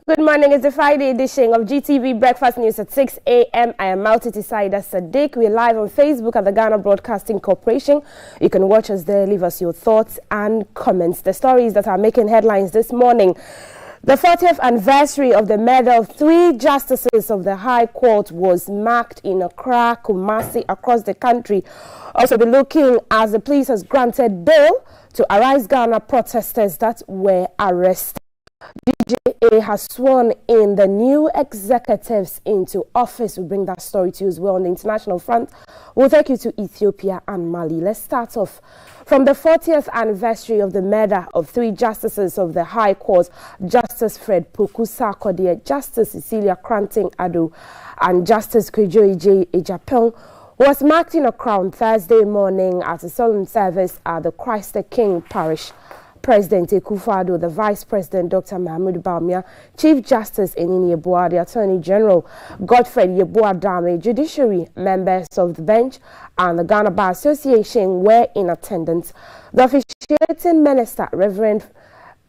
Good morning. It's the Friday edition of GTV Breakfast News at 6 a.m. I am Maltiti Saida Sadiq. We're live on Facebook at the Ghana Broadcasting Corporation. You can watch us there. Leave us your thoughts and comments. The stories that are making headlines this morning. The 40th anniversary of the murder of 3 justices of the High Court was marked in Accra, Kumasi, across the country. Also be looking as the police has granted bail to Arise Ghana protesters that were arrested. DJA has sworn in the new executives into office. We'll bring that story to you as well on the international front. We'll take you to Ethiopia and Mali. Let's start off from the 40th anniversary of the murder of 3 justices of the High Court, Justice Fred Poku-Sarkodie, Justice Cecilia Kranting-Addo, and Justice Kwejo Ejapong, was marked in Accra on Thursday morning at a solemn service at the Christ the King Parish. President Akufo-Addo, the Vice President Dr. Mahmoud Bawumia, Chief Justice Enini Yeboah, the Attorney General Godfred Yeboah-Dame, judiciary members of the bench, and the Ghana Bar Association were in attendance. The officiating minister, Reverend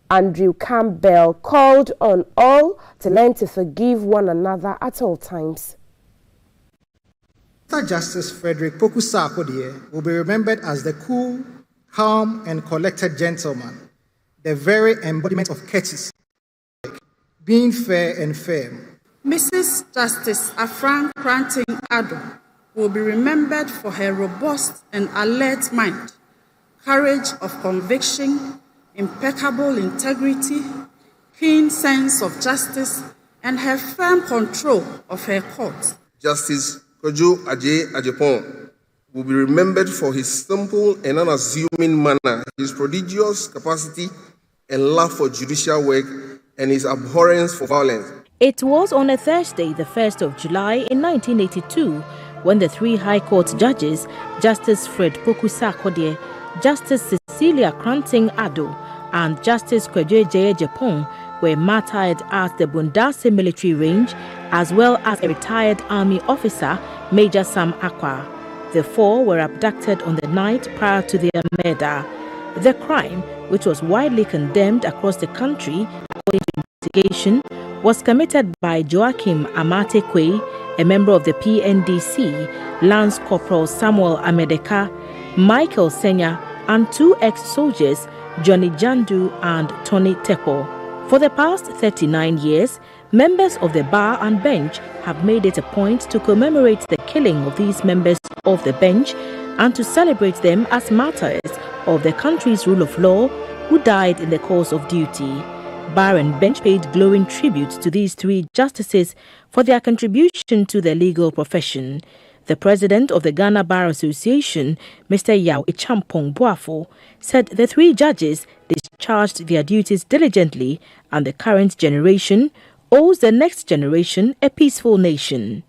Andrew Campbell, called on all to learn to forgive one another at all times. Justice Frederick Poku-Sarkodie will be remembered as the cool, calm and collected gentleman, the very embodiment of courtesy, being fair and firm. Mrs. Justice Afran Kranting-Addo will be remembered for her robust and alert mind, courage of conviction, impeccable integrity, keen sense of justice, and her firm control of her court. Justice Kwejo Ejapong will be remembered for his simple and unassuming manner, his prodigious capacity and love for judicial work, and his abhorrence for violence. It was on a Thursday, the 1st of July in 1982, when the 3 High Court judges, Justice Fred Poku-Sarkodie, Justice Cecilia Kranting-Addo, and Justice Kwejo Ejapong were martyred at the Bundase military range, as well as a retired army officer, Major Sam Akwa. The 4 were abducted on the night prior to their murder. The crime, which was widely condemned across the country according to investigation, was committed by Joachim Amatekwe, a member of the PNDC, Lance Corporal Samuel Amedeka, Michael Senya, and 2 ex-soldiers, Johnny Jandu and Tony Tepo. For the past 39 years, members of the bar and bench have made it a point to commemorate the killing of these members of the bench and to celebrate them as martyrs of the country's rule of law who died in the course of duty. Bar and bench paid glowing tribute to these 3 justices for their contribution to the legal profession. The president of the Ghana Bar Association, Mr. Yao Echampong Boafo, said the 3 judges discharged their duties diligently and the current generation owes the next generation a peaceful nation.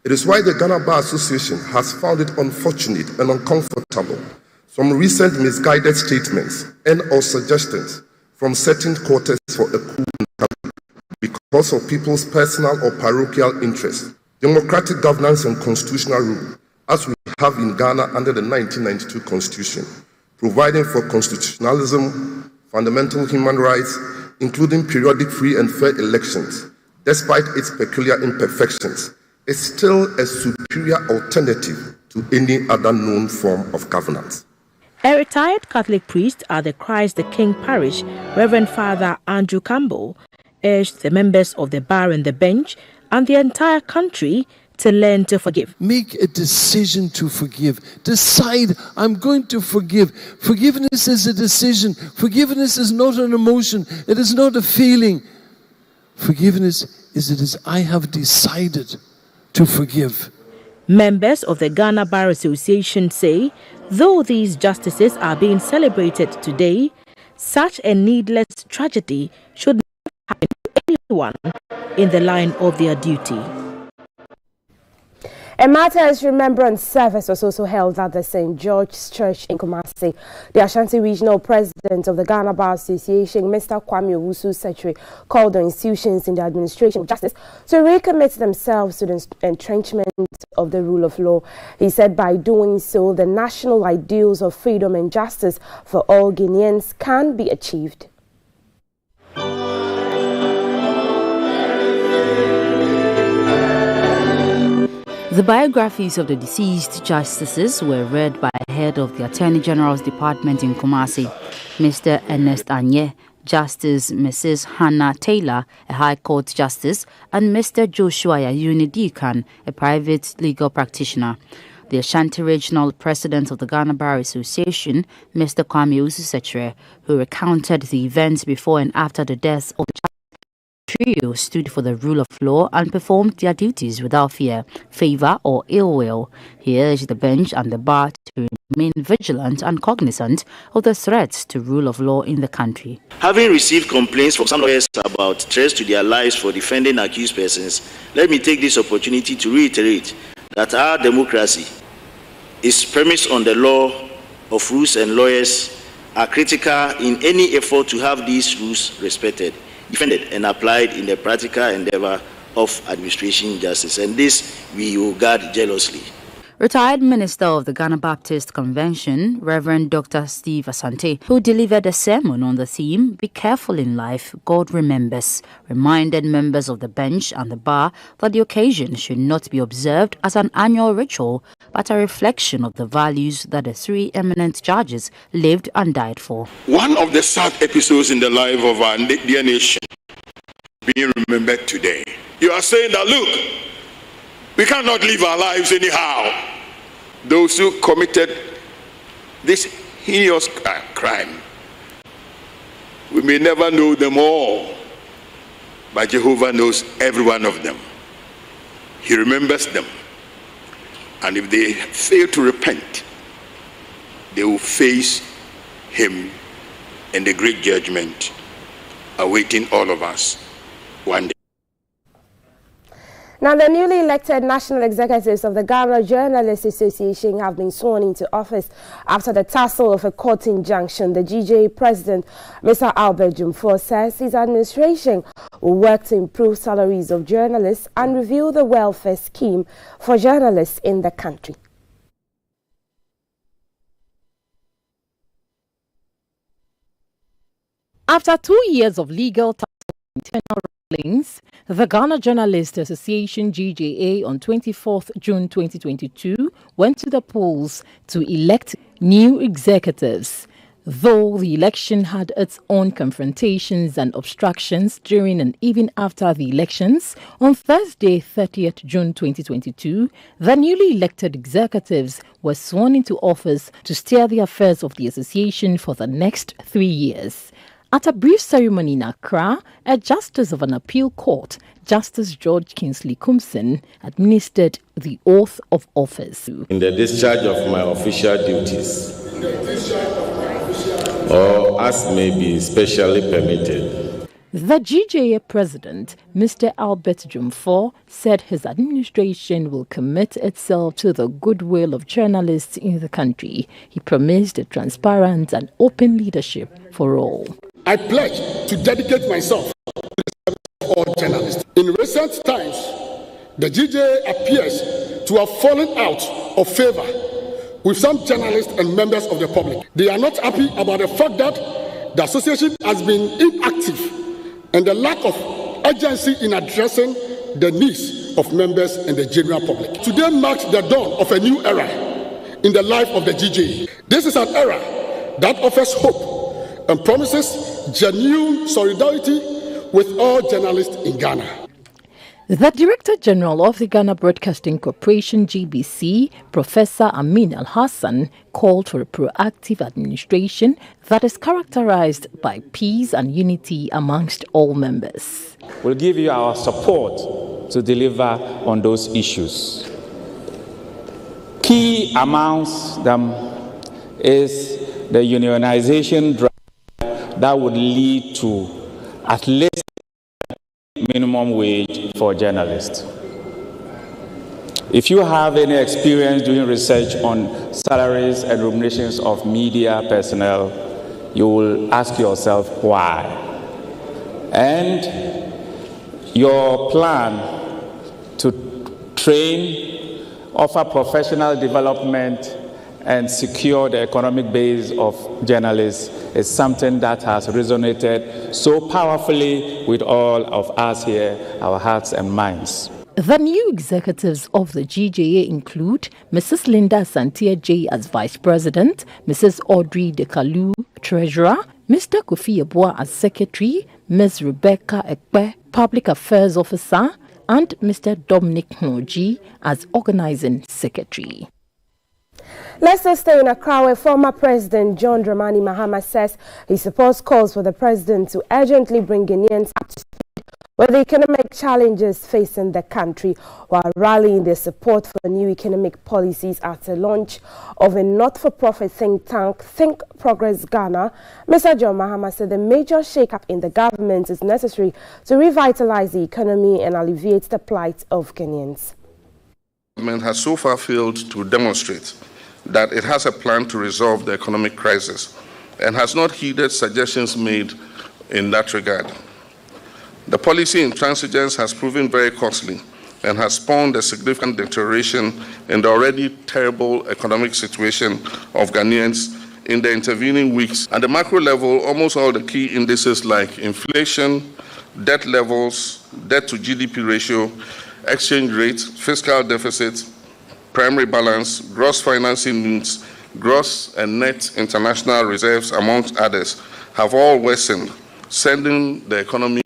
It is why the Ghana Bar Association has found it unfortunate and uncomfortable some recent misguided statements and or suggestions from certain quarters for a coup in the country because of people's personal or parochial interests, democratic governance and constitutional rule, as we have in Ghana under the 1992 Constitution, providing for constitutionalism, fundamental human rights, including periodic free and fair elections, despite its peculiar imperfections, is still a superior alternative to any other known form of governance. A retired Catholic priest at the Christ the King Parish, Reverend Father Andrew Campbell, urged the members of the bar and the bench and the entire country to learn to forgive. Make a decision to forgive. Decide, I'm going to forgive. Forgiveness is a decision. Forgiveness is not an emotion. It is not a feeling. Forgiveness is I have decided to forgive. Members of the Ghana Bar Association say, though these justices are being celebrated today, such a needless tragedy should not happen to anyone in the line of their duty. A Martyrs Remembrance service was also held at the St. George's Church in Kumasi. The Ashanti Regional President of the Ghana Bar Association, Mr. Kwame Owusu-Secretary, called on institutions in the administration of justice to recommit themselves to the entrenchment of the rule of law. He said by doing so, the national ideals of freedom and justice for all Guineans can be achieved. The biographies of the deceased justices were read by head of the Attorney General's Department in Kumasi, Mr. Ernest Anye, Justice Mrs. Hannah Taylor, a High Court Justice, and Mr. Joshua Yayuni Dikan, a private legal practitioner. The Ashanti Regional President of the Ghana Bar Association, Mr. Kwame Owusu-Secretary, who recounted the events before and after the death of the trio, stood for the rule of law and performed their duties without fear, favor or ill will. He urged the bench and the bar to remain vigilant and cognizant of the threats to rule of law in the country. Having received complaints from some lawyers about threats to their lives for defending accused persons, let me take this opportunity to reiterate that our democracy is premised on the law of rules, and lawyers are critical in any effort to have these rules respected, defended and applied in the practical endeavor of administration justice, and this we will guard jealously. Retired Minister of the Ghana Baptist Convention, Reverend Dr. Steve Asante, who delivered a sermon on the theme, "Be Careful in Life, God Remembers," reminded members of the bench and the bar that the occasion should not be observed as an annual ritual, but a reflection of the values that the three eminent judges lived and died for. One of the sad episodes in the life of our dear nation being remembered today. You are saying that, look, we cannot live our lives anyhow. Those who committed this heinous crime, we may never know them all, but Jehovah knows every one of them. He remembers them. And if they fail to repent, they will face him in the great judgment awaiting all of us one day. Now, the newly elected national executives of the Ghana Journalists Association have been sworn into office after the tussle of a court injunction. The GJA president, Mr. Albert Jinapor, says his administration will work to improve salaries of journalists and review the welfare scheme for journalists in the country. After 2 years of legal internal rulings, the Ghana Journalists Association GJA on 24th June 2022 went to the polls to elect new executives. Though the election had its own confrontations and obstructions during and even after the elections, on Thursday 30th June 2022, the newly elected executives were sworn into office to steer the affairs of the association for the next 3 years. At a brief ceremony in Accra, a justice of an appeal court, Justice George Kingsley Kumson, administered the oath of office. In the discharge of my official duties, or as may be specially permitted. The GJA president, Mr. Albert Jinapor, said his administration will commit itself to the goodwill of journalists in the country. He promised a transparent and open leadership for all. I pledge to dedicate myself to the service of all journalists. In recent times, the GJA appears to have fallen out of favor with some journalists and members of the public. They are not happy about the fact that the association has been inactive and the lack of urgency in addressing the needs of members and the general public. Today marks the dawn of a new era in the life of the GJA. This is an era that offers hope and promises genuine solidarity with all journalists in Ghana. The Director General of the Ghana Broadcasting Corporation, GBC, Professor Amin Al-Hassan, called for a proactive administration that is characterized by peace and unity amongst all members. We'll give you our support to deliver on those issues. Key amongst them is the unionization drive that would lead to at least minimum wage for journalists. If you have any experience doing research on salaries and remunerations of media personnel, you will ask yourself why. And your plan to train, offer professional development, and secure the economic base of journalists is something that has resonated so powerfully with all of us here, our hearts and minds. The new executives of the GJA include Mrs. Linda Santia J as Vice President, Mrs. Audrey Dekalu, Treasurer, Mr. Kofi Yeboah as Secretary, Ms. Rebecca Ekpe, Public Affairs Officer, and Mr. Dominic Noji as Organizing Secretary. Let's just stay in Accra, where former President John Dramani Mahama says he supports calls for the president to urgently bring Ghanaians up to speed with the economic challenges facing the country, while rallying their support for new economic policies at the launch of a not-for-profit think tank, Think Progress Ghana. Mr. John Mahama said the major shake-up in the government is necessary to revitalize the economy and alleviate the plight of Ghanaians. The government has so far failed to demonstrate that it has a plan to resolve the economic crisis and has not heeded suggestions made in that regard. The policy intransigence has proven very costly and has spawned a significant deterioration in the already terrible economic situation of Ghanaians in the intervening weeks. At the macro level, almost all the key indices like inflation, debt levels, debt to GDP ratio, exchange rate, fiscal deficit, primary balance, gross financing needs, gross and net international reserves, amongst others, have all worsened, sending the economy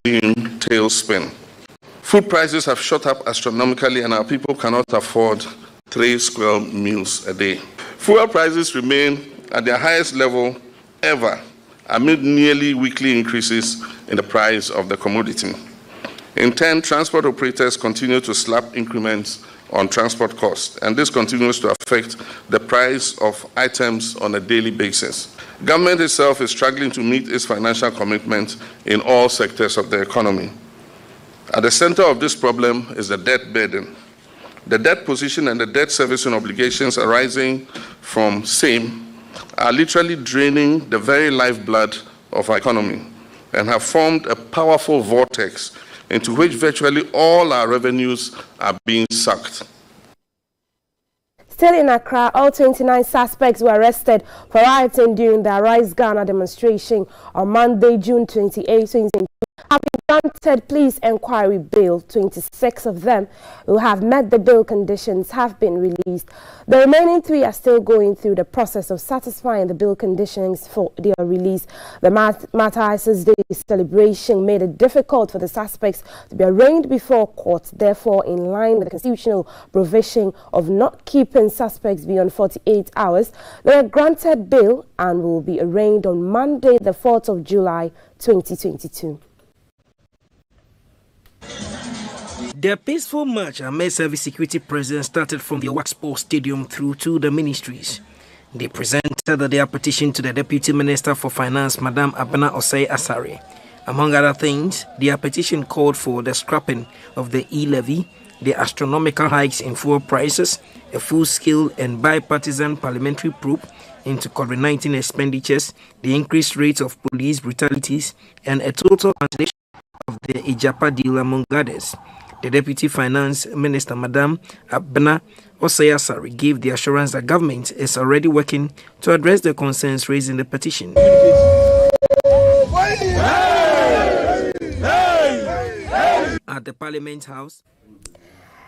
in tailspin. Food prices have shot up astronomically and our people cannot afford 3 square meals a day. Fuel prices remain at their highest level ever amid nearly weekly increases in the price of the commodity. In turn, transport operators continue to slap increments on transport costs, and this continues to affect the price of items on a daily basis. Government itself is struggling to meet its financial commitments in all sectors of the economy. At the center of this problem is the debt burden. The debt position and the debt servicing obligations arising from same are literally draining the very lifeblood of our economy and have formed a powerful vortex into which virtually all our revenues are being sucked. Still in Accra, all 29 suspects were arrested for rioting during the Arise Ghana demonstration on Monday, June 28, 2022. Have been granted police inquiry bail. 26 of them who have met the bail conditions have been released. The remaining 3 are still going through the process of satisfying the bail conditions for their release. The Matthias Day celebration made it difficult for the suspects to be arraigned before court. Therefore, in line with the constitutional provision of not keeping suspects beyond 48 hours, they were granted bail and will be arraigned on Monday, the 4th of July, 2022. The peaceful march amid service security presence started from the Waxport Stadium through to the ministries. They presented their petition to the Deputy Minister for Finance, Madam Abena Osei Asare. Among other things, their petition called for the scrapping of the e-levy, the astronomical hikes in fuel prices, a full-scale and bipartisan parliamentary probe into COVID-19 expenditures, the increased rates of police brutalities, and a total cancellation of the Ijapa deal, among others. The Deputy Finance Minister, Madam Abena Osei Asare, gave the assurance that government is already working to address the concerns raised in the petition. At the Parliament House,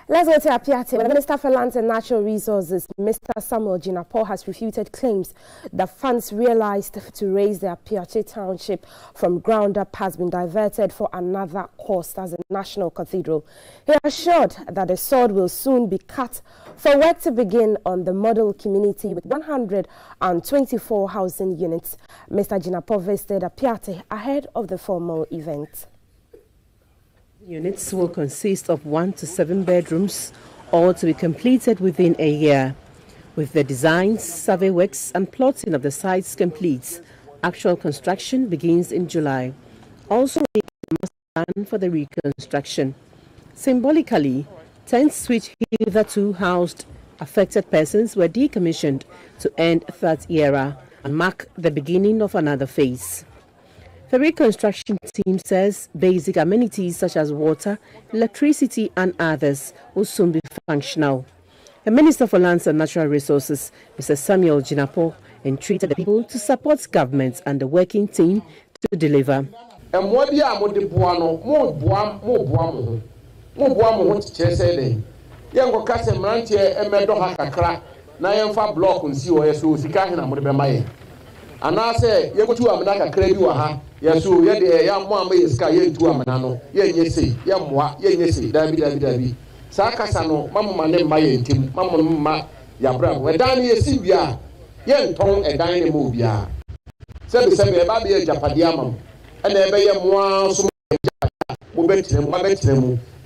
let's go to Apiate. The Minister for Lands and Natural Resources, Mr. Samuel Jinapor, has refuted claims that funds realized to raise the Apiate Township from ground up has been diverted for another cause as a national cathedral. He assured that the sword will soon be cut for work to begin on the model community with 124 housing units. Mr. Jinapor visited Apiate ahead of the formal event. Units will consist of 1 to 7 bedrooms, all to be completed within a year. With the designs, survey works and plotting of the sites complete, actual construction begins in July. Also, a master plan for the reconstruction. Symbolically, Tents which hitherto housed affected persons were decommissioned to end that era and mark the beginning of another phase. The reconstruction team says basic amenities such as water, electricity and others will soon be functional. The Minister for Lands and Natural Resources, Mr. Samuel Jinapor, entreated the people to support government and the working team to deliver. And I say, you go to America, credit you ha. Yes, you the young mamma is sky into Amanano. Yes, Yamwa, yes, David. Sakasano, Mamma name my team, Mamma Yabra, where Danny is Sibia, Yen Tong and Dine Movia. Said the same Baby Japadiamum, and then be a more Mubet,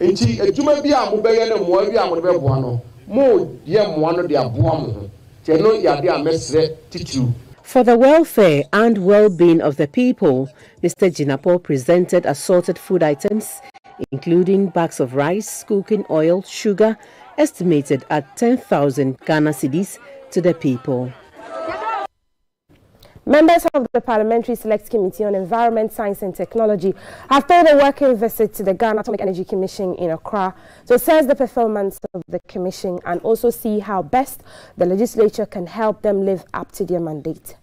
and she a Jumabia Mubayan and Moria Mubabuano. More yam one of their buam. Teno Yadia Mestre Titu. For the welfare and well-being of the people, Mr. Jinapor presented assorted food items, including bags of rice, cooking oil, sugar, estimated at 10,000 Ghana cedis to the people. Members of the Parliamentary Select Committee on Environment, Science and Technology have paid a working visit to the Ghana Atomic Energy Commission in Accra to assess the performance of the Commission and also see how best the legislature can help them live up to their mandate.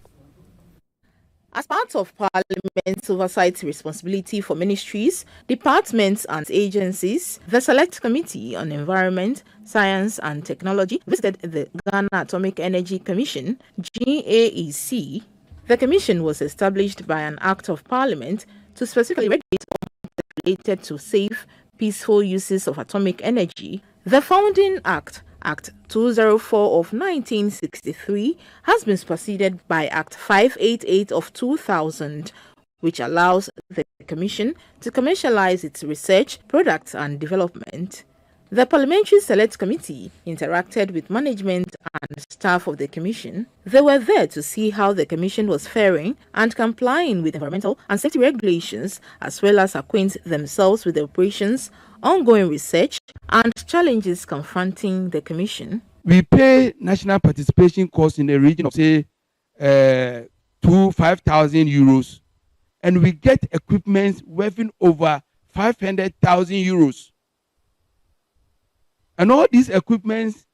As part of Parliament's oversight responsibility for ministries, departments and agencies, the Select Committee on Environment, Science and Technology visited the Ghana Atomic Energy Commission, GAEC. The commission was established by an Act of Parliament to specifically regulate related to safe, peaceful uses of atomic energy. The founding Act, Act 204 of 1963, has been superseded by Act 588 of 2000, which allows the Commission to commercialize its research, products and development. The Parliamentary Select Committee interacted with management and staff of the Commission. They were there to see how the Commission was faring and complying with environmental and safety regulations, as well as acquaint themselves with the operations, ongoing research, and challenges confronting the Commission. We pay national participation costs in the region of, say, 5,000 euros, and we get equipment worth over 500,000 euros. And all these equipments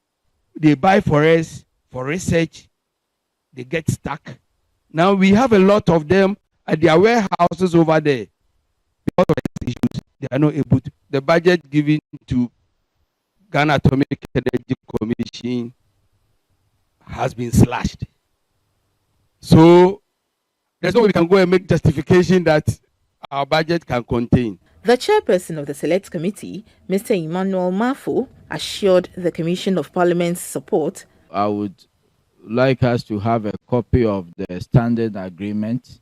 they buy for us for research, they get stuck. Now we have a lot of them at their warehouses over there. Because of these issues, they are not able to. The budget given to Ghana Atomic Energy Commission has been slashed. So there's no way we can go and make justification that our budget can contain. The chairperson of the Select Committee, Mr. Emmanuel Mafo, assured the Commission of Parliament's support. I would like us to have a copy of the standard agreement,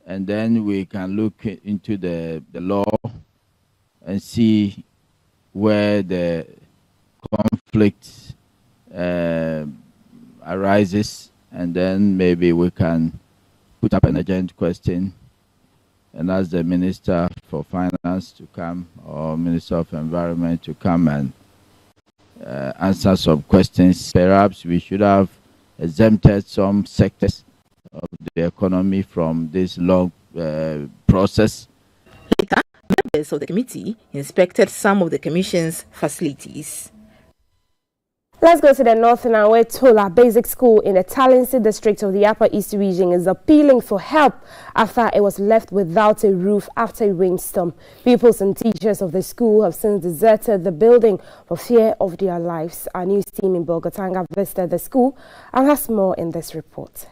and then we can look into the law and see where the conflict arises, and then maybe we can put up an urgent question and ask the Minister for Finance to come, or Minister of Environment to come and answer some questions. Perhaps we should have exempted some sectors of the economy from this long process. Later, members of the committee inspected some of the Commission's facilities. Let's go to the north now, where Tola Basic School in the Talensi district of the Upper East region is appealing for help after it was left without a roof after a rainstorm. Pupils and teachers of the school have since deserted the building for fear of their lives. Our news team in Bogotanga visited the school and has more in this report.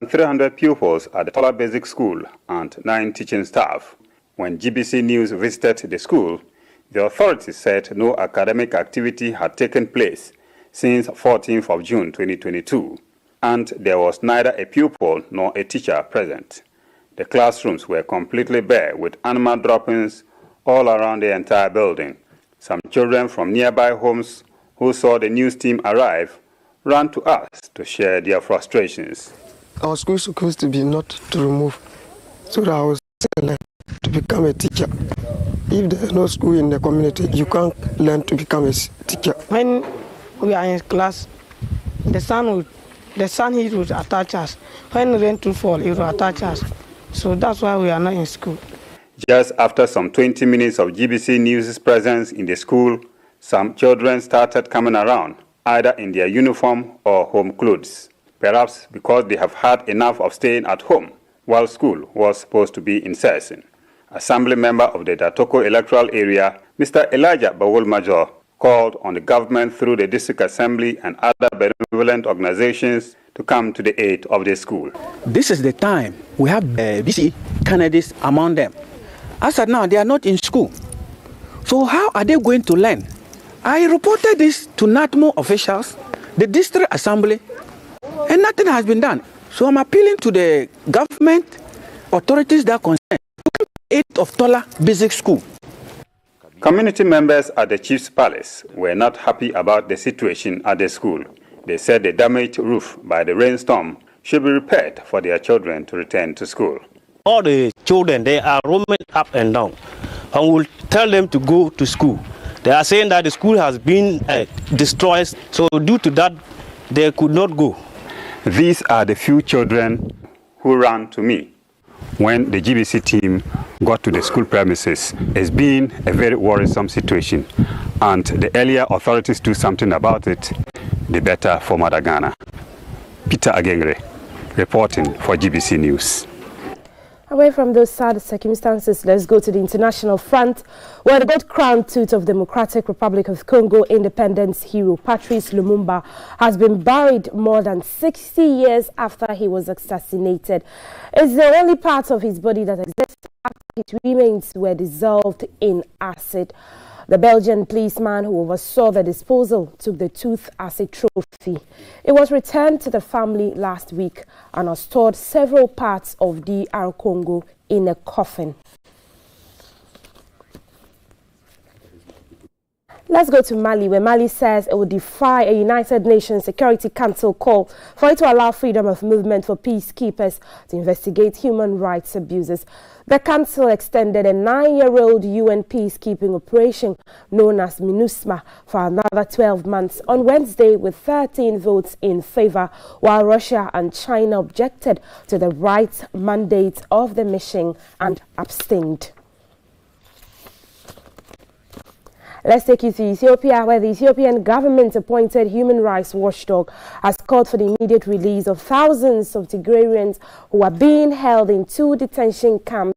300 pupils at the Tola Basic School and 9 teaching staff. When GBC News visited the school, the authorities said no academic activity had taken place since 14th of June 2022, and there was neither a pupil nor a teacher present. The classrooms were completely bare with animal droppings all around the entire building. Some children from nearby homes who saw the news team arrive ran to us to share their frustrations. Our school is supposed to be not to remove, so that I was selected to become a teacher. If there is no school in the community, you can't learn to become a teacher. When we are in class, the sun heat will attach us. When rain to fall, it will attach us. So that's why we are not in school. Just after some 20 minutes of GBC News' presence in the school, some children started coming around, either in their uniform or home clothes, perhaps because they have had enough of staying at home while school was supposed to be in session. Assembly member of the Datoko electoral area, Mr. Elijah Bawol Major, called on the government through the district assembly and other benevolent organizations to come to the aid of the school. This is the time we have DC candidates among them. As of now, they are not in school. So how are they going to learn? I reported this to NATMO officials, the district assembly, and nothing has been done. So I'm appealing to the government authorities that concern to come to the aid of Tola Basic School. Community members at the Chief's Palace were not happy about the situation at the school. They said the damaged roof by the rainstorm should be repaired for their children to return to school. All the children, they are roaming up and down, and we'll tell them to go to school. They are saying that the school has been destroyed, so due to that, they could not go. These are the few children who ran to me when the GBC team got to the school premises. It's been a very worrisome situation, and the earlier authorities do something about it, the better for Mother Ghana. Peter Agengre, reporting for GBC News. Away from those sad circumstances, let's go to the international front, where the gold-crowned tooth of Democratic Republic of Congo independence hero Patrice Lumumba has been buried more than 60 years after he was assassinated. It's the only part of his body that exists after his remains were dissolved in acid. The Belgian policeman who oversaw the disposal took the tooth as a trophy. It was returned to the family last week and has stored several parts of DR Congo in a coffin. Let's go to Mali, where Mali says it will defy a United Nations Security Council call for it to allow freedom of movement for peacekeepers to investigate human rights abuses. The council extended a 9-year-old UN peacekeeping operation known as MINUSMA for another 12 months on Wednesday with 13 votes in favor, while Russia and China objected to the rights mandate of the mission and abstained. Let's take you to Ethiopia, where the Ethiopian government-appointed human rights watchdog has called for the immediate release of thousands of Tigrayans who are being held in 2 detention camps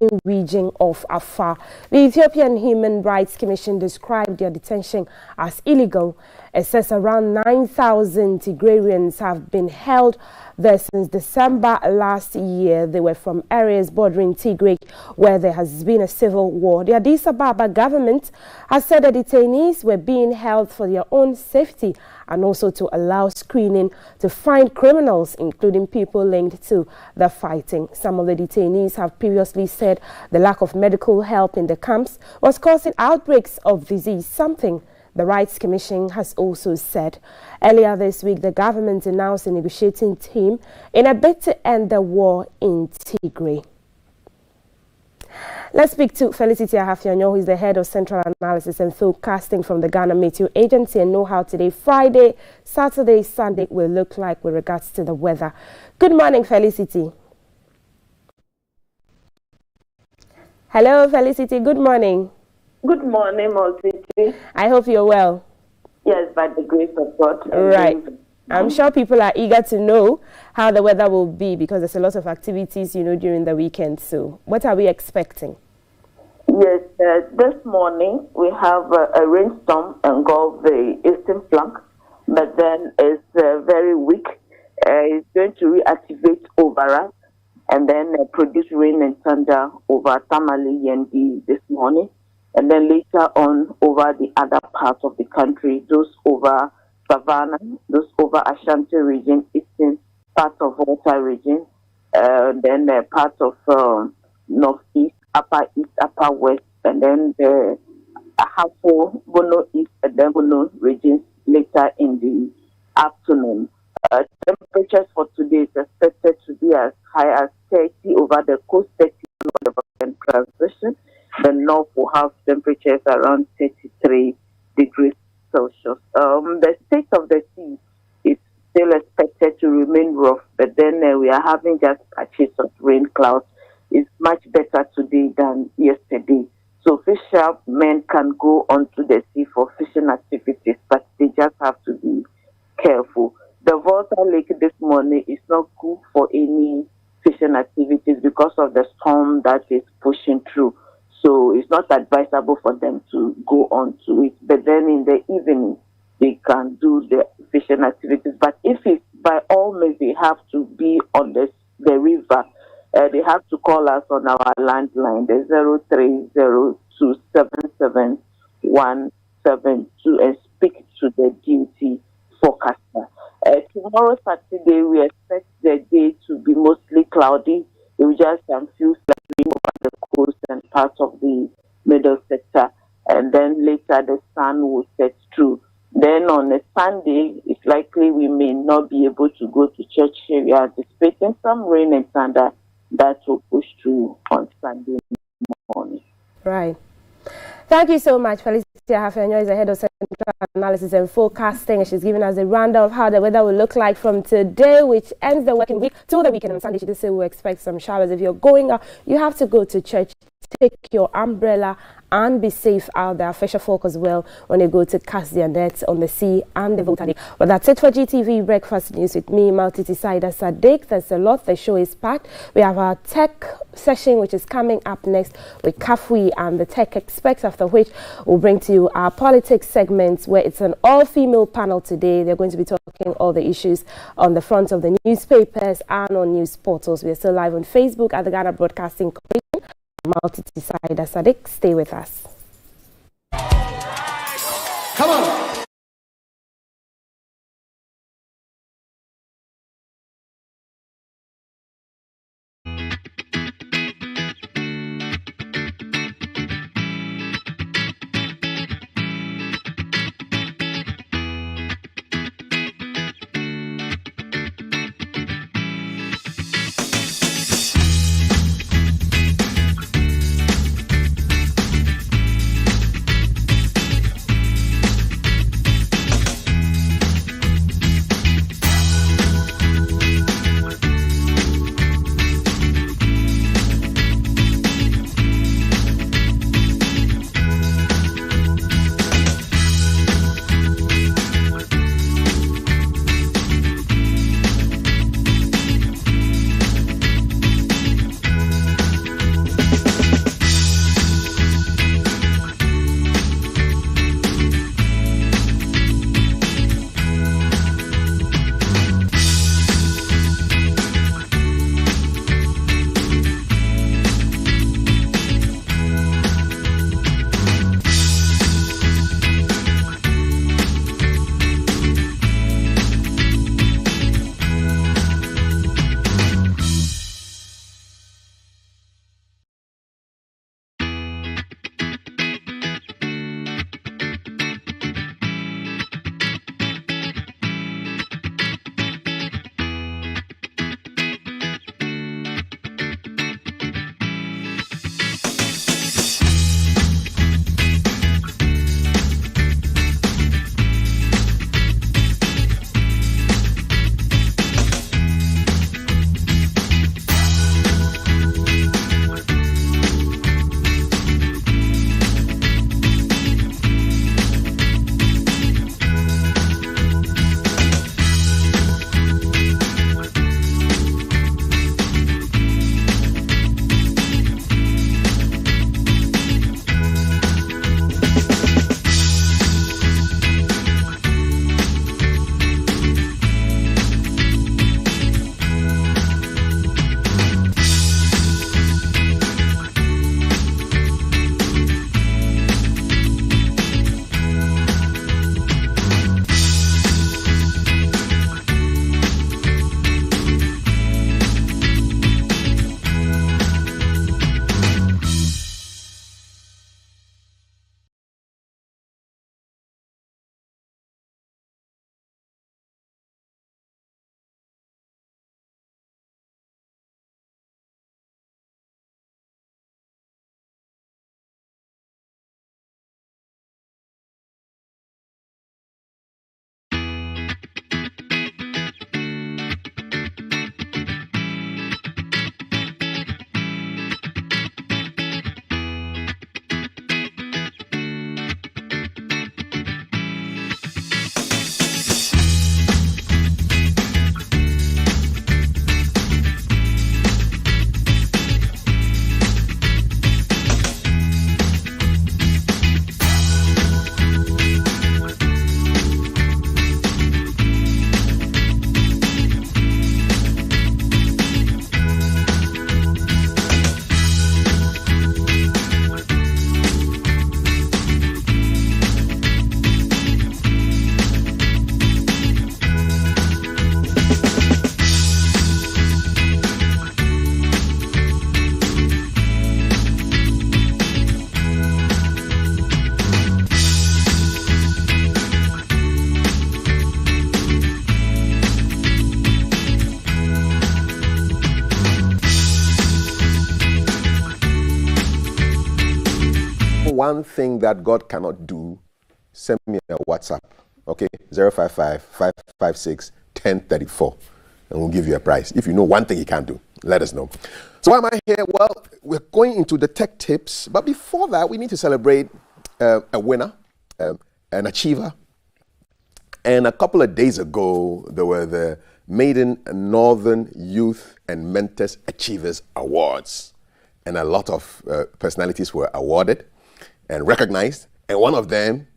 in the region of Afar. The Ethiopian Human Rights Commission described their detention as illegal. It says around 9,000 Tigrayans have been held there since December last year. They were from areas bordering Tigray, where there has been a civil war. The Addis Ababa government has said the detainees were being held for their own safety and also to allow screening to find criminals, including people linked to the fighting. Some of the detainees have previously said the lack of medical help in the camps was causing outbreaks of disease, something the Rights Commission has also said. Earlier this week, the government announced a negotiating team in a bid to end the war in Tigray. Let's speak to Felicity Ahafionyo, who is the head of Central Analysis and Forecasting from the Ghana Meteo Agency, and know how today, Friday, Saturday, Sunday will look like with regards to the weather. Good morning, Felicity. Hello, Felicity. Good morning. Good morning, Multitude. I hope you're well. Yes, by the grace of God. Right. I'm sure people are eager to know how the weather will be because there's a lot of activities, during the weekend. So what are we expecting? Yes, this morning we have a rainstorm engulf the eastern flank, but then it's very weak. It's going to reactivate over us and then produce rain and thunder over Tamale Yendi this morning. And then later on over the other parts of the country, those over Savannah, those over Ashanti region, eastern part of Volta region, then parts of northeast, upper east, upper west, and then the Ahafo, Bono east, and then Bono regions later in the afternoon. Temperatures for today is expected to be as high as 30 over the coast, 30 over the transition. The north will have temperatures around 33 degrees Celsius. The state of the sea is still expected to remain rough, but then we are having just patches of rain clouds. It's much better today than yesterday. So fishermen can go onto the sea for fishing activities, but they just have to be careful. The Volta Lake this morning is not good for any fishing activities because of the storm that is pushing through. So it's not advisable for them to go on to it. But then in the evening, they can do the fishing activities. But if it's by all means, they have to be on the river, they have to call us on our landline, the 0302771172, and speak to the duty forecaster. Tomorrow, Saturday, we expect the day to be mostly cloudy. There will just some few rain over the coast and parts of the middle sector, and then later the sun will set through. Then on a Sunday, it's likely we may not be able to go to church. We are anticipating some rain and thunder that will push through on Sunday morning. Right. Thank you so much, Felicia Hafenyo is the head of Central Analysis and Forecasting. She's giving us a rundown of how the weather will look like from today, which ends the working week, till the weekend on Sunday. She did say we'll expect some showers. If you're going out, you have to go to church. Take your umbrella and be safe out there. Fisher folk as well when they go to cast their nets on the sea and the Volta Lake. Well, that's it for GTV Breakfast News with me, Maltiti Saida Sadiq. There's a lot. The show is packed. We have our tech session, which is coming up next with Kafui and the tech experts, after which we'll bring to you our politics segments, where it's an all-female panel today. They're going to be talking all the issues on the front of the newspapers and on news portals. We're still live on Facebook at the Ghana Broadcasting Corporation. Maltiti Saida Sadiq, stay with us. Come on. one thing that God cannot do, send me a WhatsApp. Okay, 055-556-1034. And we'll give you a prize. If you know one thing he can't do, let us know. So why am I here? Well, we're going into the tech tips. But before that, we need to celebrate a winner, an achiever. And a couple of days ago, there were the Maiden Northern Youth and Mentors Achievers Awards. And a lot of personalities were awarded and recognized. And one of them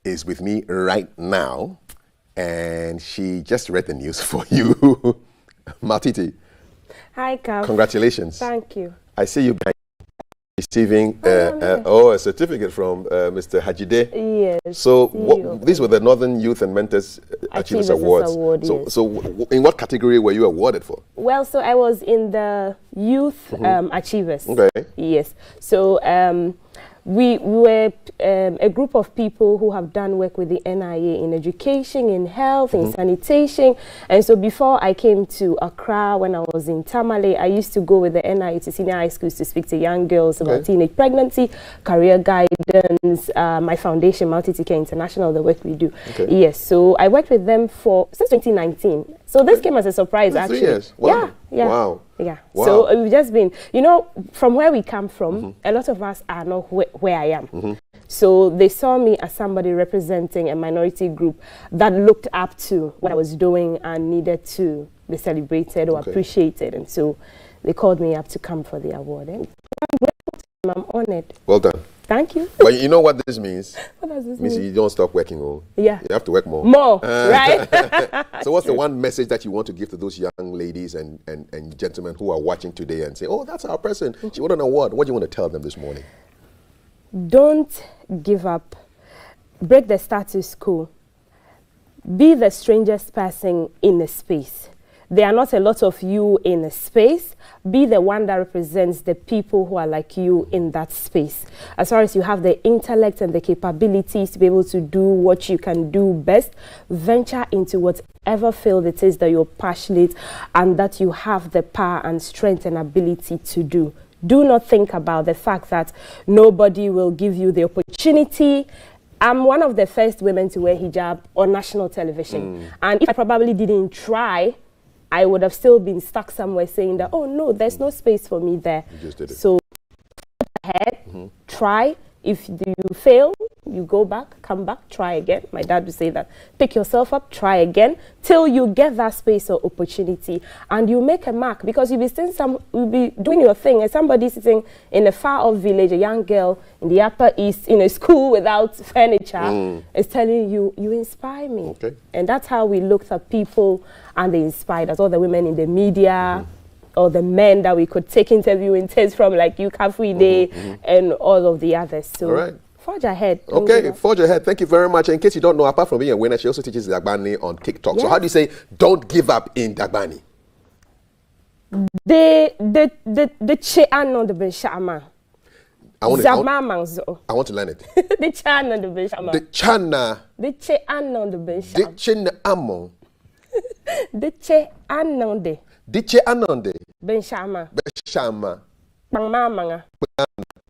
is with me right now. And she just read the news for you. Matiti. Hi, Kav. Congratulations. Thank you. I see you receiving a certificate from Mr. Hajide. Yes. So these were the Northern Youth and Mentors Achievers Awards. So in what category were you awarded for? Well, so I was in the Youth Achievers. Okay. Yes. So we were a group of people who have done work with the NIA in education, in health, in sanitation. And so before I came to Accra, when I was in Tamale, I used to go with the NIA to senior high schools to speak to young girls about teenage pregnancy, career guidance, my foundation, Multi-Care International, the work we do. Yes, so I worked with them since 2019. So this came as a surprise, actually. 3 years. Wow. Yeah. Wow. Yeah. Wow. So we've just been, from where we come from, a lot of us are not where I am. So they saw me as somebody representing a minority group that looked up to what I was doing and needed to be celebrated or appreciated. And so they called me up to come for the award. And I'm grateful to them. I'm honored. Well done. Thank you. But you know what this means? What does this mean? mean? You don't stop working. Yeah. You have to work more. More, right? So what's the one message that you want to give to those young ladies and gentlemen who are watching today and say, oh, that's our person. She won an award. What do you want to tell them this morning? Don't give up. Break the status quo. Be the strangest person in a space. There are not a lot of you in a space. Be the one that represents the people who are like you in that space. As far as you have the intellect and the capabilities to be able to do what you can do best, venture into whatever field it is that you're passionate and that you have the power and strength and ability to do. Do not think about the fact that nobody will give you the opportunity. I'm one of the first women to wear hijab on national television. And if I probably didn't try, I would have still been stuck somewhere saying that, oh no, there's no space for me there. You just did it. So ahead, try. If you fail, you go back, come back, try again. My dad would say that. Pick yourself up, try again, till you get that space or opportunity. And you make a mark, because you'll be doing your thing, and somebody sitting in a far-off village, a young girl in the Upper East, in a school without furniture, is telling you, you inspire me. And that's how we looked at people, and they inspired us, all the women in the media, or the men that we could take interview in tests from, like you, Kafri and all of the others. So all right. Forge ahead. Okay, forge ahead. Thank you very much. In case you don't know, apart from being a winner, she also teaches Dagbani on TikTok. So how do you say, don't give up in Dagbani? The Che'an on the Benshama. I want to learn it. The Chan on the Benshama. The Chana. The Che'an on the Benshama. The Chena Amo. The Che'an on the Diche Anonde. Benshama. Benshama. Pangmamanga.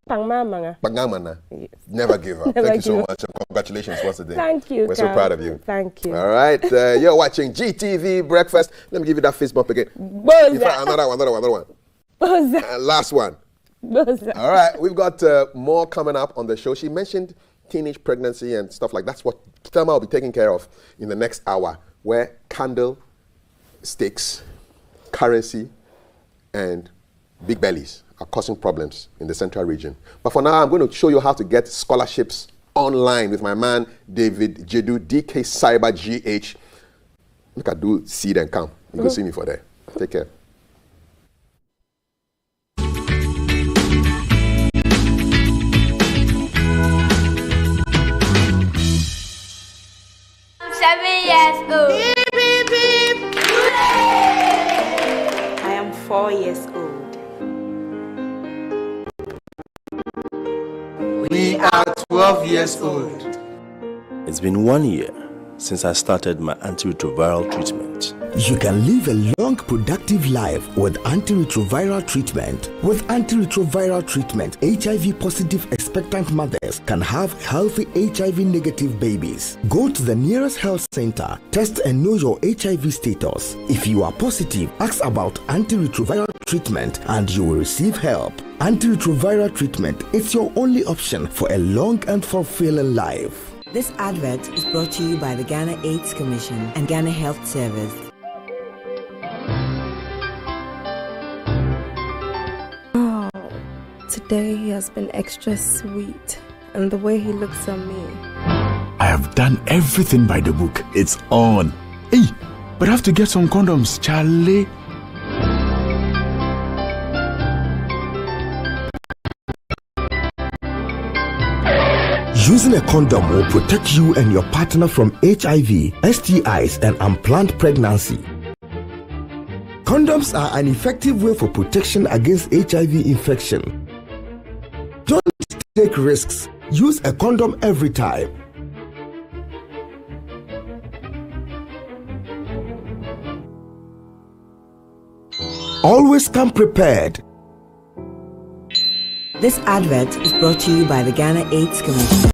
Pangmamanga. Pangamana. Yes. Never give up. Thank you so much. And congratulations once again. Thank you. We're so proud of you. Thank you. All right. You're watching GTV Breakfast. Let me give you that fist bump again. Another one. Last one. All right. We've got more coming up on the show. She mentioned teenage pregnancy and stuff like that. That's what Thelma will be taking care of in the next hour, where candlesticks, currency, and big bellies are causing problems in the central region. But for now, I'm going to show you how to get scholarships online with my man, David Jedu, DK Cyber GH. Look at do seed and come. You can see me for there. Take care. I'm 7 years old. Beep, beep, beep. I am 4 years old. We are 12 years old. It's been 1 year since I started my antiretroviral treatment. You can live a long, productive life with antiretroviral treatment. With antiretroviral treatment, HIV-positive expectant mothers can have healthy HIV-negative babies. Go to the nearest health center, test and know your HIV status. If you are positive, ask about antiretroviral treatment and you will receive help. Antiretroviral treatment is your only option for a long and fulfilling life. This advert is brought to you by the Ghana AIDS Commission and Ghana Health Service. Oh, today he has been extra sweet, and the way he looks at me. I have done everything by the book. It's on. Hey, but I have to get some condoms, Charlie. Using a condom will protect you and your partner from HIV, STIs, and unplanned pregnancy. Condoms are an effective way for protection against HIV infection. Don't take risks. Use a condom every time. Always come prepared. This advert is brought to you by the Ghana AIDS Commission.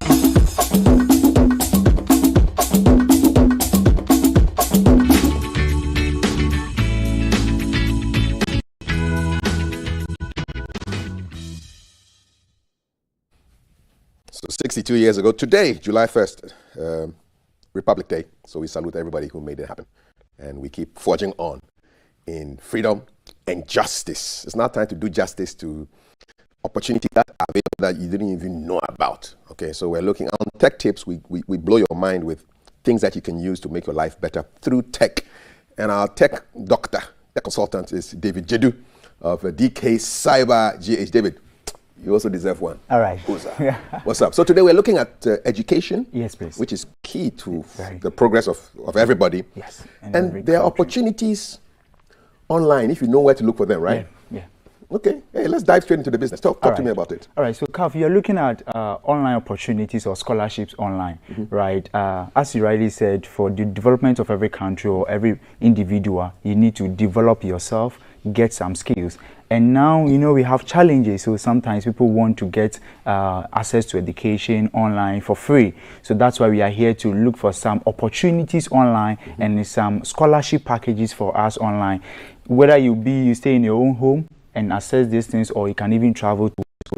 So 62 years ago, today, July 1st, Republic Day. So we salute everybody who made it happen. And we keep forging on in freedom and justice. It's not time to do justice to opportunity that are available that you didn't even know about. Okay, so we're looking on tech tips. We blow your mind with things that you can use to make your life better through tech. And our tech doctor, the consultant, is David Jedu of DK Cyber GH. David, you also deserve one. All right. What's up? So today we're looking at education. Yes, please. Which is key to the progress of everybody. Yes. And there are opportunities online if you know where to look for them, right? Yeah. Okay, hey, let's dive straight into the business. Talk to me about it. All right, so Kav, you're looking at online opportunities or scholarships online, right? As you rightly said, for the development of every country or every individual, you need to develop yourself, get some skills. And now, you know, we have challenges. So sometimes people want to get access to education online for free. So that's why we are here to look for some opportunities online and some scholarship packages for us online. Whether you stay in your own home and access these things, or you can even travel to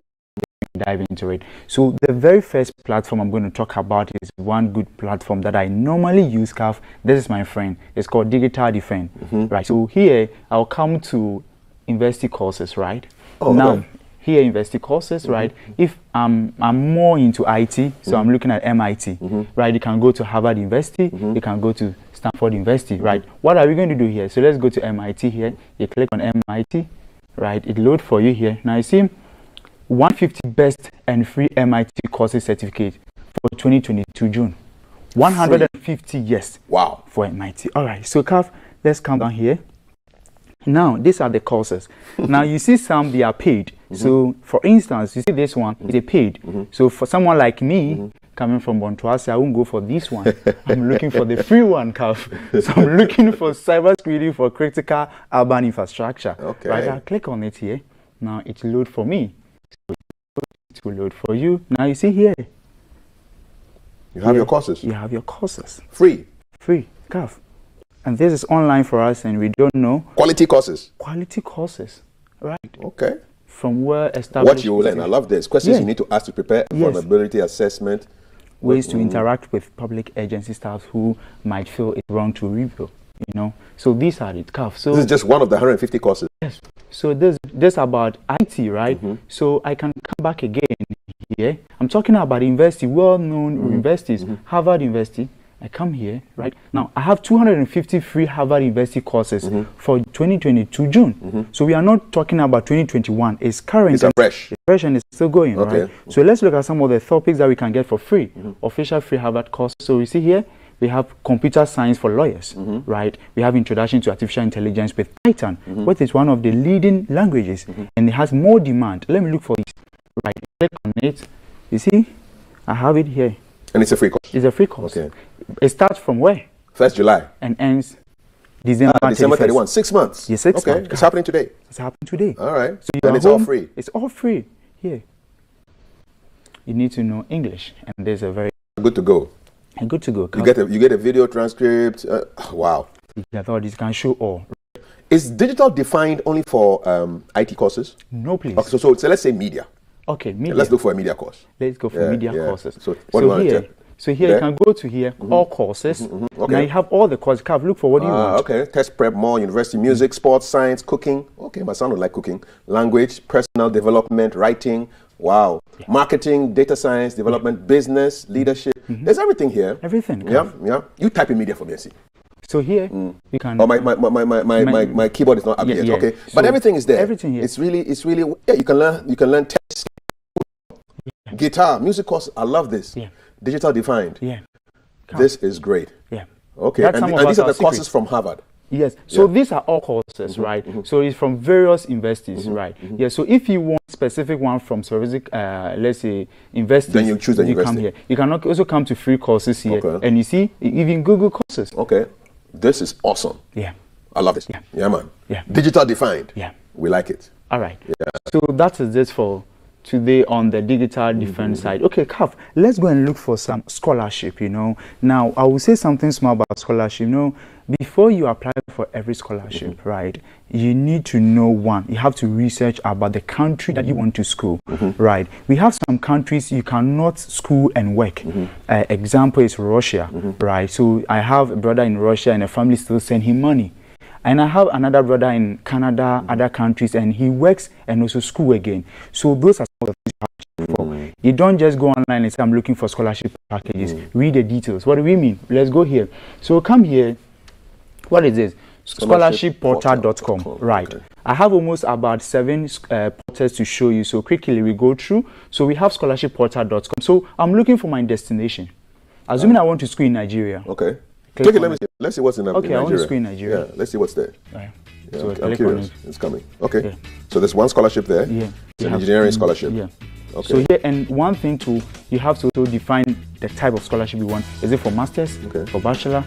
dive into it. So the very first platform I'm going to talk about is one good platform that I normally use, Kav. This is my friend. It's called Digital Defend. Right. So here I'll come to university courses, right? Now here university courses, right? If I'm more into IT, so I'm looking at MIT, right? You can go to Harvard University, you can go to Stanford University, right? What are we going to do here? So let's go to MIT here. You click on MIT. Right, it loads for you here. Now you see 150 best and free MIT courses certificate for 2022 June. 150, yes. Wow. For MIT. All right, so Kav, let's come down here. Now, these are the courses. Now you see some, they are paid. So for instance, you see this one, it's paid. So for someone like me, coming from Bontoise, I won't go for this one. I'm looking for the free one, Kav. So I'm looking for cybersecurity for critical urban infrastructure. Okay. Right, I'll click on it here. Now it will load for me. So it will load for you. Now you see here. You have your courses. You have your courses. Free. Free, Kav. And this is online for us, and we don't know. Quality courses. Quality courses, right? Okay. From where established. What you will learn. I love this. Questions you need to ask to prepare vulnerability assessment. Ways to interact with public agency staff who might feel it's wrong to reveal, you know. So these are it, Kav. So this is just one of the 150 courses. Yes. So this about IT, right? So I can come back again here. I'm talking about university, well-known universities, Harvard University. I come here, right? Now, I have 250 free Harvard University courses for 2022 June. So we are not talking about 2021. It's current. It's fresh. It's fresh and it's still going, right? So let's look at some of the topics that we can get for free. Official free Harvard course. So we see here, we have computer science for lawyers, right? We have introduction to artificial intelligence with Python, which is one of the leading languages, and it has more demand. Let me look for this, right? Click on it. You see, I have it here. And it's a free course? It's a free course. Okay. It starts from where? 1st July. And ends December 31. 6 months. Yes, 6 months. Okay. It's happening today. It's happening today. All right. So and it's all free. It's all free here. You need to know English, and there's a very good to go. And good to go. You get a video transcript. Wow. Yeah, I thought this can show all. Is digital defined only for IT courses? No, please. Okay, so let's say media. Okay, media. Let's look for a media course. Let's go for media courses. So what do you want? So here you can go to here, all courses. Okay. Now you have all the courses. Look for what you want. Okay, test prep, more university, music, sports, science, cooking. Okay, my son would like cooking. Language, personal development, writing. Wow. Yeah. Marketing, data science, development, business, leadership. There's everything here. Everything. Yeah. You type in media for me and see. So here you can. Oh, my keyboard is not up yet. Okay, so but everything is there. Everything here. It's really. Yeah, you can learn text, guitar, music course. I love this. Yeah. Digital defined. Yeah. This is great. Yeah. Okay. And these are the courses from Harvard. Yes. So these are all courses, right? So it's from various universities, right? Yeah. So if you want specific one from specific, let's say, universities, then you choose the university. Come here. You can also come to free courses here, and you see even Google courses. Okay. This is awesome. Yeah. I love this. Yeah, man. Yeah. Digital defined. Yeah. We like it. All right. Yeah. So that is it for today on the digital defense side. Okay, Kaf, let's go and look for some scholarship, Now, I will say something small about scholarship. Before you apply for every scholarship, right, you need to know one. You have to research about the country that you want to school, right? We have some countries you cannot school and work. Example is Russia, right? So I have a brother in Russia and a family still send him money. And I have another brother in Canada, other countries, and he works and also school again. So those are some of the things you have to check for. You don't just go online and say, I'm looking for scholarship packages. Read the details. What do we mean? Let's go here. So come here. What is this? Scholarshipportal.com. Right. Okay. I have almost about 7 portals to show you. So quickly we go through. So we have scholarshipportal.com. So I'm looking for my destination. Assuming I want to school in Nigeria. Okay. Click it, let's see what's in Nigeria. Okay, I want to school in Nigeria. Yeah, let's see what's there. Right. Yeah, So I'm curious. It's coming. Okay. Yeah. So there's one scholarship there. Yeah. It's an engineering scholarship. Yeah. Okay. So here, and one thing too, you have to also define the type of scholarship you want. Is it for masters? Okay. For bachelor?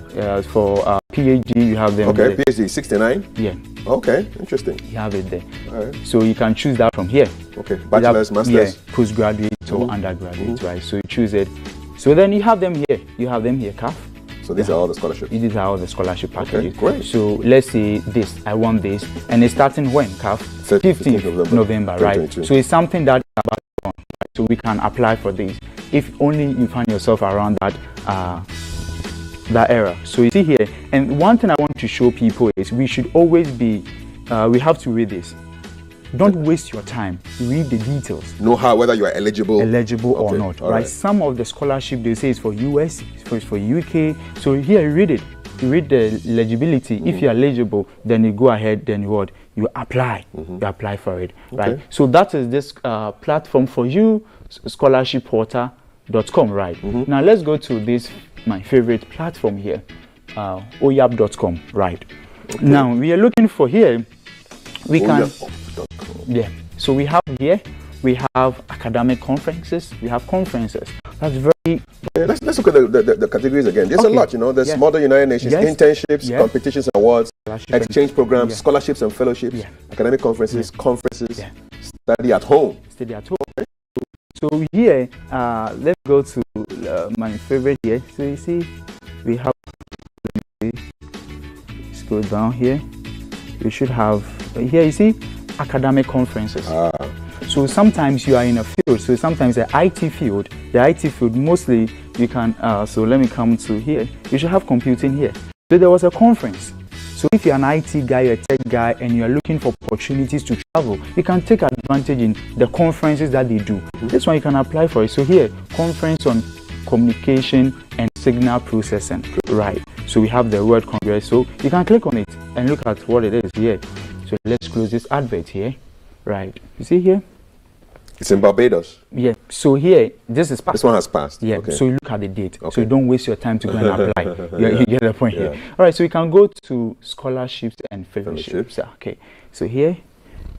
For PhD, you have them. Okay, there. PhD 69? Yeah. Okay, interesting. You have it there. All right. So you can choose that from here. Okay, bachelor's, masters. Yeah, postgraduate or undergraduate, right? So you choose it. So then you have them here. You have them here, Kaf. So these are all the scholarships? These are all the scholarship packages. Okay, great. So let's say this, I want this, and it's starting when, Kaf? 15th of November, right? So it's something that is about to come, right? So we can apply for this. If only you find yourself around that era. So you see here, and one thing I want to show people is we should always be, we have to read this. Don't waste your time. Read the details. Know whether you are eligible or not, right? Some of the scholarship they say is for US, it's for UK. So here you read it. You read the eligibility. If you are eligible, then you go ahead. Then what? You apply. You apply for it, right? So that is this platform for you, scholarshipportal.com, right? Now let's go to this my favorite platform here, oyap.com, right? Now we are looking for here. We can. Yeah. So we have here, we have academic conferences, we have conferences. That's very... Let's look at the categories again. There's a lot, There's Model United Nations, internships, competitions and awards, exchange programs, scholarships and fellowships, academic conferences, study at home. Study at home. Okay. So here, let's go to my favorite here. So you see, we have... Let's go down here. We should have... Here you see, academic conferences. So sometimes you are in a field, so sometimes the IT field mostly you can, so let me come to here, you should have computing here. So there was a conference. So if you're an IT guy, you're a tech guy, and you're looking for opportunities to travel, you can take advantage in the conferences that they do. This one you can apply for it. So here, conference on communication and signal processing, right? So we have the World Congress, so you can click on it and look at what it is here. So let's close this advert here, right? You see here? It's in Barbados. Yeah. So here, this is passed. This one has passed. Yeah. Okay. So you look at the date. Okay. So you don't waste your time to go and apply. You get the point here. All right. So you can go to scholarships and fellowships. Yeah, okay. So here.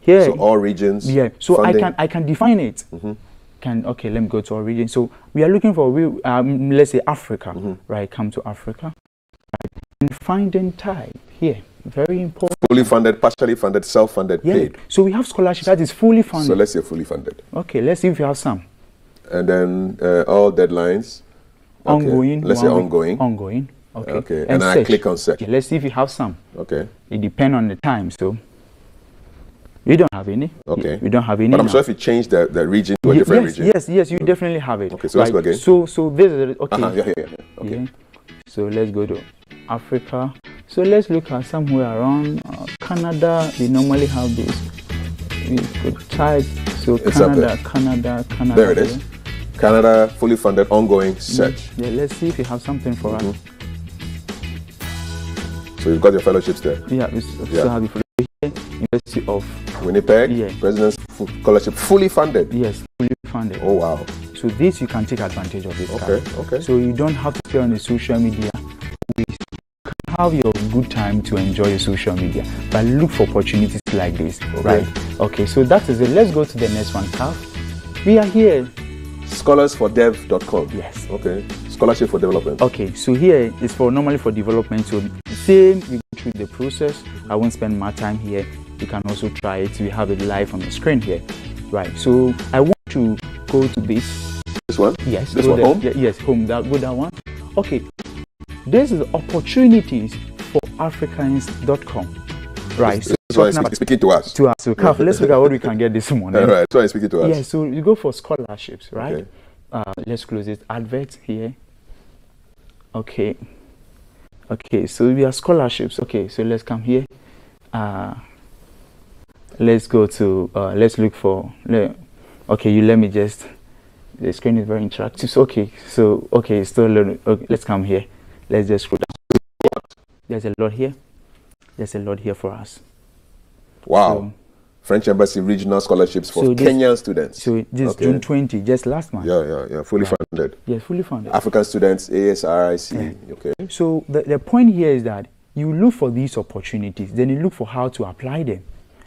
So all regions. Yeah. So funding. I can define it. Okay, let me go to our region. So we are looking for, let's say Africa, right? Come to Africa, right? And finding type here, very important. Fully funded, partially funded, self-funded, paid. So we have scholarship that is fully funded. So let's say fully funded. Okay, let's see if you have some. And then all deadlines. Ongoing. Let's say ongoing. Ongoing. Okay. Okay. And I click on search. Yeah, let's see if you have some. Okay. It depends on the time. So we don't have any. Okay. We don't have any. But I'm sure if you change the region to a different region. Yes, you definitely have it. Okay, so let's go again. So this is okay. Yeah. Okay. Yeah. So let's go to Africa. So let's look at somewhere around Canada. We normally have this. We could type. So It's Canada. There it is. Canada, fully funded, ongoing, search. Yeah, let's see if you have something for us. So you've got your fellowships there. Yeah, we still have the fellowship here. University of Winnipeg, President's Scholarship, fully funded. Yes, fully funded. Oh wow. So this you can take advantage of this. Okay. So you don't have to stay on the social media. We can have your good time to enjoy your social media, but look for opportunities like this, right? Okay, so that is it. Let's go to the next one, Carl. We are here. Scholarsfordev.com. Yes. Okay. Scholarship for development. Okay, so here is for normally for development. So same, we go through the process. I won't spend my time here. You can also try it. We have it live on the screen here. Right. So I want to go to this. This one? Yes. This one, home? Yes, home. That one. Okay. This is opportunities for Africans.com. Right. So it's speaking to us. To us. So let's look at what we can get this morning. All right. So it's speaking to us. Yeah. So you go for scholarships, right? Okay. Let's close this advert here. Okay. So we have scholarships. Okay. So let's come here. Let's go to. Let's look for. Okay. You let me just. The screen is very interactive. So okay. Let's come here. Let's just scroll down. There's a lot here. There's a lot here for us. Wow. So, French Embassy regional scholarships for Kenyan students. So this June 20, just last month. Yeah. Fully funded. Yes, fully funded. African students, ASRIC. Yeah. Okay. So the point here is that you look for these opportunities, then you look for how to apply them.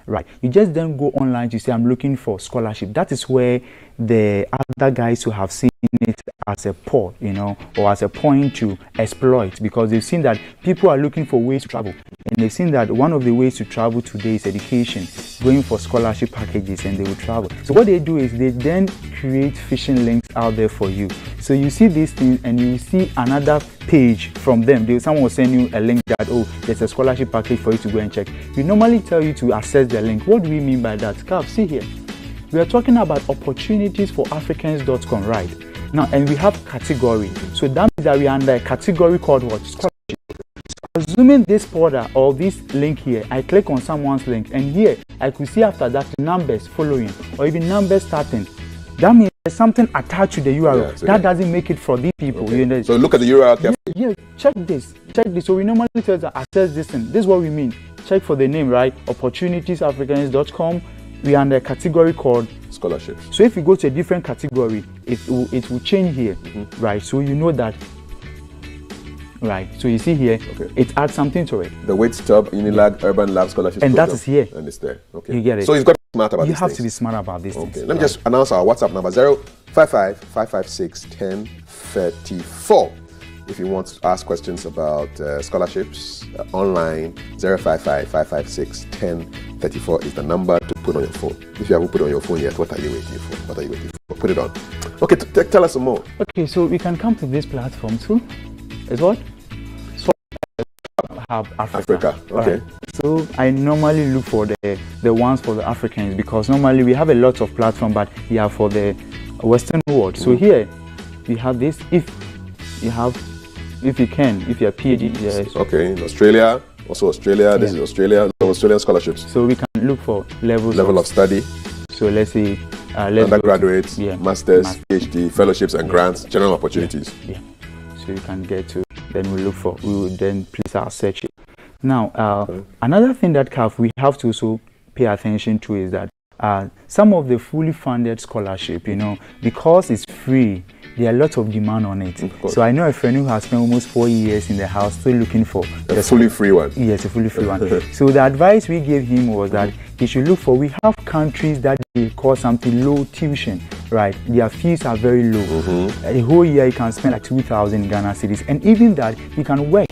Right. You just then go online to say, I'm looking for scholarship. That is where the other guys who have seen it as a port, or as a point to exploit, because they've seen that people are looking for ways to travel. And they've seen that one of the ways to travel today is education, going for scholarship packages, and they will travel. So what they do is they then create phishing links out there for you. So you see these things and you see another page from them. Someone will send you a link that, there's a scholarship package for you to go and check. We normally tell you to access the link. What do we mean by that? Carl, see here. We are talking about opportunities for Africans.com, right? Now, and we have category. So that means that we are under a category called what? Scholarship. So assuming this border or this link here, I click on someone's link, and here I could see after that numbers following or even numbers starting. That means there's something attached to the URL. That doesn't make it for these people. Okay. So look at the URL carefully. Yeah, check this. So we normally tell them access this thing. This is what we mean. Check for the name, right? Opportunitiesafricans.com. We are under a category called scholarships. So if you go to a different category, it will change here, right? So you know that, right? So you see here, it adds something to it. The Wait Stub, Unilag, Urban Lab Scholarships. And that is here. And it's there. Okay. You get it. So you've got to be smart about this. You have to be smart about this. Okay. Let me just announce our WhatsApp number: 055-556-1034. If you want to ask questions about scholarships online, 055-556-1034 is the number to put on your phone. If you haven't put on your phone yet, what are you waiting for? Put it on. Okay, tell us some more. Okay, so we can come to this platform too. Is what? Africa. Okay. Right. So I normally look for the ones for the Africans, because normally we have a lot of platform, but for the Western world. So here we have this. If you're PhD, yes. Okay, in Australia, also Australia. This is Australia, Australian scholarships. So we can look for level of study. So let's say undergraduates, masters, PhD, fellowships and grants, general opportunities. Yeah. So you can get to. Then we will then place our search. Now, another thing that we have to also pay attention to is that some of the fully funded scholarship, you know, because it's free, there are lots of demand on it. So I know a friend who has spent almost 4 years in the house still looking for a fully free one. Yes, a fully free one. So the advice we gave him was that he should look for, we have countries that they call something low tuition, right? Their fees are very low. A whole year you can spend like 2,000 Ghana cedis, and even that you can work.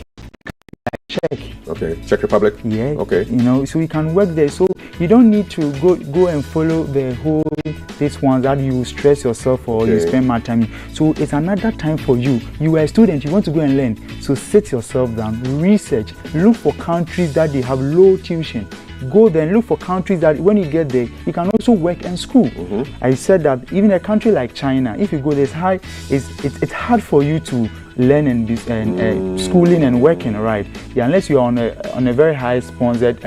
Czech. Okay, Czech Republic. Yeah. Okay. You know, so you can work there. So you don't need to go and follow the whole this ones that you stress yourself or you spend more time. So it's another time for you. You are a student, you want to go and learn. So sit yourself down, research, look for countries that they have low tuition. Go there and look for countries that when you get there, you can also work in school. I said that even a country like China, if you go there, it's hard for you to learn and schooling and working, right? Yeah, unless you're on a very high sponsored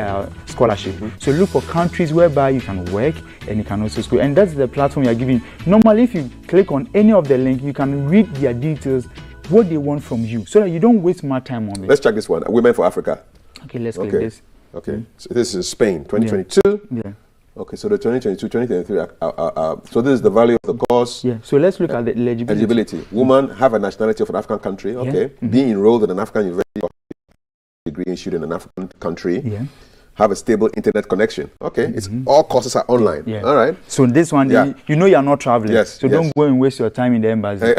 scholarship. So look for countries whereby you can work and you can also school. And that's the platform you're giving. Normally, if you click on any of the link, you can read their details, what they want from you, so that you don't waste more time on it. Let's check this one. Women for Africa. Okay, let's click this. Okay, so this is Spain, 2022. Yeah. Okay, so the 2022, 2023, so this is the value of the course. Yeah, so let's look at the eligibility. Woman have a nationality of an African country, okay. Being enrolled in an African university or degree issued in an African country. Yeah. Have a stable internet connection. Okay, it's all courses are online. Yeah. All right. So this one, you know you're not traveling. Yes. So don't go and waste your time in the embassy.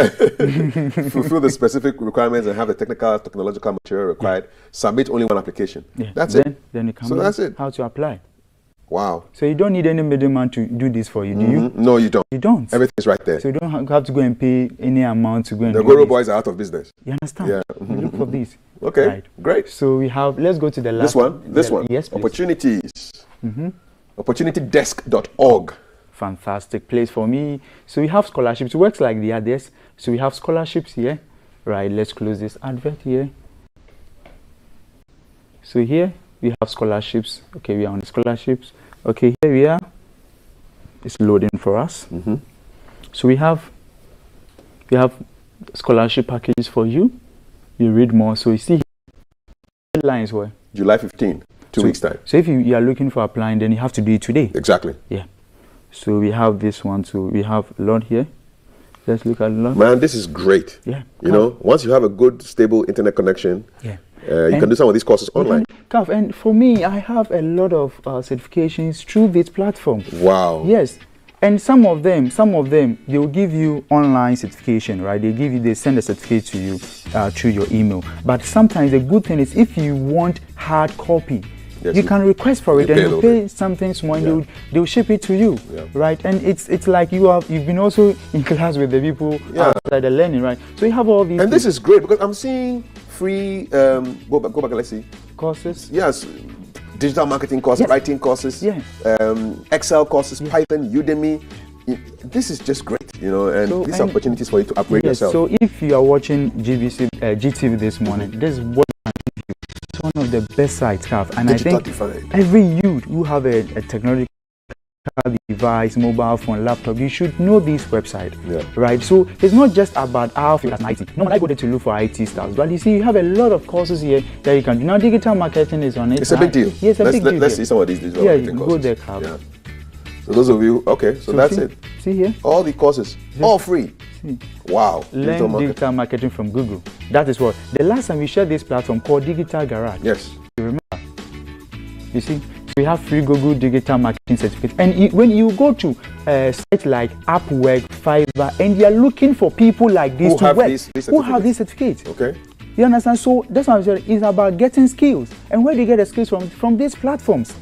Fulfill the specific requirements and have the technological material required. Submit only one application. Yeah. That's it. Then you come. So that's it. How to apply. Wow. So you don't need any middleman to do this for you, do you? No, you don't. You don't. Everything is right there. So you don't have to go and pay any amount to go and the do Goro this. boys are out of business. You understand? Yeah. Look for this. Okay, right. Great. So we have, let's go to the last one. This one. Yes, please. Opportunities. Opportunitydesk.org. Fantastic place for me. So we have scholarships. It works like the others. So we have scholarships here. Right, let's close this advert here. So here we have scholarships. Okay, we are on the scholarships. Okay, here we are. It's loading for us. So we have scholarship packages for you. You read more. So you see deadlines were July 15, 2 weeks time. So if you are looking for applying, then you have to do it today. Exactly. Yeah. So we have this one too. We have a lot here. Let's look at a lot. Man, this is great. Yeah. You know, once you have a good, stable internet connection, you can do some of these courses online. And for me, I have a lot of certifications through this platform. Wow. Yes. And some of them, they will give you online certification, right? They send a certificate to you through your email. But sometimes the good thing is if you want hard copy, you can request for it and you pay something small and they'll ship it to you, right? And it's like you've been also in class with the people outside the learning, right? So you have all these. And this is great because I'm seeing free, go back, let's see. Courses? Yes. Digital marketing courses, writing courses, Excel courses, Python, Udemy. This is just great, you know, and these are opportunities for you to upgrade yourself. So if you are watching GTV this morning, this is what it's one of the best sites have. And Digital I think every youth who have a technological device, mobile phone, laptop, you should know this website, right? So it's not just about our field as IT. Normally I go there to look for IT stars, but you see, you have a lot of courses here that you can do. Now digital marketing is on it. It's a big deal. Yes, a big deal. Let's see some of these digital marketing courses. Go there, Carl. Yeah. So those of you, so that's it. See here? All the courses, all free. Wow. Learn digital marketing from Google. That is what. The last time we shared this platform called Digital Garage. Yes. You remember? You see? So we have free Google digital marketing certificate. And when you go to sites like Upwork, Fiverr, and you're looking for people like this to work, who have these certificates. Okay. You understand? So that's what I'm saying. It's about getting skills. And where do you get the skills from these platforms?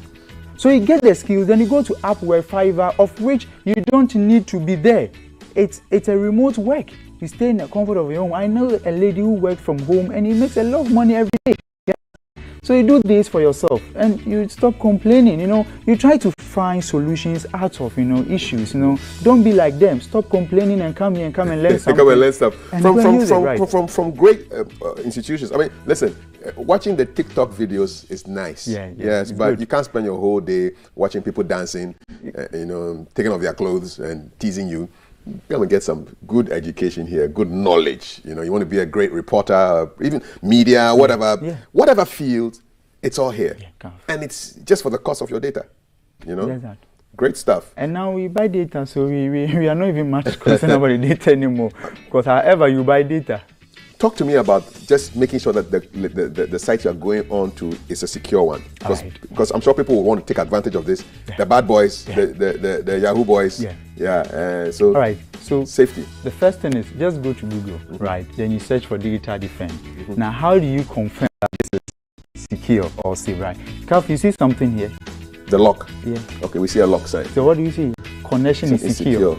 So you get the skills, then you go to Upwork, Fiverr, of which you don't need to be there. It's a remote work. You stay in the comfort of your home. I know a lady who works from home and he makes a lot of money every day. So you do this for yourself and you stop complaining, you know. You try to find solutions out of, issues, Don't be like them. Stop complaining and come here and learn something. Come and learn stuff. From great institutions. I mean, listen, watching the TikTok videos is nice. Yes, but you can't spend your whole day watching people dancing, taking off their clothes and teasing you. Come and get some good education here, good knowledge. You want to be a great reporter, even media, whatever field, it's all here. And it's just for the cost of your data, Great stuff. And now we buy data, so we are not even much concerned about the data anymore. Because however you buy data. Talk to me about just making sure that the site you are going on to is a secure one. Because I'm sure people will want to take advantage of this. Yeah. The bad boys, the Yahoo boys. So all right. So safety. The first thing is just go to Google, right? Then you search for digital defense. Now, how do you confirm that this is secure or safe, right? Because you see something here. The lock. Yeah. Okay, we see a lock sign. So what do you see? Connection is secure.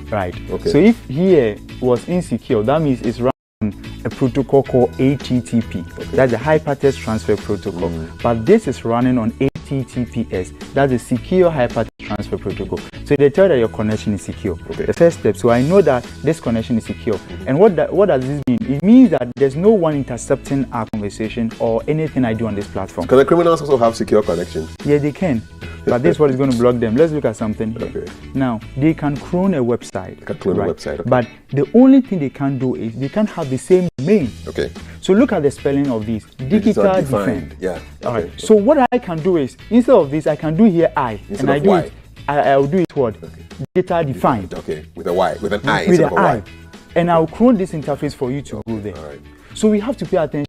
Right. Okay. So if here was insecure, that means it's running a protocol called HTTP. Okay. That's the hypertext transfer protocol. But this is running on HTTPS. That's the secure hypertext transfer protocol. So they tell that your connection is secure. Okay. The first step. So I know that this connection is secure. And what does this mean? It means that there's no one intercepting our conversation or anything I do on this platform. Can the criminals also have secure connections? Yeah, they can. But this is what is going to block them. Let's look at something here. Okay. Now, they can clone a website. They can clone a website. Okay. But the only thing they can do is they can't have the same domain. Okay. So look at the spelling of this. Digital defend. Yeah. All right. So what I can do is, instead of this, I can do here I. Instead and I do Y. it. I'll do it what? Okay. Digital defined. Okay. With a Y. With an I. With an I. And I'll clone this interface for you to go there. All right. So we have to pay attention.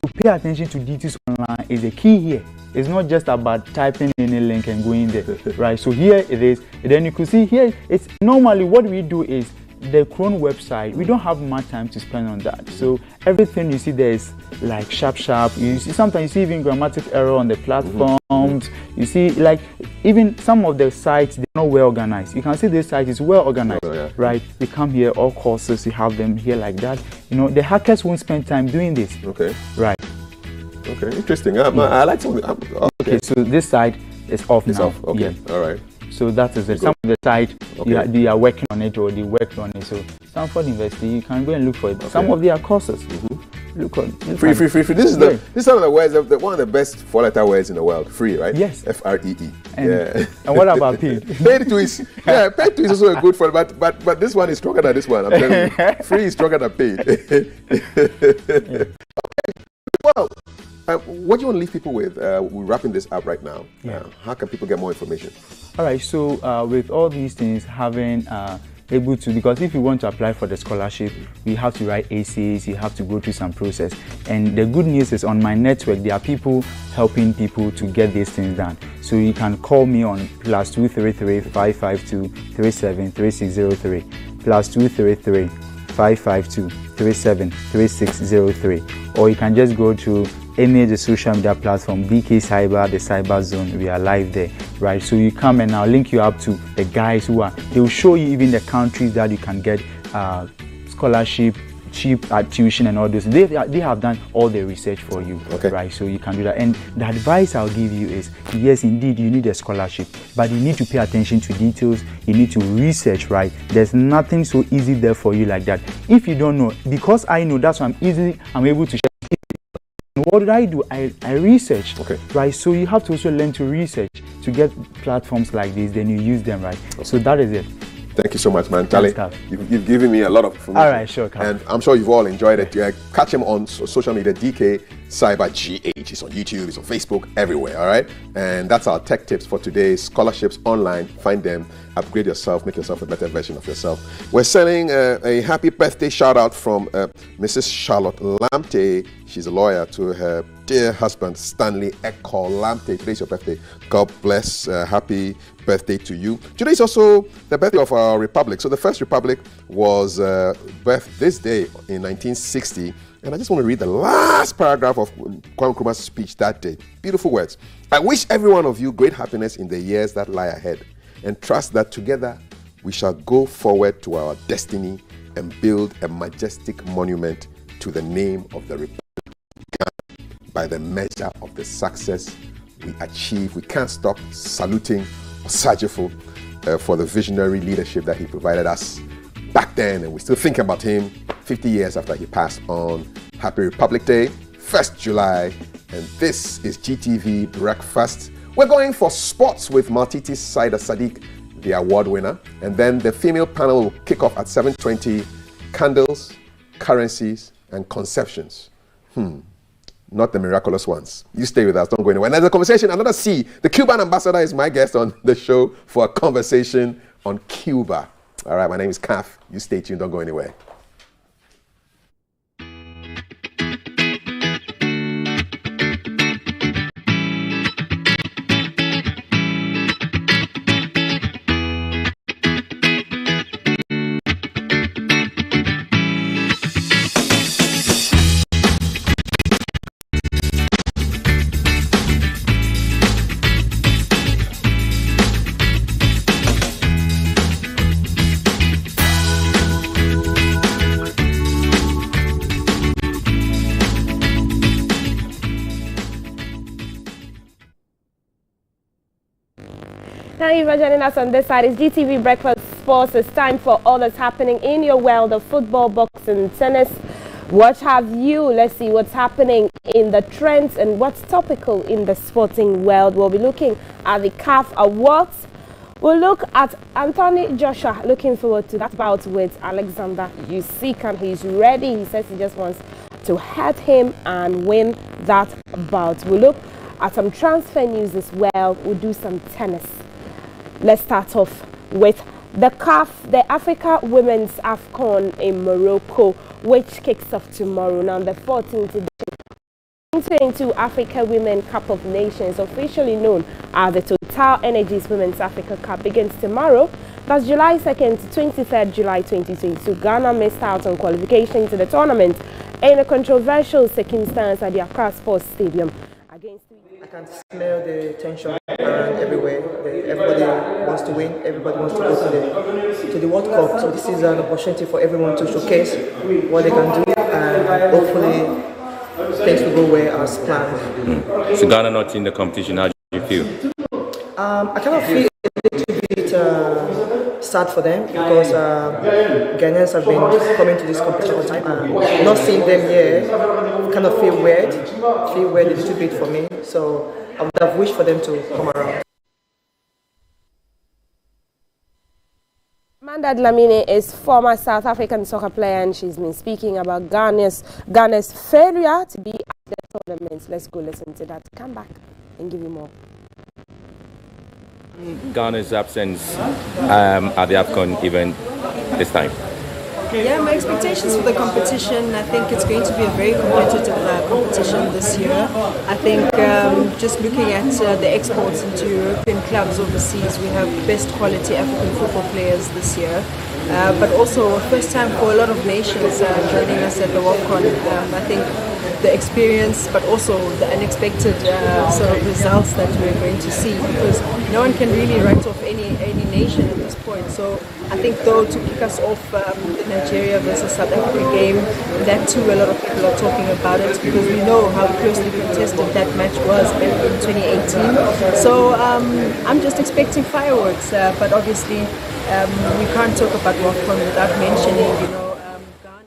To pay attention to details online is the key here. It's not just about typing in a link and going there, right? So here it is. And then you can see here, it's normally what we do is the Chrome website. We don't have much time to spend on that. So everything you see there is like sharp. You see sometimes you see even grammatic error on the platforms. You see like even some of the sites, they're not well organized. You can see this site is well organized, right? You come here, all courses, you have them here like that. You know, the hackers won't spend time doing this. Okay. Right. Okay, interesting. I like something. Okay, so this side is off now. Off. Okay, yeah. All right. So that is it. Some of the site, they are working on it or they worked on it. So Stanford University, you can go and look for it. Okay. Some of their courses. Look on. Free. This is some of the words, one of the best four-letter words in the world. Free, right? Yes. F-R-E-E. And what about paid? Paid to is paid to is also a good for, but this one is stronger than this one. I'm telling you. Free is stronger than paid. Okay. Well. What do you want to leave people with? We're wrapping this up right now. How can people get more information? All right, so with all these things, having able to, because if you want to apply for the scholarship, you have to write essays, you have to go through some process. And the good news is on my network, there are people helping people to get these things done. So you can call me on +233 552 37 3603, +233 552 37 3603, or you can just go to any of the social media platform, BK Cyber, the Cyber Zone. We are live there, right? So you come and I'll link you up to the guys who are, they will show you even the countries that you can get scholarship, cheap tuition and all those. They have done all the research for you, right? So you can do that. And the advice I'll give you is, yes, indeed, you need a scholarship, but you need to pay attention to details. You need to research, right? There's nothing so easy there for you like that. If you don't know, because I know, that's why I'm able to share. What did I do? I researched, right? So you have to also learn to research to get platforms like this, then you use them, right? So that is it. Thank you so much, man. Charlie, you've given me a lot of information. All right, sure. And I'm sure you've all enjoyed it. Catch him on social media, DK Cyber GH. He's on YouTube, he's on Facebook, everywhere, all right? And that's our tech tips for today. Scholarships online. Find them, upgrade yourself, make yourself a better version of yourself. We're sending a happy birthday shout out from Mrs. Charlotte Lamptey. She's a lawyer, to her dear husband, Stanley Eckhall Lamptey. Today's your birthday. God bless. Happy birthday to you. Today is also the birthday of our republic. So the first republic was birthed this day in 1960. And I just want to read the last paragraph of Kwame Nkrumah's speech that day. Beautiful words. I wish every one of you great happiness in the years that lie ahead, and trust that together we shall go forward to our destiny and build a majestic monument to the name of the republic. By the measure of the success we achieve, we can't stop saluting Osajifo for the visionary leadership that he provided us back then, and we still think about him 50 years after he passed on. Happy Republic Day, 1st July, and this is GTV Breakfast. We're going for sports with Maltiti Saida Sadiq, the award winner, and then the female panel will kick off at 7:20. Candles, currencies, and conceptions. not the miraculous ones. You stay with us, don't go anywhere. And there's a conversation, another C. The Cuban ambassador is my guest on the show for a conversation on Cuba. All right, my name is Kaf. You stay tuned, don't go anywhere. Thank you for joining us on this side. It's GTV Breakfast Sports. It's time for all that's happening in your world of football, boxing, tennis. What have you? Let's see what's happening in the trends and what's topical in the sporting world. We'll be looking at the CAF Awards. We'll look at Anthony Joshua. Looking forward to that bout with Alexander Usyk, and he's ready. He says he just wants to hurt him and win that bout. We'll look at some transfer news as well. We'll do some tennis. Let's start off with the CAF, the Africa Women's AFCON in Morocco, which kicks off tomorrow. Now, the 14th edition 2022 Africa Women Cup of Nations, officially known as the Total Energies Women's Africa Cup, begins tomorrow. That's July 2nd to 23rd July 2022. Ghana missed out on qualification to the tournament in a controversial circumstance at the Accra Sports Stadium. I can smell the tension everywhere. Everybody wants to win. Everybody wants to go to the World Cup. So this is an opportunity for everyone to showcase what they can do, and hopefully things will go well as planned. So Ghana not in the competition. How do you feel? I kind of feel a little bit sad for them because Ghanaians have been coming to this competition all the time. Not seeing them here, kind of feel weird a little bit for me. So I would have wished for them to come around. Amanda Dlamini is former South African soccer player, and she's been speaking about Ghana's failure to be at the tournament. Let's go listen to that. Come back and give you more. Ghana's absence at the AFCON event this time. Yeah, my expectations for the competition, I think it's going to be a very competitive competition this year. I think just looking at the exports into European clubs overseas, we have best quality African football players this year. But also first time for a lot of nations joining us at the WAFCON. I think the experience, but also the unexpected sort of results that we're going to see, because no one can really write off any nation at this point. So I think though to kick us off the Nigeria versus South Africa game, that too a lot of people are talking about it because we know how closely contested that match was in 2018. So I'm just expecting fireworks, but obviously we can't talk about WAFCON without mentioning, Ghana.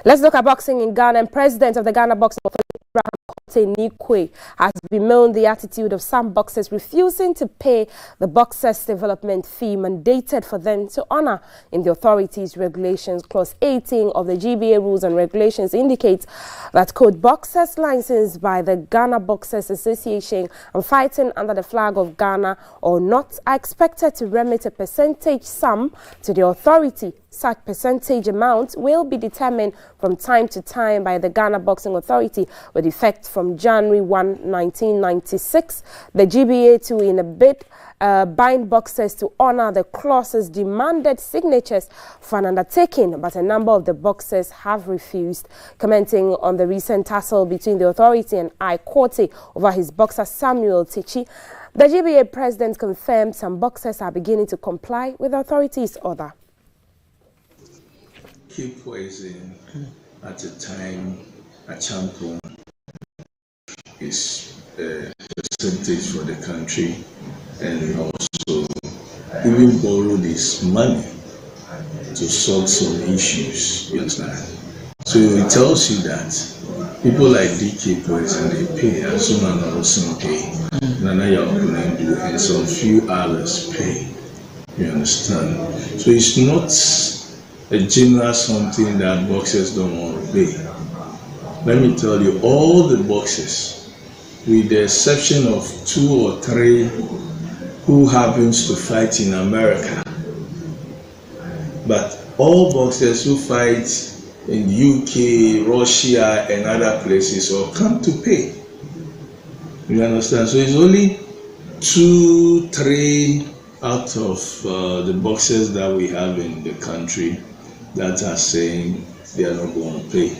Let's look at boxing in Ghana. And President of the Ghana Boxing Authority, Nikwe, has bemoaned the attitude of some boxers refusing to pay the boxers' development fee mandated for them to honor in the authority's regulations. Clause 18 of the GBA rules and regulations indicates that boxers licensed by the Ghana Boxers Association and fighting under the flag of Ghana or not are expected to remit a percentage sum to the authority. Such percentage amount will be determined from time to time by the Ghana Boxing Authority with effect from January 1, 1996. The GBA too, in a bid, bind boxers to honor the clauses demanded signatures for an undertaking, but a number of the boxers have refused. Commenting on the recent tussle between the authority and Ikote over his boxer Samuel Jinapor, the GBA president confirmed some boxers are beginning to comply with the authorities' order. Keep poison at a time a champion is a percentage for the country, and also even borrow this money to solve some issues, you understand? So it tells you that people like DK Poison, they pay, and someone else pay, and some few others pay, you understand? So it's not a general something that boxers don't want to pay. let me tell you, all the boxers, with the exception of 2 or 3 who happens to fight in America, but all boxers who fight in UK, Russia, and other places will come to pay. You understand? So it's only 2, 3 out of the boxers that we have in the country that are saying they are not going to pay.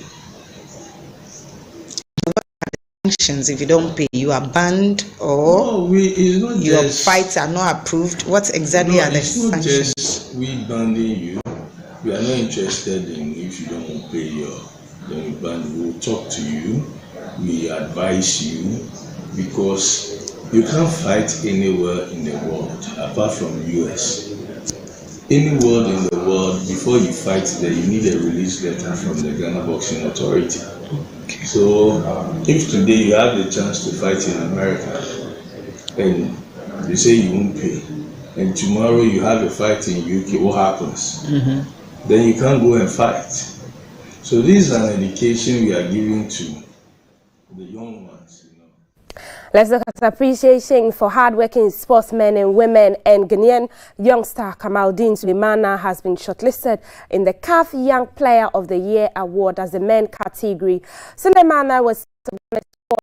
Sanctions if you don't pay, you are banned, or your fights are not approved? What exactly are the sanctions? It's not just we banning you. We are not interested in if you don't pay then we ban. We will talk to you, we advise you, because you can't fight anywhere in the world apart from US. Any world in the world, before you fight there, you need a release letter from the Ghana Boxing Authority. So if today you have the chance to fight in America and they say you won't pay, and tomorrow you have a fight in UK, what happens? Then you can't go and fight. So this is an education we are giving to the young ones. Let's look at appreciation for hardworking sportsmen and women, and Ghanaian youngster Kamaldeen Sulemana has been shortlisted in the CAF Young Player of the Year award as the men category. Sulemana was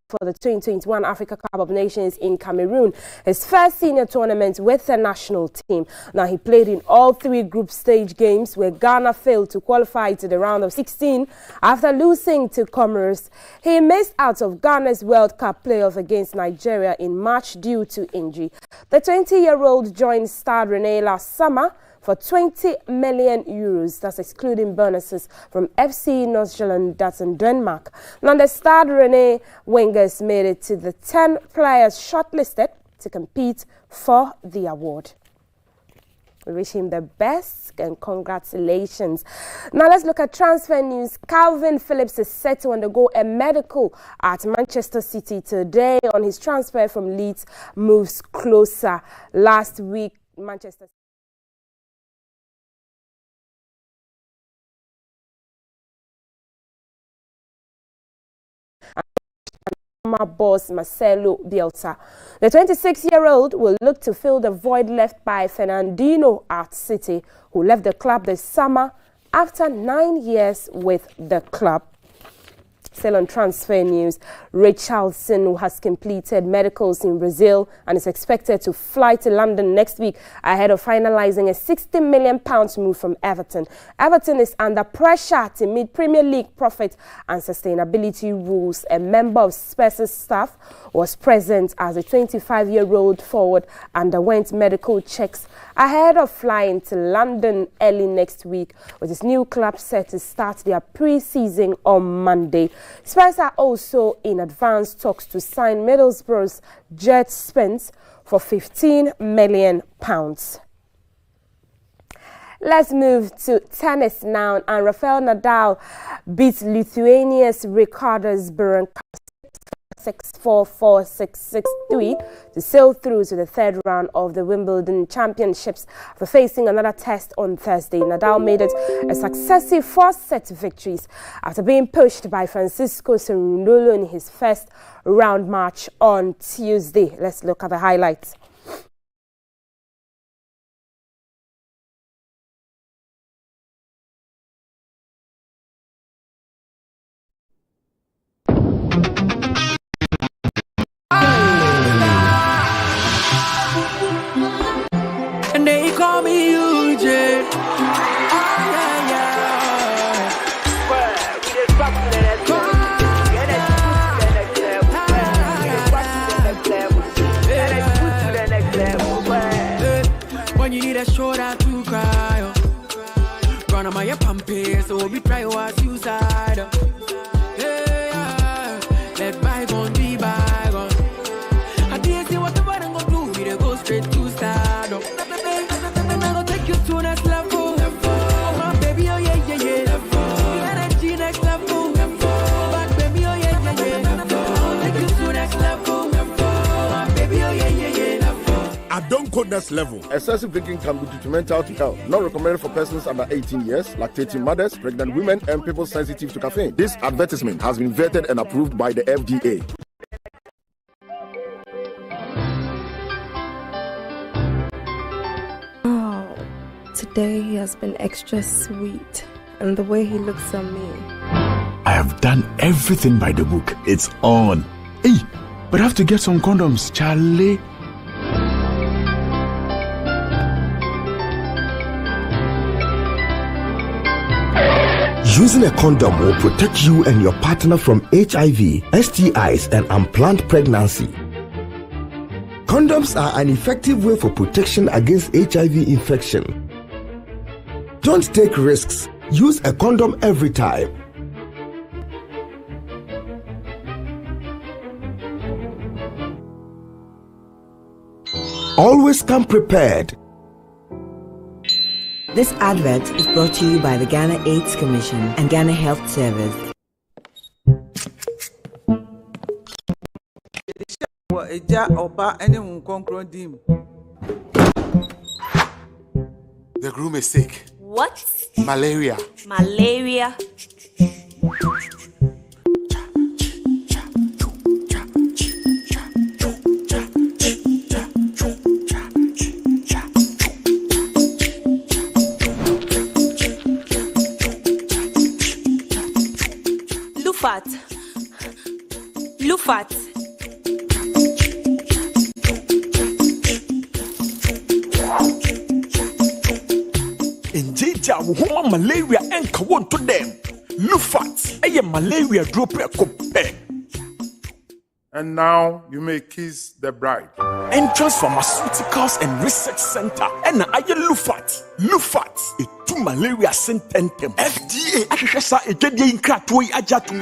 for the 2021 Africa Cup of Nations in Cameroon, his first senior tournament with the national team. Now, he played in all 3 group stage games where Ghana failed to qualify to the round of 16 after losing to Comoros. He missed out of Ghana's World Cup playoff against Nigeria in March due to injury. The 20-year-old joined Stade Rennais last summer for 20 million euros, that's excluding bonuses, from FC Nordsjælland, that's in Denmark. Now, the Stade Rennais wingers made it to the 10 players shortlisted to compete for the award. We wish him the best and congratulations. Now let's look at transfer news. Calvin Phillips is set to undergo a medical at Manchester City today on his transfer from Leeds moves closer. Last week, Manchester boss Marcelo Bielsa. The 26-year-old will look to fill the void left by Fernandinho at City, who left the club this summer after 9 years with the club. Still on transfer news, Richarlison, who has completed medicals in Brazil and is expected to fly to London next week ahead of finalizing a £60 million move from Everton. Everton is under pressure to meet Premier League profit and sustainability rules. A member of Spurs' staff was present as the 25-year-old forward underwent medical checks ahead of flying to London early next week, with his new club set to start their pre-season on Monday. Spurs are also in advanced talks to sign Middlesbrough's Jet Spence for £15 million. Let's move to tennis now, and Rafael Nadal beats Lithuania's Ricardas Berankis 6-4, 4-6, 6-3 to sail through to the 3rd round of the Wimbledon Championships for facing another test on Thursday. Nadal made it a successive 4-set victories after being pushed by Francisco Cerundolo in his first round match on Tuesday. Let's look at the highlights. And they call me UJ. Oh, yeah, yeah. When you need a shoulder to cry, run on my pumpy, so we try our suicide. Yeah, let bygone be bygone. I didn't see what the button go do, we go straight to start. And I'll take you to next level. My baby, oh yeah, yeah, yeah. Energy next level. But baby, oh yeah, yeah, yeah. I'll take you to next level. My baby, oh yeah, yeah, yeah. don't go next level. Excessive drinking can be detrimental to health. Not recommended for persons under 18 years, lactating mothers, pregnant women, and people sensitive to caffeine. This advertisement has been vetted and approved by the FDA. Oh, today he has been extra sweet, and the way he looks at me. I have done everything by the book. It's on. Hey, but I have to get some condoms, Charlie. Using a condom will protect you and your partner from HIV, STIs, and unplanned pregnancy. Condoms are an effective way for protection against HIV infection. Don't take risks. Use a condom every time. Always come prepared. This advert is brought to you by the Ghana AIDS Commission and Ghana Health Service. The groom is sick. What? Malaria. Malaria. Lufat. Indeed, woman malaria and kawon to them. Lufat, a malaria drop a cope. And now you may kiss the bride. Entrance Pharmaceuticals and Research Center. And I Lufat. Lufat, a two malaria sententem. FDA, Ashasa, a Jedi in Kratoi Ajatum.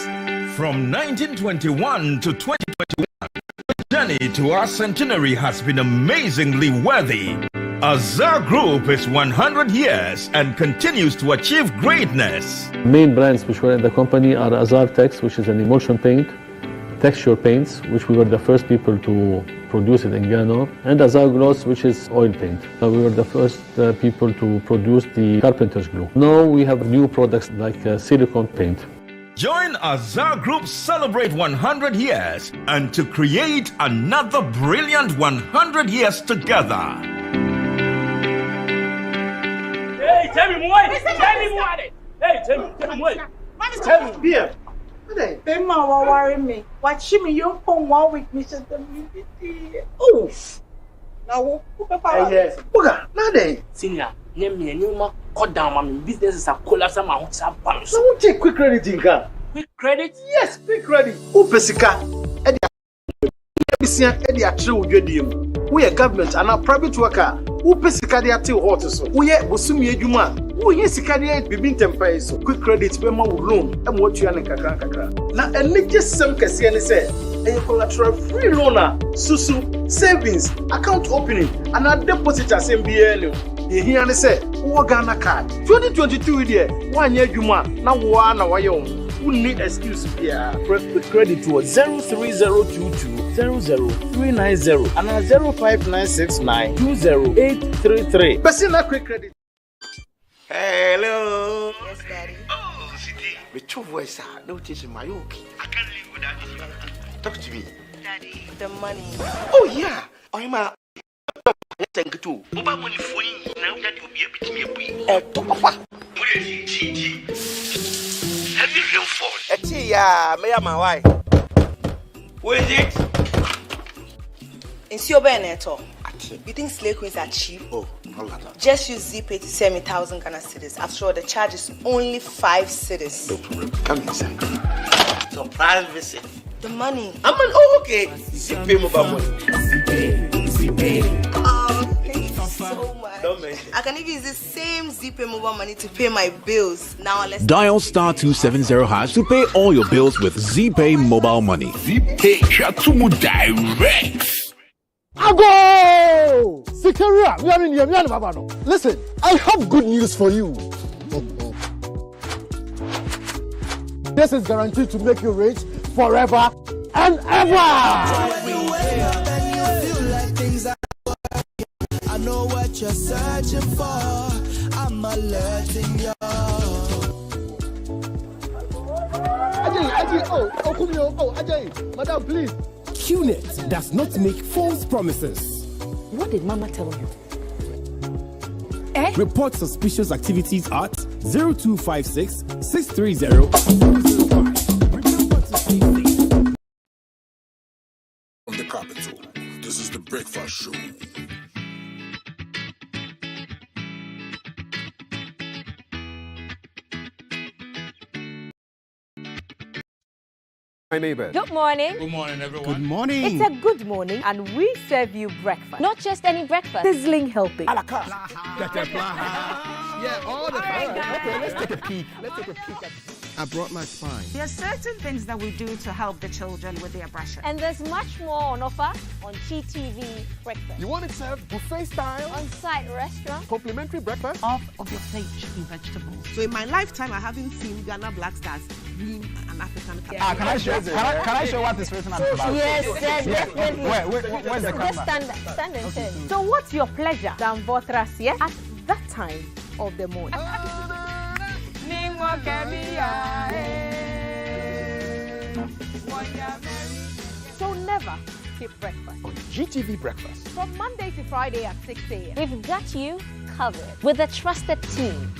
From 1921 to 2021, the journey to our centenary has been amazingly worthy. Azar Group is 100 years and continues to achieve greatness. Main brands which were in the company are Azar Tex, which is an emulsion paint, texture paints, which we were the first people to produce it in Ghana, and Azar Gloss, which is oil paint. We were the first people to produce the carpenter's glue. Now we have new products like silicone paint. Join Azar Group celebrate 100 years and to create another brilliant 100 years together. Hey, tell me more. Tell me more. Hey, tell me more. Tell me beer. They will worry me. Watch me, you come 1 week, Mr. WBT. Oh, now who yes. Buga, nade. Senior, name me and cut down my business is a collapse. I'm out of bounds. So, won't take quick credit in Ghana? Quick credit? Yes, quick credit. Who Pesica? Eddie, a true Judim. We are government and a private worker. Who Pesica, they are still hot. We are Busumi Juma. Who is Sicadia, Bibin Tempe, so quick credit, Bema room, and what you are in Kakaka. Now, and let just some Cassian say, a collateral free loaner, Susu, savings, account opening, and a deposit as MBL. They hear and say, who Ghana card 2022 year, 1 year Juma, now one hour young. Who need excuse here? Quick credit to 03022 00390 and 05969 20833. Besina quick credit. Hello. Yes, Daddy. Oh, City. With your voice, no teaching my okay. I can't live without you. Talk to me. Daddy, the money. Oh, yeah. I'm a. Thank you too. Mobile money for you now that you'll be able to me a heavy rainfall. May I my wife? What is it? It's your Beneto. You think slave queens are cheap? Oh, no matter. Just use ZPay to send me 1,000 Ghana cedis. After all, the charge is only 5 cedis. No problem. Come inside. Surprise visit. The money. Okay. ZPay mobile money. ZPay. Oh, thank you so much. I can even use the same ZPay mobile money to pay my bills. Now let's dial *270# to pay all your bills with ZPay mobile money. ZPay Chatumu Direct. Ago! Sikaria, we are in Babano. Listen, I have good news for you. This is guaranteed to make you rich forever and ever. I know what you're searching for. I'm alerting you. Ajay, madam, please. QNet does not make false promises. What did Mama tell you? Report suspicious activities at 0256 630 From the capital, this is the Breakfast Show. My neighbors. Good morning. Good morning, everyone. Good morning. It's a good morning, and we serve you breakfast. Not just any breakfast. Sizzling helping. Yeah, all the time. Okay, let's take a peek. I brought my spine. There are certain things that we do to help the children with their brushing. And there's much more on offer on GTV Breakfast. You want it served buffet style? On-site restaurant. Complimentary breakfast? Off of your plate should be vegetables. So in my lifetime, I haven't seen Ghana Black Stars win an African Cup. Can I show what is written on the back? Yes, definitely. Where's the camera? Just stand and turn. So what's your pleasure than Votras, yeah? At that time of the morning. So never skip breakfast. On GTV Breakfast. From Monday to Friday at 6 a.m. We've got you covered with a trusted team.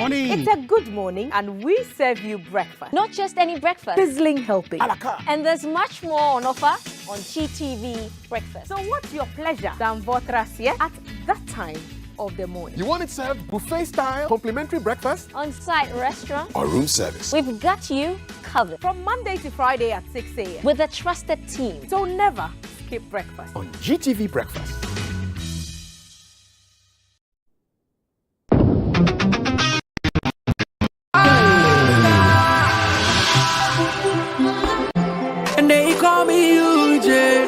It's a good morning, and we serve you breakfast. Not just any breakfast. Sizzling helping. And there's much more on offer on GTV Breakfast. So what's your pleasure than Votras, yeah? At that time of the morning. You want it served buffet style, complimentary breakfast? On-site restaurant. Or room service. We've got you covered. From Monday to Friday at 6 a.m. With a trusted team. So never skip breakfast. On GTV Breakfast. And they call me UJ.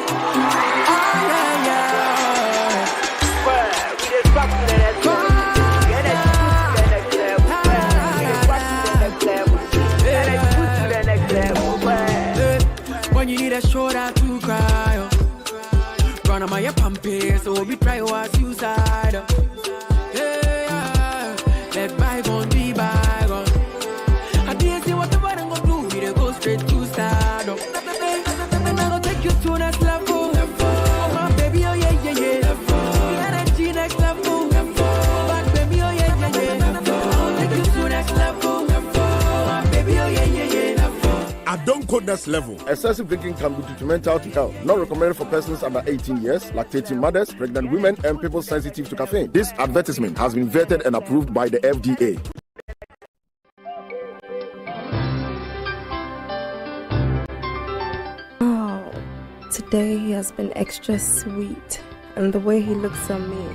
When you need a shoulder to cry, run on my pamper, so we try our suicide. Let bygone be bygone. I didn't see what the bottom go do, we go straight to stardom. And I go take you to next level. My baby, oh yeah, yeah, yeah. The energy next level. But baby, oh yeah, yeah, yeah. I'll take you to next level. My baby, oh yeah, yeah, yeah. I don't quote next level. Excessive drinking can be detrimental to health. Not recommended for persons under 18 years, lactating mothers, pregnant women, and people sensitive to caffeine. This advertisement has been vetted and approved by the FDA. Oh, today he has been extra sweet, and the way he looks at me.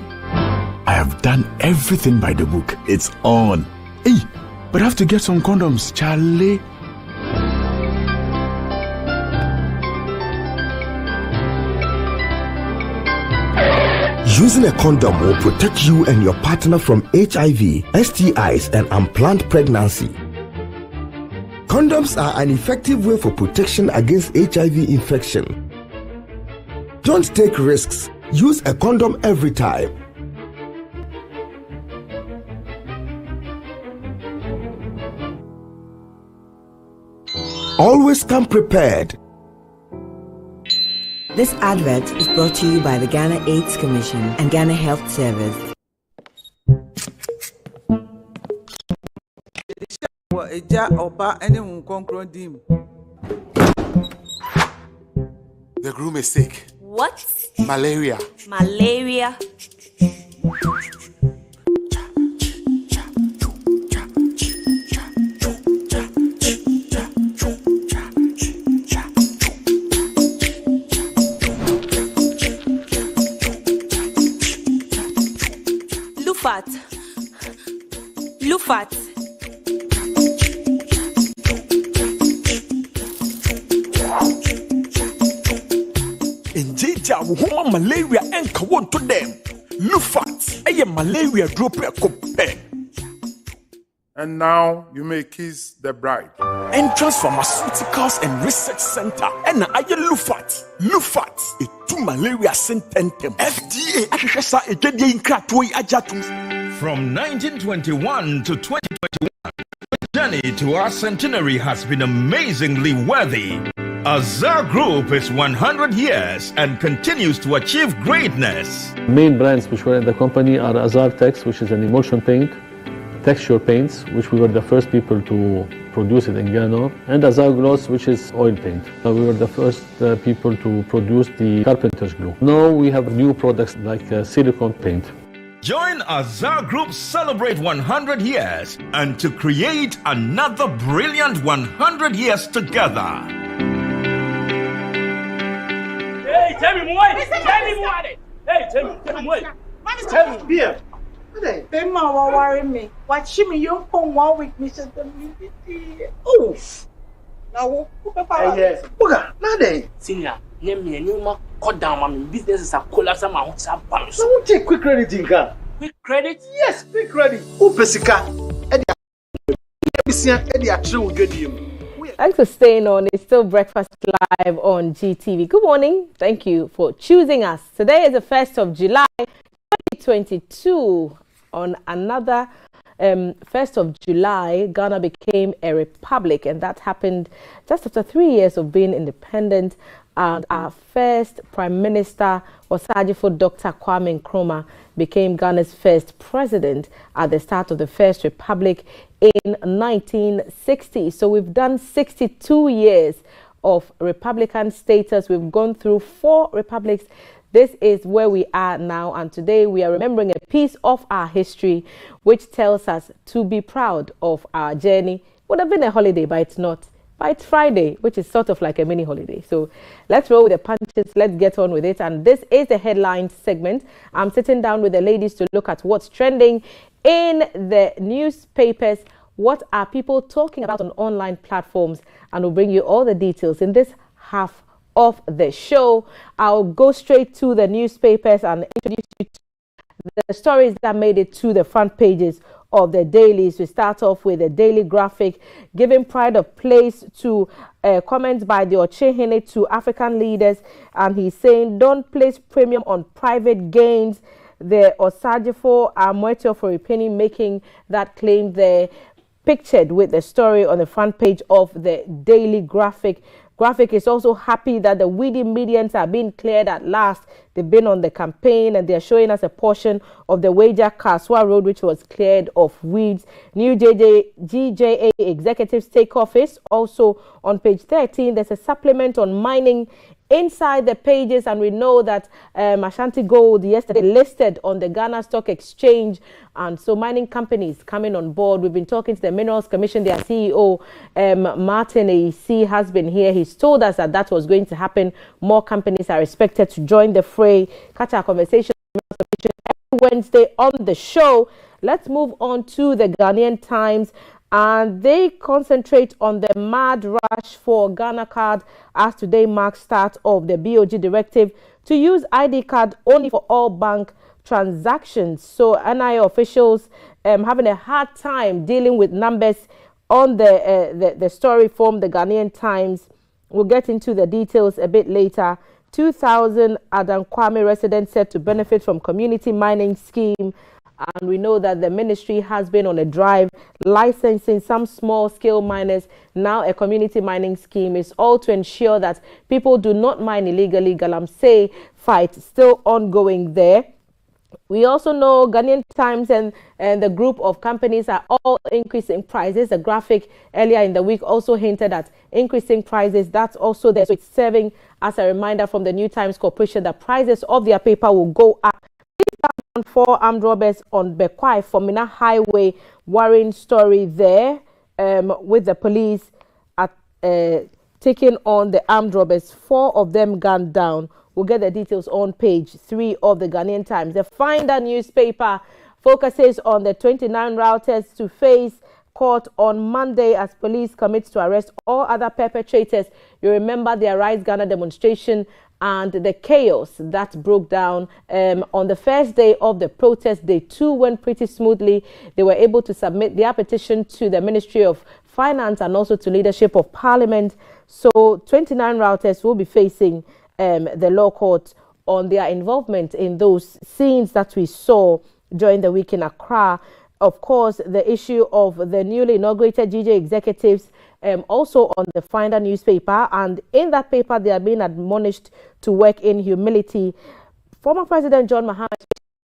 I have done everything by the book. It's on. Hey, but I have to get some condoms, Charlie. Using a condom will protect you and your partner from HIV, STIs, and unplanned pregnancy. Condoms are an effective way for protection against HIV infection. Don't take risks. Use a condom every time. Always come prepared. This advert is brought to you by the Ghana AIDS Commission and Ghana Health Service. The groom is sick. What? Malaria. Malaria. Lufat. In Jija, woman malaria and kawon to them. Lufat, a malaria drop a cup. And now you may kiss the bride. Entrance Pharmaceuticals and Research Center. And I Lufat. Lufat, a two malaria sententem. FDA, Ashasa, a Jedi in Kratoi Ajatum. From 1921 to 2021, the journey to our centenary has been amazingly worthy. Azar Group is 100 years and continues to achieve greatness. Main brands which were in the company are Azar Tex, which is an emulsion paint, texture paints, which we were the first people to produce it in Ghana, and Azar Gloss, which is oil paint. We were the first people to produce the carpenter's glue. Now we have new products like silicone paint. Join Azar Group celebrate 100 years and to create another brilliant 100 years together. Hey, tell me more. Tell me more. Hey, tell me more. Tell me. Beer. They ma worry me. Watch me you come 1 week, Mr. WBT. Oh. Now who yes. Buga, nade. Senior, name me new cut down my business is a collapse my house. So won't take quick credit in Ghana. Quick credit? Yes, quick credit. Who pesika? Thanks for staying on. It's still Breakfast Live on GTV. Good morning. Thank you for choosing us. Today is the 1st of July, 2022. On another 1st of July, Ghana became a republic, and that happened just after 3 years of being independent. And our first Prime Minister, Osajifo Dr. Kwame Nkrumah, became Ghana's first president at the start of the First Republic in 1960. So we've done 62 years of Republican status. We've gone through 4 republics. This is where we are now, and today we are remembering a piece of our history which tells us to be proud of our journey. Would have been a holiday, but it's not. But it's Friday, which is sort of like a mini holiday. So let's roll with the punches. Let's get on with it. And this is the headline segment. I'm sitting down with the ladies to look at what's trending in the newspapers. What are people talking about on online platforms? And we'll bring you all the details in this half of the show. I'll go straight to the newspapers and introduce you to the stories that made it to the front pages of the dailies. We start off with the Daily Graphic, giving pride of place to comments by the Ochehene to African leaders, and he's saying don't place premium on private gains. The Osajifo Amoeto for opinion making that claim there, pictured with the story on the front page of the Daily Graphic. Graphic is also happy that the weedy medians are being cleared at last. They've been on the campaign and they're showing us a portion of the Wager Kaswa Road which was cleared of weeds. New GJA executives take office. Also on page 13, there's a supplement on mining inside the pages, and we know that Ashanti Gold yesterday listed on the Ghana Stock Exchange, and so mining companies coming on board. We've been talking to the Minerals Commission. Their CEO Martin AC has been here. He's told us that that was going to happen. More companies are expected to join the fray. Catch our conversation every Wednesday on the show. Let's move on to the Ghanaian Times. And they concentrate on the mad rush for Ghana card as today marks start of the BOG directive to use ID card only for all bank transactions. So NIA officials having a hard time dealing with numbers on the story from the Ghanaian Times. We'll get into the details a bit later. 2,000 Adam Kwame residents set to benefit from community mining scheme. And we know that the ministry has been on a drive licensing some small-scale miners. Now a community mining scheme is all to ensure that people do not mine illegally. Galamsey fight still ongoing there. We also know Ghanaian Times and the group of companies are all increasing prices. The graphic earlier in the week also hinted at increasing prices. That's also there. So it's serving as a reminder from the New Times Corporation that prices of their paper will go up. 4 armed robbers on Bekwai Fomina Highway. Worrying story there with the police taking on the armed robbers. 4 of them gunned down. We'll get the details on page 3 of the Ghanaian Times. The Finder newspaper focuses on the 29 routers to face court on Monday as police commit to arrest all other perpetrators. You remember the Arise Ghana demonstration and the chaos that broke down on the first day of the protest. Day 2 went pretty smoothly. They were able to submit their petition to the Ministry of Finance and also to leadership of Parliament. So 29 routers will be facing the law court on their involvement in those scenes that we saw during the week in Accra. Of course, the issue of the newly inaugurated GJ executives also on the Finder newspaper, and in that paper they are being admonished to work in humility. Former President John Mahama,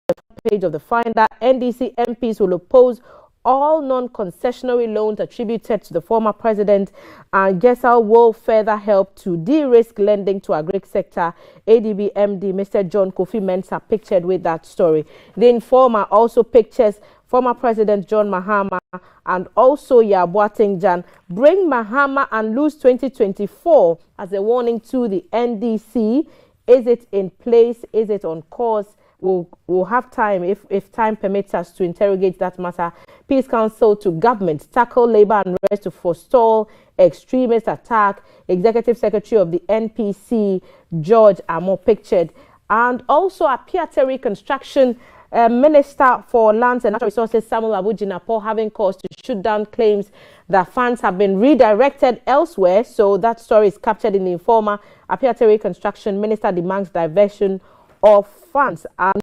the page of the Finder, NDC MPs will oppose all non-concessionary loans attributed to the former president, and GESAL will further help to de-risk lending to agri sector. ADB MD Mr. John Kofi Mensah pictured with that story. The Informer also pictures former President John Mahama and also Yaboateng Jan bring Mahama and lose 2024 as a warning to the NDC. Is it in place? Is it on course? We'll have time, if time permits us, to interrogate that matter. Peace Council to government tackle labor unrest to forestall extremist attack. Executive Secretary of the NPC George Amo pictured, and also Apiate Reconstruction Minister for Lands and Natural Resources Samuel Jinapor having cause to shoot down claims that funds have been redirected elsewhere. So that story is captured in the Informer. Apiate Reconstruction Minister demands diversion of funds, and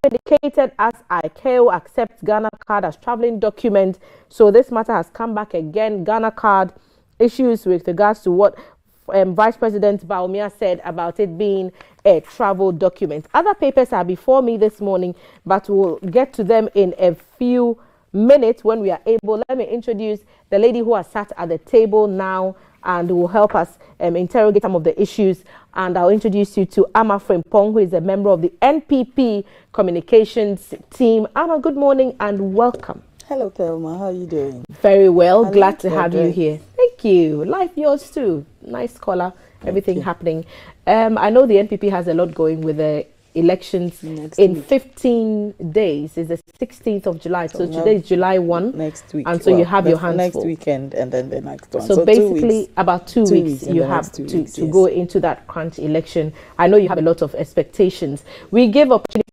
indicated as ICAO accepts Ghana card as traveling document. So this matter has come back again. Ghana card issues with regards to what Vice President Baumia said about it being a travel document. Other papers are before me this morning, but we'll get to them in a few minutes when we are able. Let me introduce the lady who has sat at the table now and will help us interrogate some of the issues. And I'll introduce you to Ama Frimpong, who is a member of the NPP communications team. Ama, good morning and welcome. Hello, Thelma. How are you doing? Very well. Glad to have you here. Thank you. Life yours too. Nice color. Everything happening. I know the NPP has a lot going with the elections in 15 days. It's the 16th of July. So today is July 1. Next week. And so you have your hands next full. Weekend and then the next one. So basically about 2 weeks you have to go into that crunch election. I know you have a lot of expectations. We give opportunity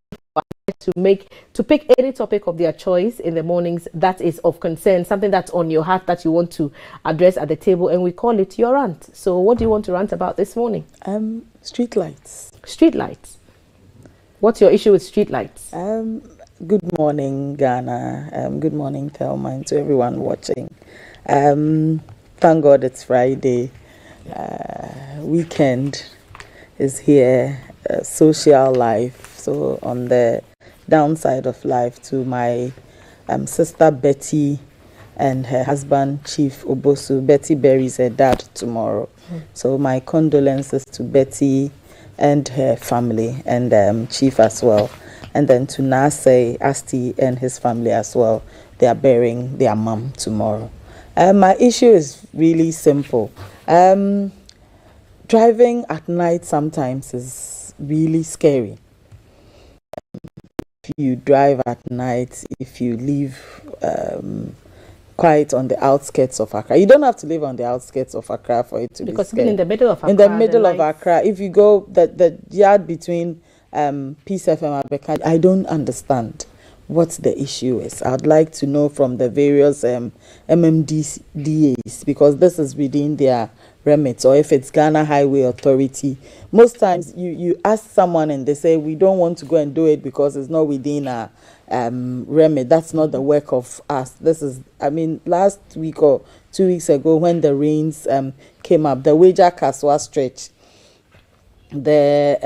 to pick any topic of their choice in the mornings that is of concern, something that's on your heart that you want to address at the table, and we call it your rant. So what do you want to rant about this morning? Street lights. Street lights. What's your issue with street lights? Good morning, Ghana. Good morning, Thelma, and to everyone watching. Thank God it's Friday. Weekend is here. Social life. So on the downside of life, to my sister Betty and her husband Chief Obosu. Betty buries her dad tomorrow. So my condolences to Betty and her family, and Chief as well. And then to Nase Asti and his family as well. They are burying their mom tomorrow. My issue is really simple. Driving at night sometimes is really scary. If you drive at night, if you leave quite on the outskirts of Accra. You don't have to live on the outskirts of Accra for it to be because scared. in the middle of Accra, in the middle of Accra, if you go the yard between Peace FM and Abeka, I don't understand what the issue is. I'd like to know from the various MMDAs, because this is within their remit, or if it's Ghana Highway Authority. Most times you ask someone and they say, we don't want to go and do it because it's not within our remit. That's not the work of us. This is, I mean, last week or 2 weeks ago when the rains came up, the Weja Kaswa stretch, there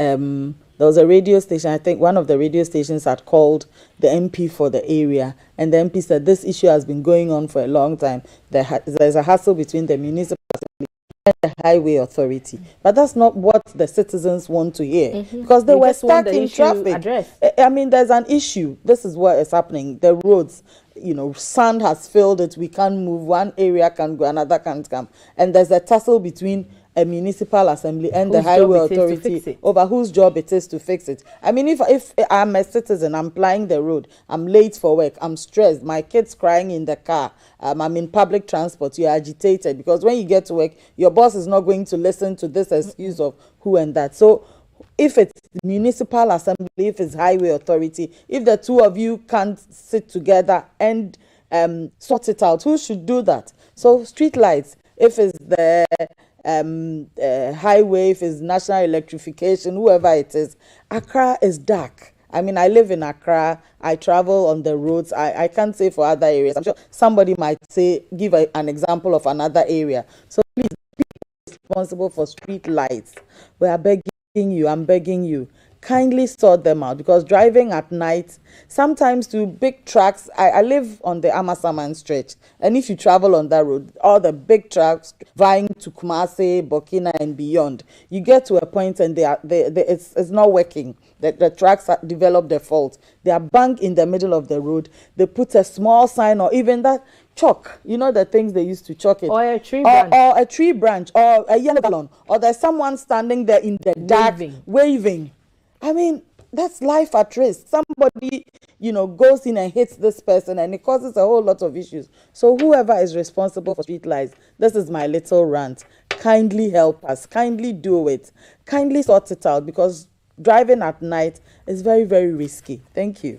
was a radio station, I think one of the radio stations had called the MP for the area, and the MP said this issue has been going on for a long time. There's a hassle between the municipal assembly and the highway authority. But that's not what the citizens want to hear, because they were stuck in traffic. I mean, there's an issue. This is what is happening. The roads, you know, sand has filled it. We can't move. One area can go, another can't come. And there's a tussle between a municipal assembly and the highway authority over whose job it is to fix it. I mean, if I'm a citizen, I'm plying the road, I'm late for work, I'm stressed, my kid's crying in the car, I'm in public transport, you're agitated, because when you get to work, your boss is not going to listen to this excuse of who and that. So if it's municipal assembly, if it's highway authority, if the two of you can't sit together and sort it out, who should do that? So street lights, if it's the highway, if it's national electrification, whoever it is, Accra is dark. I mean, I live in Accra, I travel on the roads, I can't say for other areas. I'm sure somebody might say, give an example of another area. So please, people responsible for street lights, we are begging you, I'm begging you, kindly sort them out, because driving at night, sometimes to big trucks, I live on the Amasaman stretch, and if you travel on that road, all the big trucks vying to Kumasi, Burkina and beyond, you get to a point and it's not working. The trucks develop the fault. They are bang in the middle of the road. They put a small sign, or even that chalk, you know, the things they used to chalk it, or a tree branch, or a tree branch, or a yellow gallon, or there's someone standing there in the dark waving. I mean, that's life at risk. Somebody, you know, goes in and hits this person and it causes a whole lot of issues. So whoever is responsible for street lights, this is my little rant. Kindly help us. Kindly do it. Kindly sort it out, because driving at night is very, very risky. Thank you.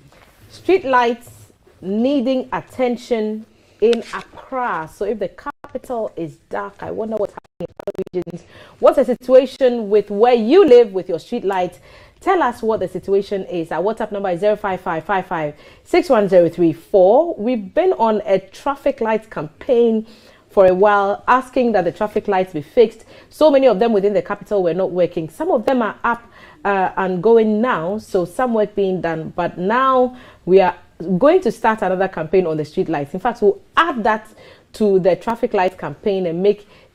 Street lights needing attention in Accra. So if the capital is dark, I wonder what's happening in other regions. What's the situation with where you live with your street lights? Tell us what the situation is. Our WhatsApp number is 05555 We've been on a traffic lights campaign for a while, asking that the traffic lights be fixed. So many of them within the capital were not working. Some of them are up and going now, so some work being done. But now we are going to start another campaign on the street lights. In fact, we'll add that to the traffic light campaign and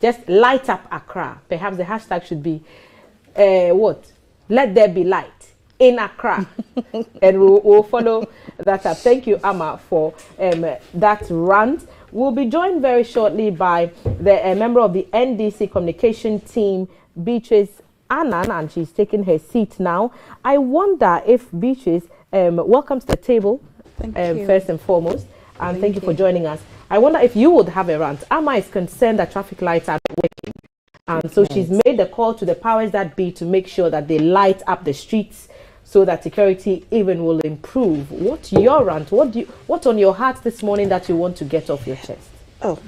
just light up Accra. Perhaps the hashtag should be let there be light in Accra. And we'll follow that up. Thank you, Amma, for that rant. We'll be joined very shortly by the member of the NDC communication team, Beatrice Annan, and she's taking her seat now. I wonder if Beatrice, welcome to the table, first and foremost, and thank you for joining us. I wonder if you would have a rant. Amma is concerned that traffic lights are not working. And so she's made the call to the powers that be to make sure that they light up the streets so that security even will improve. What's your rant? What's on your heart this morning that you want to get off your chest? Oh,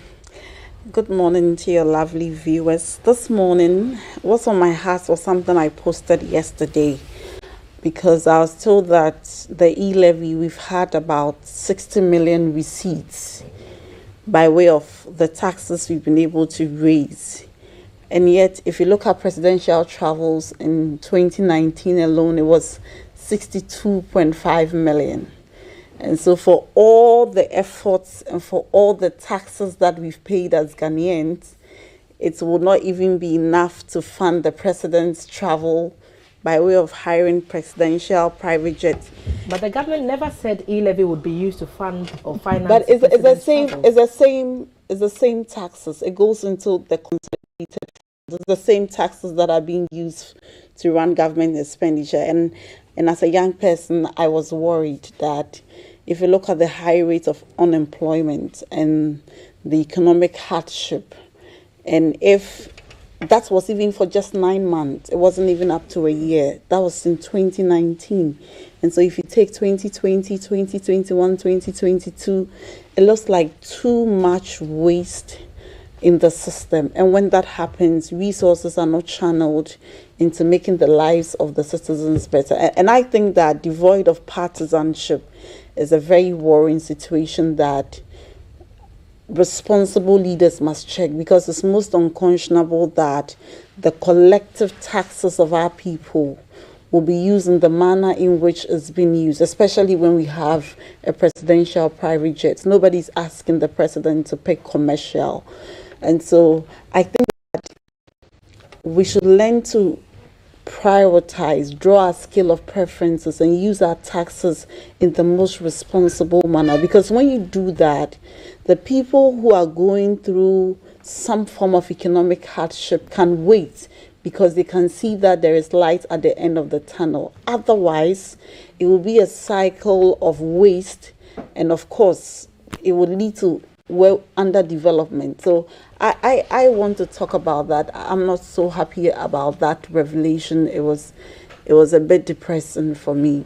good morning to your lovely viewers. This morning, what's on my heart was something I posted yesterday, because I was told that the e-levy, we've had about 60 million receipts by way of the taxes we've been able to raise. And yet, if you look at presidential travels in 2019 alone, it was 62.5 million. And so for all the efforts and for all the taxes that we've paid as Ghanaians, it will not even be enough to fund the president's travel by way of hiring presidential private jets. But the government never said e-levy would be used to fund or finance. But it's the same taxes. It goes into the consolidated. It's the same taxes that are being used to run government expenditure. And as a young person, I was worried that if you look at the high rate of unemployment and the economic hardship, and if that was even for just 9 months, it wasn't even up to a year. That was in 2019. And so if you take 2020, 2021, 2022, it looks like too much waste in the system. And when that happens, resources are not channeled into making the lives of the citizens better. And I think that devoid of partisanship is a very worrying situation that responsible leaders must check, because it's most unconscionable that the collective taxes of our people will be used in the manner in which it's been used, especially when we have a presidential private jet. Nobody's asking the president to pick commercial. And so I think that we should learn to prioritize, draw a scale of preferences, and use our taxes in the most responsible manner. Because when you do that, the people who are going through some form of economic hardship can wait, because they can see that there is light at the end of the tunnel. Otherwise, it will be a cycle of waste, and of course, it will lead to underdevelopment. So I want to talk about that. I'm not so happy about that revelation. It was a bit depressing for me.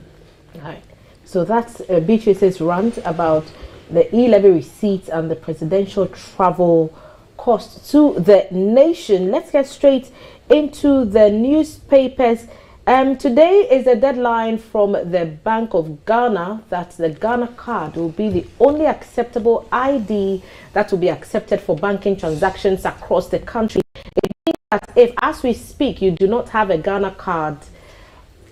Right. So that's Beatrice's rant about the e-levy receipts and the presidential travel cost to the nation. Let's get straight into the newspapers. Today is the deadline from the Bank of Ghana that the Ghana card will be the only acceptable ID that will be accepted for banking transactions across the country. It means that if, as we speak, you do not have a Ghana card,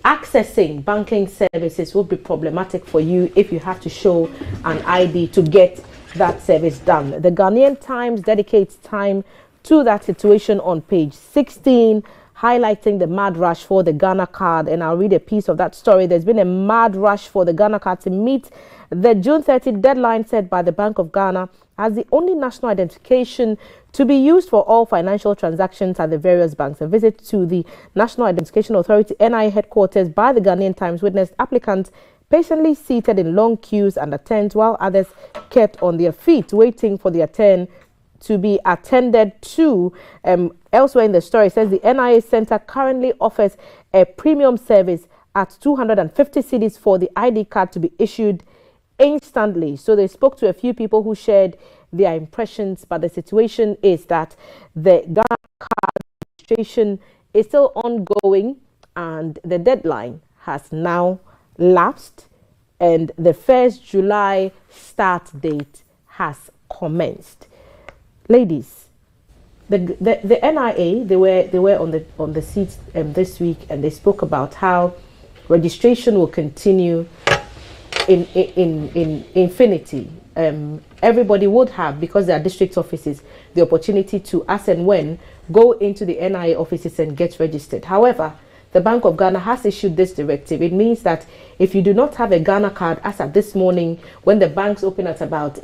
accessing banking services will be problematic for you if you have to show an ID to get that service done. The Ghanaian Times dedicates time to that situation on page 16, highlighting the mad rush for the Ghana card. And I'll read a piece of that story. There's been a mad rush for the Ghana card to meet the June 30 deadline set by the Bank of Ghana as the only national identification to be used for all financial transactions at the various banks. A visit to the National Identification Authority NIA headquarters by the Ghanaian Times witnessed applicants patiently seated in long queues under tents, while others kept on their feet waiting for their turn to be attended to. Elsewhere in the story, it says the NIA Center currently offers a premium service at 250 cedis for the ID card to be issued instantly. So they spoke to a few people who shared their impressions, but the situation is that the Ghana card registration is still ongoing and the deadline has now lapsed and the 1st July start date has commenced. Ladies, the NIA, they were on the seats this week, and they spoke about how registration will continue in infinity. Everybody would have, because they are district offices, the opportunity to, as and when, go into the NIA offices and get registered. However, the Bank of Ghana has issued this directive. It means that if you do not have a Ghana card, as at this morning, when the banks open at about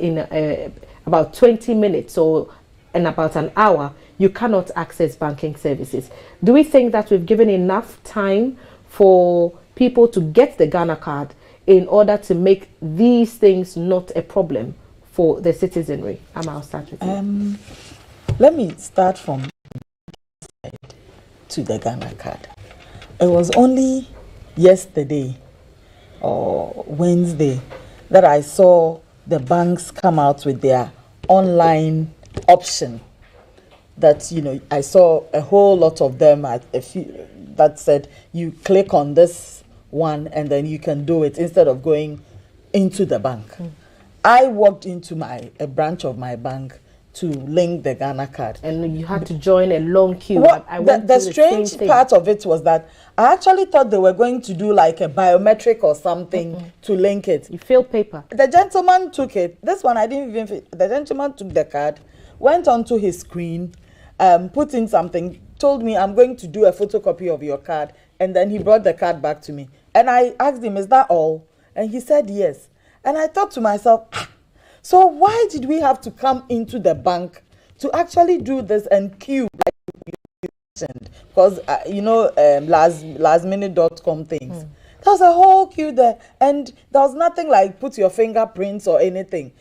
20 minutes or in about an hour, you cannot access banking services. Do we think that we've given enough time for people to get the Ghana card in order to make these things not a problem for the citizenry? I'll start with you. Let me start from to the Ghana card. It was only yesterday or Wednesday that I saw the banks come out with their online option. That, I saw a whole lot of them at a few that said you click on this one and then you can do it instead of going into the bank. I walked into a branch of my bank to link the Ghana card. And you had to join a long queue. Well, the strange part of it was that I actually thought they were going to do like a biometric or something to link it. You fill paper. The gentleman took it. This one I didn't even fill. The gentleman took the card, went onto his screen, put in something, told me, I'm going to do a photocopy of your card, and then he brought the card back to me. And I asked him, is that all? And he said yes. And I thought to myself, so why did we have to come into the bank to actually do this and queue like you mentioned? Because, lastminute.com things. There was a whole queue there, and there was nothing like put your fingerprints or anything.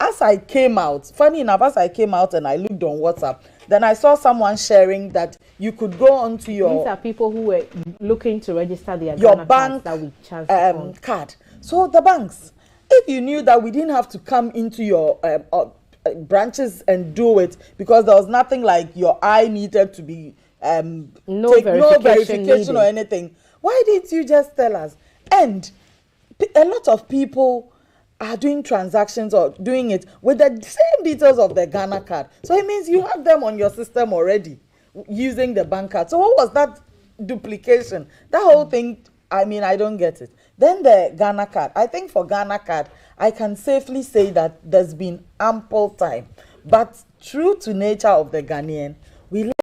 As I came out, funny enough, as I came out and I looked on WhatsApp, then I saw someone sharing that you could go onto your... These are people who were looking to register their bank that we charged card. So the banks, if you knew that we didn't have to come into your branches and do it because there was nothing like your eye needed to be no verification or anything, why didn't you just tell us? And a lot of people are doing transactions or doing it with the same details of the Ghana card. So it means you have them on your system already using the bank card. So what was that duplication? That whole thing, I mean, I don't get it. Then the Ghana card. I think for Ghana card, I can safely say that there's been ample time. But true to nature of the Ghanaian, we like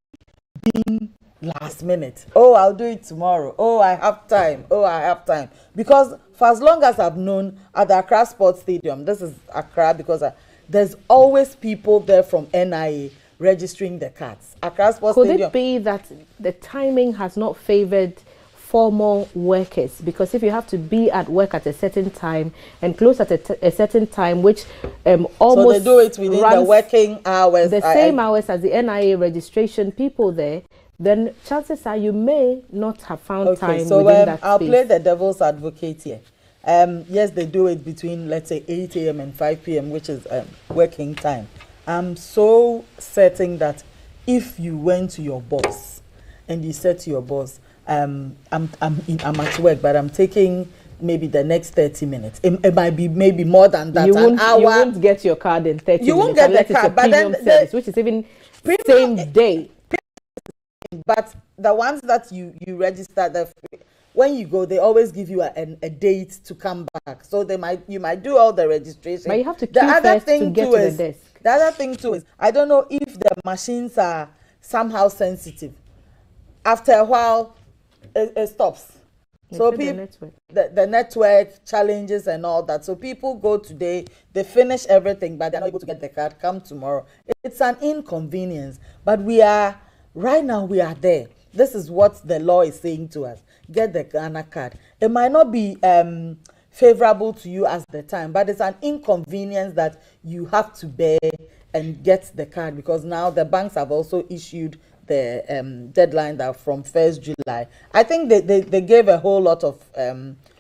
being last minute. Oh, I'll do it tomorrow. Oh, I have time. Oh, I have time. Because for as long as I've known at the Accra Sports Stadium, this is Accra because there's always people there from NIA registering the cards. Accra Sports Stadium. Could it be that the timing has not favored formal workers? Because if you have to be at work at a certain time and close at a certain time, which almost so they do it within the working hours, the same hours as the NIA registration people there, then chances are you may not have found time so within that I'll space. play the devil's advocate here. Yes, they do it between, let's say, 8 a.m. and 5 p.m., which is working time. I'm so certain that if you went to your boss and you said to your boss, I'm at work, but I'm taking maybe the next 30 minutes. It might be maybe more than that. You won't get your card in 30 minutes. You won't get the card, but then service, which is even same day. But the ones that you register, when you go, they always give you a date to come back. So you might do all the registration. But you have to queue first to get to the desk. The other thing too is, I don't know if the machines are somehow sensitive. After a while, it stops. So people, the network challenges and all that. So people go today, they finish everything, but they're not able to get the card. Come tomorrow. It's an inconvenience. But right now we are there. This is what the law is saying to us. Get the Ghana card. It might not be favorable to you at the time, but it's an inconvenience that you have to bear and get the card, because now the banks have also issued the deadline that from 1st July. I think they gave a whole lot of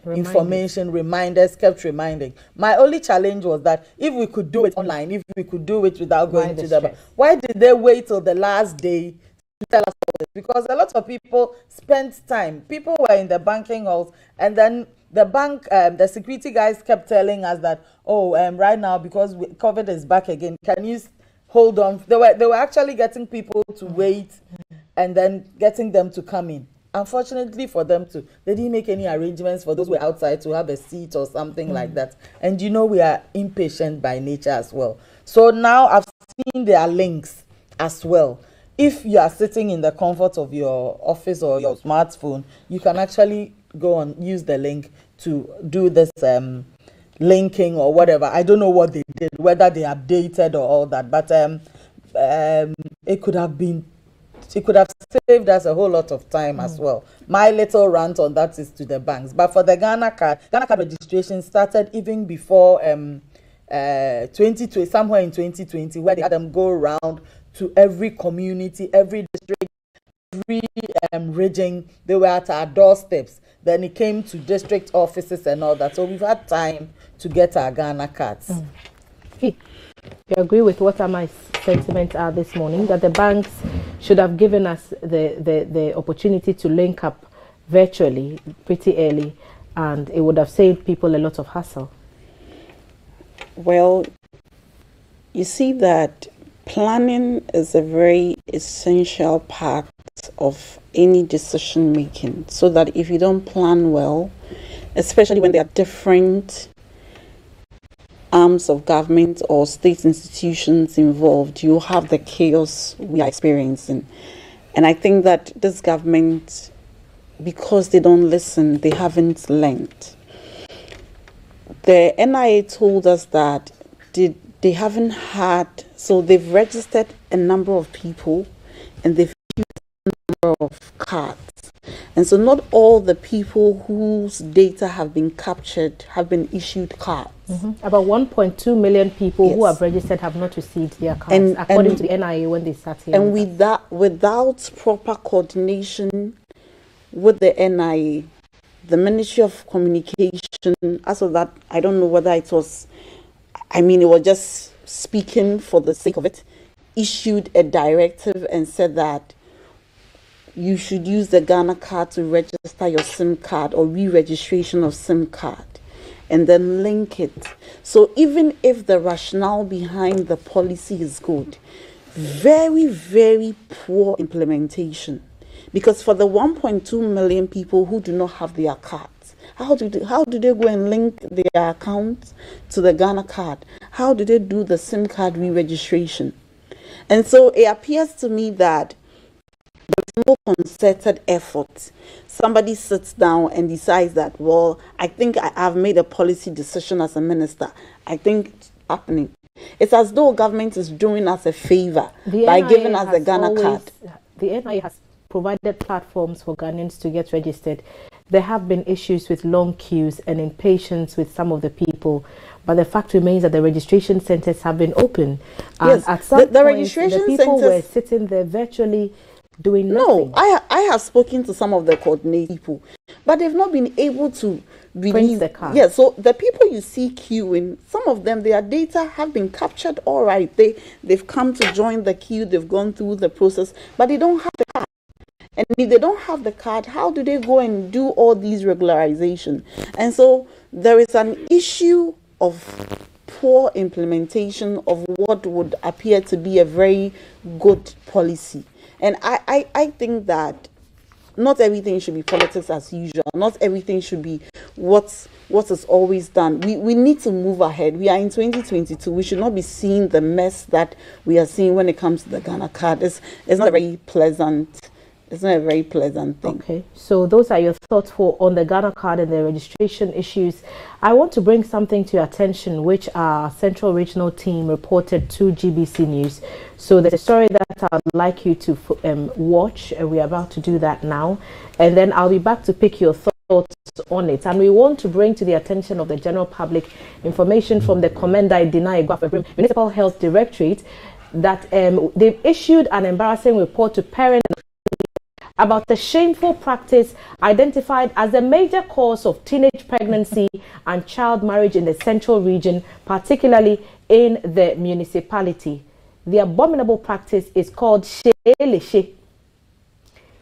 information, reminders, kept reminding. My only challenge was that if we could do it online, if we could do it without going to the bank, why did they wait till the last day to tell us all this? Because a lot of people spent time. People were in the banking halls, and then the bank, the security guys kept telling us that, right now, because COVID is back again, can you hold on? They were actually getting people to wait and then getting them to come in. Unfortunately for them too, they didn't make any arrangements for those who were outside to have a seat or something like that. And we are impatient by nature as well. So now I've seen there are links as well. If you are sitting in the comfort of your office or your smartphone, you can actually go and use the link to do this linking or whatever. I don't know what they did, whether they updated or all that, but it could have saved us a whole lot of time as well. My little rant on that is to the banks. But for the Ghana card registration started even before 2020, somewhere in 2020, where they had them go around to every community, every district, every region. They were at our doorsteps. Then it came to district offices and all that. So we've had time to get our Ghana cards. You agree with what my sentiments are this morning, that the banks should have given us the opportunity to link up virtually pretty early, and it would have saved people a lot of hassle? Well, you see that planning is a very essential part of any decision making, so that if you don't plan well, especially when there are different arms of government or state institutions involved, you have the chaos we are experiencing. And I think that this government, because they don't listen, they haven't learned. The NIA told us that they haven't had, so they've registered a number of people and they've used a number of cards. And so not all the people whose data have been captured have been issued cards. About 1.2 million people who Yes. have registered have not received their cards, according to the NIA when they sat here. And with that, without proper coordination with the NIA, the Ministry of Communication, as of that, I don't know whether it was, I mean, it was just speaking for the sake of it, issued a directive and said that you should use the Ghana card to register your SIM card or re-registration of SIM card, and then link it. So even if the rationale behind the policy is good, very, very poor implementation. Because for the 1.2 million people who do not have their cards, how do they go and link their account to the Ghana card? How do they do the SIM card re-registration? And so it appears to me that there's no concerted effort. Somebody sits down and decides that, well, I think I've made a policy decision as a minister. I think it's happening. It's as though government is doing us a favor by giving us the Ghana card. The NIA has provided platforms for Ghanaians to get registered. There have been issues with long queues and impatience with some of the people, but the fact remains that the registration centers have been open. And Yes, at some the point, registration the people centers were sitting there virtually doing nothing. No, I have spoken to some of the coordinating people, but they've not been able to release the card. Yeah, so the people you see queuing, some of them, their data have been captured. All right, they've come to join the queue, they've gone through the process, but they don't have the card. And if they don't have the card, how do they go and do all these regularization? And so there is an issue of poor implementation of what would appear to be a very good policy. And I think that not everything should be politics as usual. Not everything should be what is always done. We need to move ahead. We are in 2022. We should not be seeing the mess that we are seeing when it comes to the Ghana card. It's not very pleasant. It's not a very pleasant thing. Okay, so those are your thoughts on the Ghana card and the registration issues. I want to bring something to your attention, which our Central Regional team reported to GBC News. So there's a story that I'd like you to watch. We're about to do that now. And then I'll be back to pick your thoughts on it. And we want to bring to the attention of the general public information from the Commander Idina Igwafebrim Municipal Health Directorate that they've issued an embarrassing report to parents about the shameful practice identified as a major cause of teenage pregnancy and child marriage in the central region, particularly in the municipality. The abominable practice is called Sheleche.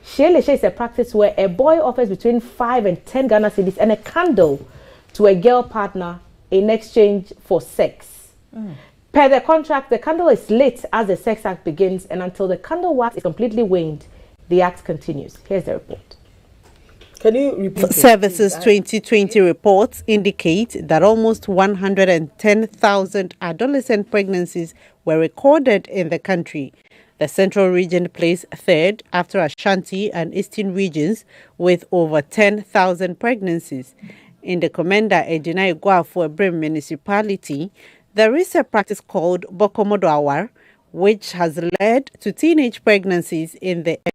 Sheleche is a practice where a boy offers between 5 and 10 Ghana cedis and a candle to a girl partner in exchange for sex. Per the contract, the candle is lit as the sex act begins, and until the candle wax is completely waned, the act continues. Here's the report. Can you repeat? Services 2020 reports indicate that almost 110,000 adolescent pregnancies were recorded in the country. The Central Region placed third after Ashanti and Eastern regions with over 10,000 pregnancies. In the Commander Edina Igwafebrim municipality, there is a practice called Bokomodo Awar, which has led to teenage pregnancies in the area.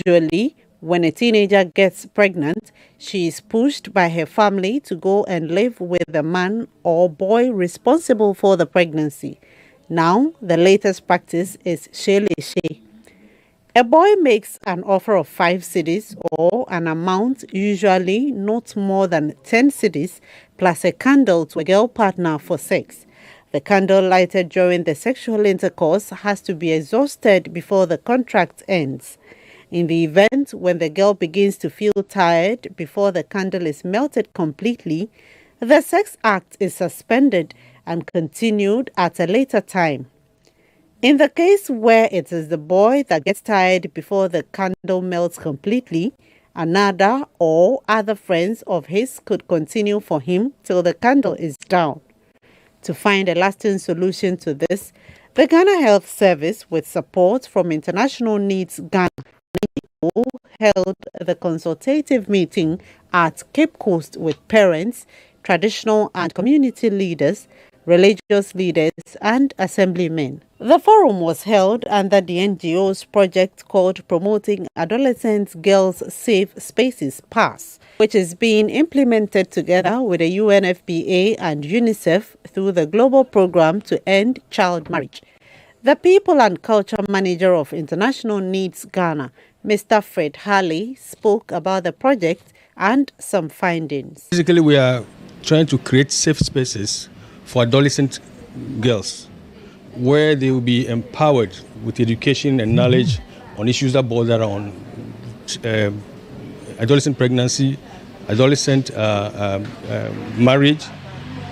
Usually, when a teenager gets pregnant, she is pushed by her family to go and live with the man or boy responsible for the pregnancy. Now, the latest practice is Sheleche. A boy makes an offer of 5 cedis or an amount usually not more than 10 cedis plus a candle to a girl partner for sex. The candle lighted during the sexual intercourse has to be exhausted before the contract ends. In the event when the girl begins to feel tired before the candle is melted completely, the sex act is suspended and continued at a later time. In the case where it is the boy that gets tired before the candle melts completely, another or other friends of his could continue for him till the candle is down. To find a lasting solution to this, the Ghana Health Service, with support from International Needs Ghana, held the consultative meeting at Cape Coast with parents, traditional and community leaders, religious leaders, and assemblymen. The forum was held under the NGO's project called Promoting Adolescent Girls Safe Spaces (PASS), which is being implemented together with the UNFPA and UNICEF through the global program to end child marriage. The People and Culture Manager of International Needs Ghana, Mr. Fred Harley, spoke about the project and some findings. Basically, we are trying to create safe spaces for adolescent girls where they will be empowered with education and knowledge on issues that border on adolescent pregnancy, adolescent marriage,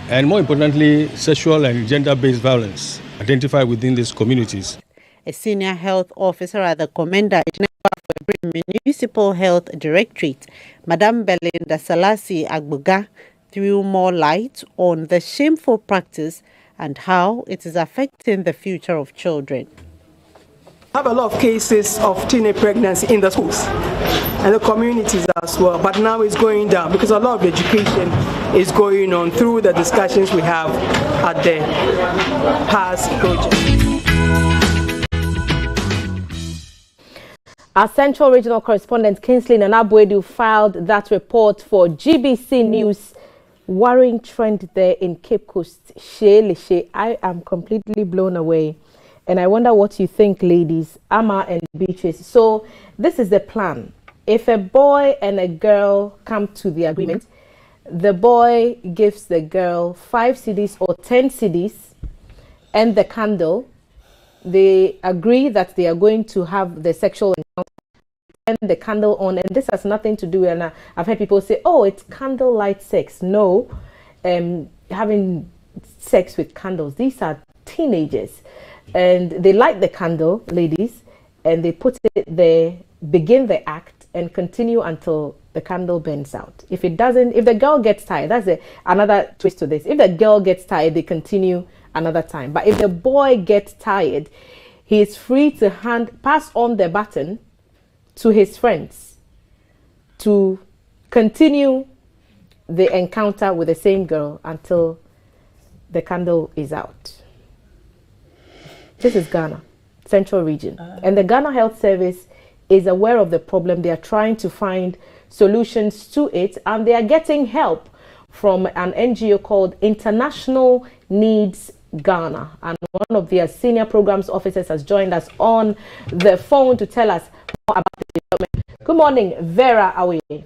and more importantly, sexual and gender-based violence identified within these communities. A senior health officer at the Commander Municipal Health Directorate, Madame Belinda Salasi Agbuga, threw more light on the shameful practice and how it is affecting the future of children. I have a lot of cases of teenage pregnancy in the schools and the communities as well, but now it's going down because a lot of education is going on through the discussions we have at the PASS project. Our Central Regional Correspondent Kingsley Nanabwedu filed that report for GBC News. Worrying trend there in Cape Coast. I am completely blown away. And I wonder what you think, ladies, Amma and Beatrice. So this is the plan. If a boy and a girl come to the agreement, the boy gives the girl 5 cedis or 10 cedis and the candle. They agree that they are going to have the sexual encounter and the candle on, and this has nothing to do, and I've heard people say, oh, it's candlelight sex. No, having sex with candles. These are teenagers and they light the candle, ladies, and they put it there, begin the act and continue until the candle burns out. If it doesn't, if the girl gets tired, that's another twist to this. If the girl gets tired, they continue another time. But if the boy gets tired, he is free to pass on the baton to his friends to continue the encounter with the same girl until the candle is out. This is Ghana, Central Region. And the Ghana Health Service is aware of the problem. They are trying to find solutions to it, and they are getting help from an NGO called International Needs Ghana. And one of their senior programs officers has joined us on the phone to tell us more about the development. Good morning, Vera Awe.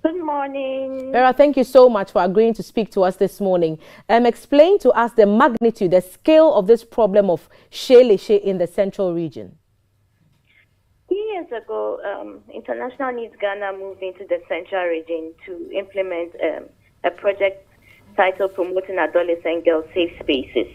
Good morning. Vera, thank you so much for agreeing to speak to us this morning. Explain to us the magnitude, the scale of this problem of Shele in the Central Region. 2 years ago, International Needs Ghana moved into the Central Region to implement a project titled Promoting Adolescent Girls Safe Spaces.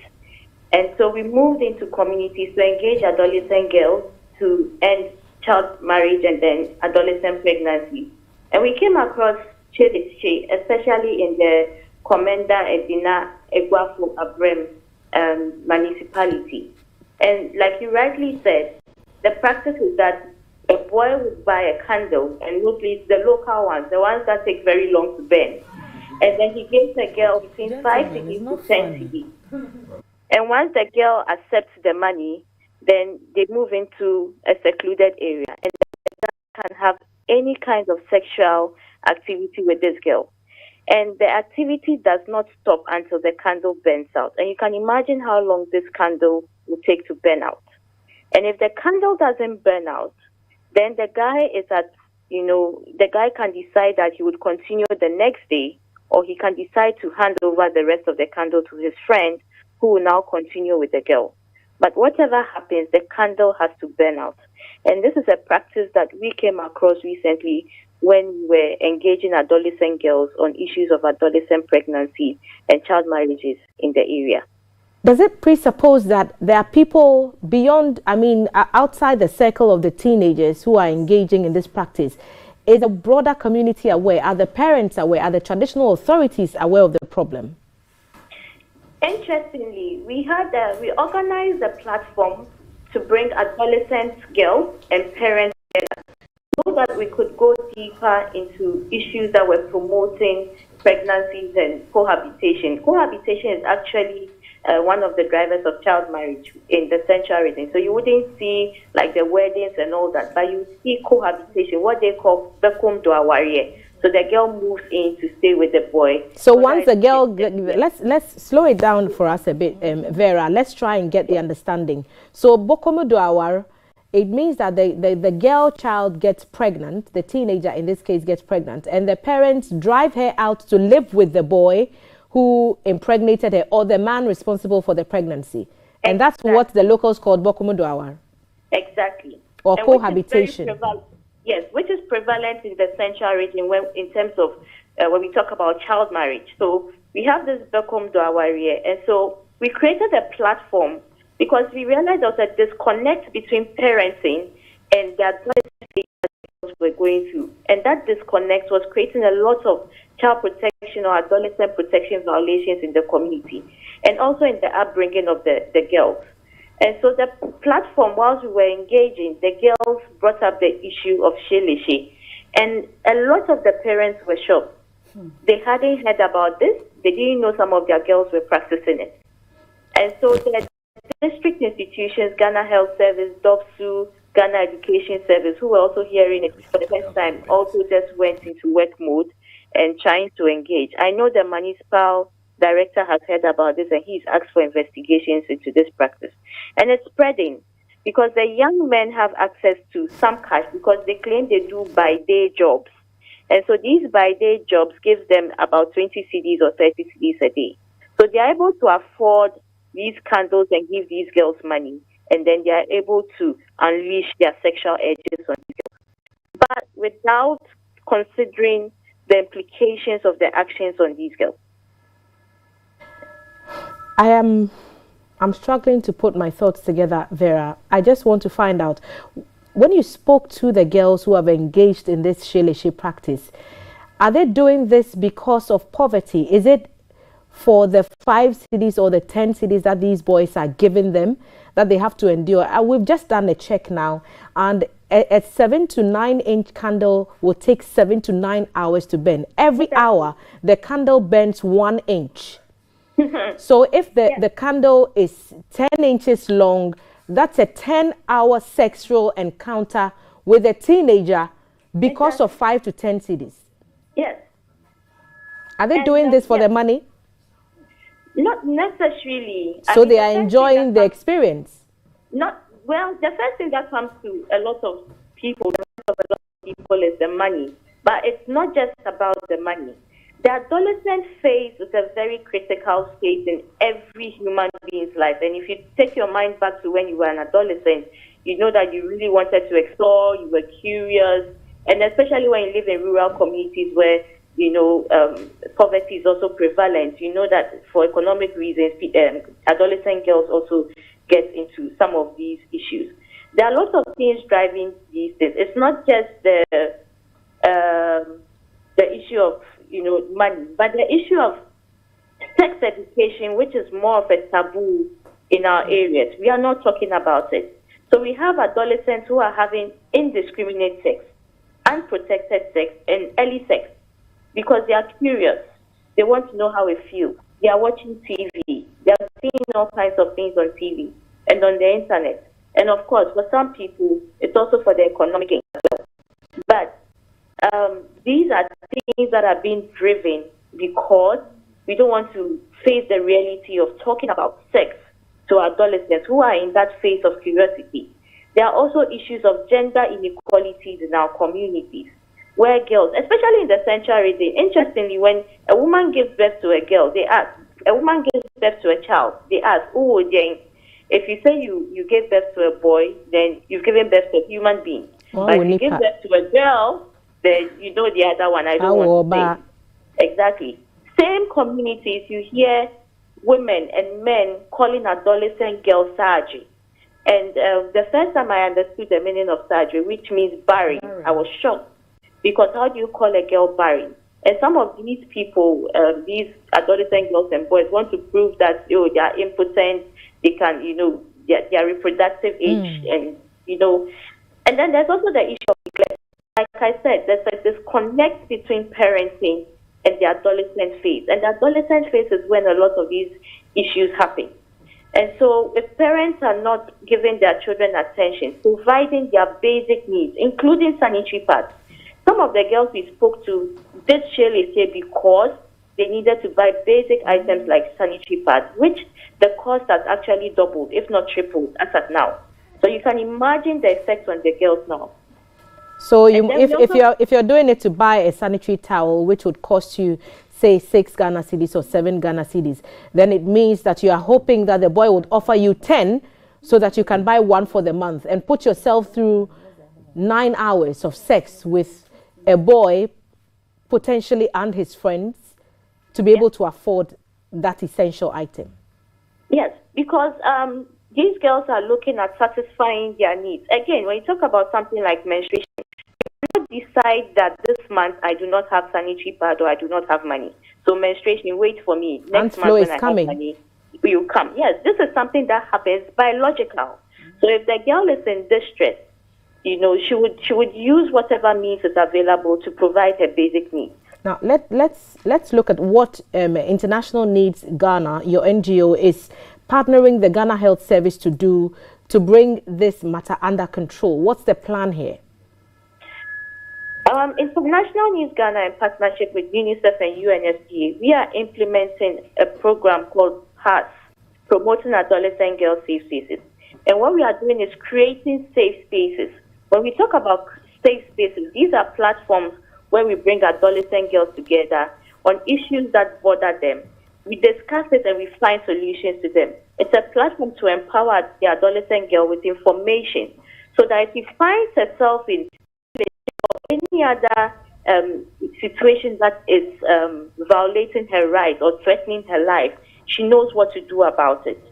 And so we moved into communities to engage adolescent girls to end child marriage and then adolescent pregnancy. And we came across Shele, especially in the Commander Edina Egwafo Abrem municipality. And like you rightly said, the practice is that a boy would buy a candle, and mostly the local ones, the ones that take very long to burn. And then he gives the girl between 5 cedis to 10 cedis. And once the girl accepts the money, then they move into a secluded area and can have any kind of sexual activity with this girl. And the activity does not stop until the candle burns out. And you can imagine how long this candle will take to burn out. And if the candle doesn't burn out, then the guy is the guy can decide that he would continue the next day, or he can decide to hand over the rest of the candle to his friend, who will now continue with the girl. But whatever happens, the candle has to burn out. And this is a practice that we came across recently when we were engaging adolescent girls on issues of adolescent pregnancy and child marriages in the area. Does it presuppose that there are people beyond, outside the circle of the teenagers who are engaging in this practice? Is the broader community aware? Are the parents aware? Are the traditional authorities aware of the problem? Interestingly, we organized a platform to bring adolescent girls and parents together so that we could go deeper into issues that were promoting pregnancies and cohabitation. Cohabitation is actually one of the drivers of child marriage in the central region. So you wouldn't see like the weddings and all that, but you see cohabitation, what they call bekum do awariye. So the girl moves in to stay with the boy. So once the girl, let's slow it down for us a bit, Vera. Let's try and get the understanding. So bokomu do awar, it means that the girl child gets pregnant, the teenager in this case gets pregnant, and the parents drive her out to live with the boy who impregnated her, or the man responsible for the pregnancy. And that's what the locals called bokomu do awar. Exactly. Or and cohabitation. Yes, which is prevalent in the central region when, in terms of when we talk about child marriage. So we have this Bekom Dawariye, and so we created a platform because we realized there was a disconnect between parenting and the adolescent we're going through. And that disconnect was creating a lot of child protection or adolescent protection violations in the community, and also in the upbringing of the girls. And so the platform, whilst we were engaging, the girls brought up the issue of sheleshi. And a lot of the parents were shocked. They hadn't heard about this. They didn't know some of their girls were practicing it. And so the district institutions, Ghana Health Service, DOPSU, Ghana Education Service, who were also hearing it for the first time, also just went into work mode and trying to engage. I know the municipal director has heard about this and he's asked for investigations into this practice. And it's spreading because the young men have access to some cash because they claim they do by-day jobs. And so these by-day jobs give them about 20 cedis or 30 cedis a day. So they are able to afford these candles and give these girls money. And then they are able to unleash their sexual urges on these girls. But without considering the implications of the actions on these girls. I'm struggling to put my thoughts together, Vera. I just want to find out, when you spoke to the girls who have engaged in this sheleshi practice, are they doing this because of poverty? Is it for the 5 cedis or the 10 cedis that these boys are giving them that they have to endure? We've just done a check now, and a 7 to 9 inch candle will take 7 to 9 hours to burn. Every hour, the candle burns 1 inch. So if the candle is 10 inches long, that's a 10-hour sexual encounter with a teenager because of 5 to 10 cedis. Yes. Are they doing this for the money? Not necessarily. So they are enjoying the experience? Well, the first thing that comes to a lot of people is the money. But it's not just about the money. The adolescent phase is a very critical stage in every human being's life. And if you take your mind back to when you were an adolescent, you know that you really wanted to explore, you were curious, and especially when you live in rural communities where, you know, poverty is also prevalent, you know that for economic reasons, adolescent girls also get into some of these issues. There are lots of things driving these things. It's not just the issue of, you know, money, but the issue of sex education, which is more of a taboo in our areas. We are not talking about it. So we have adolescents who are having indiscriminate sex, unprotected sex, and early sex because they are curious. They want to know how it feels. They are watching TV. They are seeing all kinds of things on TV and on the internet. And of course, for some people, it's also for the economic gain as well. But these are things that are being driven because we don't want to face the reality of talking about sex to adolescents who are in that phase of curiosity. There are also issues of gender inequalities in our communities where girls, especially in the central region, interestingly, when a woman gives birth to a girl, they ask, a woman gives birth to a child, they ask, oh, Jane, if you say you gave birth to a boy, then you've given birth to a human being. Oh, but if you give birth to a girl, then you know the other one. I don't want to say. Exactly. Same communities, you hear women and men calling adolescent girls Saji. And the first time I understood the meaning of Saji, which means barren, I was shocked. Because how do you call a girl barren? And some of these people, these adolescent girls and boys, want to prove that they are impotent, they can, you know, their reproductive age, and, you know. And then there's also the issue of neglect. Like I said, there's a disconnect between parenting and the adolescent phase. And the adolescent phase is when a lot of these issues happen. And so if parents are not giving their children attention, providing their basic needs, including sanitary pads, some of the girls we spoke to did surely say because they needed to buy basic items like sanitary pads, which the cost has actually doubled, if not tripled, as of now. So you can imagine the effect on the girls now. So if you're doing it to buy a sanitary towel, which would cost you, say, 6 Ghana cedis or 7 Ghana cedis, then it means that you are hoping that the boy would offer you 10 so that you can buy 1 for the month and put yourself through 9 hours of sex with a boy potentially and his friends to be able to afford that essential item. Yes, because these girls are looking at satisfying their needs. Again, when you talk about something like menstruation, you decide that this month I do not have sanitary pad or I do not have money. So menstruation, wait for me. Next month when I have money, will come. Yes, this is something that happens biological. So if the girl is in distress, she would use whatever means is available to provide her basic needs. Now let's look at what International Needs Ghana, your NGO, is partnering the Ghana Health Service to do to bring this matter under control. What's the plan here? International Needs Ghana, in partnership with UNICEF and UNFPA, we are implementing a program called PASS, Promoting Adolescent Girl Safe Spaces. And what we are doing is creating safe spaces. When we talk about safe spaces, these are platforms where we bring adolescent girls together on issues that bother them. We discuss it and we find solutions to them. It's a platform to empower the adolescent girl with information so that if she finds herself in any other situation that is violating her rights or threatening her life, she knows what to do about it.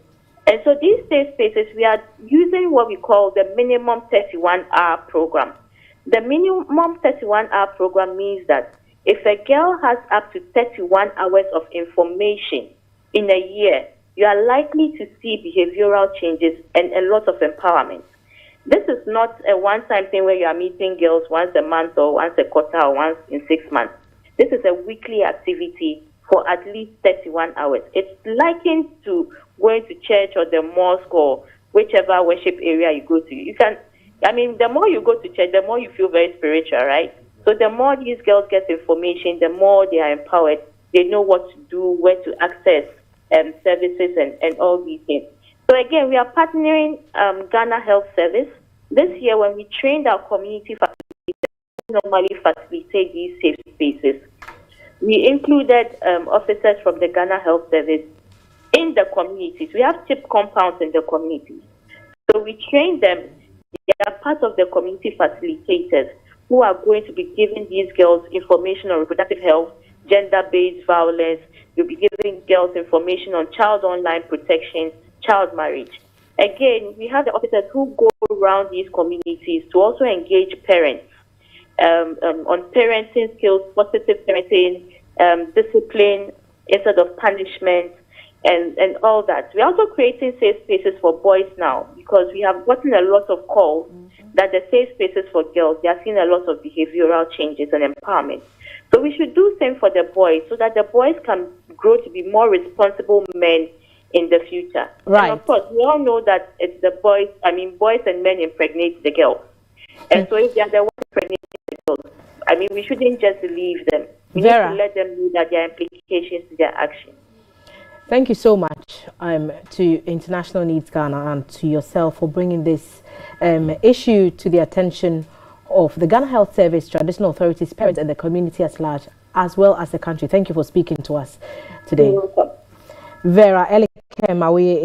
And so these safe spaces, we are using what we call the minimum 31-hour program. The minimum 31-hour program means that if a girl has up to 31 hours of information in a year, you are likely to see behavioral changes and a lot of empowerment. This is not a one-time thing where you are meeting girls once a month or once a quarter or once in 6 months. This is a weekly activity for at least 31 hours. It's likened to going to church or the mosque or whichever worship area you go to. The more you go to church, the more you feel very spiritual, right? So the more these girls get information, the more they are empowered. They know what to do, where to access services and all these things. So again, we are partnering Ghana Health Service. This year, when we trained our community facilitators who normally facilitate these safe spaces, we included officers from the Ghana Health Service in the communities. We have TIP compounds in the communities. So we trained them. They are part of the community facilitators who are going to be giving these girls information on reproductive health, gender-based violence. We'll be giving girls information on child online protection, child marriage. Again, we have the officers who go around these communities to also engage parents on parenting skills, positive parenting, discipline instead of punishment, and all that. We're also creating safe spaces for boys now because we have gotten a lot of calls that the safe spaces for girls, they are seeing a lot of behavioral changes and empowerment. So we should do the same for the boys so that the boys can grow to be more responsible men in the future. Right. And of course, we all know that it's the boys, boys and men impregnate the girls. And so if they are the ones impregnating the girls, we shouldn't just leave them. We need to let them know that there are implications to their actions. Thank you so much to International Needs Ghana and to yourself for bringing this issue to the attention of the Ghana Health Service, traditional authorities, parents and the community at large, as well as the country. Thank you for speaking to us today. You're welcome. Vera Elike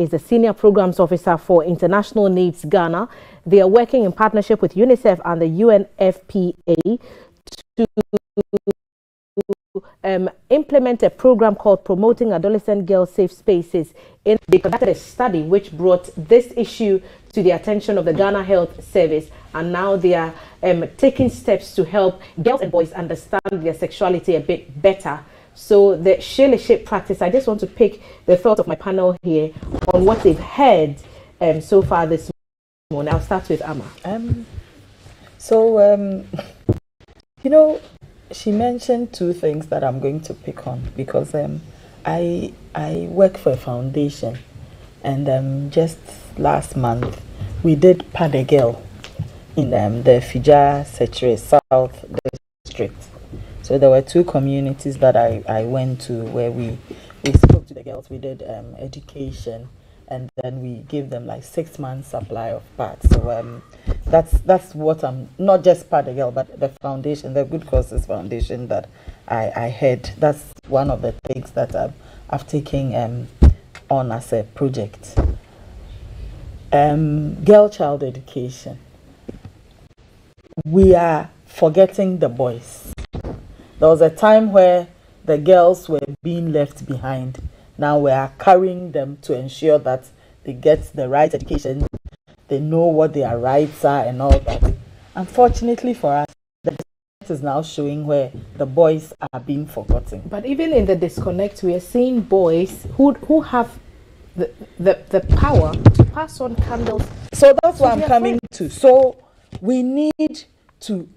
is the Senior Programs Officer for International Needs Ghana. They are working in partnership with UNICEF and the UNFPA to implement a program called Promoting Adolescent Girl Safe Spaces. They conducted a study which brought this issue to the attention of the Ghana Health Service, and now they are taking steps to help girls and boys understand their sexuality a bit better. So the share practice, I just want to pick the thought of my panel here on what they've heard so far this morning. I'll start with Amma. She mentioned two things that I'm going to pick on because I work for a foundation, and just last month we did Pad a Girl in the Fija Secretary South District. So there were 2 communities that I went to where we spoke to the girls. We did education, and then we gave them like 6 months supply of pads. So that's what I'm, not just Pad a Girl, but the foundation, the Good Causes Foundation that I head. That's one of the things that I've taken on as a project. Girl child education. We are forgetting the boys. There was a time where the girls were being left behind. Now we are carrying them to ensure that they get the right education, they know what their rights are and all that. Unfortunately for us, the disconnect is now showing where the boys are being forgotten. But even in the disconnect, we are seeing boys who have the power to pass on candles. So that's what I'm coming to. So we need to,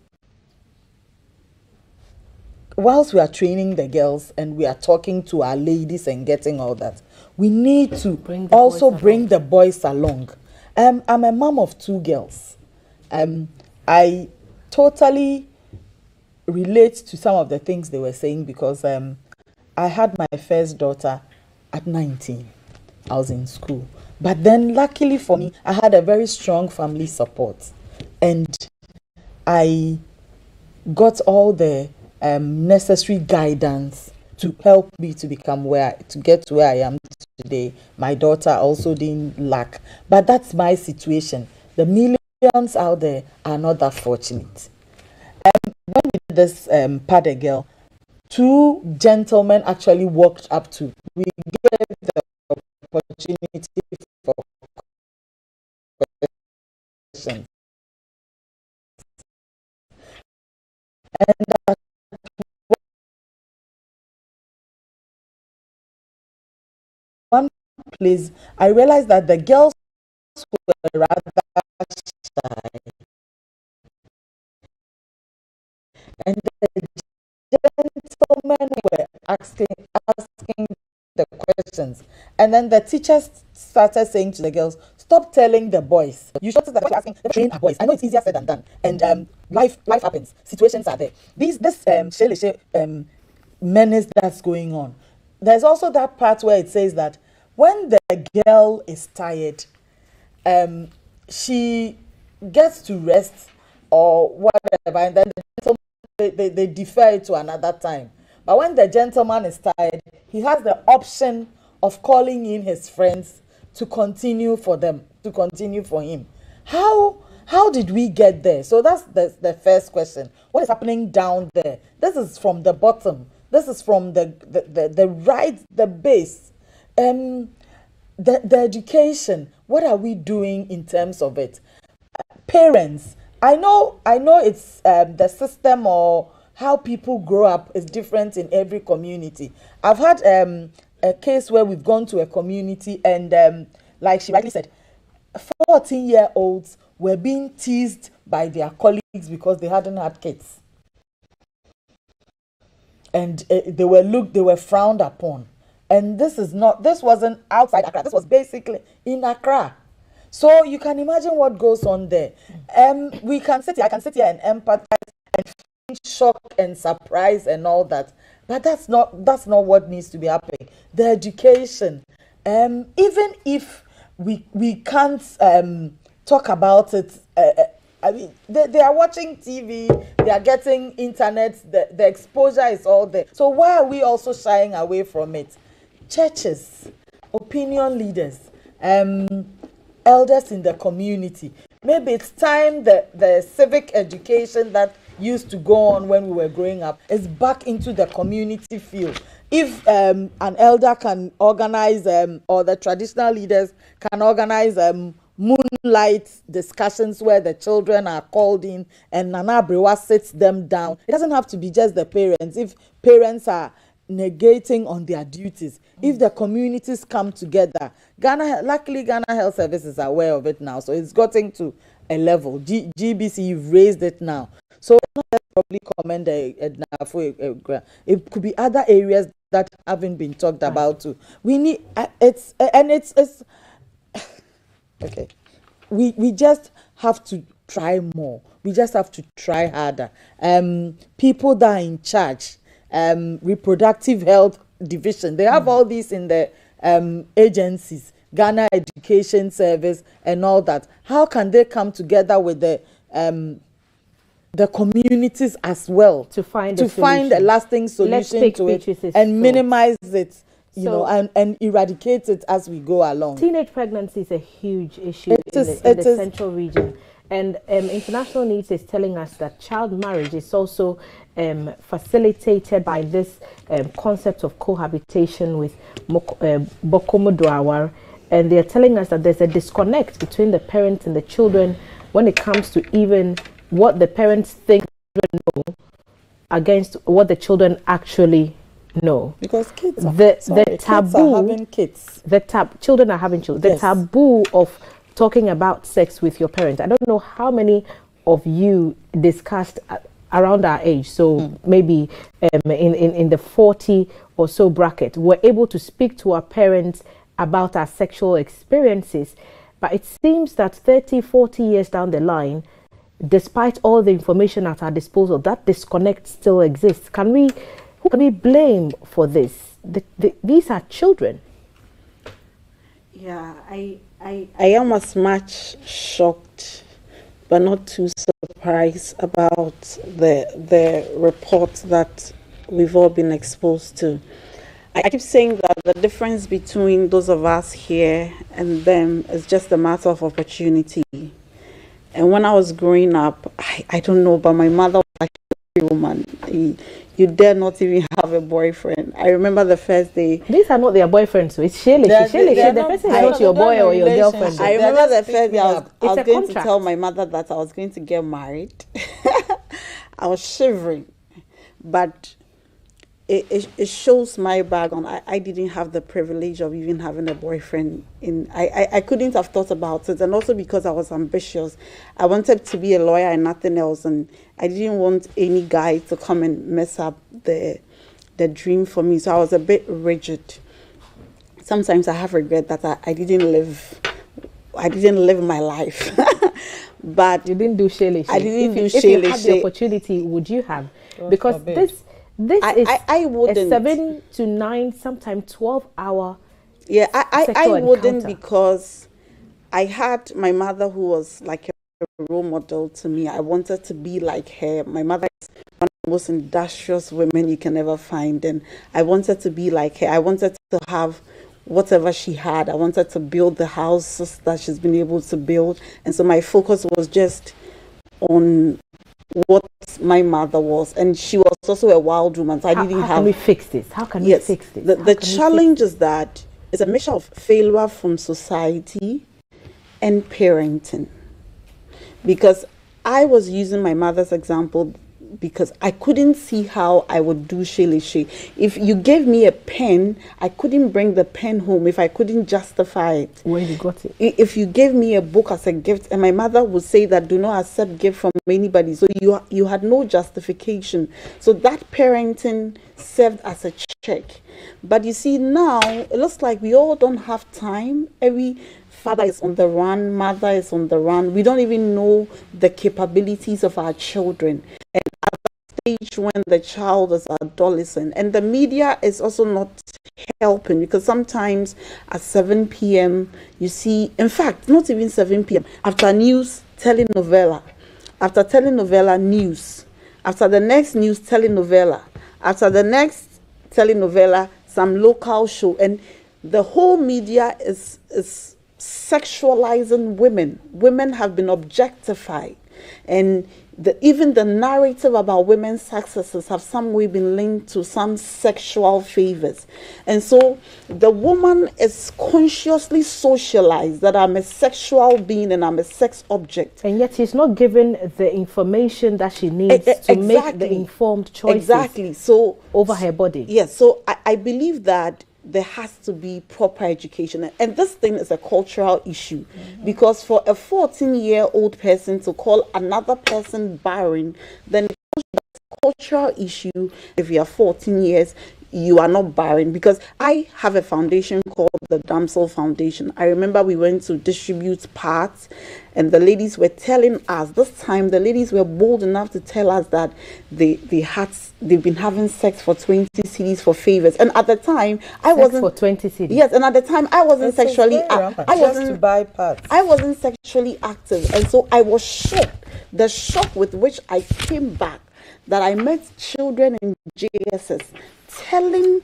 whilst we are training the girls and we are talking to our ladies and getting all that, we need to also bring the boys along. I'm a mom of 2 girls. I totally relate to some of the things they were saying because I had my first daughter at 19. I was in school. But then luckily for me, I had a very strong family support. And I got all the necessary guidance to help me to get to where I am today. My daughter also didn't lack. But that's my situation. The millions out there are not that fortunate. When we did this Pad a Girl, 2 gentlemen actually walked up to. We gave the opportunity for questions. And at one place, I realized that the girls were rather shy. And the gentlemen were asking the questions. And then the teachers started saying to the girls, stop telling the boys. You should start asking the train boys. I know it's easier said than done. And life happens. Situations are there. This menace that's going on. There's also that part where it says that when the girl is tired, she gets to rest or whatever, and then they defer it to another time. But when the gentleman is tired, he has the option of calling in his friends to continue for him. How did we get there? So that's the first question. What is happening down there? This is from the bottom. This is from the base. The education. What are we doing in terms of it? Parents. I know it's the system or how people grow up is different in every community. I've had a case where we've gone to a community and like she rightly said, 14-year-olds were being teased by their colleagues because they hadn't had kids. And they were frowned upon. And this wasn't outside Accra. This was basically in Accra. So you can imagine what goes on there. I can sit here and empathize and feel shock and surprise and all that. But that's not what needs to be happening. The education, even if we can't talk about it, I mean, they are watching TV, they are getting internet, the exposure is all there. So why are we also shying away from it? Churches, opinion leaders, elders in the community. Maybe it's time the civic education that used to go on when we were growing up is back into the community field. If an elder can organize, or the traditional leaders can organize moonlight discussions where the children are called in and Nana Brewa sits them down. It doesn't have to be just the parents. If parents are negating on their duties, if the communities come together, luckily Ghana Health Service is aware of it now, so it's gotten to a level. GBC, you've raised it now. So not just probably comment it could be other areas that haven't been talked about too. We need it's okay. We just have to try more. We just have to try harder. People that are in charge, reproductive health division, they have all these in the agencies, Ghana Education Service and all that. How can they come together with the communities as well to find a lasting solution to it and minimize it, you know, and eradicate it as we go along? Teenage pregnancy is a huge issue in the central region. And International Needs is telling us that child marriage is also facilitated by this concept of cohabitation with Bokomodrawar. And they're telling us that there's a disconnect between the parents and the children when it comes to even what the parents think children know against what the children actually know. Because kids children are having kids. Children are having children. Yes. The taboo of talking about sex with your parents. I don't know how many of you discussed around our age, so maybe in the 40 or so bracket, we're able to speak to our parents about our sexual experiences. But it seems that 30, 40 years down the line, despite all the information at our disposal, that disconnect still exists. Who can we blame for this? These are children. Yeah, I am as much shocked but not too surprised about the report that we've all been exposed to. I keep saying that the difference between those of us here and them is just a matter of opportunity. And when I was growing up, I don't know, but my mother was like a woman. You dare not even have a boyfriend. I remember the first day. These are not their boyfriends, so it's Shirley. The person is not your boy or your girlfriend. I remember the first day I was going to tell my mother that I was going to get married. I was shivering. But it shows my background. I didn't have the privilege of even having a boyfriend. I couldn't have thought about it. And also because I was ambitious. I wanted to be a lawyer and nothing else. And I didn't want any guy to come and mess up the dream for me. So I was a bit rigid. Sometimes I have regret that I didn't live my life. But you didn't do Shirley. I didn't do Shirley. If you had the opportunity, would you have? Because this is I wouldn't. A 7 to 9, sometimes 12-hour. Yeah, I wouldn't, because I had my mother who was like a role model to me. I wanted to be like her. My mother is one of the most industrious women you can ever find, and I wanted to be like her. I wanted to have whatever she had. I wanted to build the houses that she's been able to build, and so my focus was just on what my mother was, and she was also a wild woman. So How can we fix this? How can we fix this? The challenge is that it's a mixture of failure from society and parenting. Because I was using my mother's example because I couldn't see how I would do Shele. If you gave me a pen, I couldn't bring the pen home if I couldn't justify it. Where you got it? If you gave me a book as a gift, and my mother would say that do not accept gift from anybody, so you had no justification. So that parenting served as a check. But you see, now it looks like we all don't have time. Every father is on the run, mother is on the run. We don't even know the capabilities of our children. And at the stage when the child is adolescent, and the media is also not helping, because sometimes at 7 p.m. you see, in fact, not even 7 p.m. after news, telenovela, after telenovela, news, after the next news, telenovela, after the next telenovela, some local show, and the whole media is sexualizing women. Women have been objectified, and even the narrative about women's successes have some way been linked to some sexual favors. And so the woman is consciously socialized that I'm a sexual being and I'm a sex object. And yet she's not given the information that she needs to make the informed choices over her body. Yes, so I believe that there has to be proper education. And this thing is a cultural issue, because for a 14-year-old person to call another person barren, then cultural issue. If you are 14 years, you are not barren, because I have a foundation called the Damsel Foundation. I remember we went to distribute parts, and the ladies were telling us, this time the ladies were bold enough to tell us that they've been having sex for 20 cedis for favors. And at the time I wasn't for 20 cedis. Yes, and at the time I wasn't sexually to buy parts. I wasn't sexually active, and so I was shocked. The shock with which I came back, that I met children in JSS telling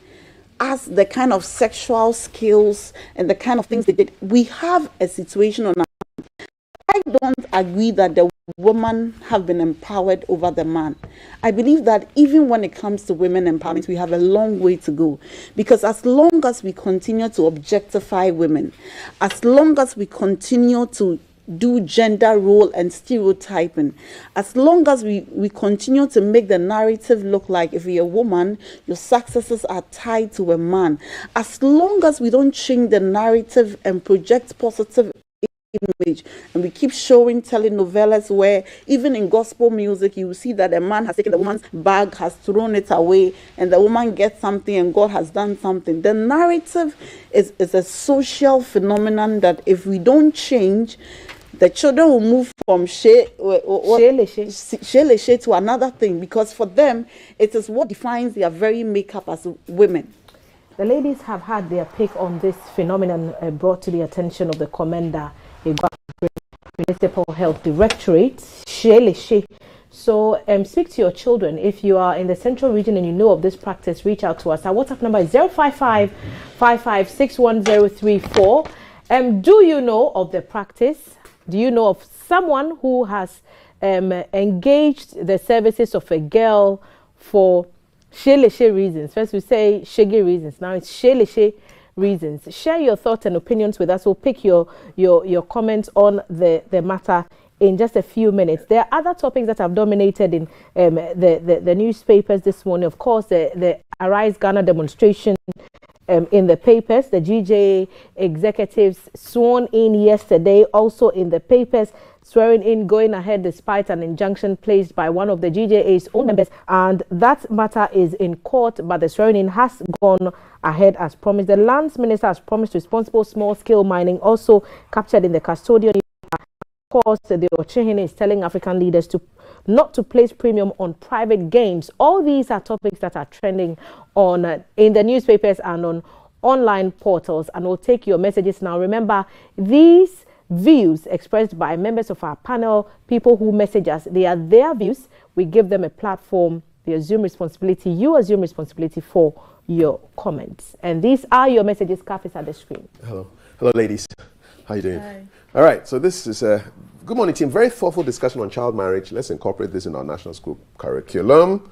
us the kind of sexual skills and the kind of things they did. We have a situation on our hands. I don't agree that the woman have been empowered over the man. I believe that even when it comes to women empowerment, we have a long way to go, because as long as we continue to objectify women, as long as we continue to do gender role and stereotyping, as long as we continue to make the narrative look like if you're a woman, your successes are tied to a man, as long as we don't change the narrative and project positive image, and we keep showing telenovelas where even in gospel music you will see that a man has taken the woman's bag, has thrown it away, and the woman gets something and God has done something. The narrative is a social phenomenon that if we don't change, the children will move from shele to another thing, because for them it is what defines their very makeup as women. The ladies have had their pick on this phenomenon brought to the attention of the Commander, Municipal Health Directorate, shele. So speak to your children. If you are in the central region and you know of this practice, reach out to us. Our WhatsApp number is 055-5561-034. Do you know of the practice? Do you know of someone who has engaged the services of a girl for shele reasons? First we say shege reasons, now it's shele reasons. Share your thoughts and opinions with us. We'll pick your comments on the matter in just a few minutes. There are other topics that have dominated in the newspapers this morning. Of course, the Arise Ghana demonstration in the papers. The GJ executives sworn in yesterday, also in the papers, swearing in going ahead despite an injunction placed by one of the GJA's own members, and that matter is in court, but the swearing in has gone ahead as promised. The lands minister has promised responsible small-scale mining, also captured in the custodian. Of course, the Ochehene is telling African leaders not to place premium on private games. All these are topics that are trending on in the newspapers and on online portals, and we'll take your messages now. Remember, these views expressed by members of our panel, people who message us, they are their views. We give them a platform. They assume responsibility. You assume responsibility for your comments. And these are your messages. Cap is at the screen. Hello, ladies. How you doing? Hi. All right. So this is a good morning, team. Very thoughtful discussion on child marriage. Let's incorporate this in our national school curriculum.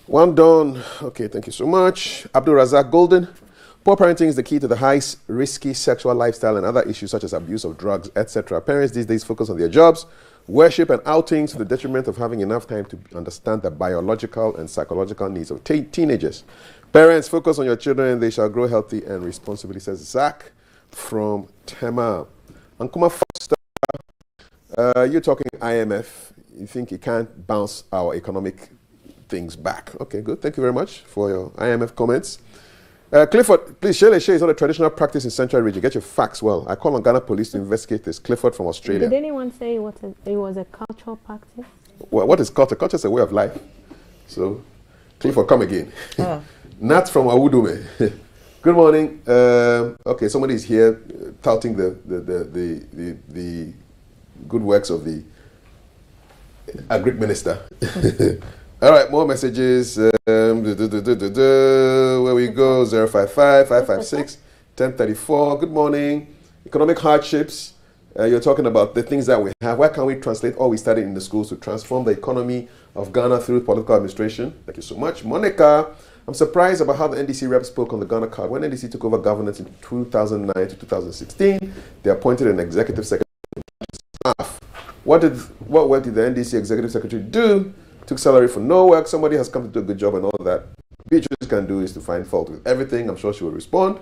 One done. Okay. Thank you so much. Abdul Razak Golden. Poor parenting is the key to the high risky sexual lifestyle and other issues such as abuse of drugs, etc. Parents these days focus on their jobs, worship, and outings to the detriment of having enough time to understand the biological and psychological needs of teenagers. Parents, focus on your children and they shall grow healthy and responsibly, says Zach from Tema. Ankuma Foster, you're talking IMF. You think it can't bounce our economic things back. Okay, good. Thank you very much for your IMF comments. Clifford, please, shele is not a traditional practice in Central Region. Get your facts well. I call on Ghana Police to investigate this. Clifford from Australia. Did anyone say it was a cultural practice? Well, what is culture? Culture is a way of life. So, Clifford, come again. Nat from Awudume. Good morning. Okay, somebody is here touting the good works of the Agri Minister. All right, more messages. Where we go, 055-556-1034. Good morning. Economic hardships. You're talking about the things that we have. Why can't we translate all we studied in the schools to transform the economy of Ghana through political administration? Thank you so much. Monica, I'm surprised about how the NDC rep spoke on the Ghana card. When NDC took over governance in 2009 to 2016, they appointed an executive secretary staff. What work did the NDC executive secretary do? Took salary for no work. Somebody has come to do a good job and all that. Beatrice can do is to find fault with everything. I'm sure she will respond.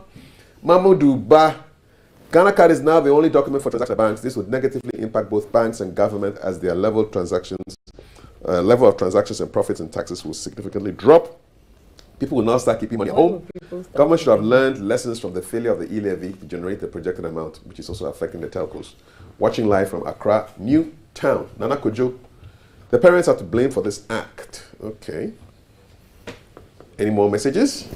Mamudu Ba. Ghana card is now the only document for transaction banks. This would negatively impact both banks and government as their level transactions level of transactions and profits and taxes will significantly drop. People will now start keeping money at home. Government should have learned lessons from the failure of the e-levy to generate the projected amount, which is also affecting the telcos. Watching live from Accra, New Town. Nana Kojo. The parents are to blame for this act. Okay. Any more messages?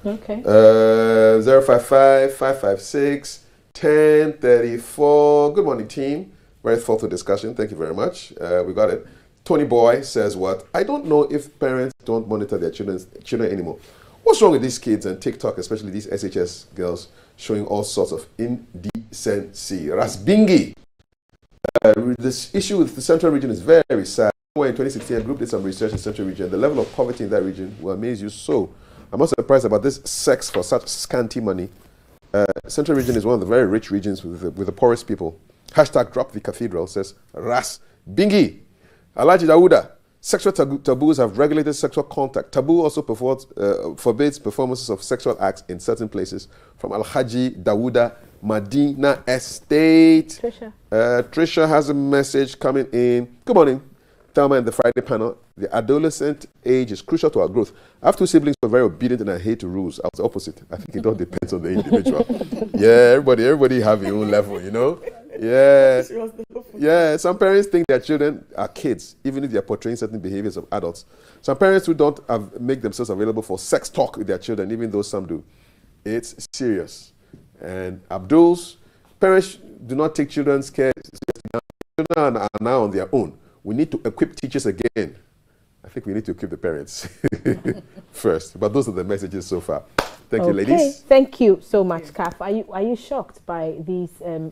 Okay. 055 556 1034. Good morning, team. Very thoughtful discussion. Thank you very much. We got it. Tony Boy says what? I don't know if parents don't monitor their children anymore. What's wrong with these kids and TikTok, especially these SHS girls, showing all sorts of indecency? Rasbingi. This issue with the Central Region is very sad. In 2016, a group did some research in the Central Region. The level of poverty in that region will amaze you so. I'm not surprised about this sex for such scanty money. Central Region is one of the very rich regions with the poorest people. Hashtag drop the cathedral says Ras Bingi. Alaji Dawuda. Sexual taboos have regulated sexual contact. Taboo also forbids performances of sexual acts in certain places. From Alhaji Dawuda, Madina Estate. Trisha has a message coming in. Good morning. Thelma and the Friday panel. The adolescent age is crucial to our growth. I have two siblings who are very obedient and adhere to rules. I was the opposite. I think it all depends on the individual. Yeah, everybody have your own level, you know? Yeah. Yeah, some parents think their children are kids, even if they are portraying certain behaviors of adults. Some parents who don't make themselves available for sex talk with their children, even though some do. It's serious. And Abdul's parents do not take children's care. Children are now on their own. We need to equip teachers again. I think we need to equip the parents first. But those are the messages so far. Thank you, ladies. Thank you so much, Kaf. Are you shocked by these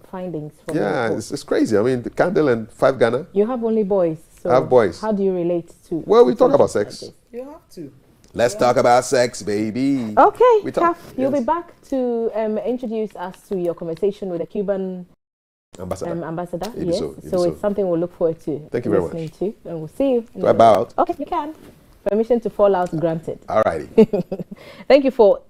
findings? From it's crazy. I mean, the Candle and 5 Ghana. You have only boys. So I have boys. How do you relate to? Well, we talk about sex. Like you have to. Let's talk about sex, baby. Okay, Kaf, you'll be back to introduce us to your conversation with the Cuban ambassador. Yes. So it's something we'll look forward to. Thank you very much. To, and we'll see you. About. Okay, you can. Permission to fall out granted. All righty. Thank you for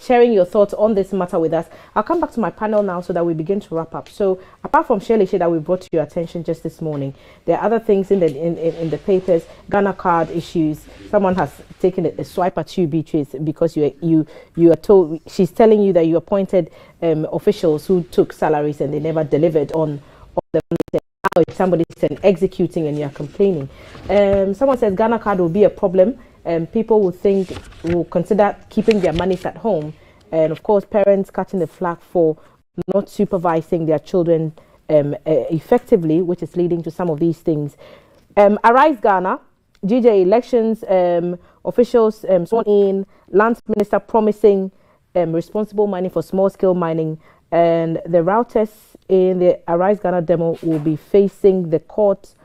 sharing your thoughts on this matter with us. I'll come back to my panel now so that we begin to wrap up. So apart from Shirley that we brought to your attention just this morning, there are other things in the papers. Ghana card issues. Someone has taken a swipe at you, Beatrice, because you are told, she's telling you that you appointed officials who took salaries and they never delivered on the money. Now it's somebody's executing and you're complaining. Someone says Ghana card will be a problem. People will consider keeping their monies at home. And of course, parents catching the flag for not supervising their children effectively, which is leading to some of these things. Arise Ghana, GJ elections, officials sworn in, Lands Minister promising responsible mining for small-scale mining, and the routers in the Arise Ghana demo will be facing the court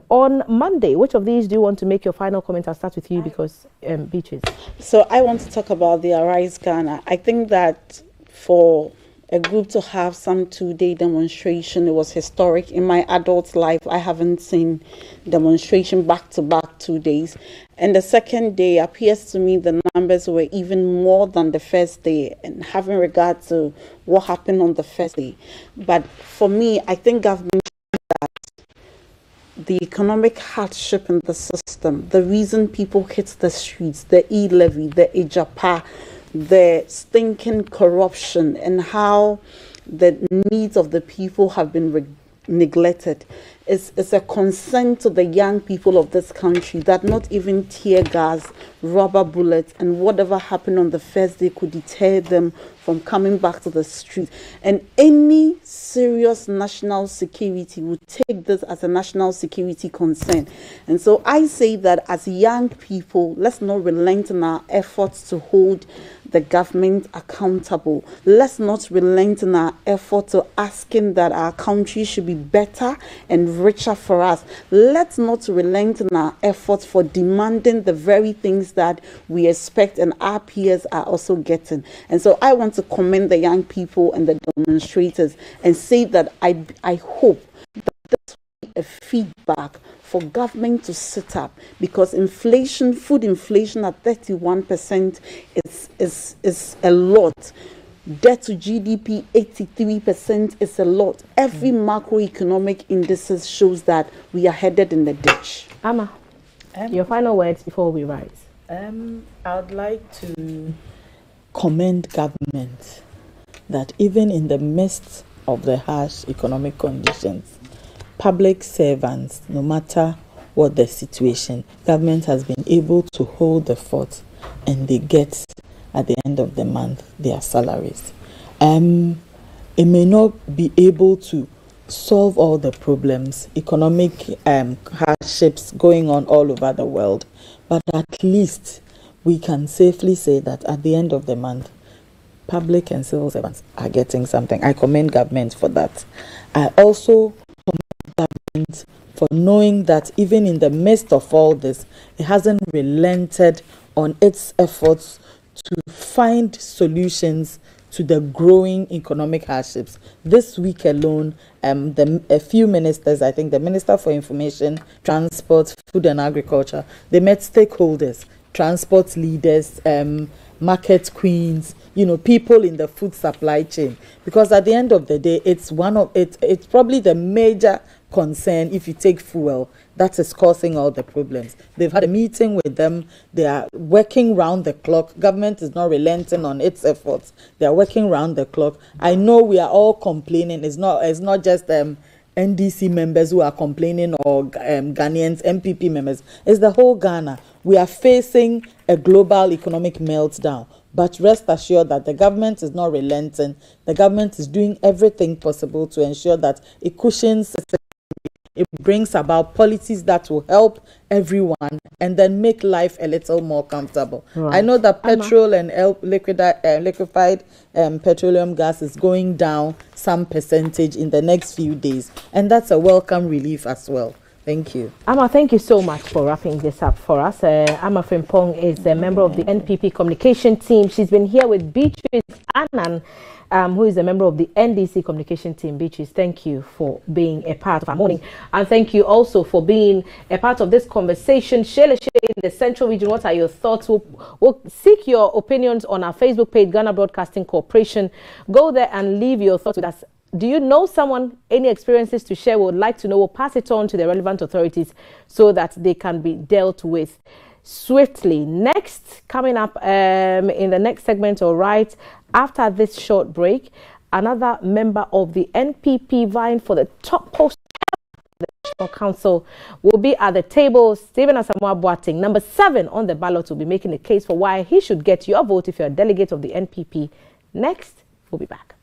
on Monday. Which of these do you want to make your final comment? I'll start with you because Beatrice. So I want to talk about the Arise Ghana. I think that for a group to have some 2-day demonstration, it was historic. In my adult life, I haven't seen demonstration back-to-back 2 days. And the second day appears to me the numbers were even more than the first day, and having regard to what happened on the first day. But for me, I think government that the economic hardship in the system, the reason people hit the streets, the e-levy, the ejapa, the stinking corruption, and how the needs of the people have been neglected. It's a concern to the young people of this country that not even tear gas, rubber bullets, and whatever happened on the first day could deter them from coming back to the street. And any serious national security would take this as a national security concern. And so I say that as young people, let's not relent in our efforts to hold the government accountable. Let's not relent in our effort to asking that our country should be better and richer for us. Let's not relent in our efforts for demanding the very things that we expect and our peers are also getting. And so I want to commend the young people and the demonstrators and say that I hope that this will be a feedback for government to sit up, because inflation, food inflation at 31% is a lot. Debt to GDP 83% is a lot. Every macroeconomic indices shows that we are headed in the ditch. Amma. Your final words before we rise. I'd like to commend government that even in the midst of the harsh economic conditions, public servants, no matter what the situation, government has been able to hold the fort and they get at the end of the month their salaries. It may not be able to solve all the problems, economic hardships going on all over the world, but at least we can safely say that at the end of the month, public and civil servants are getting something. I commend government for that. I also commend government for knowing that even in the midst of all this, it hasn't relented on its efforts to find solutions to the growing economic hardships. This week alone, a few ministers, I think the Minister for Information, Transport, Food and Agriculture, they met stakeholders, transport leaders, market queens, people in the food supply chain. Because at the end of the day, it's probably the major concern if you take fuel that is causing all the problems. They've had a meeting with them. They are working round the clock. Government is not relenting on its efforts. They are working round the clock. I know we are all complaining. It's not just NDC members who are complaining or Ghanaians, MPP members. It's the whole Ghana. We are facing a global economic meltdown. But rest assured that the government is not relenting. The government is doing everything possible to ensure that it cushions, it brings about policies that will help everyone and then make life a little more comfortable. Right. I know that petrol and liquefied petroleum gas is going down some percentage in the next few days, and that's a welcome relief as well. Thank you. Amma, thank you so much for wrapping this up for us. Amma Frimpong is a member of the NPP communication team. She's been here with Beatrice Annan, who is a member of the NDC communication team. Beatrice, thank you for being a part of our morning. And thank you also for being a part of this conversation. Shele in the Central Region, what are your thoughts? We'll seek your opinions on our Facebook page, Ghana Broadcasting Corporation. Go there and leave your thoughts with us. Do you know someone, any experiences to share? We would like to know. We'll pass it on to the relevant authorities so that they can be dealt with swiftly. Next, coming up in the next segment, all right, after this short break, another member of the NPP vying for the top post of the National Council will be at the table. Stephen Asamoah Boateng, number 7 on the ballot, will be making a case for why he should get your vote if you're a delegate of the NPP. Next, we'll be back.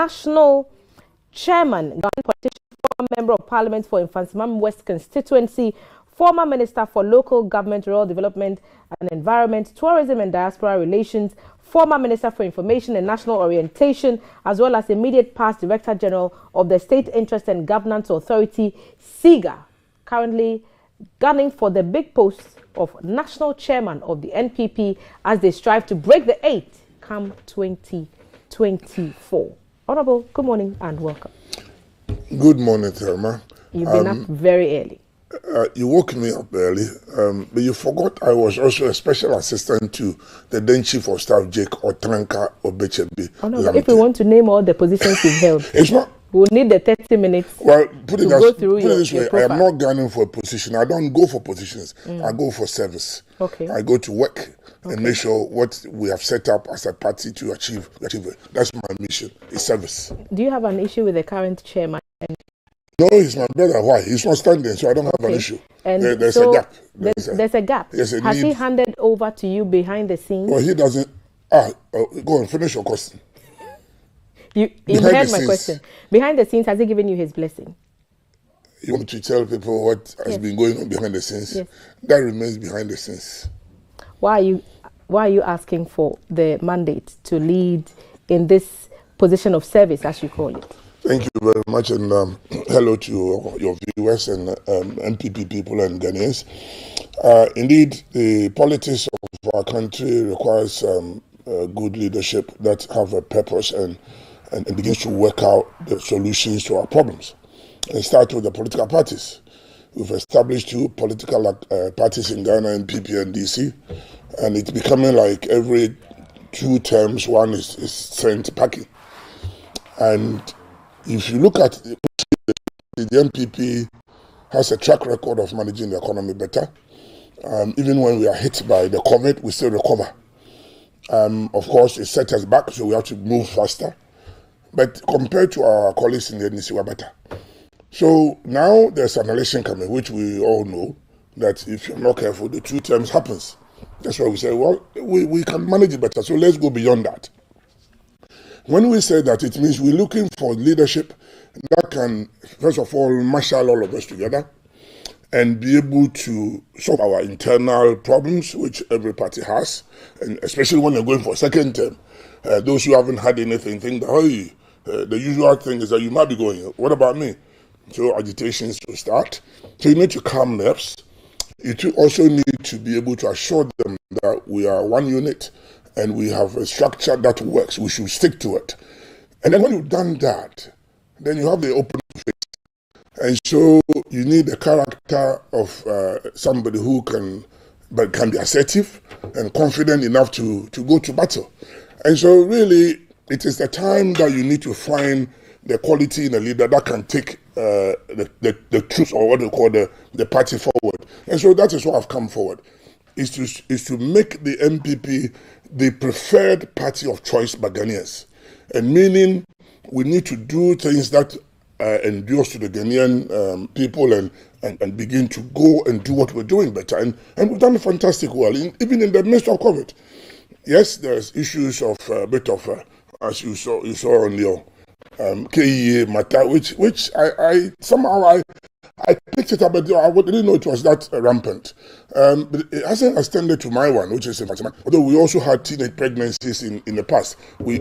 national chairman, Ghanaian politician, former member of parliament for Infansimam West constituency, former minister for local government, rural development and environment, tourism and diaspora relations, former minister for information and national orientation, as well as immediate past director general of the State Interest and Governance Authority, SIGA, currently gunning for the big post of national chairman of the NPP as they strive to break the 8 come 2024. Honorable, good morning and welcome. Good morning, Thelma. You've been up very early. You woke me up early, but you forgot I was also a special assistant to the then Chief of Staff, Jake Otranka Obechebi. Oh no, but if we want to name all the positions you've held, it's not. We'll need the 30 minutes Well, put it go through this way. I am not gunning for a position. I don't go for positions. I go for service. Okay. I go to work and make sure what we have set up as a party to achieve it. That's my mission, is service. Do you have an issue with the current chairman? No, he's my brother. Why? He's not standing, so I don't have an issue. And there's so a gap. There's a gap. Has he handed over to you behind the scenes? Well, he doesn't. Go and finish your question. You heard my question. Behind the scenes, has he given you his blessing? You want to tell people what has been going on behind the scenes? Yes. That remains behind the scenes. Why are you asking for the mandate to lead in this position of service, as you call it? Thank you very much, and hello to your viewers and MPP people and Ghanaians. Indeed, the politics of our country requires good leadership that have a purpose and begins to work out the solutions to our problems. And start with the political parties. We've established 2 political parties in Ghana, NPP and DC, and it's becoming like every 2 terms, one is sent packing. And if you look at the NPP has a track record of managing the economy better. Even when we are hit by the COVID, we still recover. Of course, it set us back, so we have to move faster. But compared to our colleagues in the NDC, we're better. So now there's an election coming, which we all know that if you're not careful, the 2 terms happens. That's why we say, well, we can manage it better, so let's go beyond that. When we say that, it means we're looking for leadership that can, first of all, marshal all of us together and be able to solve our internal problems, which every party has, and especially when they're going for a second term. Those who haven't had anything think that, hey, the usual thing is that you might be going, what about me? So agitations will start. So you need to calm nerves. You also need to be able to assure them that we are one unit and we have a structure that works. We should stick to it. And then when you've done that, then you have the open face. And so you need the character of somebody who can be assertive and confident enough to go to battle. And so really, it is the time that you need to find the quality in a leader that can take the truth, or what we call the party forward. And so that is what I've come forward, is to make the MPP the preferred party of choice by Ghanaians. And meaning we need to do things that endures to the Ghanaian people and begin to go and do what we're doing better. And we've done fantastic well, even in the midst of COVID. Yes, there's issues of a bit of, as you saw on your KEA matter, which I somehow picked it up, but I didn't know it was that rampant. But it hasn't extended to my one, which is in fact, although we also had teenage pregnancies in the past. We've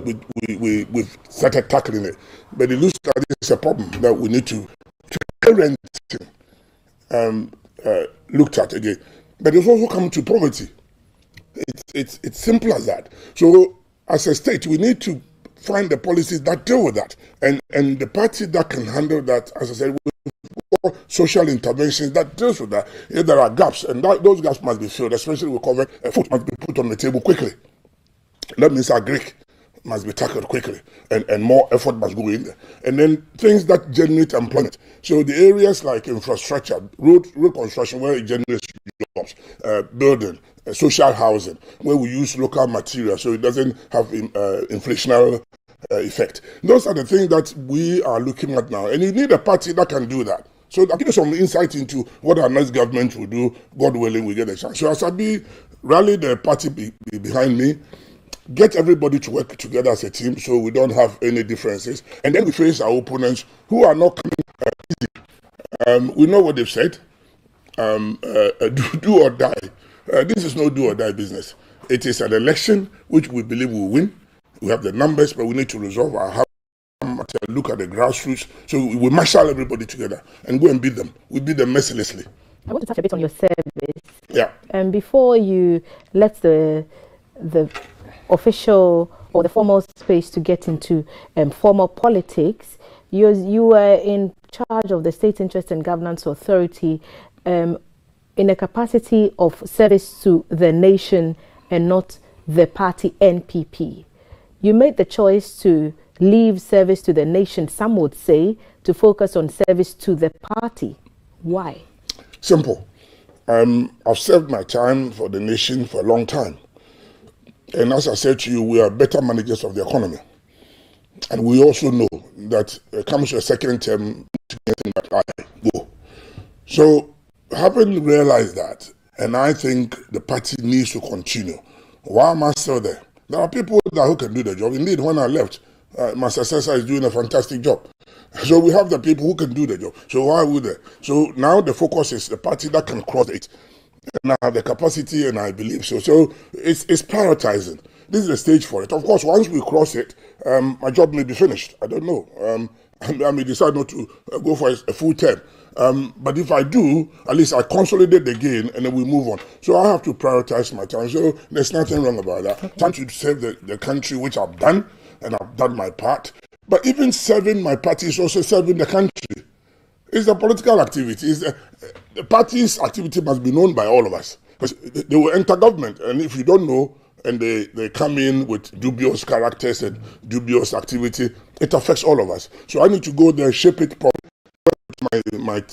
started tackling it, but it looks like it's a problem that we need to parenting looked at again. But it's also come to poverty. It's simple as that. So as a state, we need to find the policies that deal with that, and the party that can handle that, as I said, with social interventions that deals with that. If there are gaps, and those gaps must be filled, especially with COVID, food must be put on the table quickly. That means our Greek must be tackled quickly, and more effort must go in there. And then things that generate employment. So the areas like infrastructure, road construction, where it generates jobs, building, social housing, where we use local material so it doesn't have inflationary effect. Those are the things that we are looking at now. And you need a party that can do that. So I'll give you some insight into what our next government will do. God willing, we get a chance. So as I rally the party behind me, get everybody to work together as a team so we don't have any differences. And then we face our opponents who are not coming easy. We know what they've said. Do or die. This is no do or die business. It is an election which we believe will win. We have the numbers, but we need to resolve our house. Look at the grassroots. So we marshal everybody together and go and beat them. We beat them mercilessly. I want to touch a bit on your service. Yeah. And before you let the official or the formal space to get into formal politics, you were in charge of the State Interest and Governance Authority in a capacity of service to the nation and not the party NPP. You made the choice to leave service to the nation, some would say, to focus on service to the party. Why? Simple. I've served my time for the nation for a long time. And as I said to you, we are better managers of the economy. And we also know that it comes to a second term, that I go. So having realized that, and I think the party needs to continue, why am I still there? There are people who can do the job. Indeed, when I left, my successor is doing a fantastic job. So we have the people who can do the job. So why would they? So now the focus is the party that can cross it. And I have the capacity and I believe so. So it's prioritizing. This is the stage for it. Of course, once we cross it, my job may be finished. I don't know. I may decide not to go for a full term. But if I do, at least I consolidate the gain and then we move on. So I have to prioritize my time. So there's nothing wrong about that. Okay. Time to serve the country, which I've done, and I've done my part. But even serving my party is also serving the country. It's a political activity. The party's activity must be known by all of us. Because they will enter government, and if you don't know, and they come in with dubious characters and dubious activity, it affects all of us. So I need to go there, shape it properly.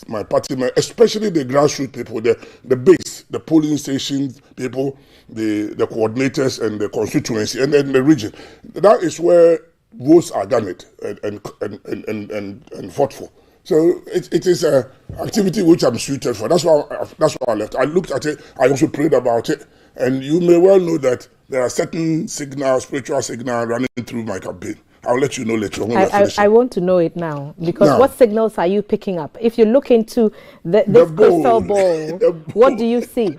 My party, especially the grassroots people, the base, the polling stations people, the coordinators and the constituency, and then the region. That is where votes are garnered and fought for. So it is an activity which I'm suited for. That's why I left. I looked at it. I also prayed about it. And you may well know that there are certain signals, spiritual signals running through my campaign. I'll let you know later on. I want to know it now, because what signals are you picking up? If you look into this crystal ball, what do you see?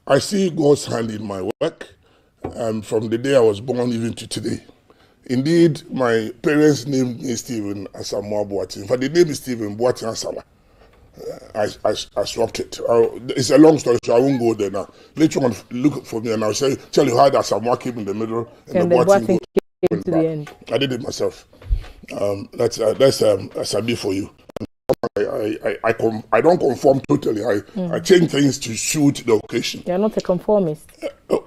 I see God's hand in my work, from the day I was born even to today. Indeed, my parents named me Stephen Asamoah Boateng. In fact, the name is Stephen Boateng Asamoah. I swapped it. It's a long story, so I won't go there now. Later on, look for me and I'll tell you how that Asamoah came in the middle and the Boateng came to the end. I did it myself. That's a sabi for you. I don't conform totally. I change things to suit the occasion. You're not a conformist.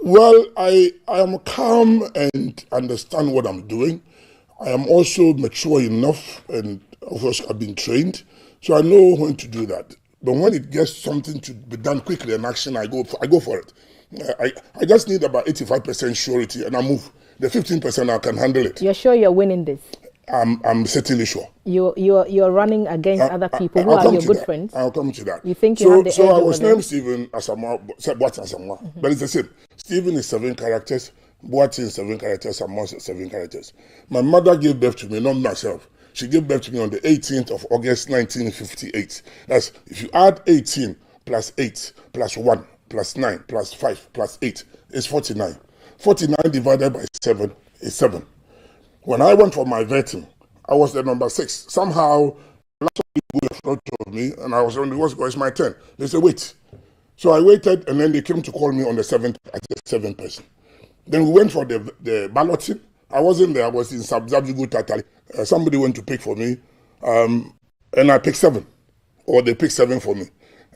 Well, I am calm and understand what I'm doing. I am also mature enough, and of course I've been trained, so I know when to do that. But when it gets something to be done quickly in action, I go for it. I just need about 85% surety, and I move. The 15% I can handle it. You're sure you're winning this? I'm certainly sure. You're running against other people who are your good friends. I'll come to that. You think you have the edge So I was over them? named Stephen Asamoah, but it's the same. Stephen is 7 characters, Boateng is 7 characters, Asamoah is 7 characters. My mother gave birth to me, not myself. She gave birth to me on the 18th of August 1958. That's, if you add 18 plus 8 plus 1 plus 9 plus 5 plus 8, it's 49. 49 divided by 7 is 7. When I went for my vetting, I was the number 6. Somehow, last people in front of me, and I was on the what's my turn. They said, wait. So I waited, and then they came to call me on the 7th as the 7th person. Then we went for the balloting. I wasn't there. I was in Sabzabigu Tatali. Somebody went to pick for me, and I picked 7, or they picked 7 for me.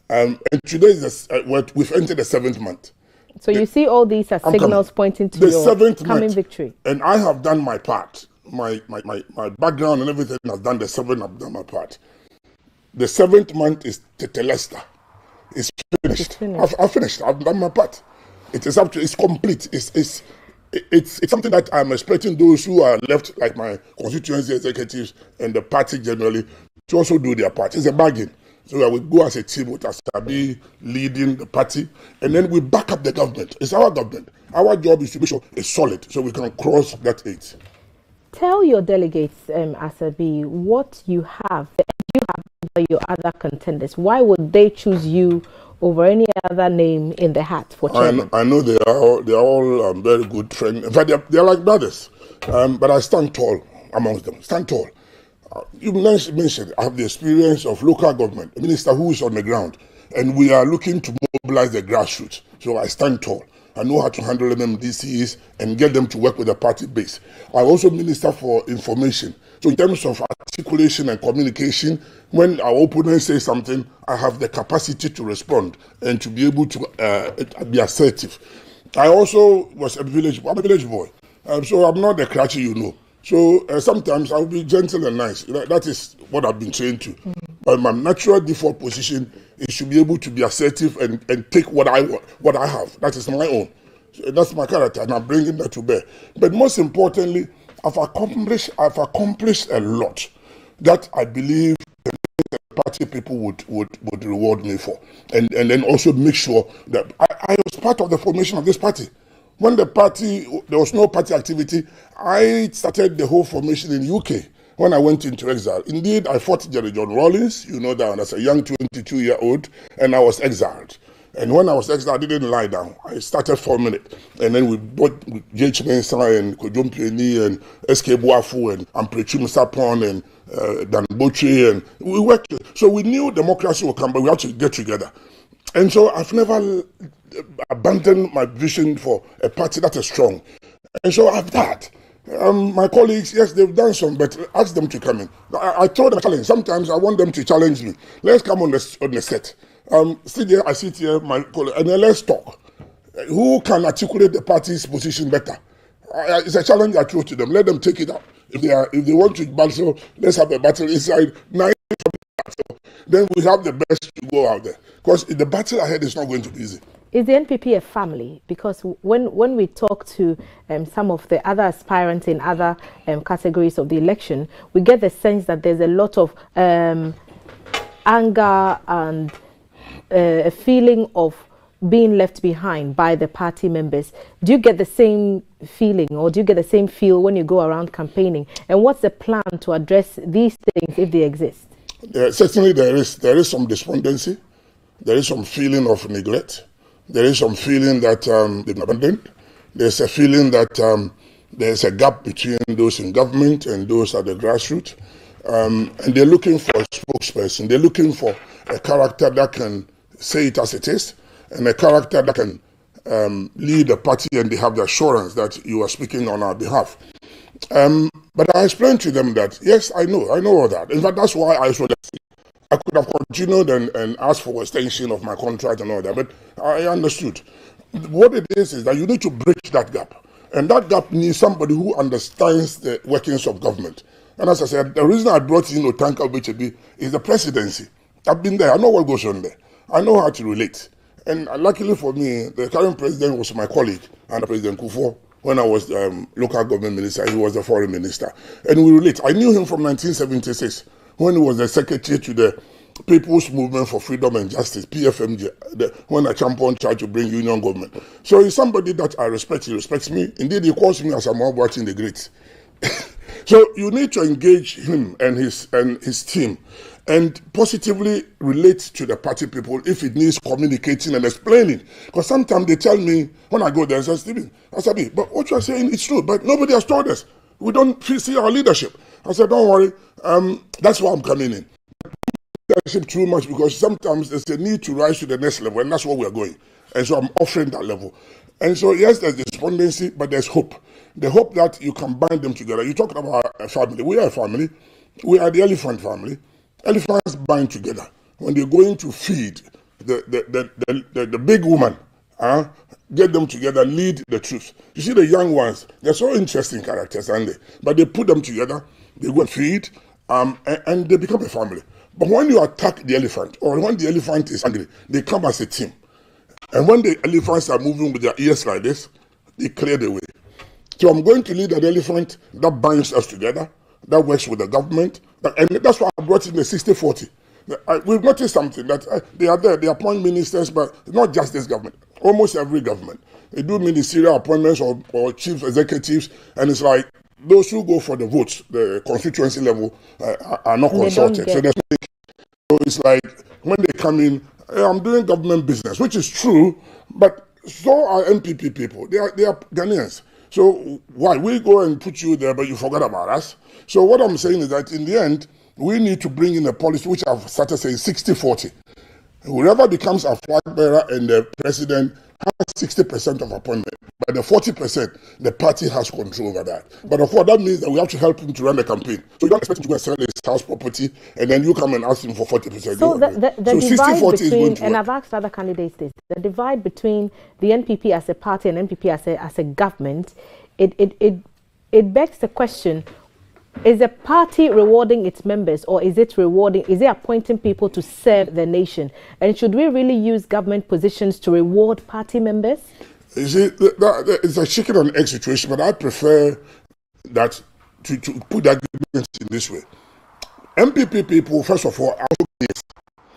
And today is we've entered the 7th month. So you see all these as signals pointing to your coming victory. And I have done my part. My background and everything has done the 7th, I've done my part. The 7th month is Tetelesta. It's finished. I've finished. I've done my part. It is up to, it's complete. It's something that I'm expecting those who are left, like my constituency executives and the party generally, to also do their part. It's a bargain. So that we go as a team with Asabi leading the party, and then we back up the government. It's our government. Our job is to make sure it's solid so we can cross that 8. Tell your delegates, Asabi, what you have over your other contenders. Why would they choose you over any other name in the hat for chairman? I know they are all very good friends. In fact, they're like brothers. But I stand tall amongst them. Stand tall. You mentioned I have the experience of local government, a minister who is on the ground, and we are looking to mobilize the grassroots. So I stand tall. I know how to handle MMDCs and get them to work with the party base. I'm also Minister for Information. So in terms of articulation and communication, when our opponent says something, I have the capacity to respond and to be able to be assertive. I also was I'm a village boy. So I'm not the cratchy, you know. So sometimes I'll be gentle and nice. That is what I've been trained to. But my natural default position is to be able to be assertive and take what I want, what I have. That is my own. So that's my character, and I'm bringing that to bear. But most importantly, I've accomplished a lot that I believe the party people would reward me for, and then also make sure that I was part of the formation of this party. When there was no party activity, I started the whole formation in UK when I went into exile. Indeed, I fought Jerry John Rawlings, you know that, as a young 22-year-old, and I was exiled. And when I was exiled, I didn't lie down. I started forming it. And then we bought J.H. Mensah and Kojom Pieni and S.K. Boafu and Amprechum Sapon and Dan Boche, and we worked. So we knew democracy would come, but we had to get together. And so I've never abandoned my vision for a party that is strong. And so I've that. My colleagues, yes, they've done some, but ask them to come in. I told them a challenge. Sometimes I want them to challenge me. Let's come on the set. I sit here, my colleague, and then let's talk. Who can articulate the party's position better? It's a challenge I throw to them. Let them take it up. If they want to battle, let's have a battle inside 9. Then we have the best to go out there. Because the battle ahead is not going to be easy. Is the NPP a family? Because when we talk to some of the other aspirants in other categories of the election, we get the sense that there's a lot of anger and a feeling of being left behind by the party members. Do you get the same feeling, or do you get the same feel when you go around campaigning? And what's the plan to address these things if they exist? Certainly there is some despondency. There is some feeling of neglect. There is some feeling that they've been abandoned. There's a feeling that there's a gap between those in government and those at the grassroots. And they're looking for a spokesperson. They're looking for a character that can say it as it is, and a character that can lead the party, and they have the assurance that you are speaking on our behalf. But I explained to them that, yes, I know all that. In fact, that's why I could have continued and asked for extension of my contract and all that, but I understood. What it is that you need to bridge that gap. And that gap needs somebody who understands the workings of government. And as I said, the reason I brought in Otanka Obechebi is the presidency. I've been there. I know what goes on there. I know how to relate. And luckily for me, the current president was my colleague, and President Kufuor. When I was local government minister, he was the foreign minister. And we relate. I knew him from 1976, when he was the secretary to the People's Movement for Freedom and Justice, PFMJ, when a champion tried to bring union government. So he's somebody that I respect. He respects me. Indeed, he calls me as Samuel Jinapor the Great. So you need to engage him and his team and positively relate to the party people if it needs communicating and explaining. Because sometimes they tell me, when I go there, I say, Stephen, but what you are saying is true, but nobody has told us. We don't see our leadership. I said, don't worry, that's why I'm coming in. Leadership too much, because sometimes there's a need to rise to the next level, and that's where we're going. And so I'm offering that level. And so, yes, there's despondency, but there's hope. The hope that you can bind them together. You're talking about a family. We are a family. We are the elephant family. Elephants bind together. When they're going to feed the big woman, get them together, lead the troops. You see the young ones, they're so interesting characters, aren't they? But they put them together, they go and feed, and they become a family. But when you attack the elephant, or when the elephant is angry, they come as a team. And when the elephants are moving with their ears like this, they clear the way. So I'm going to lead an elephant that binds us together, that works with the government. And that's why I brought in the 60-40. We've noticed something, that they are there, they appoint ministers, but not just this government, almost every government. They do ministerial appointments or chief executives, and it's like those who go for the votes, the constituency level, are not consulted. So it's like when they come in, hey, I'm doing government business, which is true, but so are MPP people. They are Ghanaians. So why? We go and put you there, but you forgot about us. So what I'm saying is that in the end, we need to bring in a policy which I've started saying 60-40. Whoever becomes a flag bearer and the president has 60% of appointment. But the 40%, the party has control over that. But of course, that means that we have to help him to run the campaign. So you don't expect him to go and sell his house property, and then you come and ask him for 40%. So the divide 60-40 is going between, to and work. I've asked other candidates this, the divide between the NPP as a party and NPP as a government, it begs the question, is the party rewarding its members, or is it appointing people to serve the nation? And should we really use government positions to reward party members? You see, it's a chicken and egg situation, but I prefer that to put that in this way. MPP people, first of all, are also Ghanaians.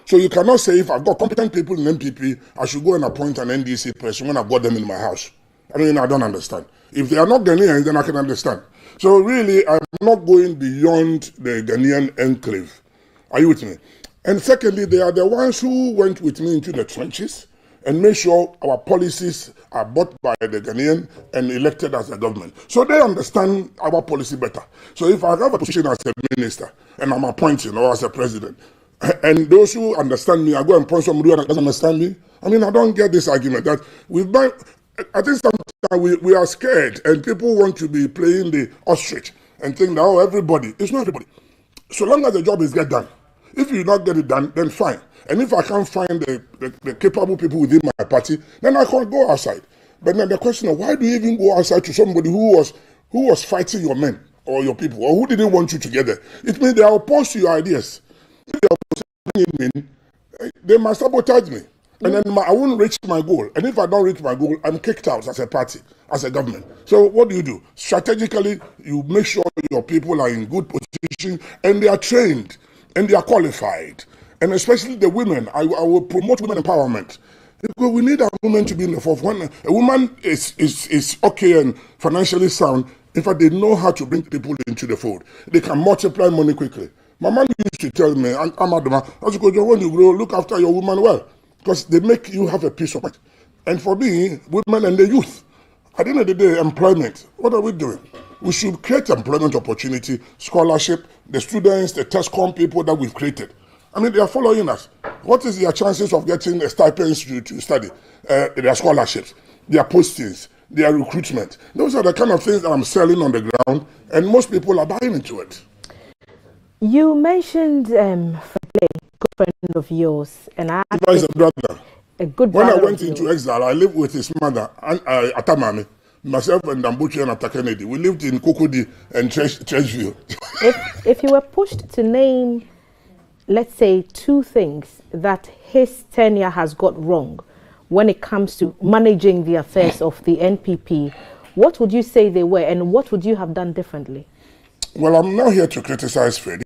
So you cannot say if I've got competent people in MPP, I should go and appoint an NDC person when I've got them in my house. I mean, I don't understand. If they are not Ghanaians, then I can understand. So really, I'm not going beyond the Ghanaian enclave. Are you with me? And secondly, they are the ones who went with me into the trenches and made sure our policies are bought by the Ghanaian and elected as a government. So they understand our policy better. So if I have a position as a minister and I'm appointing or as a president, and those who understand me, I go and point somebody who doesn't understand me, I mean, I don't get this argument that I think sometimes we are scared and people want to be playing the ostrich and think that, oh, everybody. It's not everybody. So long as the job is get done. If you not get it done, then fine. And if I can't find the capable people within my party, then I can't go outside. But then the question is, why do you even go outside to somebody who was fighting your men or your people, or who didn't want you together? It means they are opposed to your ideas. If they are opposed to me, they must sabotage me. And then I won't reach my goal. And if I don't reach my goal, I'm kicked out as a party, as a government. So what do? Strategically, you make sure your people are in good position and they are trained and they are qualified. And especially the women, I will promote women empowerment. Because we need a woman to be in the forefront. A woman is okay and financially sound. In fact, they know how to bring people into the fold. They can multiply money quickly. My mom used to tell me, I'm Adama, when you grow, look after your woman well. Because they make you have a peace of mind. And for me, women and the youth, at the end of the day, employment, what are we doing? We should create employment opportunity, scholarship, the students, the TESCOM people that we've created. I mean, they are following us. What is their chances of getting stipends to study? Their scholarships, their postings, their recruitment. Those are the kind of things that I'm selling on the ground, and most people are buying into it. You mentioned Fredley, good friend of yours, and I is a brother. A good when brother. I went into exile, I lived with his mother, Atamami, myself and Dambuchi and Ata Kennedy. We lived in Kokodi and Treshville. If you were pushed to name, let's say, two things that his tenure has got wrong when it comes to managing the affairs of the NPP, what would you say they were, and what would you have done differently? Well, I'm not here to criticize Freddie.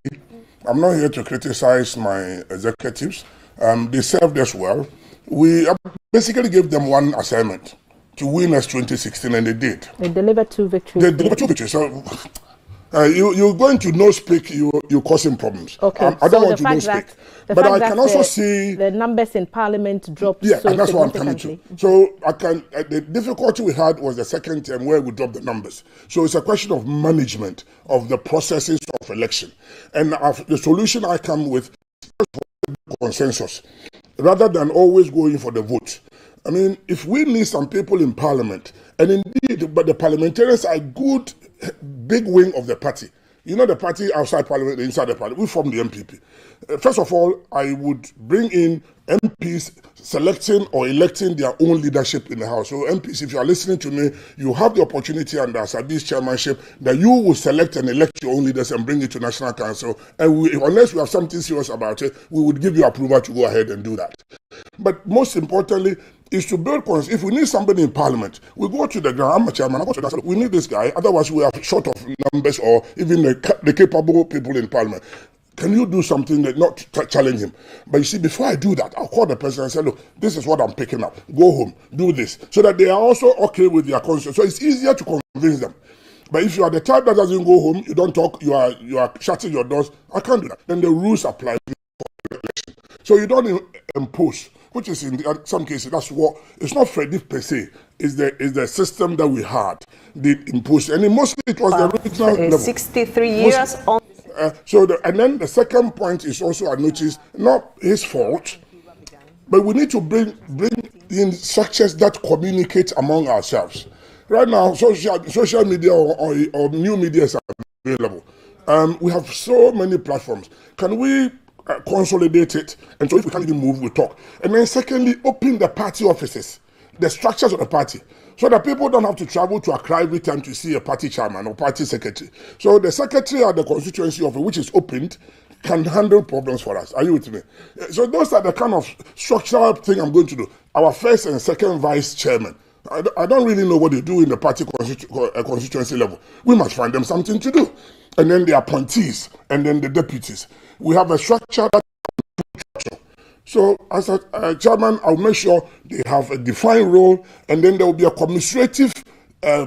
I'm not here to criticize my executives. They served us well. We basically gave them one assignment, to win us 2016, and they did. They delivered 2 victories. They delivered 2 victories. So you're going to no speak, you're causing problems. Okay, I don't want to no speak. But I can also see the numbers in Parliament dropped. Yeah, so and that's what I'm coming to. So the difficulty we had was the second term where we dropped the numbers. So it's a question of management of the processes of election. And the solution I come with is consensus, rather than always going for the vote. I mean, if we need some people in Parliament, and indeed, but the parliamentarians are a good big wing of the party. You know, the party outside Parliament, inside the Parliament, we form the MPP. First of all, I would bring in MPs selecting or electing their own leadership in the House. So MPs, if you are listening to me, you have the opportunity under Sabi's chairmanship that you will select and elect your own leaders and bring it to National Council. And unless we have something serious about it, we would give you approval to go ahead and do that. But most importantly, is to build confidence. If we need somebody in Parliament, we go to the ground. I'm a chairman. I go to the we need this guy. Otherwise, we are short of numbers or even the capable people in Parliament. can you do something that not challenge him? But you see, before I do that, I'll call the person and say, look, this is what I'm picking up. Go home, do this. So that they are also okay with their conscience. So it's easier to convince them. But if you are the type that doesn't go home, you don't talk, you are shutting your doors, I can't do that. Then the rules apply for the election. So you don't impose, which is in some cases, that's what, it's not Freddie per se, it's the system that we had, did impose. And mostly it was the original level. 63 years on. And then the second point is also, I noticed, not his fault, but we need to bring in structures that communicate among ourselves. Right now, social media or new media is available. We have so many platforms. Can we consolidate it? And so if we can't even move, we talk. And then secondly, open the party offices, the structures of the party, so that people don't have to travel to Accra every time to see a party chairman or party secretary. So the secretary at the constituency office, which is opened, can handle problems for us. Are you with me? So those are the kind of structural thing I'm going to do. Our first and second vice chairman. I don't really know what they do in the party constituency level. We must find them something to do. And then the appointees, and then the deputies. We have a structure that. So as a chairman, I'll make sure they have a defined role, and then there will be a commiserative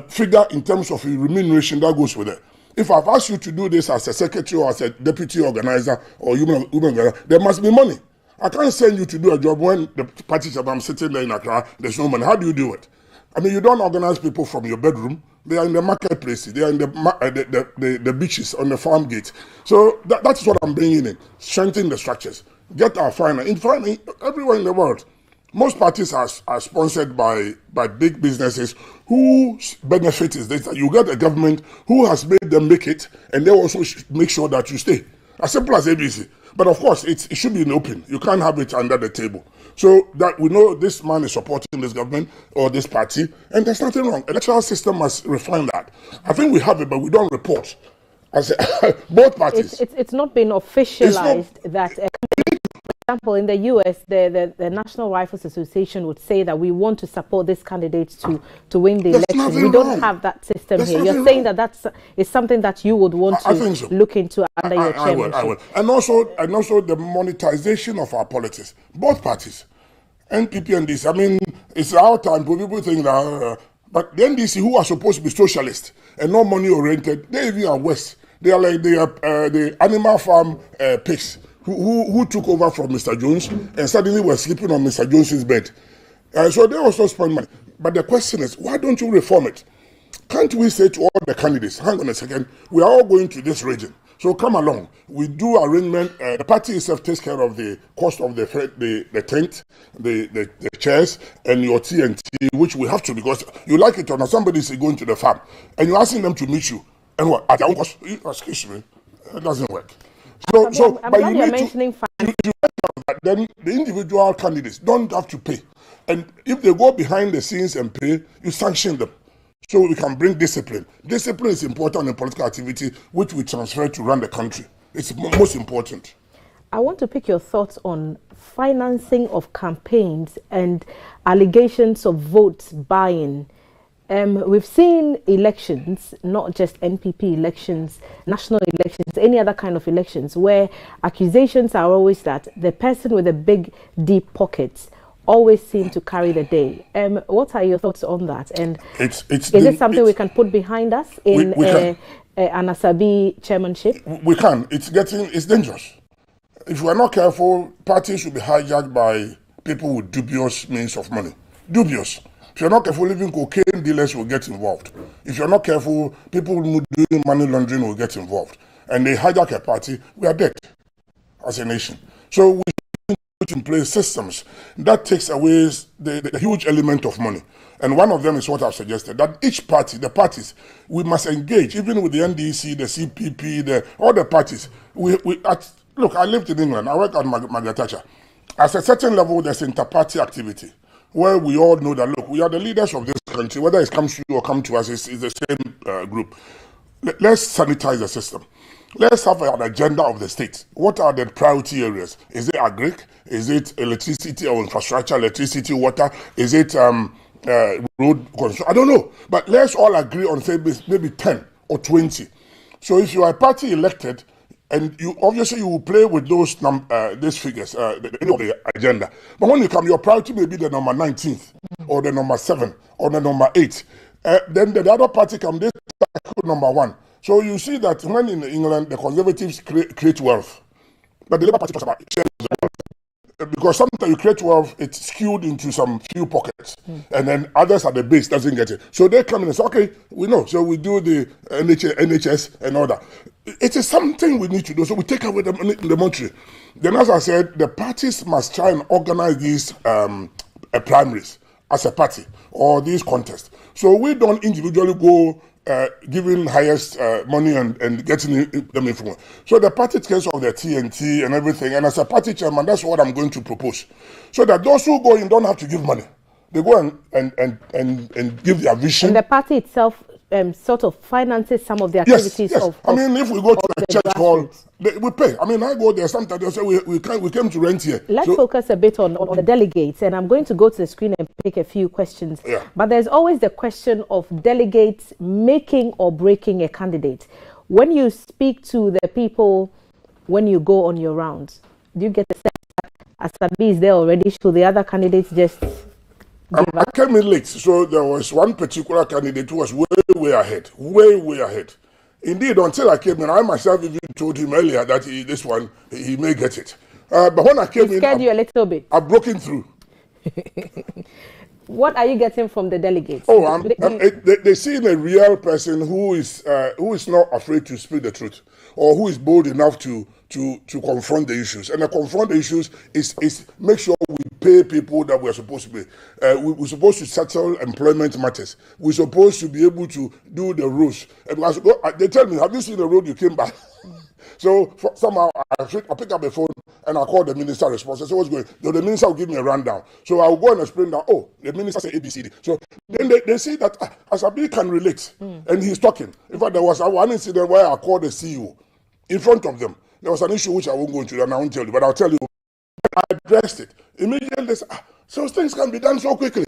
figure in terms of remuneration that goes with it. If I've asked you to do this as a secretary or as a deputy organizer or human organizer, there must be money. I can't send you to do a job when the party chairman, I'm sitting there in Accra, there's no money. How do you do it? I mean, you don't organize people from your bedroom. They are in the marketplaces. They are in the beaches, on the farm gate. So that's what I'm bringing in, strengthen the structures. Get our finance. In finance, everywhere in the world, most parties are sponsored by big businesses whose benefit is this, that you get a government who has made them make it, and they also make sure that you stay. As simple as ABC. But of course, it should be in open. You can't have it under the table. So that we know this man is supporting this government or this party, and there's nothing wrong. Electoral system must refine that. I think we have it, but we don't report. As both parties. It's not been officialized that. For example, in the US, the National Rifles Association would say that we want to support these candidates to win the election. We don't have that system here. You're saying that is something that you would want to look into under your chairmanship. I will. And also the monetization of our politics. Both parties, NPP and DC. I mean, it's our time. People think that, but the NDC, who are supposed to be socialist and not money oriented, they even are worse. They are like the animal farm pigs. Who took over from Mr. Jones and suddenly were sleeping on Mr. Jones's bed. So they also spend money. But the question is, why don't you reform it? Can't we say to all the candidates, hang on a second, we are all going to this region. So come along. We do arrangement. The party itself takes care of the cost of the tent, the chairs, and your TNT, which we have to, because you like it or not. Somebody is going to the farm, and you're asking them to meet you. And what? At their own cost? Excuse me. It doesn't work. So, I'm glad you're mentioning then the individual candidates don't have to pay. And if they go behind the scenes and pay, you sanction them. So we can bring discipline. Discipline is important in political activity, which we transfer to run the country. It's most important. I want to pick your thoughts on financing of campaigns and allegations of votes buying. We've seen elections, not just NPP elections, national elections, any other kind of elections, where accusations are always that the person with the big, deep pockets always seem to carry the day. What are your thoughts on that? And is it something we can put behind us in an Asabi chairmanship? We can. It's dangerous. If we're not careful, parties will be hijacked by people with dubious means of money. Dubious. If you're not careful, even cocaine dealers will get involved. If you're not careful, people doing money laundering will get involved. And they hijack a party, we are dead as a nation. So we need to put in place systems that takes away the huge element of money. And one of them is what I've suggested, that each party, the parties, we must engage, even with the NDC, the CPP, all the parties. Look, I lived in England. I worked at Margaret Thatcher. At a certain level, there's inter-party activity, where we all know that, look, we are the leaders of this country. Whether it comes to you or come to us, it's the same group. Let's sanitize the system. Let's have an agenda of the state. What are the priority areas? Is it agric? Is it electricity or infrastructure, electricity, water? Is it road construction? I don't know. But let's all agree on, say, maybe 10 or 20. So if you are party elected, And you obviously you will play with those these figures, the agenda. But when you come, your priority may be the number 19th, or the number 7, or the number 8. Then the other party come, they tackle number 1. So you see that when in England the Conservatives create wealth, but the Labour Party talks about sharing the wealth. Because sometimes you create wealth, it's skewed into some few pockets, and then others at the base doesn't get it. So they come in and say, okay, we know. So we do the NHS and all that. It is something we need to do. So we take away the monetary. Then, as I said, the parties must try and organize these primaries as a party or these contests. So we don't individually go giving highest money and getting them influence. So the party takes of the TNT and everything, and as a party chairman, that's what I'm going to propose. So that those who go in don't have to give money. They go and give their vision. And the party itself sort of finances some of the activities yes. of I mean, if we go to the church hall, we pay. I mean, I go there sometimes, they say we came to rent here. Let's focus a bit on the delegates, and I'm going to go to the screen and pick a few questions. Yeah. But there's always the question of delegates making or breaking a candidate. When you speak to the people, when you go on your rounds, do you get a sense that Asabi is there already? Should the other candidates just I came in late, so there was one particular candidate who was way ahead. Indeed, until I came in, I myself even told him earlier that this one, he may get it. But when I came in, scared you a little bit. I've broken through. What are you getting from the delegates? Oh, they see in a real person who is not afraid to speak the truth, or who is bold enough to confront the issues. And to confront the issues is make sure we pay people that we're supposed to pay. We're supposed to settle employment matters. We're supposed to be able to do the rules. Because they tell me, have you seen the road you came by? So somehow I pick up the phone and I call the minister responsible. So what's going on? The minister will give me a rundown. So I'll go and explain that, oh, the minister said ABCD. So then they see that Asabi can relate. And he's talking. In fact, there was one incident where I called the CEO in front of them. There was an issue which I won't go into and I won't tell you, but I'll tell you. I addressed it. Immediately they said, so things can be done so quickly.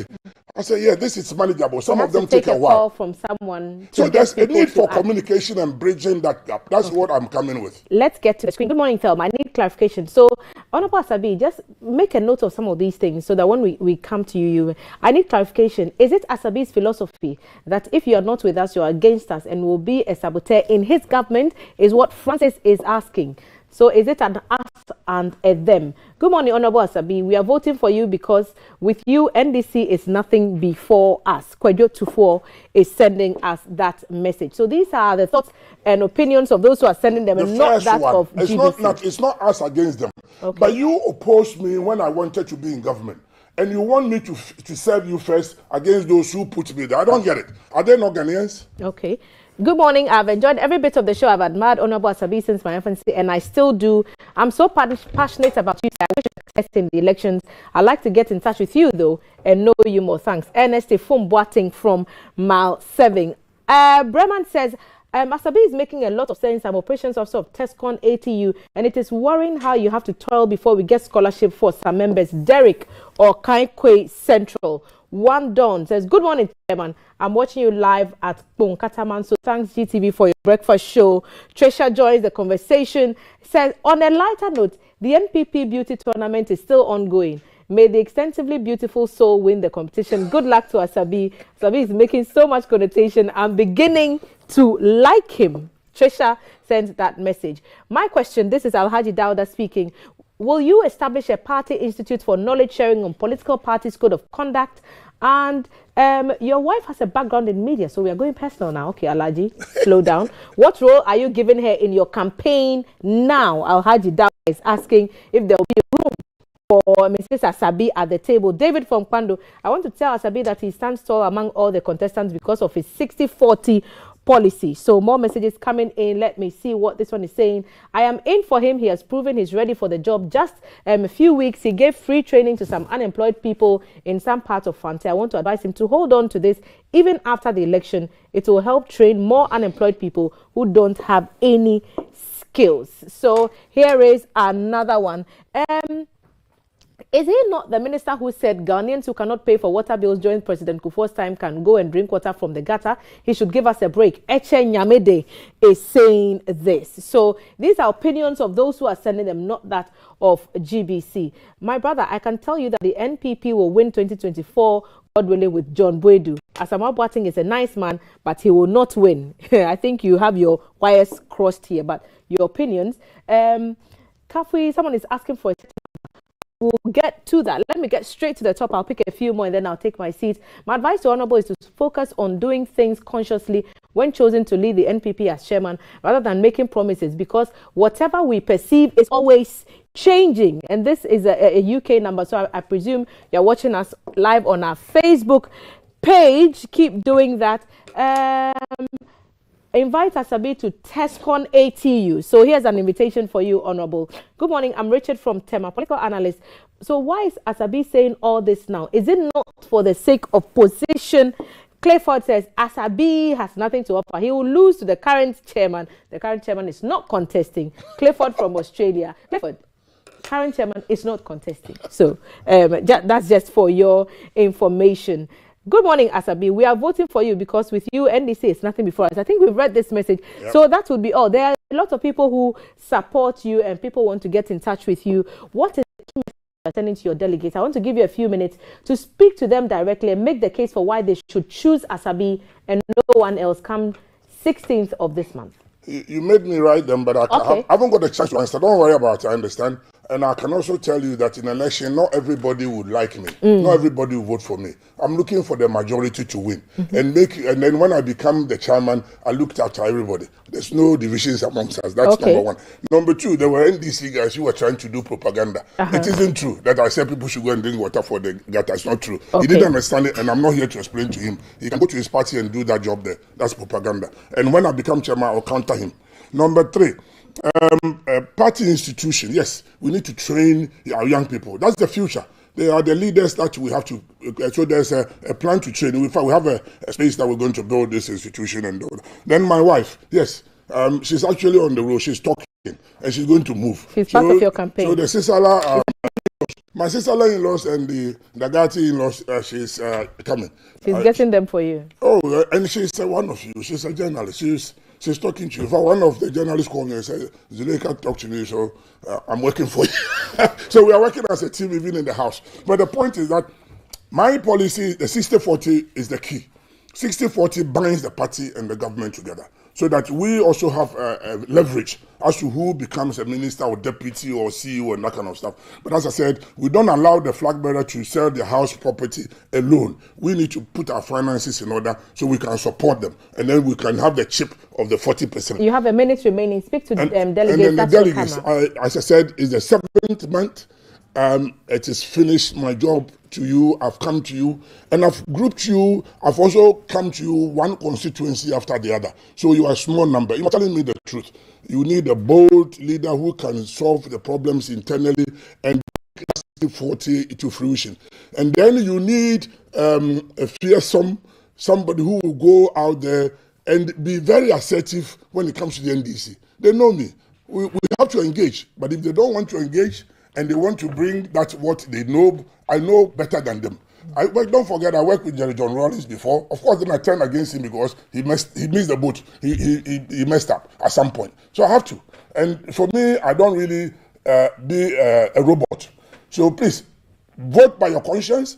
I said, yeah, this is manageable. Some of them take a while. Call from someone. So there's a need for communication and bridging that gap. That's what I'm coming with. Let's get to the screen. Good morning, Thelma. I need clarification. So, Honorable Asabi, just make a note of some of these things so that when we come to you, I need clarification. Is it Asabi's philosophy that if you are not with us, you are against us and will be a saboteur in his government, is what Francis is asking? So is it an us and a them? Good morning, Honorable Asabi. We are voting for you because with you, NDC is nothing before us. Kwejo Tufo is sending us that message. So these are the thoughts and opinions of those who are sending them, and not that of GDC. It's not us against them. Okay. But you opposed me when I wanted to be in government. And you want me to serve you first against those who put me there. I don't get it. Are they not Ghanaians? Okay. Good morning. I've enjoyed every bit of the show. I've admired Honorable Asabi since my infancy, and I still do. I'm so passionate about you. I wish I could test in the elections. I'd like to get in touch with you, though, and know you more. Thanks. Ernest Fumboating from Mile 7. Breman says, Asabi is making a lot of sense. I'm operations officer of TESCON ATU, and it is worrying how you have to toil before we get scholarship for some members. Derek or Kaikwe Central. One Dawn says, good morning, Chairman. I'm watching you live at Kataman. So thanks, GTV, for your breakfast show. Trisha joins the conversation. Says, on a lighter note, the NPP beauty tournament is still ongoing. May the extensively beautiful soul win the competition. Good luck to Asabi. Asabi is making so much connotation. I'm beginning to like him. Trisha sends that message. My question, this is Alhaji Dawda speaking. Will you establish a party institute for knowledge sharing on political parties' code of conduct? And your wife has a background in media, so we are going personal now. Okay, Alhaji, slow down. What role are you giving her in your campaign now? Alhaji Dawda is asking if there will be room for Mrs. Asabi at the table. David from Kwando, I want to tell Asabi that he stands tall among all the contestants because of his 60-40 policy. So more messages coming in. Let me see what this one is saying. I am in for him. He has proven he's ready for the job. Just a few weeks, he gave free training to some unemployed people in some parts of Fante. I want to advise him to hold on to this even after the election. It will help train more unemployed people who don't have any skills. So here is another one. Is he not the minister who said Ghanaians who cannot pay for water bills during President Kufuor's time can go and drink water from the gutter? He should give us a break. Eche Nyamede is saying this. So these are opinions of those who are sending them, not that of GBC. My brother, I can tell you that the NPP will win 2024, God willing, with John Boydu. Asamoah Boateng is a nice man, but he will not win. I think you have your wires crossed here, but your opinions. Kafui, someone is asking for a we'll get to that. Let me get straight to the top. I'll pick a few more and then I'll take my seat. My advice to Honorable is to focus on doing things consciously when chosen to lead the NPP as chairman rather than making promises, because whatever we perceive is always changing. And this is a UK number, so I presume you're watching us live on our Facebook page. Keep doing that. Invite Asabi to TESCON ATU. So here's an invitation for you, Honorable. Good morning. I'm Richard from Tema, political analyst. So why is Asabi saying all this now? Is it not for the sake of position? Clifford says Asabi has nothing to offer. He will lose to the current chairman. The current chairman is not contesting. Clifford from Australia. Clifford, current chairman is not contesting. So that's just for your information. Good morning, Asabi. We are voting for you because with you, NDC is nothing before us. I think we've read this message. Yep. So that would be all. There are a lot of people who support you and people want to get in touch with you. What is the key message you're sending to your delegates? I want to give you a few minutes to speak to them directly and make the case for why they should choose Asabi and no one else come 16th of this month. You made me write them, but I haven't got a chance to answer. Don't worry about it, I understand. And I can also tell you that in election, not everybody would like me. Not everybody will vote for me. I'm looking for the majority to win. And then when I become the chairman, I looked after everybody. There's no divisions amongst us. That's number one. Number two, there were NDC guys who were trying to do propaganda. It isn't true that I said people should go and drink water for the gutter. It's not true. He didn't understand it, and I'm not here to explain to him. He can go to his party and do that job there. That's propaganda. And when I become chairman, I'll counter him. Number three, party institution. Yes, we need to train our young people. That's the future. They are the leaders that we have to. So there's a plan to train. In fact, we have a space that we're going to build this institution and do that. Then my wife, yes, she's actually on the road. She's talking and she's going to move. She's part of your campaign. So the Sisala, my sister-in-laws and the Dagati-in-laws, she's coming. She's getting them for you. Oh, and she's one of you. She's a journalist. She's talking to you. For one of the journalists called me and said, Zuleika, talk to me, so I'm working for you. So we are working as a team even in the house. But the point is that my policy, the 60-40 is the key. 60-40 binds the party and the government together so that we also have leverage as to who becomes a minister or deputy or CEO and that kind of stuff. But as I said, we don't allow the flag bearer to sell their house property alone. We need to put our finances in order so we can support them. And then we can have the chip of the 40%. You have a minute remaining. Speak to delegates. And then the delegates, as I said, is the 7th month. It is finished. My job to you, I've come to you, and I've grouped you. I've also come to you one constituency after the other. So you are a small number. You're telling me the truth. You need a bold leader who can solve the problems internally and bring 40 to fruition. And then you need a fearsome, somebody who will go out there and be very assertive when it comes to the NDC. They know me. We have to engage. But if they don't want to engage, and they want to bring that what they know, I know better than them. But don't forget, I worked with Jerry John Rawlings before. Of course, then I turned against him because he missed the boat. He messed up at some point. So I have to. And for me, I don't really be a robot. So please, vote by your conscience.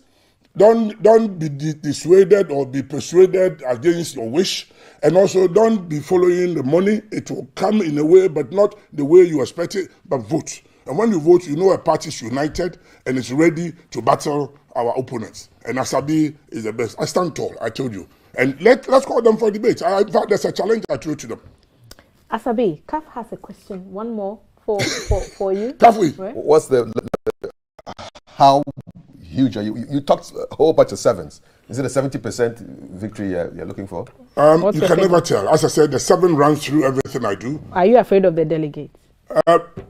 Don't be dissuaded or be persuaded against your wish. And also, don't be following the money. It will come in a way, but not the way you expect it, but vote. And when you vote, you know a party is united and is ready to battle our opponents. And Asabi is the best. I stand tall, I told you. And let's call them for debate. In fact, there's a challenge I threw to them. Asabi, Kaf has a question. One more for you. Kafui. Right? What's how huge are you? You talked a whole bunch of sevens. Is it a 70% victory you're looking for? You can never tell. As I said, the 7 runs through everything I do. Are you afraid of the delegates?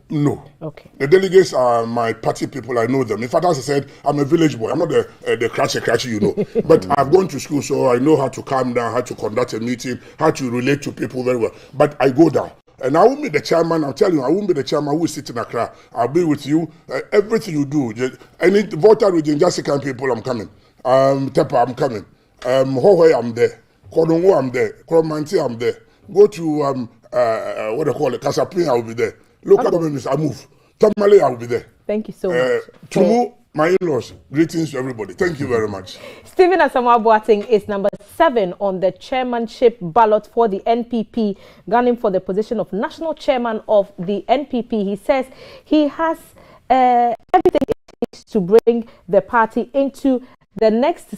No. Okay. The delegates are my party people. I know them. In fact, as I said, I'm a village boy. I'm not the cratchy, you know. But I've gone to school, so I know how to calm down, how to conduct a meeting, how to relate to people very well. But I go down. And I won't be the chairman. I'm telling you, I won't be the chairman who is sitting in Accra. I'll be with you. Everything you do. Any voter region, Jessica people, I'm coming. Tepa, I'm coming. Hohe, I'm there. Kodongo, I'm there. Kromanti, I'm there. Go to, what do you call it? Kasapin, I will be there. Local governments, I move. Tamale, I will be there. Thank you so much. Tumu, my in-laws, greetings to everybody. Thank you very much. Stephen Asamoah Boateng is number 7 on the chairmanship ballot for the NPP, gunning for the position of national chairman of the NPP. He says he has everything it takes to bring the party into the next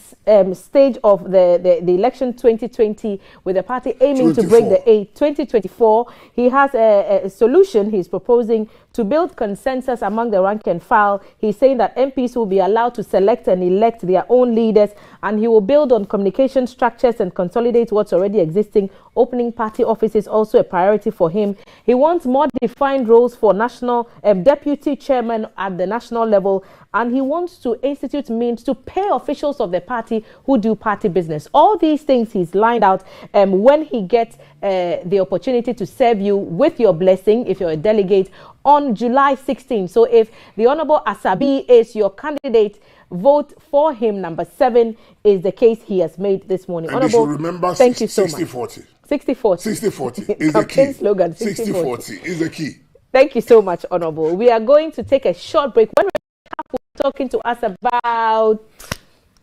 stage of the election 2020, with the party aiming to break the 2024. He has a solution he's proposing to build consensus among the rank and file. He's saying that MPs will be allowed to select and elect their own leaders, and he will build on communication structures and consolidate what's already existing. Opening party office is also a priority for him. He wants more defined roles for national deputy chairman at the national level, and he wants to institute means to pay officials of the party who do party business. All these things he's lined out when he gets the opportunity to serve you with your blessing, if you're a delegate, on July 16. So if the Honorable Asabi is your candidate, vote for him. Number 7 is the case he has made this morning. And Honorable, you should remember thank you so much. 60-40. 60-40. 60-40 is the key. Slogan, 60-40 is the key. Thank you so much, Honorable. We are going to take a short break. When we're talking to us about...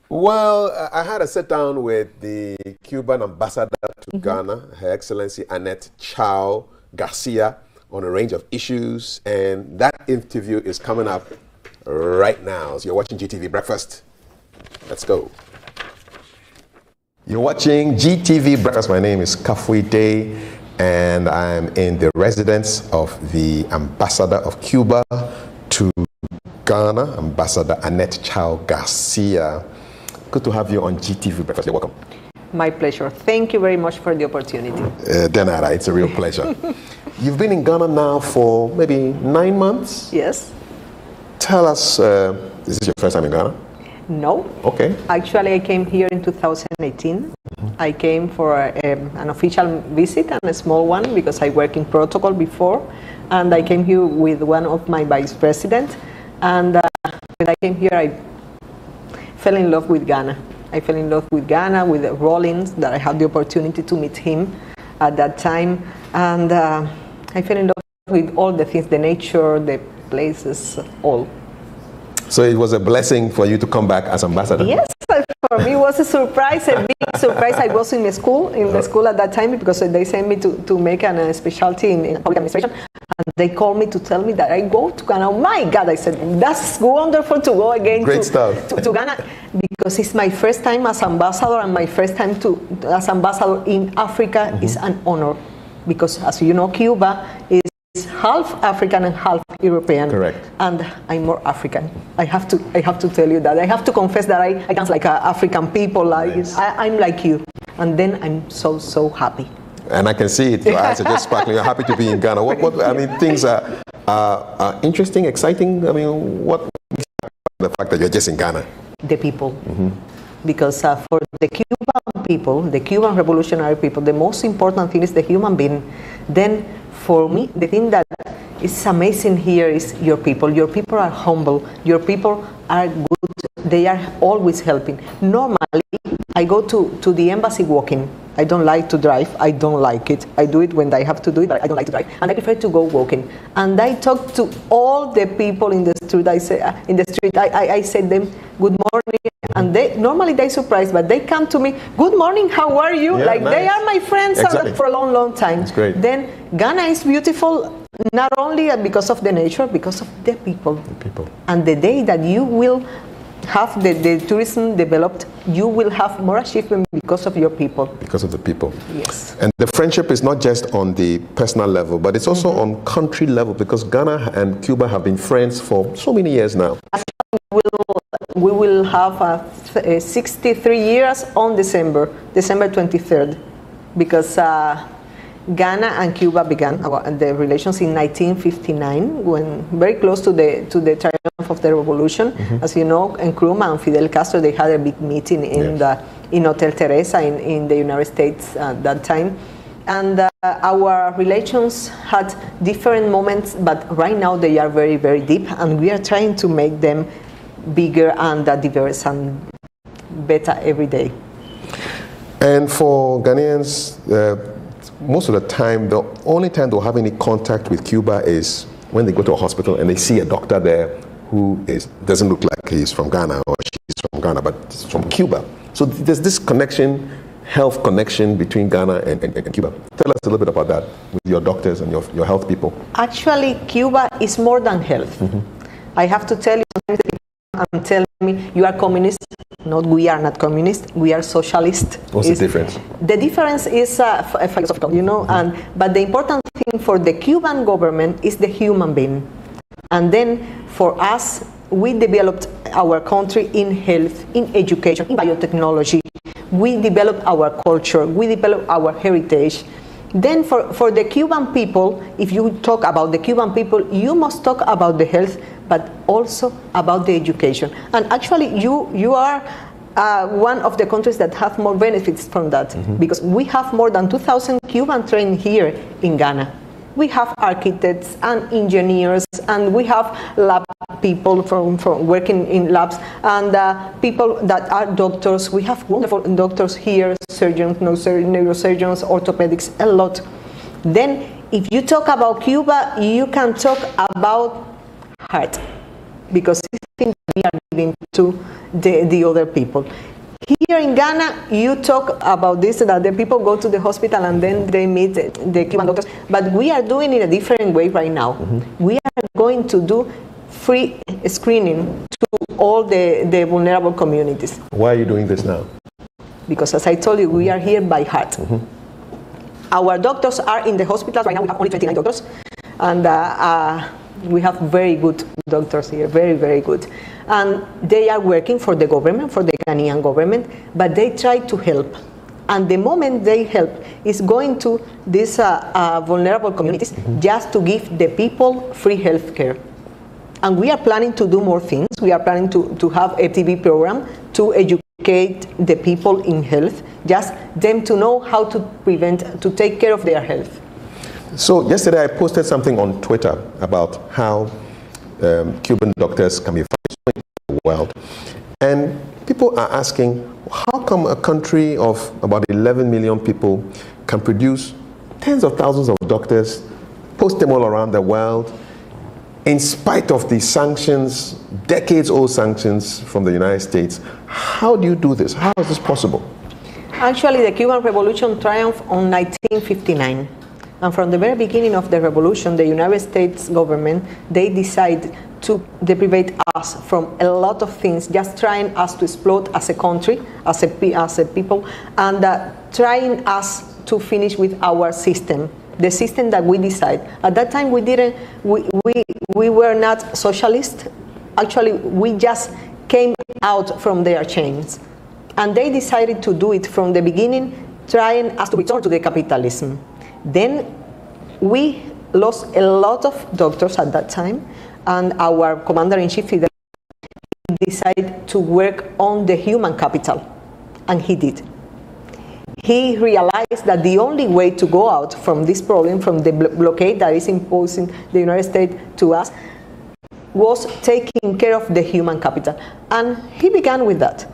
Well, I had a sit down with the Cuban ambassador to Ghana, Her Excellency Annette Chao Garcia, on a range of issues, and that interview is coming up right now. So you're watching GTV Breakfast. Let's go. You're watching GTV Breakfast. My name is Kafui Day, and I'm in the residence of the ambassador of Cuba to Ghana, Ambassador Annette Chao Garcia. Good to have you on GTV Breakfast. You're welcome. My pleasure. Thank you very much for the opportunity. Denara, it's a real pleasure. You've been in Ghana now for maybe 9 months? Yes. Tell us, is this your first time in Ghana? No. Okay. Actually, I came here in 2018. I came for an official visit and a small one because I worked in protocol before. And I came here with one of my vice presidents. And when I came here, I fell in love with Ghana. I fell in love with Ghana, with Rollins, that I had the opportunity to meet him at that time. And I fell in love with all the things, the nature, the places, all. So it was a blessing for you to come back as ambassador? Yes, for me it was a surprise, a big surprise. I was in the school at that time because they sent me to make a specialty in public administration. And they called me to tell me that I go to Ghana. Oh my God, I said, that's wonderful to go again to Ghana, because it's my first time as ambassador, and my first time as ambassador in Africa is an honor. Because as you know, Cuba is half African and half European. Correct. And I'm more African. I have to tell you that. I have to confess that I dance like African people. Nice. I'm like you. And then I'm so happy. And I can see it. Your eyes are just sparkling. You're happy to be in Ghana. What I mean, things are interesting, exciting. I mean, what the fact that you're just in Ghana? The people. Because for the Cuban people, the Cuban revolutionary people, the most important thing is the human being. Then for me, the thing that is amazing here is your people. Your people are humble. Your people are good. They are always helping. Normally, I go to the embassy walking. I don't like to drive. I don't like it. I do it when I have to do it, but I don't like to drive. And I prefer to go walking. And I talk to all the people in the street. I said them, good morning. And normally they surprised, but they come to me, good morning, how are you? Yeah, They are my friends for a long time. That's great. Then Ghana is beautiful, not only because of the nature, because of the people. And the day that you will have the tourism developed, you will have more achievement because of your people. Because of the people. Yes. And the friendship is not just on the personal level, but it's also on country level, because Ghana and Cuba have been friends for so many years now. We will have 63 years on December 23rd, because Ghana and Cuba began the relations in 1959, when very close to the triumph of the revolution. As you know, Nkrumah and Fidel Castro, they had a big meeting in Hotel Teresa in the United States at that time. And our relations had different moments, but right now they are very, very deep, and we are trying to make them bigger and diverse and better every day. And for Ghanaians, most of the time, the only time they'll have any contact with Cuba is when they go to a hospital and they see a doctor there who doesn't look like he's from Ghana or she's from Ghana, but it's from Cuba. So there's this connection, health connection between Ghana and Cuba. Tell us a little bit about that with your doctors and your health people. Actually, Cuba is more than health. I have to tell you, sometimes people tell me, you are communist. No, we are not communist. We are socialist. What's the difference? The difference is philosophical, you know, but the important thing for the Cuban government is the human being. And then for us, we developed our country in health, in education, in biotechnology. We developed our culture. We developed our heritage. Then for the Cuban people, if you talk about the Cuban people, you must talk about the health, but also about the education. And actually, you are one of the countries that have more benefits from that, because we have more than 2,000 Cuban trained here in Ghana. We have architects and engineers, and we have lab people from working in labs, and people that are doctors. We have wonderful doctors here, surgeons, neurosurgeons, orthopedics, a lot. Then, if you talk about Cuba, you can talk about heart, because it's things we are giving to the other people. Here in Ghana, you talk about this, that the people go to the hospital and then they meet the Cuban doctors, but we are doing it a different way right now. We are going to do free screening to all the vulnerable communities. Why are you doing this now? Because as I told you, we are here by heart. Our doctors are in the hospitals right now. We have only 29 doctors, and we have very good doctors here, very, very good. And they are working for the government, for the Ghanaian government, but they try to help. And the moment they help is going to these vulnerable communities just to give the people free health care. And we are planning to do more things. We are planning to have a TV program to educate the people in health, just them to know how to prevent, to take care of their health. So yesterday I posted something on Twitter about how Cuban doctors can be found in the world. And people are asking, how come a country of about 11 million people can produce tens of thousands of doctors, post them all around the world, in spite of the sanctions, decades-old sanctions from the United States? How do you do this? How is this possible? Actually, the Cuban Revolution triumphed on 1959. And from the very beginning of the revolution, the United States government, they decided to deprivate us from a lot of things, just trying us to explode as a country, as a people, and trying us to finish with our system, the system that we decide. At that time, we were not socialist. Actually, we just came out from their chains. And they decided to do it from the beginning, trying us to return to the capitalism. Then we lost a lot of doctors at that time, and our commander-in-chief decided to work on the human capital, and he did. He realized that the only way to go out from this problem, from the blockade that is imposing the United States to us, was taking care of the human capital. And he began with that.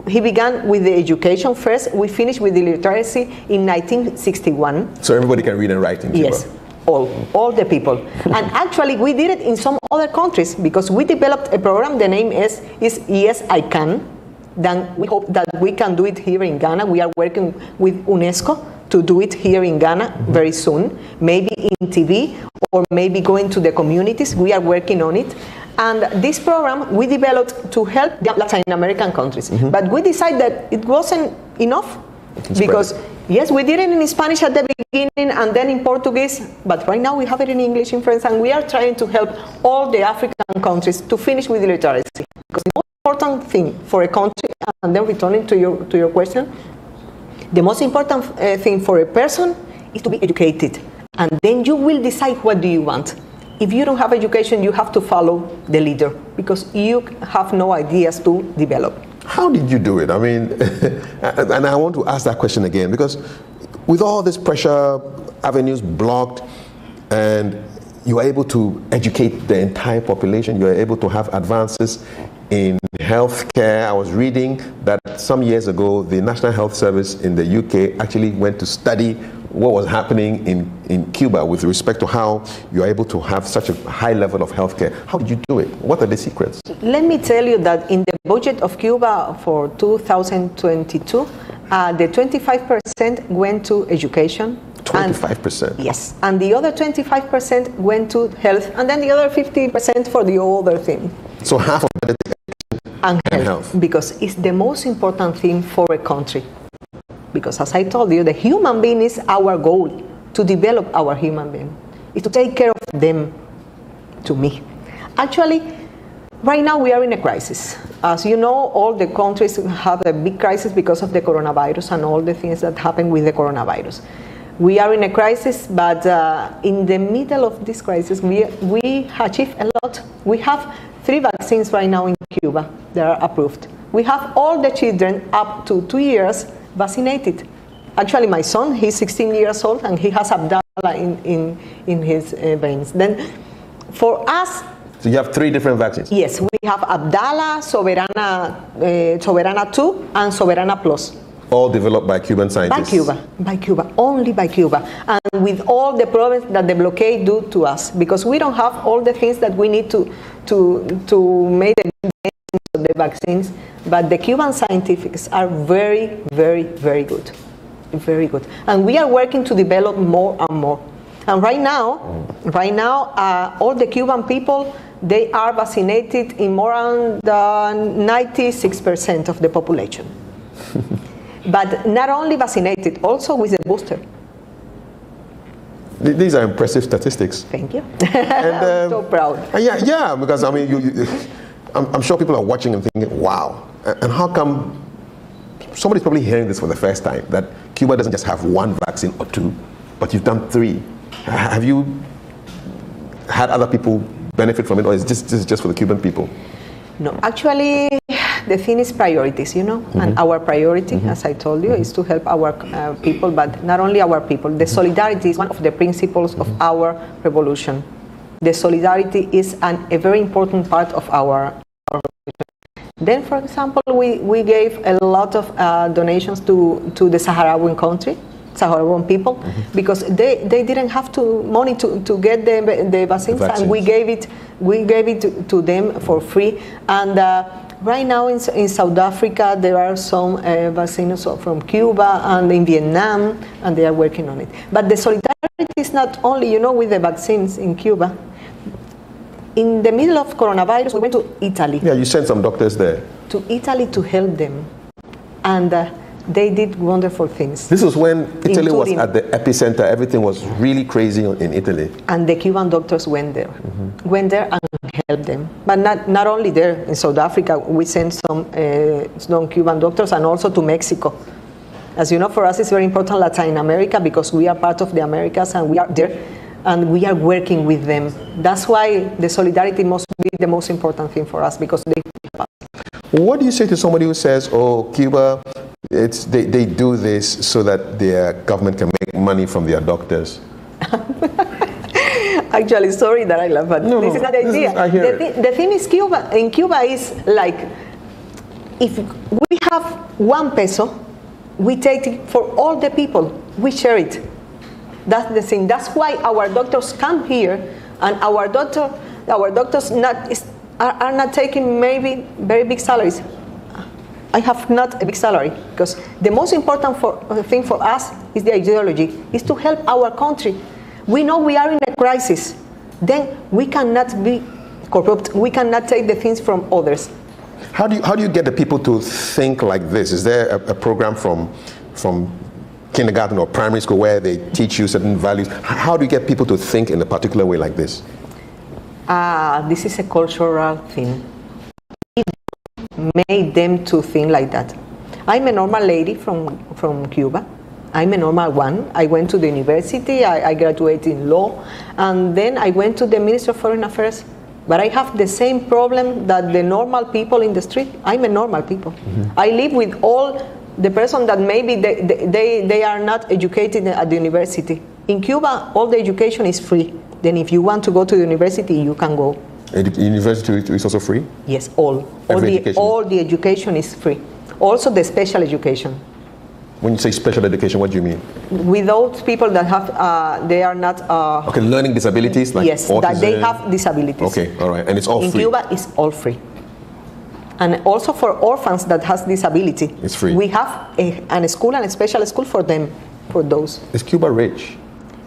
He began with the education first. We finished with the literacy in 1961. So everybody can read and write in Cuba? Yes, all the people. And actually, we did it in some other countries because we developed a program. The name is Yes, I Can. Then we hope that we can do it here in Ghana. We are working with UNESCO to do it here in Ghana very soon. Maybe in TV or maybe going to the communities. We are working on it. And this program we developed to help the Latin American countries. But we decided that it wasn't enough because, yes, we did it in Spanish at the beginning and then in Portuguese, but right now we have it in English, in French, and we are trying to help all the African countries to finish with literacy. Because the most important thing for a country, and then returning to your question, the most important thing for a person is to be educated. And then you will decide what do you want. If you don't have education, you have to follow the leader because you have no ideas to develop. How did you do it? I mean, and I want to ask that question again because with all this pressure, avenues blocked, and you are able to educate the entire population, you are able to have advances in healthcare. I was reading that some years ago, the National Health Service in the UK actually went to study what was happening in Cuba with respect to how you are able to have such a high level of healthcare. How did you do it? What are the secrets? Let me tell you that in the budget of Cuba for 2022, the 25% went to education. 25%? Yes. And the other 25% went to health, and then the other 50% for the other thing. So half of it is and health, because it's the most important thing for a country. Because as I told you, the human being is our goal, to develop our human being, is to take care of them, to me. Actually, right now we are in a crisis. As you know, all the countries have a big crisis because of the coronavirus and all the things that happen with the coronavirus. We are in a crisis, but in the middle of this crisis, we achieved a lot. We have 3 vaccines right now in Cuba that are approved. We have all the children up to 2 years vaccinated. Actually, my son, he's 16 years old, and he has Abdala in his veins. Then, for us... So you have 3 different vaccines? Yes, we have Abdala, Soberana 2, and Soberana Plus. All developed by Cuban scientists? By Cuba, only by Cuba. And with all the problems that the blockade do to us, because we don't have all the things that we need to make the vaccines, but the Cuban scientists are very, very, very good. Very good. And we are working to develop more and more. And right now, all the Cuban people, they are vaccinated in more than 96% of the population. But not only vaccinated, also with a booster. These are impressive statistics. Thank you. And, I'm so proud. Yeah, because I mean, I'm sure people are watching and thinking, wow. And how come somebody's probably hearing this for the first time, that Cuba doesn't just have 1 vaccine or 2, but you've done 3. Have you had other people benefit from it, or is this just for the Cuban people? No, actually, the thing is priorities, you know, and our priority, as I told you, is to help our people, but not only our people. The solidarity is one of the principles of our revolution. The solidarity is a very important part of our revolution. Then, for example, we gave a lot of donations to the Sahrawi Sahrawi people, because they didn't have money to get the vaccines, and we gave it to them for free. And right now in South Africa, there are some vaccines from Cuba and in Vietnam, and they are working on it. But the solidarity is not only, you know, with the vaccines in Cuba. In the middle of coronavirus, we went to Italy. Yeah, you sent some doctors there. To Italy to help them. And they did wonderful things. This was when Italy was at the epicenter. Everything was really crazy in Italy. And the Cuban doctors went there. Went there and helped them. But not only there. In South Africa, we sent some non-Cuban doctors, and also to Mexico. As you know, for us, it's very important Latin America, because we are part of the Americas, and we are there, and we are working with them. That's why the solidarity must be the most important thing for us, because they help us. What do you say to somebody who says, oh, Cuba, they do this so that their government can make money from their doctors? Actually, sorry that I laugh, but this is not the idea. The thing is, in Cuba is like, if we have 1 peso, we take it for all the people. We share it. That's the thing. That's why our doctors come here, and our doctors are not taking maybe very big salaries. I have not a big salary, because the most important thing for us is the ideology, is to help our country. We know we are in a crisis. Then we cannot be corrupt. We cannot take the things from others. How do you get the people to think like this? Is there a program from kindergarten or primary school where they teach you certain values? How do you get people to think in a particular way like this? This is a cultural thing. It made them to think like that. I'm a normal lady from Cuba. I'm a normal one. I went to the university, I graduated in law, and then I went to the Ministry of Foreign Affairs. But I have the same problem that the normal people in the street. I'm a normal people. I live with all the person that maybe they are not educated at the university. In Cuba, all the education is free. Then if you want to go to the university, you can go. University is also free? Yes, all the education is free. Also the special education. When you say special education, what do you mean? Without people that have, they are not... okay, learning disabilities? Like yes, autism. that they have disabilities. Okay, all right, and it's all free? In Cuba, it's all free. And also for orphans that has disability. It's free. We have a school and a special school for them, for those. Is Cuba rich?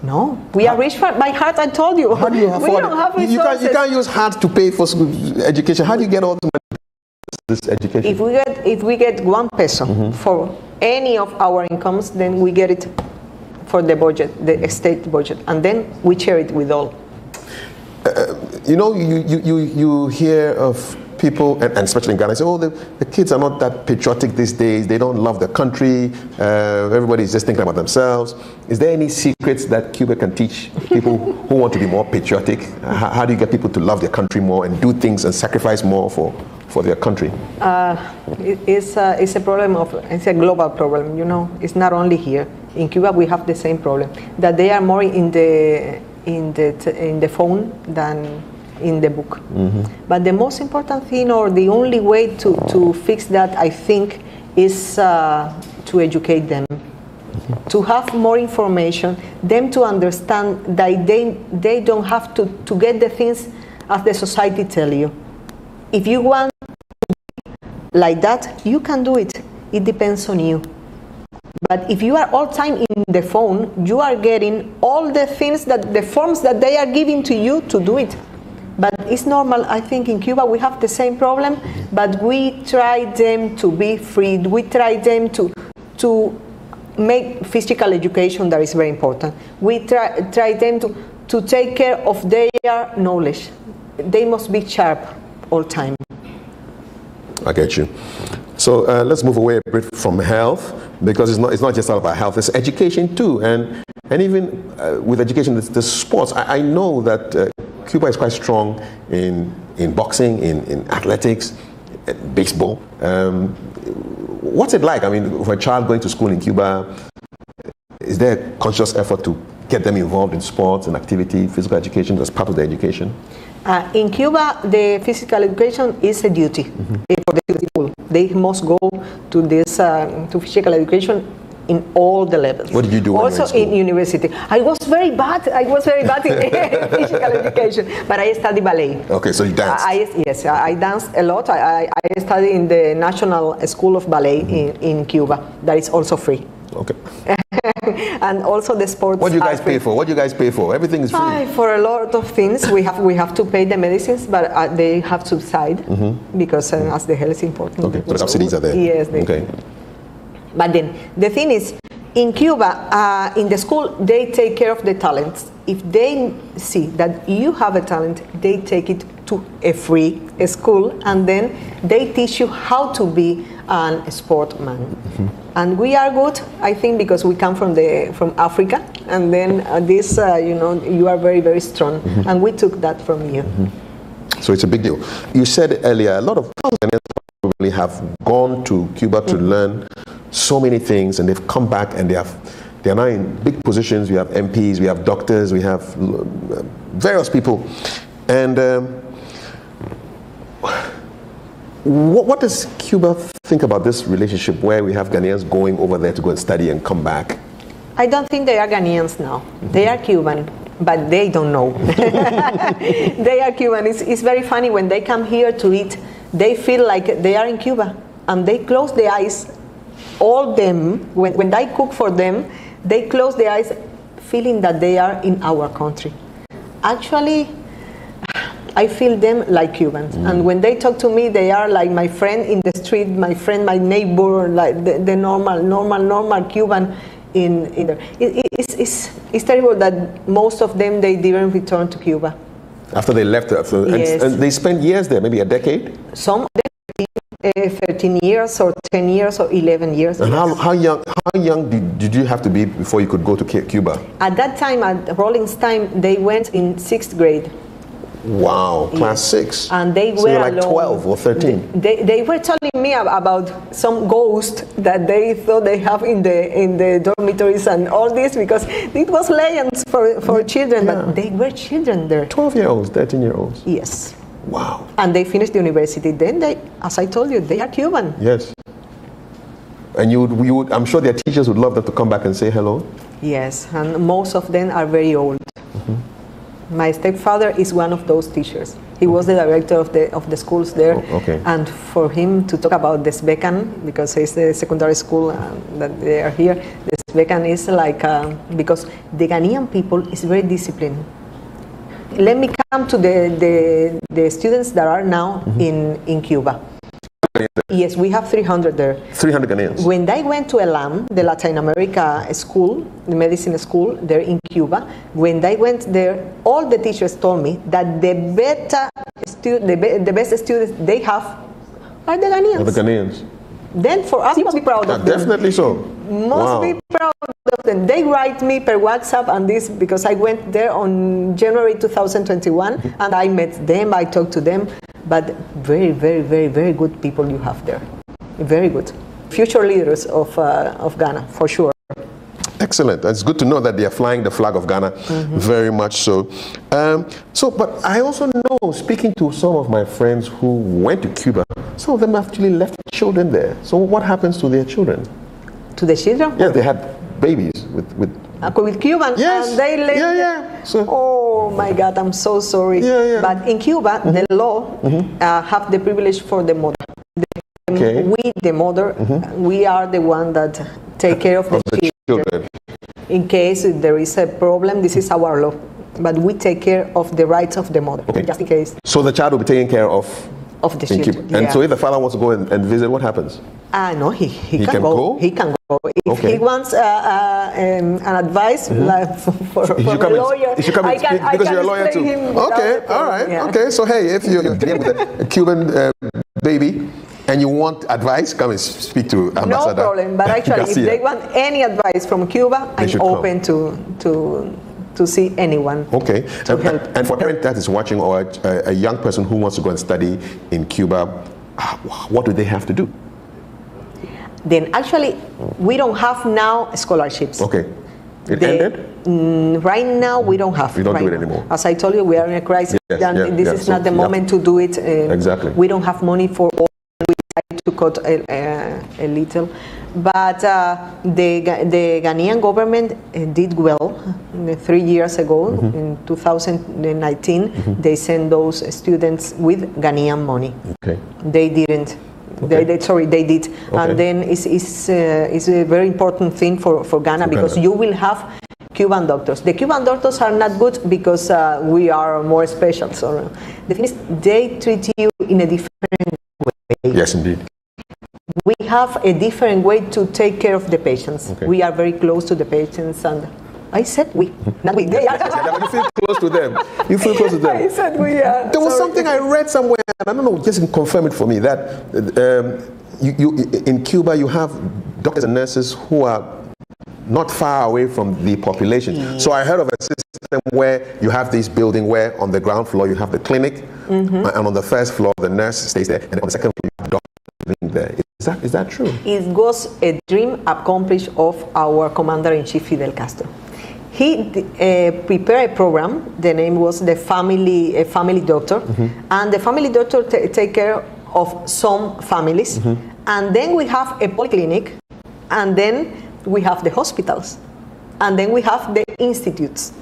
No, we are rich by heart, I told you. How do you afford we don't have resources. You can't use heart to pay for education. How do you get all this education? If we get 1 peso for any of our incomes, then we get it for the budget, the state budget, and then we share it with all. You know, you hear of people, and especially in Ghana, say, oh, the kids are not that patriotic these days. They don't love the country. Everybody is just thinking about themselves. Is there any secrets that Cuba can teach people who want to be more patriotic? How do you get people to love their country more and do things and sacrifice more for their country? It's a problem it's a global problem. You know, it's not only here. In Cuba, we have the same problem, that they are more in the phone than in the book. But the most important thing, or the only way to fix that, I think, is to educate them, to have more information, them to understand that they don't have to get the things as the society tell you. If you want to be like that, you can do it. It depends on you. But if you are all time in the phone, you are getting all the things the forms that they are giving to you to do it. But it's normal. I think in Cuba we have the same problem, but we try them to be free. We try them to make physical education that is very important. We try them to take care of their knowledge. They must be sharp all time. I get you. So let's move away a bit from health, because it's not just all about health. It's education too, and even with education, the sports. I know that Cuba is quite strong in boxing, in athletics, baseball. What's it like? I mean, for a child going to school in Cuba, is there a conscious effort to get them involved in sports and activity, physical education as part of their education? In Cuba, the physical education is a duty for the people. They must go to this to physical education in all the levels. What did you do? Also in university, I was very bad in physical education, but I studied ballet. Okay, so you danced. Yes, I danced a lot. I studied in the National School of Ballet in Cuba. That is also free. Okay. And also the sports. What do you guys pay for? What do you guys pay for? Everything is free. For a lot of things, we have to pay the medicines, but they have subside because as the health is important. Okay, so the subsidies are there. Yes. Okay. But then the thing is, in Cuba, in the school, they take care of the talents. If they see that you have a talent, they take it to a free school, and then they teach you how to be a sportsman. And we are good, I think, because we come from Africa, and then you are very, very strong, and we took that from you. So it's a big deal. You said earlier, a lot of Ghanaians probably have gone to Cuba to learn so many things, and they've come back and they are now in big positions. We have MPs, we have doctors, we have various people. And what does Cuba think about this relationship where we have Ghanaians going over there to go and study and come back? I don't think they are Ghanaians now. They are Cuban, but they don't know. They are Cuban. It's very funny when they come here to eat. They feel like they are in Cuba, and they close their eyes. All them, when I cook for them, they close their eyes, feeling that they are in our country. Actually, I feel them like Cubans, and when they talk to me, they are like my friend in the street, my friend, my neighbor, like the normal Cuban. In there. It's terrible that most of them, they didn't return to Cuba. After they left, yes. And they spent years there, maybe a decade? Some 13 years or 10 years or 11 years. And how young did you have to be before you could go to Cuba? At that time, at Rollins' time, they went in 6th grade. Wow, class 6. And they so were you're like alone. 12 or 13. They were telling me about some ghost that they thought they have in the dormitories and all this, because it was legends for children, but they were children there. 12-year-olds, 13-year-olds. Yes. Wow. And they finished the university. Then they, as I told you, they are Cuban. Yes. And you would, I'm sure their teachers would love them to come back and say hello. Yes, and most of them are very old. My stepfather is one of those teachers. He was the director of the schools there. Okay. And for him to talk about the SBECAN, because it's the secondary school that they are here, the SBECAN is like, because the Ghanaian people is very disciplined. Let me come to the students that are now in Cuba. Yes, we have 300 there. 300 Ghanaians. When I went to ELAM, the Latin America school, the medicine school there in Cuba, when I went there, all the teachers told me that the best students they have are the Ghanaians. The Ghanaians. Then for us, you must be proud of them. Definitely so. Must be proud of them. They write me per WhatsApp and this, because I went there on January 2021 and I met them, I talked to them. But very, very, very, very good people you have there. Very good. Future leaders of Ghana, for sure. Excellent. It's good to know that they are flying the flag of Ghana, very much so. But I also know, speaking to some of my friends who went to Cuba, some of them actually left children there. So what happens to their children? To the children? Yeah, they had babies with Cuban, yes. And they left. So, oh my God, I'm so sorry. But in Cuba, the law have the privilege for the mother. We, the mother, we are the one that take care of the children. In case there is a problem, this is our law. But we take care of the rights of the mother, just in case. So the child will be taken care of the children. And so if the father wants to go and visit, what happens? No, he can go. He can go. If he wants an advice like from a lawyer, I can because you're a lawyer too. Okay, all right. Yeah. Okay, so hey, if you're dealing with a Cuban baby and you want advice, come and speak to Ambassador. No problem. But actually, if they want any advice from Cuba, I'm open to see anyone. Okay. And for a parent that is watching, or a young person who wants to go and study in Cuba, what do they have to do? Then actually, we don't have now scholarships. Okay. It ended? Right now, we don't have. We don't do it anymore. As I told you, we are in a crisis. This is not the moment to do it. Exactly. We don't have money for all. We try to cut a little. But the Ghanaian government did well 3 years ago. In 2019, they sent those students with Ghanaian money. Okay. They didn't. They did. Okay. And then it's a very important thing for Ghana, because you will have Cuban doctors. The Cuban doctors are not good because we are more special. So the thing is, they treat you in a different way. Yes, indeed. We have a different way to take care of the patients. Okay. We are very close to the patients, and I said we, not we. They are. You feel close to them. You feel close to them. I said we are. There was something I read somewhere, and I don't know, just confirm it for me, that you in Cuba you have doctors and nurses who are not far away from the population. So I heard of a system where you have this building where on the ground floor you have the clinic, and on the first floor the nurse stays there, and on the second floor you have doctors living there. Is that true? It was a dream accomplished of our Commander-in-Chief Fidel Castro. He prepared a program. The name was the family doctor, and the family doctor take care of some families, and then we have a polyclinic, and then we have the hospitals, and then we have the institutes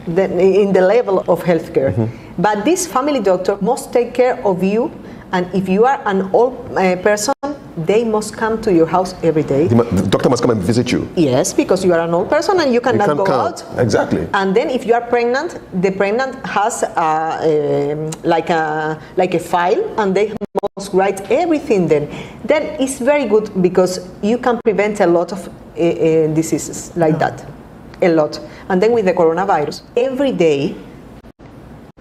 in the level of healthcare. But this family doctor must take care of you, and if you are an old person, they must come to your house every day. The doctor must come and visit you. Yes, because you are an old person and you cannot go out. Exactly. And then if you are pregnant, the pregnant has like a file, and they must write everything then. Then it's very good because you can prevent a lot of diseases like that. A lot. And then with the coronavirus, every day,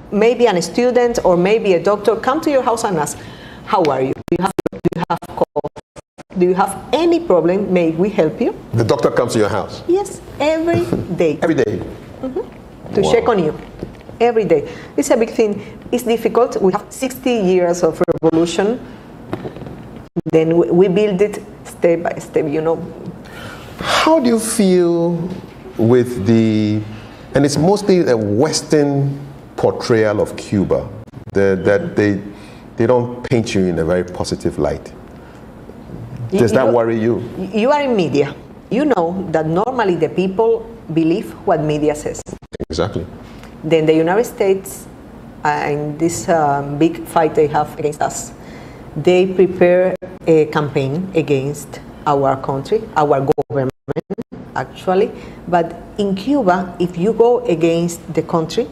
maybe a student or maybe a doctor come to your house and ask, how are you? Do you have cough? Do you have any problem? May we help you? The doctor comes to your house? Yes, every day. Every day? To check on you. every day. It's a big thing. It's difficult. We have 60 years of revolution. Then we build it step by step, you know. How do you feel with and it's mostly a Western portrayal of Cuba, that they don't paint you in a very positive light. Does that worry you? You are in media. You know that normally the people believe what media says. Exactly. Then the United States, in this big fight they have against us, they prepare a campaign against our country, our government, actually. But in Cuba, if you go against the country,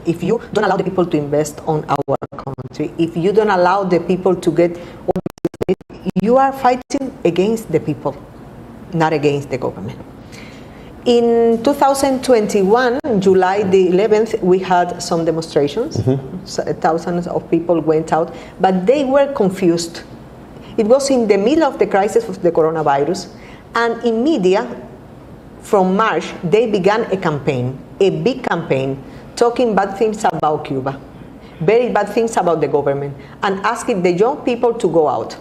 if you don't allow the people to invest on our country, if you don't allow the people to get, you are fighting against the people, not against the government. In 2021, July the 11th, we had some demonstrations. Thousands of people went out, but they were confused. It was in the middle of the crisis of the coronavirus, and in media, from March, they began a campaign, a big campaign, talking bad things about Cuba, very bad things about the government, and asking the young people to go out.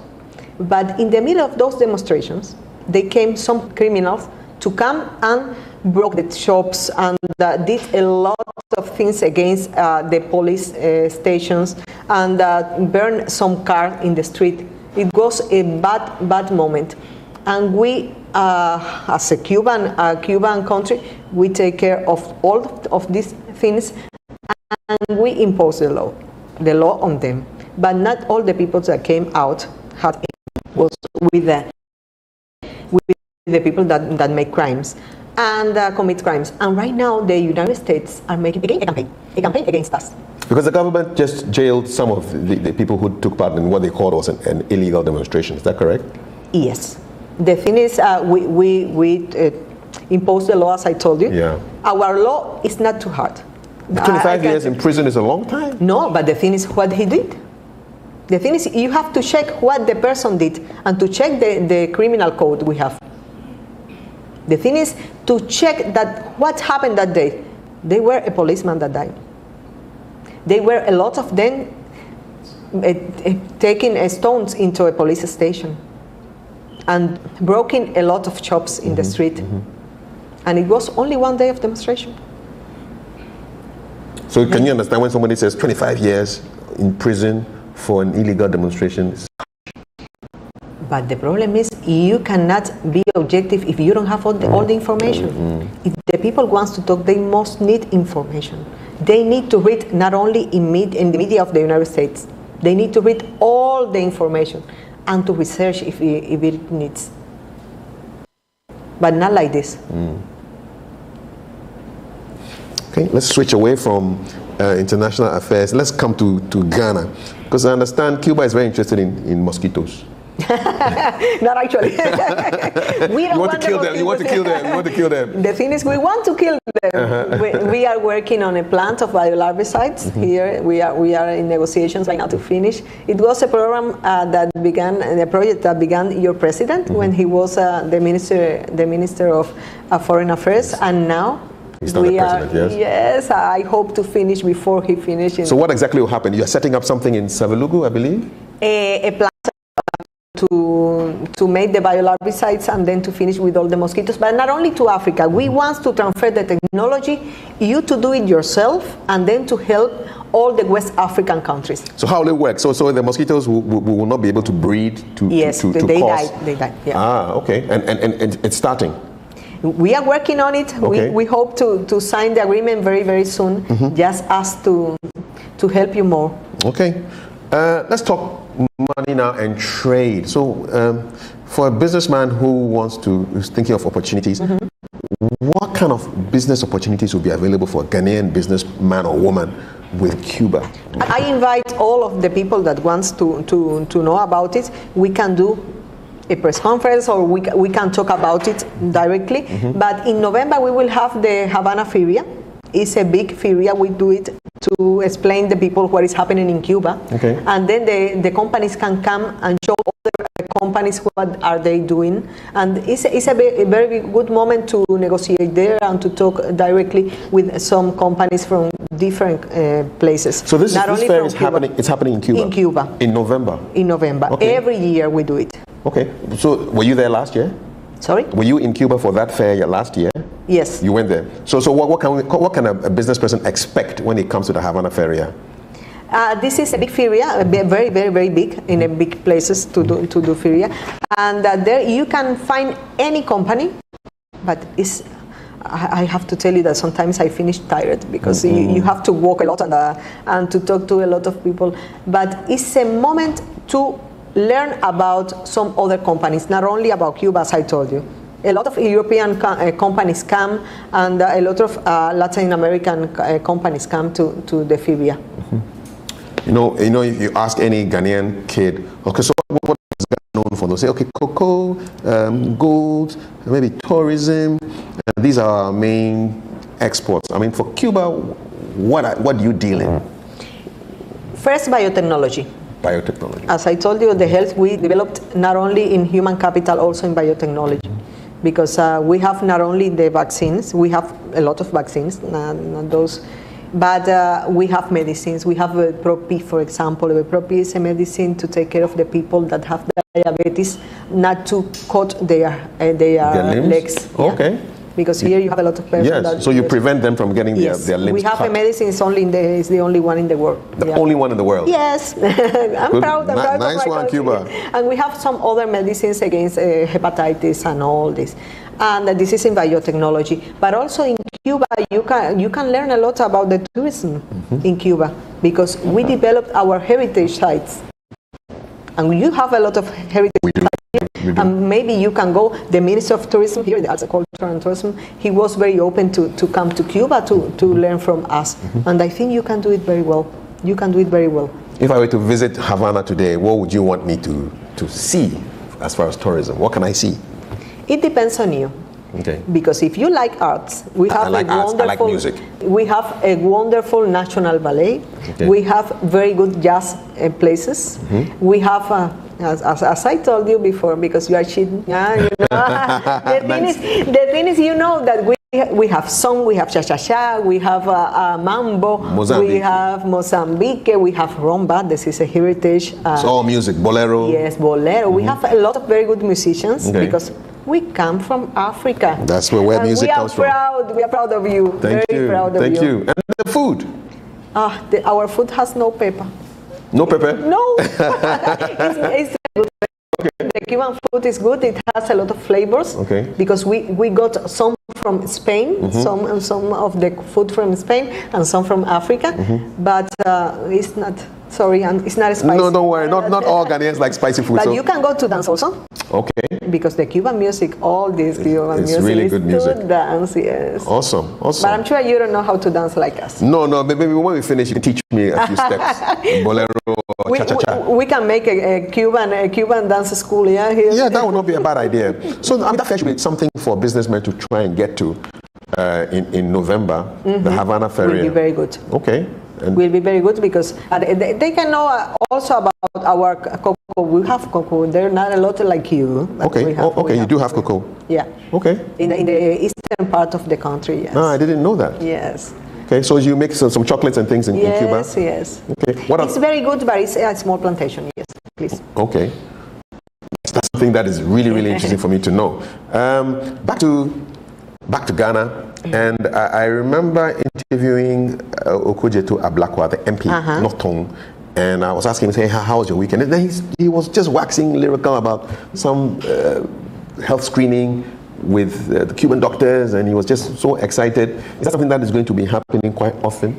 But in the middle of those demonstrations, they came some criminals to come and broke the shops and did a lot of things against the police stations and burned some cars in the street. It was a bad moment. And we, as a Cuban country, we take care of all of these things and we impose the law on them. But not all the people that came out was with the people that make crimes and commit crimes. And right now, the United States are making a campaign against us. Because the government just jailed some of the people who took part in what they called was an illegal demonstration. Is that correct? Yes. The thing is, we impose the law, as I told you. Yeah. Our law is not too hard. 25 years in prison is a long time. No, but the thing is what he did. The thing is, you have to check what the person did and to check the criminal code we have. The thing is to check that what happened that day. They were a policeman that died. They were a lot of them taking stones into a police station and broken a lot of shops in the street. And it was only one day of demonstration. So can you understand when somebody says 25 years in prison for an illegal demonstration? But the problem is you cannot be objective if you don't have all the information. If the people want to talk, they must need information. They need to read not only in the media of the United States. They need to read all the information and to research if it needs. But not like this. Okay, let's switch away from international affairs. Let's come to Ghana. Because I understand Cuba is very interested in mosquitoes. Not actually. We don't want to kill them. You want to kill them. You want to kill them. The thing is, we want to kill them. We are working on a plant of biolarvicides here. We are in negotiations right now to finish. It was a program a project that began your president when he was the minister of Foreign Affairs, and now. He's not the president, yes, I hope to finish before he finishes. So what exactly will happen? You are setting up something in Savelugu, I believe? A plant to make the biolarvicides and then to finish with all the mosquitoes, but not only to Africa. We want to transfer the technology, you to do it yourself, and then to help all the West African countries. So how will it work? So the mosquitoes will not be able to breed to yes, to they cause... die. Yeah. Ah, okay. And it's starting? We are working on it. Okay. We hope to sign the agreement very, very soon. Just ask to help you more. Okay. Let's talk money now and trade. So for a businessman who is thinking of opportunities, what kind of business opportunities will be available for a Ghanaian businessman or woman with Cuba? I invite all of the people that wants to know about it. We can do a press conference or we can talk about it directly. But in November we will have the Havana Feria. It's a big feria. We do it to explain to people what is happening in Cuba. Okay. And then the companies can come and show other companies companies, what are they doing? And it's a very good moment to negotiate there and to talk directly with some companies from different places. So this fair is Cuba. happening. It's happening in Cuba. In Cuba. In November. In November. Okay. Every year we do it. Okay. So were you there last year? Sorry? Were you in Cuba for that fair last year? Yes. You went there. So what can a business person expect when it comes to the Havana Feria? This is a big feria, very, very, very big, in a big places to do feria. And there you can find any company, but I have to tell you that sometimes I finish tired because you have to walk a lot and to talk to a lot of people. But it's a moment to learn about some other companies, not only about Cuba, as I told you. A lot of European companies come, and a lot of Latin American companies come to the feria. You know, if you ask any Ghanaian kid, okay, so what is Ghana known for? They'll say, okay, cocoa, gold, maybe tourism. These are our main exports. I mean, for Cuba, what do you deal in? First, biotechnology. Biotechnology. As I told you, the health we developed not only in human capital, also in biotechnology. Because we have not only the vaccines, we have a lot of vaccines, not those. But we have medicines. We have Pro-P, for example. Pro-P is a medicine to take care of the people that have diabetes, not to cut their legs. Okay. Because here you have a lot of persons. Yes. So you prevent them from getting their limbs we have cut. a medicine. It's the only one in the world. The only one in the world. Yes. I'm proud. Nice one, Cuba. And we have some other medicines against hepatitis and all this. And this is in biotechnology. But also in Cuba, you can learn a lot about the tourism in Cuba, because we developed our heritage sites. And you have a lot of heritage sites here. And maybe you can go, the Minister of Tourism here, the Arts, Culture and Tourism, he was very open to come to Cuba to learn from us. And I think you can do it very well. You can do it very well. If I were to visit Havana today, what would you want me to see as far as tourism? What can I see? It depends on you. Okay. Because if you like arts, we have I like music. We have a wonderful national ballet. Okay. We have very good jazz places. We have, as I told you before, because you are cheating. Yeah, you know. the thing is, you know that we have song, we have cha-cha-cha, we have mambo, we have Mozambique, we have rumba. This is a heritage. It's all music, bolero. Yes, bolero. We have a lot of very good musicians because we come from Africa. That's where music comes from. We are proud of you. Thank you. Thank you. And the food? Our food has no pepper. No pepper? No. it's good. Okay. The Cuban food is good. It has a lot of flavors. Okay. Because we got some from Spain, some of the food from Spain, and some from Africa. But it's not. Sorry, and it's not spicy. No, don't worry. Not all Ghanaians like spicy food. But you can go to dance also. Okay. Because the Cuban music, all this Cuban music, really good music. To dance, yes. Awesome. But I'm sure you don't know how to dance like us. No, maybe when we finish, you can teach me a few steps. Bolero, cha-cha-cha. We can make a Cuban dance school, yeah? Here. Yeah, that would not be a bad idea. So that should be something for businessmen to try and get to in November, the Havana Feria. Will be very good. Okay. Will be very good because they can know also about our cocoa. We have cocoa. They're not a lot like you. Okay. You do have cocoa. Yeah. Okay. In the eastern part of the country. Yes. No, I didn't know that. Yes. Okay, so you make some chocolates and things in Cuba? Yes. Okay. It's very good, but it's a small plantation. Yes, please. Okay. That's something that is really, really interesting for me to know. Back to Ghana. And I remember interviewing Okujeto Ablakwa, the MP, Northong, and I was asking him, saying, how was your weekend? And then he was just waxing lyrical about some health screening with the Cuban doctors, and he was just so excited. Is that something that is going to be happening quite often?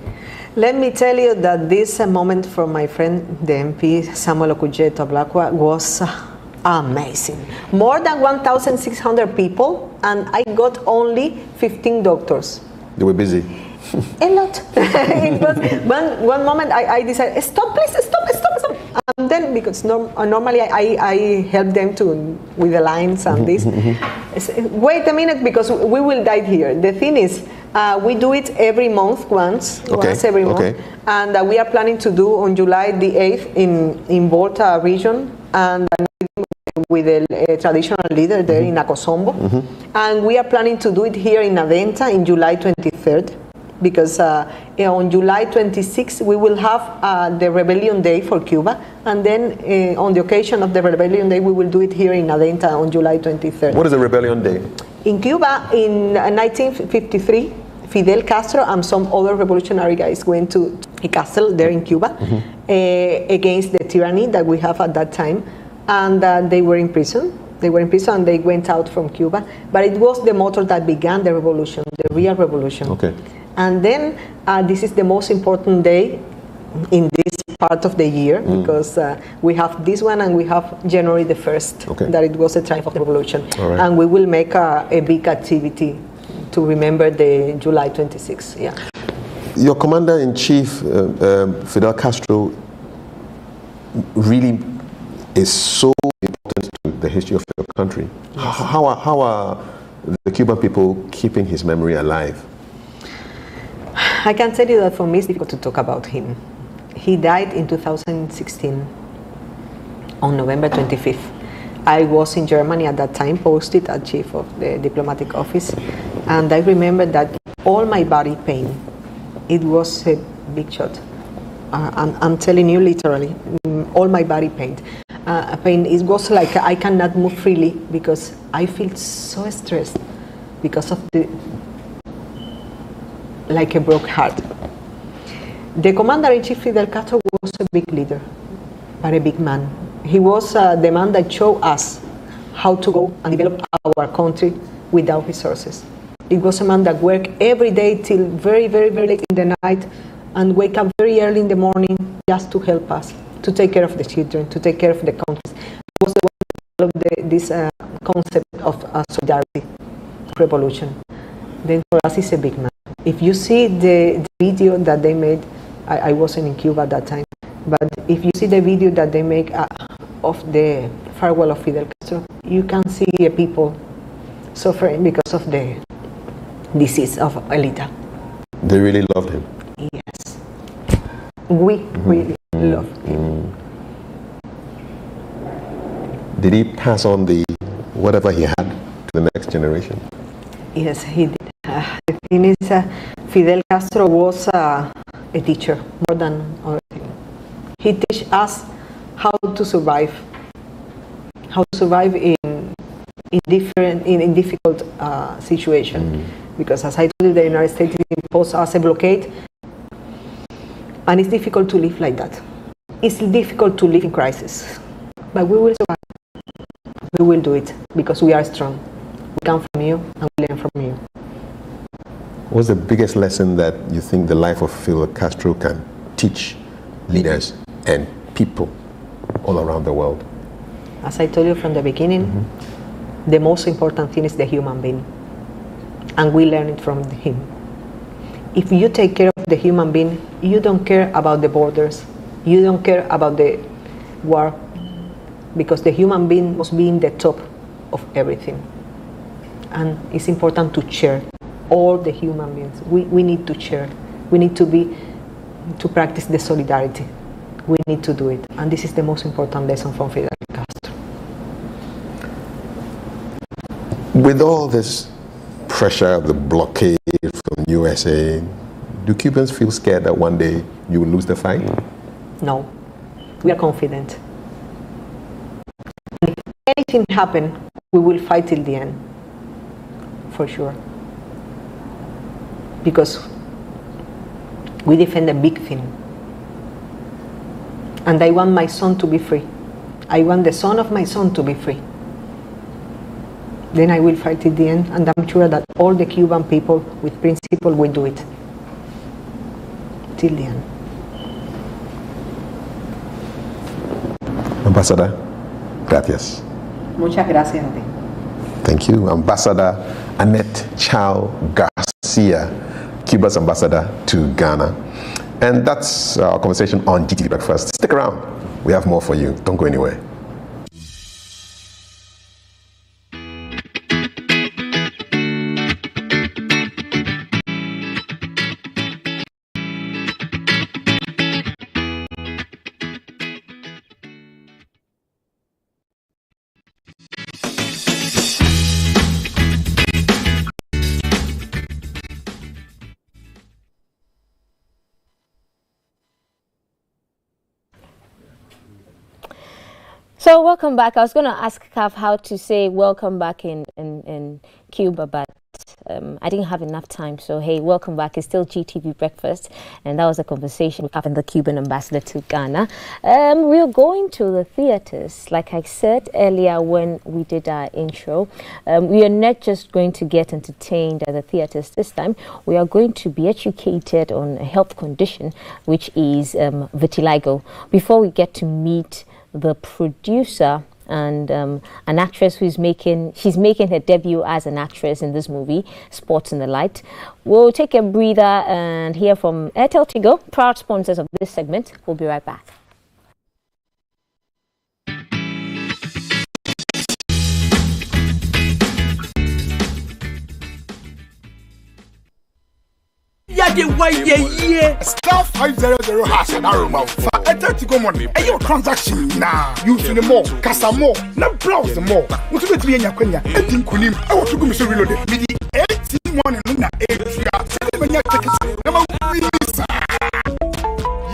Let me tell you that this moment from my friend, the MP, Samuel Okujeto Ablakwa, was amazing. More than 1,600 people, and I got only 15 doctors. They were busy. A lot. It was one moment I decided, stop, please, stop. And then, because normally I help them with the lines and this. Wait a minute, because we will die here. The thing is, we do it every month, once every month. And we are planning to do on July the 8th in Volta region. And with a traditional leader there in Akosombo. And we are planning to do it here in Aventa in July 23rd. Because on July 26th, we will have the Rebellion Day for Cuba. And then on the occasion of the Rebellion Day, we will do it here in Aventa on July 23rd. What is a Rebellion Day? In Cuba, in 1953, Fidel Castro and some other revolutionary guys went to a castle there in Cuba against the tyranny that we have at that time. And they were in prison. They were in prison and they went out from Cuba. But it was the motor that began the revolution, the real revolution. Okay. And then this is the most important day in this part of the year because we have this one and we have January the 1st, that it was a triumph of the revolution. Right. And we will make a big activity to remember the July 26th. Yeah. Your commander-in-chief, Fidel Castro, really is so important to the history of your country. How are the Cuban people keeping his memory alive? I can tell you that for me it's difficult to talk about him. He died in 2016 on November 25th. I was in Germany at that time, posted as chief of the diplomatic office, and I remember that all my body pain, it was a big shot. I'm telling you literally, all my body pain. It was like I cannot move freely because I feel so stressed because of like a broke heart. The commander-in-chief Fidel Castro was a big leader, but a big man. He was the man that showed us how to go and develop our country without resources. It was a man that worked every day till very, very, very late in the night and wake up very early in the morning just to help us, to take care of the children, to take care of the country. He was the one who developed this concept of solidarity, revolution. Then for us, he's a big man. If you see the video that they made, I wasn't in Cuba at that time, but if you see the video that they make of the farewell of Fidel Castro, you can see people suffering because of the disease of Elita. They really loved him. Yes. We really love him. Did he pass on whatever he had to the next generation? Yes, he did. The thing is, Fidel Castro was a teacher more than other things. He teach us how to survive in difficult situations. Because as I told you, the United States imposed us a blockade, and it's difficult to live like that. It's difficult to live in crisis, but we will survive. We will do it because we are strong. We come from you and we learn from you. What's the biggest lesson that you think the life of Fidel Castro can teach leaders and people all around the world? As I told you from the beginning, the most important thing is the human being. And we learn it from him. If you take care of the human being, you don't care about the borders. You don't care about the war. Because the human being must be in the top of everything. And it's important to share all the human beings. We need to share. We need to practice the solidarity. We need to do it. And this is the most important lesson from Fidel Castro. With all this pressure, the blockade from USA, do Cubans feel scared that one day you will lose the fight? No. We are confident. And if anything happens, we will fight till the end. For sure. Because we defend a big thing. And I want my son to be free. I want the son of my son to be free. Then I will fight till the end, and I'm sure that all the Cuban people with principle will do it. Till the end. Ambassador, gracias. Muchas gracias a ti. Thank you. Ambassador Annette Chow Garcia, Cuba's ambassador to Ghana. And that's our conversation on GTV Breakfast. Stick around. We have more for you. Don't go anywhere. welcome back. I was going to ask Kaf how to say welcome back in Cuba, but I didn't have enough time. So, hey, welcome back. It's still GTV Breakfast. And that was a conversation with Kaf and the Cuban ambassador to Ghana. We're going to the theaters. Like I said earlier when we did our intro, we are not just going to get entertained at the theaters this time. We are going to be educated on a health condition, which is vitiligo. Before we get to meet the producer and an actress who's making her debut as an actress in this movie, Sports in the Light. We'll take a breather and hear from Airtel Tigo, proud sponsors of this segment. We'll be right back. Star 500 hash and arrow for Airtel Tigo money. And your transaction now. You to the more, Casa more, not browse the more. What to be in your quenya? 18 kunim. I want to go Mr. Reloaded. Me the 18 one and Luna 8.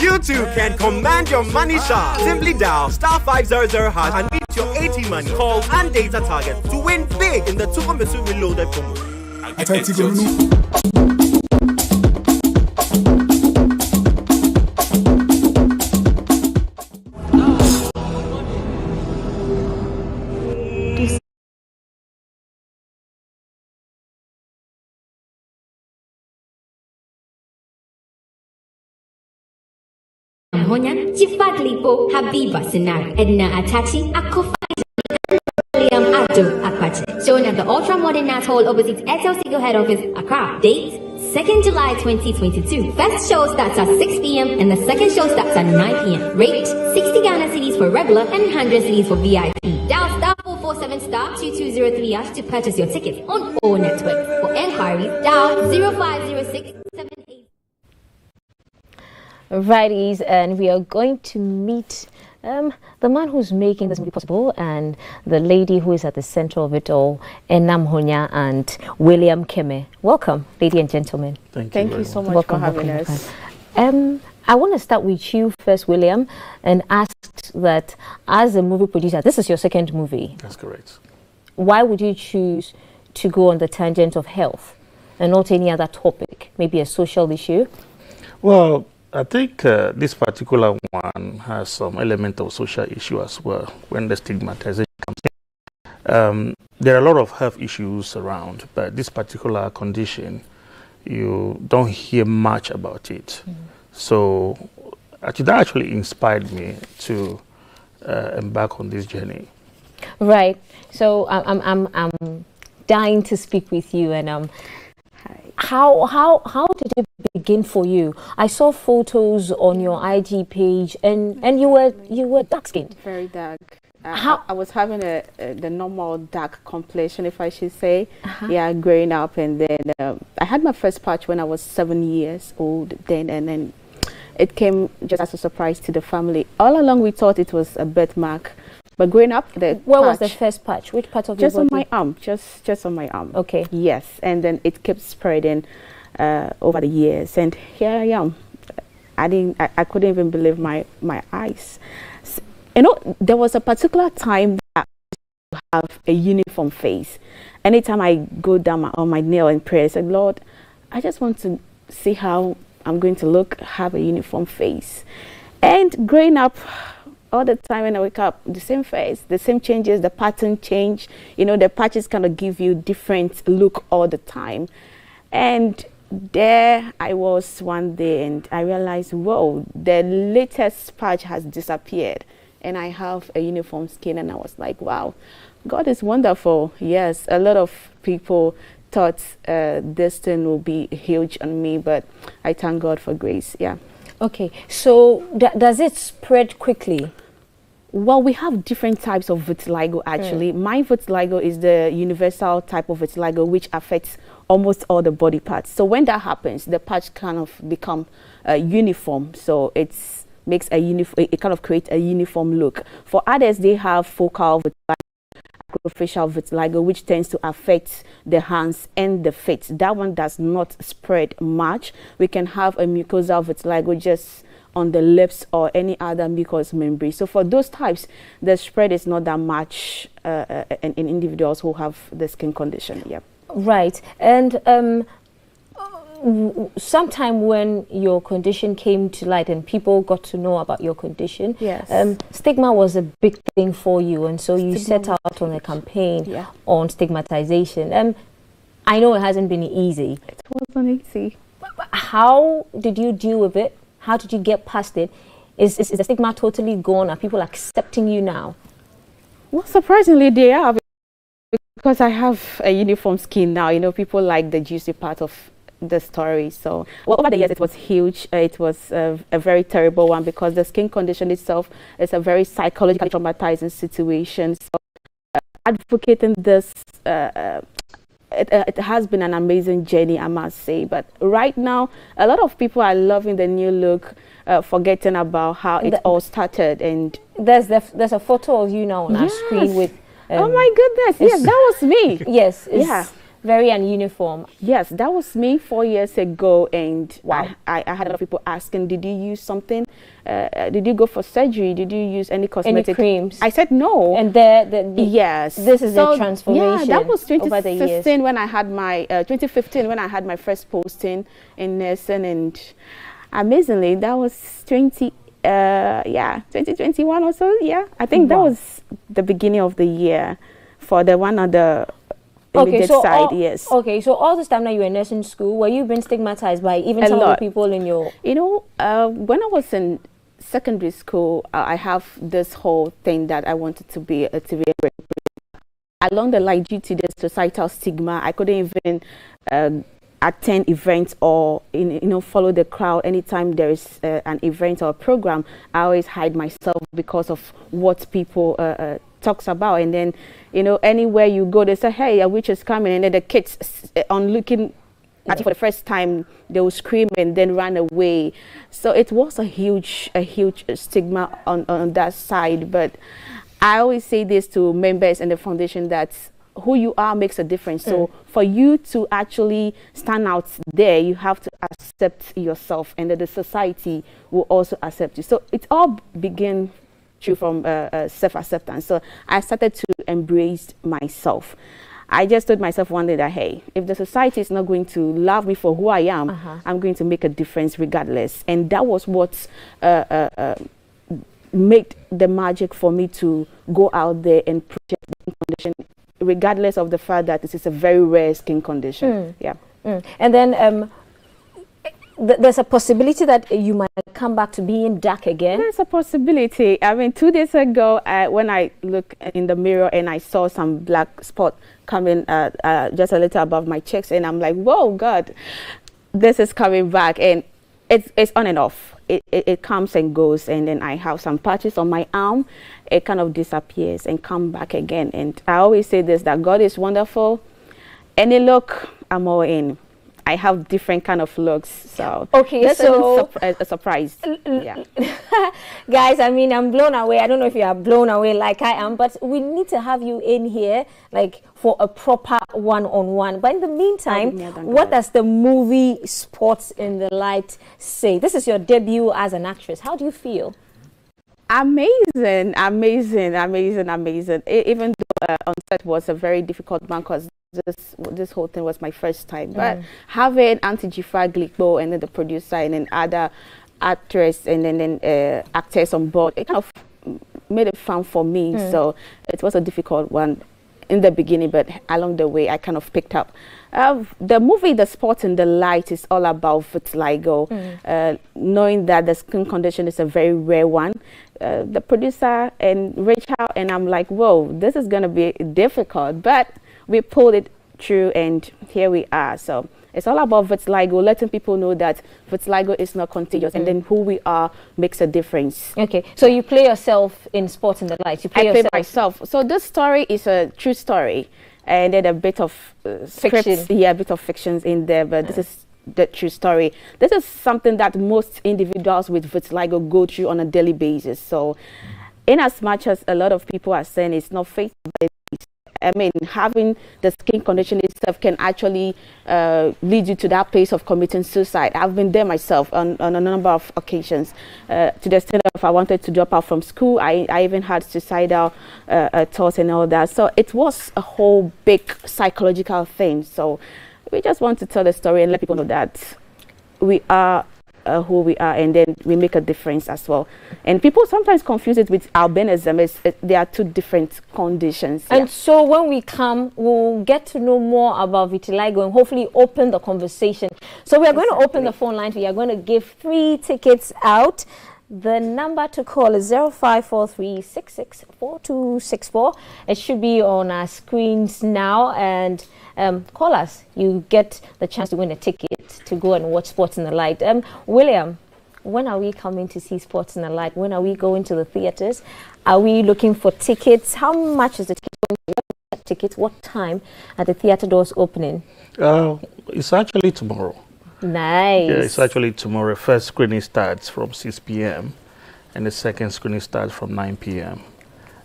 You too can command your money sharp. Simply dial star 500 hash and meet your 80 money calls and data target to win big in the Tuko Mr. Reloaded promo. Airtel Tigo. Honya, Chifat Lipo, Habiba Sinai, Edna Atachi, Akofa, William Ado Akpache. Shown at the ultra modern Hall opposite Airtel Tigo head office, Accra. Date 2nd July 2022. First show starts at 6 p.m. and the second show starts at 9 p.m. Rate 60 Ghana cedis for regular and 100 cedis for VIP. Dial star 447 star 2203 hash to purchase your tickets on all networks. For enquiries, dial 0506 78. Righties, and we are going to meet the man who's making this movie possible and the lady who is at the center of it all, Enam Honya and William Keme. Welcome, ladies and gentlemen. Thank you so much for having us. I want to start with you first, William, and ask that as a movie producer, this is your second movie. That's correct. Why would you choose to go on the tangent of health and not any other topic, maybe a social issue? Well, I think this particular one has some element of social issue as well when the stigmatization comes in. There are a lot of health issues around, but this particular condition, you don't hear much about it. So that actually inspired me to embark on this journey. Right. So I'm dying to speak with you, and how did it begin for you? I saw photos on your IG page, and you were dark skinned. Very dark. I was having the normal dark complexion, if I should say. Yeah, growing up, and then I had my first patch when I was 7 years old. And then it came just as a surprise to the family. All along, we thought it was a birthmark. But growing up, where was the first patch? Which part of your body? Just on my arm. Just on my arm. Okay. Yes, and then it kept spreading over the years, and here I am. I couldn't even believe my eyes. You know, there was a particular time that I have a uniform face. Anytime I go down on my nail and pray, I said, Lord, I just want to see how I'm going to look, have a uniform face. And growing up, all the time when I wake up, the same face, the same changes, the pattern change. You know, the patches kind of give you different look all the time. And there I was one day and I realized, whoa, the latest patch has disappeared. And I have a uniform skin, and I was like, wow, God is wonderful. Yes, a lot of people thought this thing will be huge on me, but I thank God for grace. Yeah. Okay, so does it spread quickly? Well, we have different types of vitiligo actually. My vitiligo is the universal type of vitiligo, which affects almost all the body parts. So when that happens, the patch kind of become uniform. So it's makes it kind of creates a uniform look. For others, they have focal vitiligo, acrofacial vitiligo, which tends to affect the hands and the feet. That one does not spread much. We can have a mucosal vitiligo just on the lips or any other mucous membrane. So for those types, the spread is not that much in individuals who have the skin condition. Yeah. Right. And sometime when your condition came to light and people got to know about your condition, yes, stigma was a big thing for you, and so you set out on a campaign on stigmatization. I know it hasn't been easy. It wasn't easy. How did you deal with it? How did you get past it? Is the stigma totally gone? Are people accepting you now? Well, surprisingly, they are, because I have a uniform skin now. You know, people like the juicy part of the story. So, well, over the years, it was huge. It was a very terrible one, because the skin condition itself is a very psychologically traumatizing situation. So, advocating this, it has been an amazing journey, I must say. But right now, a lot of people are loving the new look, forgetting about how it all started. And there's a photo of you now on our screen with. Oh my goodness! Yes, that was me. Yes. Yeah. Very ununiform. Yes, that was me 4 years ago, and wow. I had a lot of people asking, did you use something? Did you go for surgery? Did you use any cosmetic creams? I said no. And yes, this is the transformation. Yeah, that was over the years. 2015 when I had my 2015 when I had my first posting in nursing, and amazingly, that was 2021 or so. Yeah, I think that was the beginning of the year for the one other. Okay, so yes. Okay, so all this time that you were in nursing school, were you being stigmatized by even some of the people in your? You know, when I was in secondary school, I have this whole thing that I wanted to be a TV reporter. Along the line, due to the societal stigma, I couldn't even attend events or follow the crowd. Anytime there is an event or a program, I always hide myself because of what people talks about. And then, anywhere you go, they say, hey, a witch is coming, and then the kids on looking at you for the first time, they will scream and then run away. So it was a huge stigma on that side. But I always say this to members in the foundation, that who you are makes a difference. So for you to actually stand out there, you have to accept yourself, and that the society will also accept you. So it all begins from self-acceptance. So I started to embrace myself. I just told myself one day that, hey, if the society is not going to love me for who I am, I'm going to make a difference regardless. And that was what made the magic for me to go out there and project the condition, regardless of the fact that this is a very rare skin condition. And then there's a possibility that you might come back to being dark again. There's a possibility. I mean, 2 days ago, when I looked in the mirror and I saw some black spot coming just a little above my cheeks, and I'm like, whoa, God, this is coming back. And it's on and off. It comes and goes, and then I have some patches on my arm. It kind of disappears and come back again. And I always say this, that God is wonderful. Any look, I'm all in. I have different kind of looks, so okay, so a surprise. Guys, I mean, I'm blown away. I don't know if you are blown away like I am, but we need to have you in here, like, for a proper one-on-one. But in the meantime, what does the movie Spots in the Light say? This is your debut as an actress. How do you feel? Amazing. Even though on set was a very difficult one, because this whole thing was my first time, but having Auntie Jifra Glikbo and then the producer and then other actors and then actors on board, it kind of made it fun for me. So it was a difficult one in the beginning, but along the way I kind of picked up. The movie The Spot in the Light is all about vitiligo, knowing that the skin condition is a very rare one. The producer and Rachel and I'm like, whoa, this is gonna be difficult, but we pulled it through and here we are. So it's all about vitiligo, letting people know that vitiligo is not contagious, and then who we are makes a difference. Okay, so you play yourself in Spots in the Light. I play myself. So this story is a true story, and then a bit of scripts, a bit of fictions in there, but this is the true story. This is something that most individuals with vitiligo go through on a daily basis. So in as much as a lot of people are saying it's not fatal, I mean, having the skin condition itself can actually lead you to that place of committing suicide. I've been there myself on a number of occasions, to the extent of I wanted to drop out from school. I even had suicidal thoughts and all that. So it was a whole big psychological thing. So we just want to tell the story and let people know that we are who we are, and then we make a difference as well. And people sometimes confuse it with albinism. They are two different conditions. And so when we come, we'll get to know more about vitiligo and hopefully open the conversation. So we are going to open the phone line. We are going to give 3 tickets out. The number to call is 0543664264. It should be on our screens now, and call us. You get the chance to win a ticket to go and watch Sports in the Light. William, when are we coming to see Sports in the Light? When are we going to the theaters? Are we looking for tickets? How much is the ticket? What time are the theater doors opening? It's actually tomorrow. Nice. Yeah, it's actually tomorrow. First screening starts from 6 p.m. and the second screening starts from 9 p.m.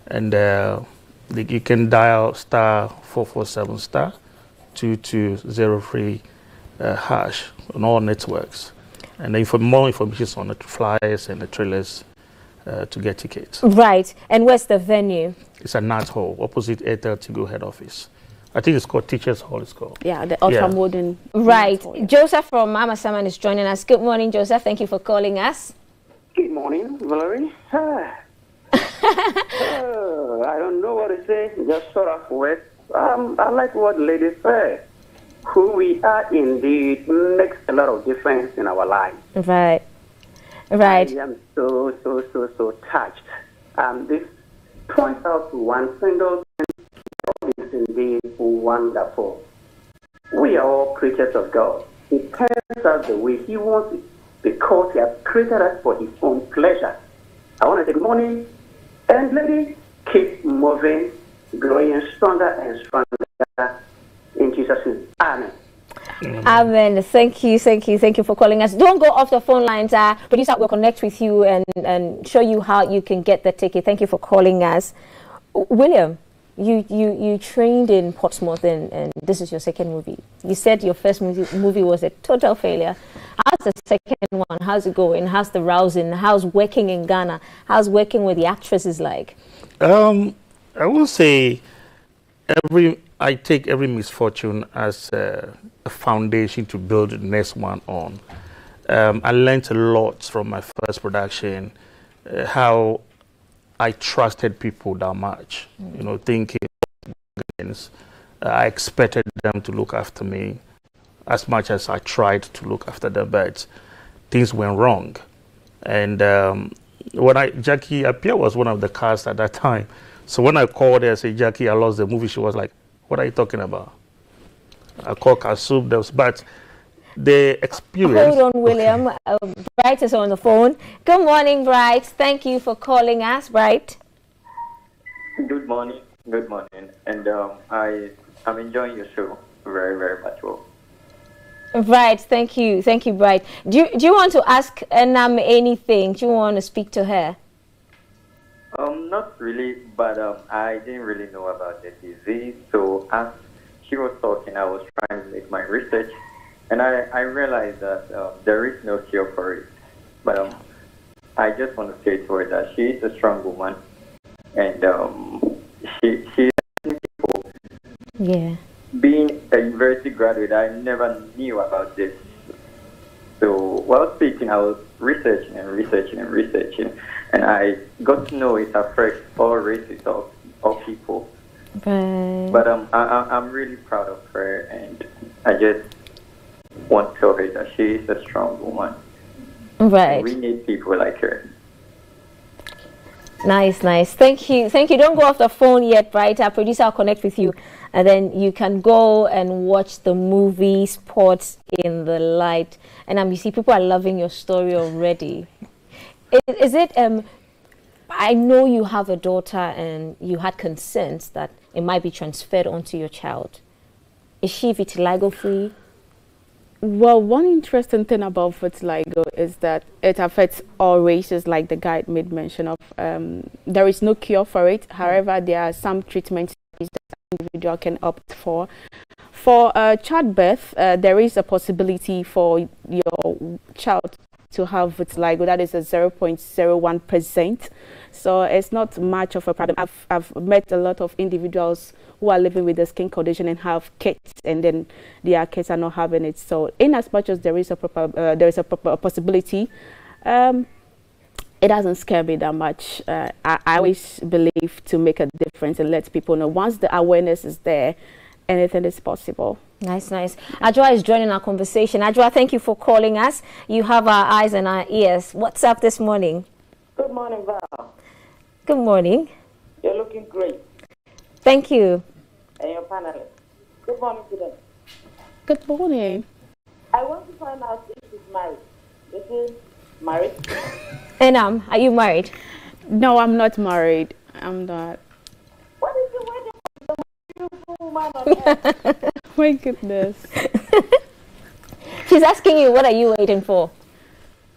And you can dial *447 *2203 hash on all networks. And then for more information on the flyers and the trailers to get tickets. Right. And where's the venue? It's at Nat Hall, opposite Airtel Tigo head office. I think it's called Teachers Hall. It's called. Yeah, the ultra-modern. Right. Joseph from Mama Saman is joining us. Good morning, Joseph. Thank you for calling us. Good morning, Valerie. I don't know what to say. Just sort of wet. I like what the lady said. Who we are indeed makes a lot of difference in our lives. Right. Right. I am so touched. This points out to one single thing. God is indeed wonderful. We are all creatures of God. He turns us the way He wants it because He has created us for His own pleasure. I want to say good morning, and lady, keep moving, growing stronger and stronger in Jesus' name. Amen. Amen. Thank you for calling us. Don't go off the phone lines. Producer will connect with you and show you how you can get the ticket. Thank you for calling us. William, you trained in Portsmouth, and this is your second movie. You said your first movie was a total failure. How's the second one? How's it going? How's the rousing? How's working in Ghana? How's working with the actresses like? I will say I take every misfortune as a foundation to build the next one on. I learned a lot from my first production, how I trusted people that much, thinking I expected them to look after me as much as I tried to look after them, but things went wrong. And Jackie Appiah was one of the cast at that time. So when I called her and said, Jackie, I lost the movie, she was like, what are you talking about? I called Kasub, but the experience... Hold on, William. Bright is on the phone. Good morning, Bright. Thank you for calling us, Bright. Good morning. And I'm enjoying your show very, very much. Right, thank you, Bright. Do you want to ask Enam anything? Do you want to speak to her? Not really, but I didn't really know about the disease. So as she was talking, I was trying to make my research, and I realized that there is no cure for it. But I just want to say to her that she is a strong woman, and she's people. Yeah. Being a university graduate, I never knew about this. So while speaking, I was researching, and I got to know it affects all races of people. Right. But I'm really proud of her, and I just want to tell her that she is a strong woman. Right. And we need people like her. Nice. Thank you. Don't go off the phone yet, Bright. Our producer will connect with you, and then you can go and watch the movie Sports in the Light. And you see, people are loving your story already. Is it? I know you have a daughter, and you had concerns that it might be transferred onto your child. Is she vitiligo free? Well, one interesting thing about vitiligo is that it affects all races, like the guide made mention of. There is no cure for it. However, there are some treatments that individual can opt for. For childbirth, there is a possibility for your child to have vitiligo. That is a 0.01%. So it's not much of a problem. I've met a lot of individuals who are living with the skin condition and have kids, and then their kids are not having it. So in as much as there is a possibility, it doesn't scare me that much. I always believe to make a difference and let people know once the awareness is there, anything is possible. Nice, nice. Ajwa is joining our conversation. Ajwa, thank you for calling us. You have our eyes and our ears. What's up this morning? Good morning, Val. Good morning. You're looking great. Thank you. And your panelists. Good morning to them. Good morning. I want to find out if she's married. This is married. Enam, are you married? No, I'm not married. I'm not. What is the wedding for the beautiful woman on earth? My goodness. She's asking you, what are you waiting for?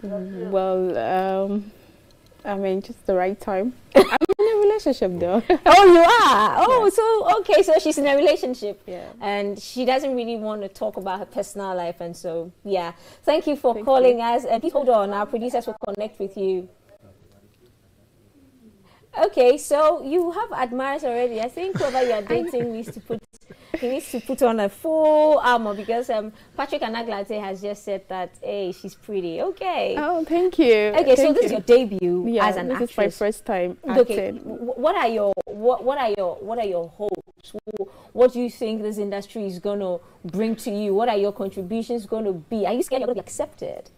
Well, I mean, just the right time. I'm in a relationship though. Oh, you are? Oh, Yes. so, okay, so she's in a relationship. Yeah. And she doesn't really want to talk about her personal life. And so, yeah. Thank you for calling us. Please hold on. Our producers will connect with you. Okay, so you have admirers already. I think whoever you are dating needs to put on a full armor, because Patrick Anaglate has just said that, hey, she's pretty. Okay. Oh, thank you. Okay, so this is your debut Yeah, as an actress. this is my first time Okay, acting. what are your hopes? What do you think this industry is gonna bring to you? What are your contributions gonna be? Are you scared you're gonna be accepted?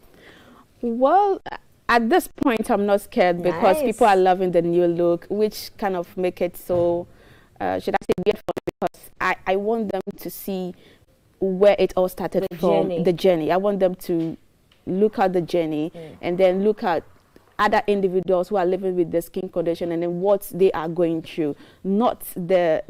Well, at this point, I'm not scared because Nice. people are loving the new look, which kind of make it so, should I say, weird for me, because I want them to see where it all started from, journey. the journey. I want them to look at the journey and then look at other individuals who are living with the skin condition and then what they are going through, not the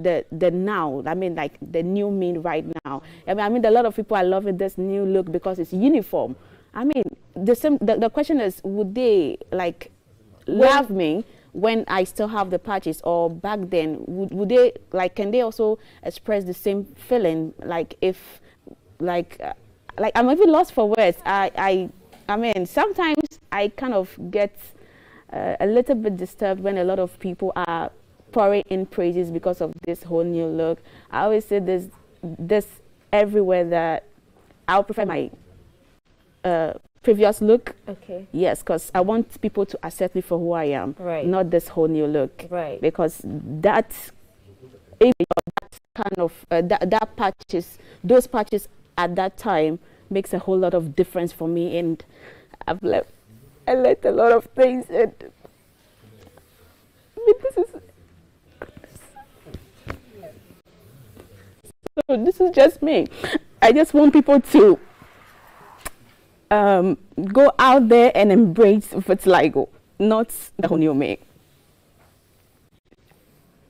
now. I mean, like the new me right now. I mean, a lot of people are loving this new look because it's uniform. I mean, the question is, would they like love me when I still have the patches, or back then would they like, can they also express the same feeling? Like if like I'm even lost for words. I mean, sometimes I kind of get a little bit disturbed when a lot of people are pouring in praises because of this whole new look. I always say this everywhere, that I'll prefer my previous look. Okay. Yes, because I want people to accept me for who I am, Right. not this whole new look. Right. Because that image, that kind of that patches, those patches at that time makes a whole lot of difference for me, and I learned a lot of things, and I mean, this is just me. I just want people to go out there and embrace vitiligo, not the whole new me.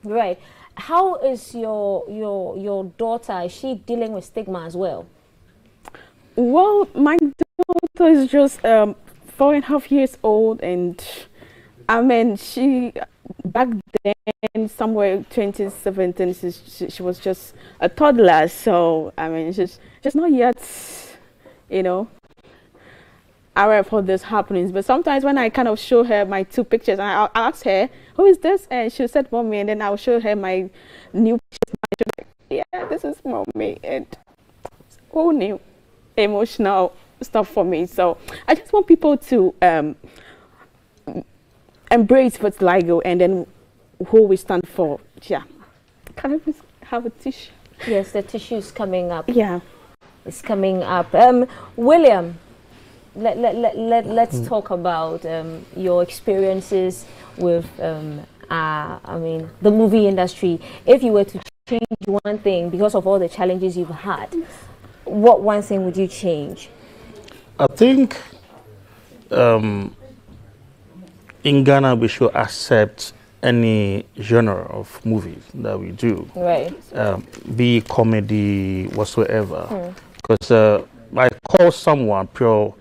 Right. How is your daughter? Is she dealing with stigma as well? Well, my daughter is just 4.5 years old, and I mean, she back then, somewhere 2017, she was just a toddler. So I mean, she's just not yet, you know, aware of all these happenings. But sometimes when I kind of show her my 2 pictures, and I ask her, "Who is this?" and she said, "Mommy," and then I'll show her my new pictures. She's like, "Yeah, this is Mommy," and it's all new emotional stuff for me. So I just want people to embrace vitiligo and then who we stand for. Yeah. Can I please have a tissue? Yes, the tissue's coming up. Yeah. It's coming up. William, let's talk about your experiences with I mean, the movie industry. If you were to change one thing because of all the challenges you've had, what one thing would you change? I think in Ghana we should accept any genre of movies that we do, Right. Be comedy whatsoever. Because I called someone pure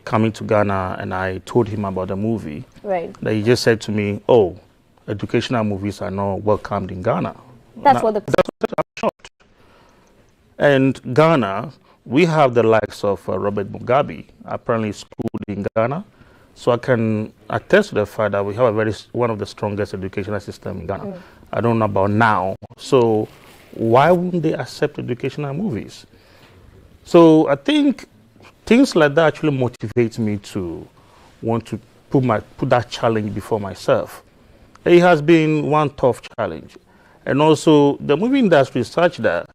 coming to Ghana and I told him about the movie. Right. That he just said to me, "Oh, educational movies are not welcomed in Ghana." That's what the I'm shocked. And Ghana, we have the likes of Robert Mugabe, apparently schooled in Ghana. So I can attest to the fact that we have one of the strongest educational systems in Ghana. I don't know about now. So why wouldn't they accept educational movies? So I think things like that actually motivate me to want to put that challenge before myself. It has been one tough challenge. And also the movie industry is such that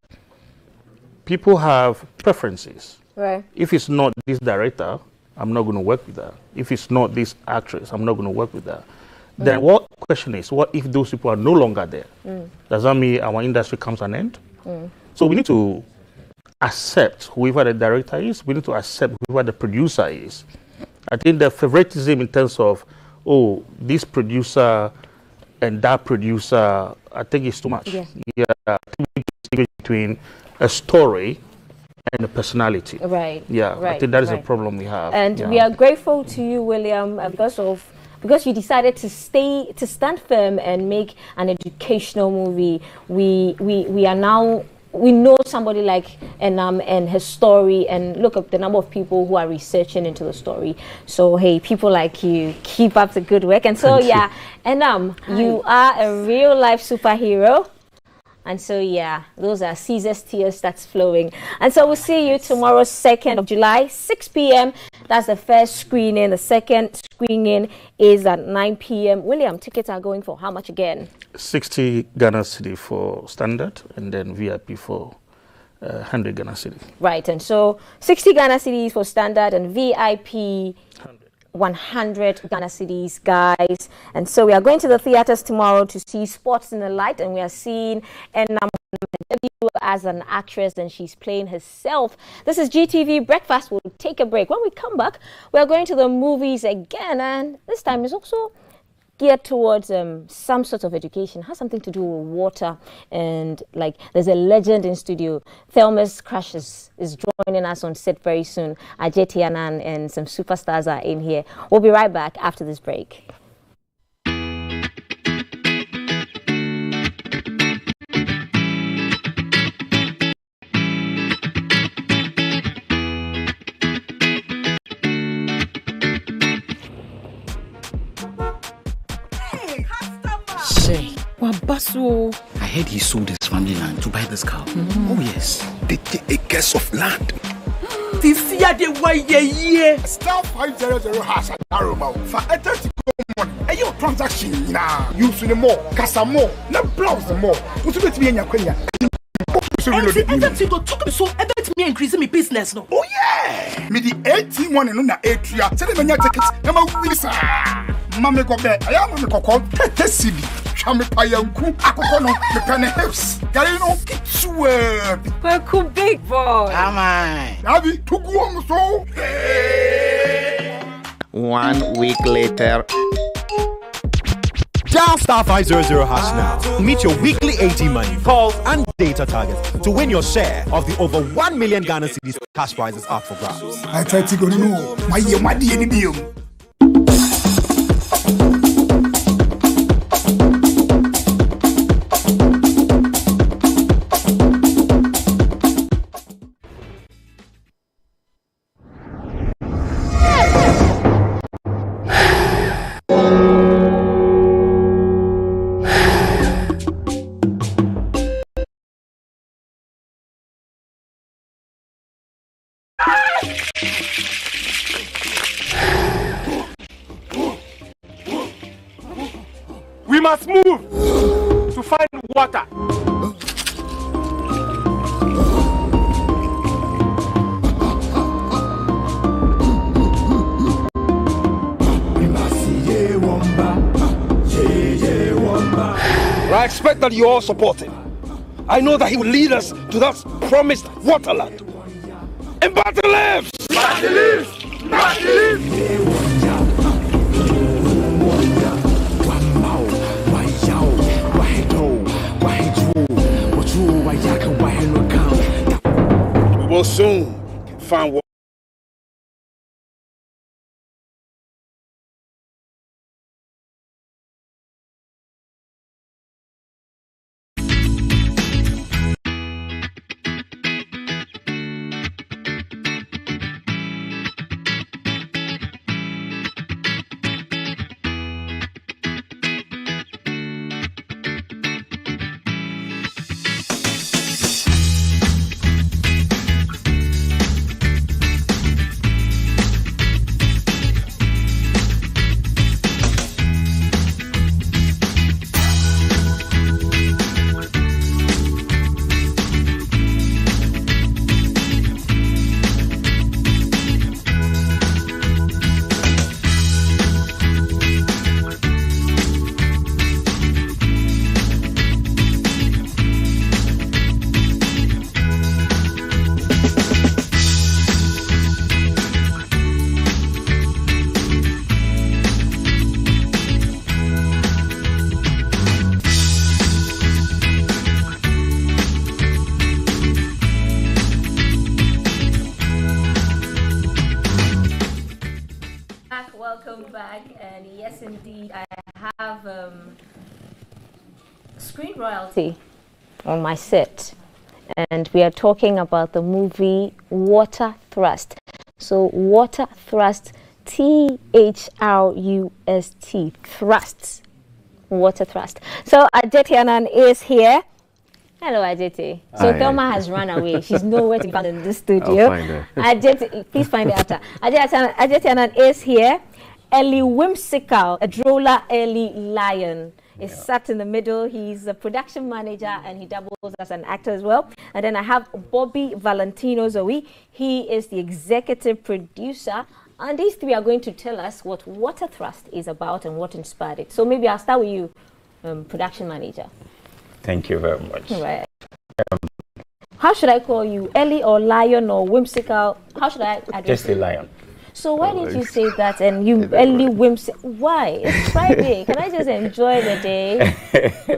people have preferences. Right. If it's not this director, I'm not going to work with that. If it's not this actress, I'm not going to work with that. Then what question is, what if those people are no longer there? Does that mean our industry comes to an end? So we need to accept whoever the director is. We need to accept whoever the producer is. I think the favoritism in terms of, oh, this producer and that producer, I think it's too much. Yeah, between a story and a personality. Right. Yeah, right, I think that is right. a problem we have. And yeah. we are grateful to you, William, because you decided to stand firm and make an educational movie. We are now. We know somebody like Enam and his story, and look at the number of people who are researching into the story. So hey, people like you, keep up the good work. And so yeah, Enam, you are a real life superhero. And so yeah, those are Caesar's tears that's flowing. And so we'll see you tomorrow, 2nd of July, 6 p.m. That's the first screening. The second screening is at 9 p.m. William, tickets are going for how much again? 60 Ghana Cedi for standard, and then VIP for 100 Ghana Cedi. Right, and so 60 Ghana Cedis for standard and VIP 100 Ghana Cedis, guys. And so we are going to the theaters tomorrow to see Sports in the Light, and we are seeing Enam as an actress, and she's playing herself. This is GTV Breakfast. We'll take a break. When we come back, we are going to the movies again, and this time is also geared towards some sort of education. It has something to do with water, and like there's a legend in studio. Thelma's Crushes is joining us on set very soon. Ajay Tianan and some superstars are in here. We'll be right back after this break. I heard he sold his family land to buy this cow. Oh yes, 30 acres of land. This year they were year. Star 500 has a arrow for a 30 money. And your transaction now. Use the more, Casa more, not browse the more. What's it to be in your Kenya? Everything go took me so about me increasing my business no. Oh yeah. Me the 81 and na 8 Tell them your tickets. Number visa. Mama go there. I am mama go TCB. Chame payanku akoko no me penny hips. Gary no kitsuwe. We're big boy. Am I? Abi tugu so. 1 week later. Dial star 500 hash now. Meet your weekly 80 money, calls, and data targets to win your share of the over 1 million Ghana Cedis cash prizes up for grabs. I tried to go to know my deal. We must move to find water. I expect that you all support him. I know that he will lead us to that promised waterland. And battle lives! Battle lives! Battle lives! We will soon find water. have Screen Royalty on my set, and we are talking about the movie Water Thrust. So Water Thrust, T-H-R-U-S-T, Thrust, Water Thrust. So Adetianan is here. Hello, Ajeti. So Hi. Thelma has run away. She's nowhere to be found in this studio. I'll find her. Ajeti, please find her after. Ajetianan is here. Ellie Whimsical, a droller Ellie Lion, is sat in the middle. He's a production manager and he doubles as an actor as well. And then I have Bobby Valentino Zoe. He is the executive producer. And these three are going to tell us what Water Thrust is about and what inspired it. So maybe I'll start with you, production manager. Thank you very much. Right. How should I call you? Ellie or Lion or Whimsical? How should I address Just a you? lion. So why did you say that and you Ellie Whimsical? Why? It's Friday. Can I just enjoy the day?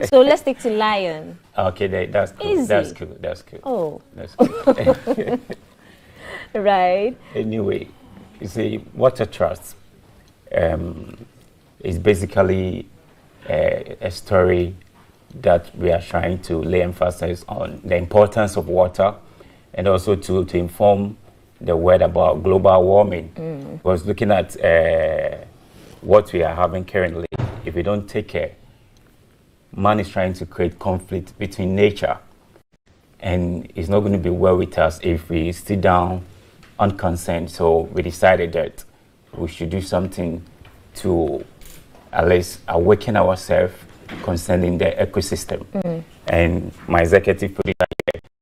So let's stick to Lion. Okay, that's cool. Easy. That's cool. That's cool. Oh. That's cool. Right. Anyway, you see, Water Trust is basically a story that we are trying to lay emphasis on the importance of water and also to inform the world about global warming. Because looking at what we are having currently, if we don't take care, man is trying to create conflict between nature, and it's not going to be well with us if we sit down unconcerned. So we decided that we should do something to at least awaken ourselves concerning the ecosystem. And my executive producer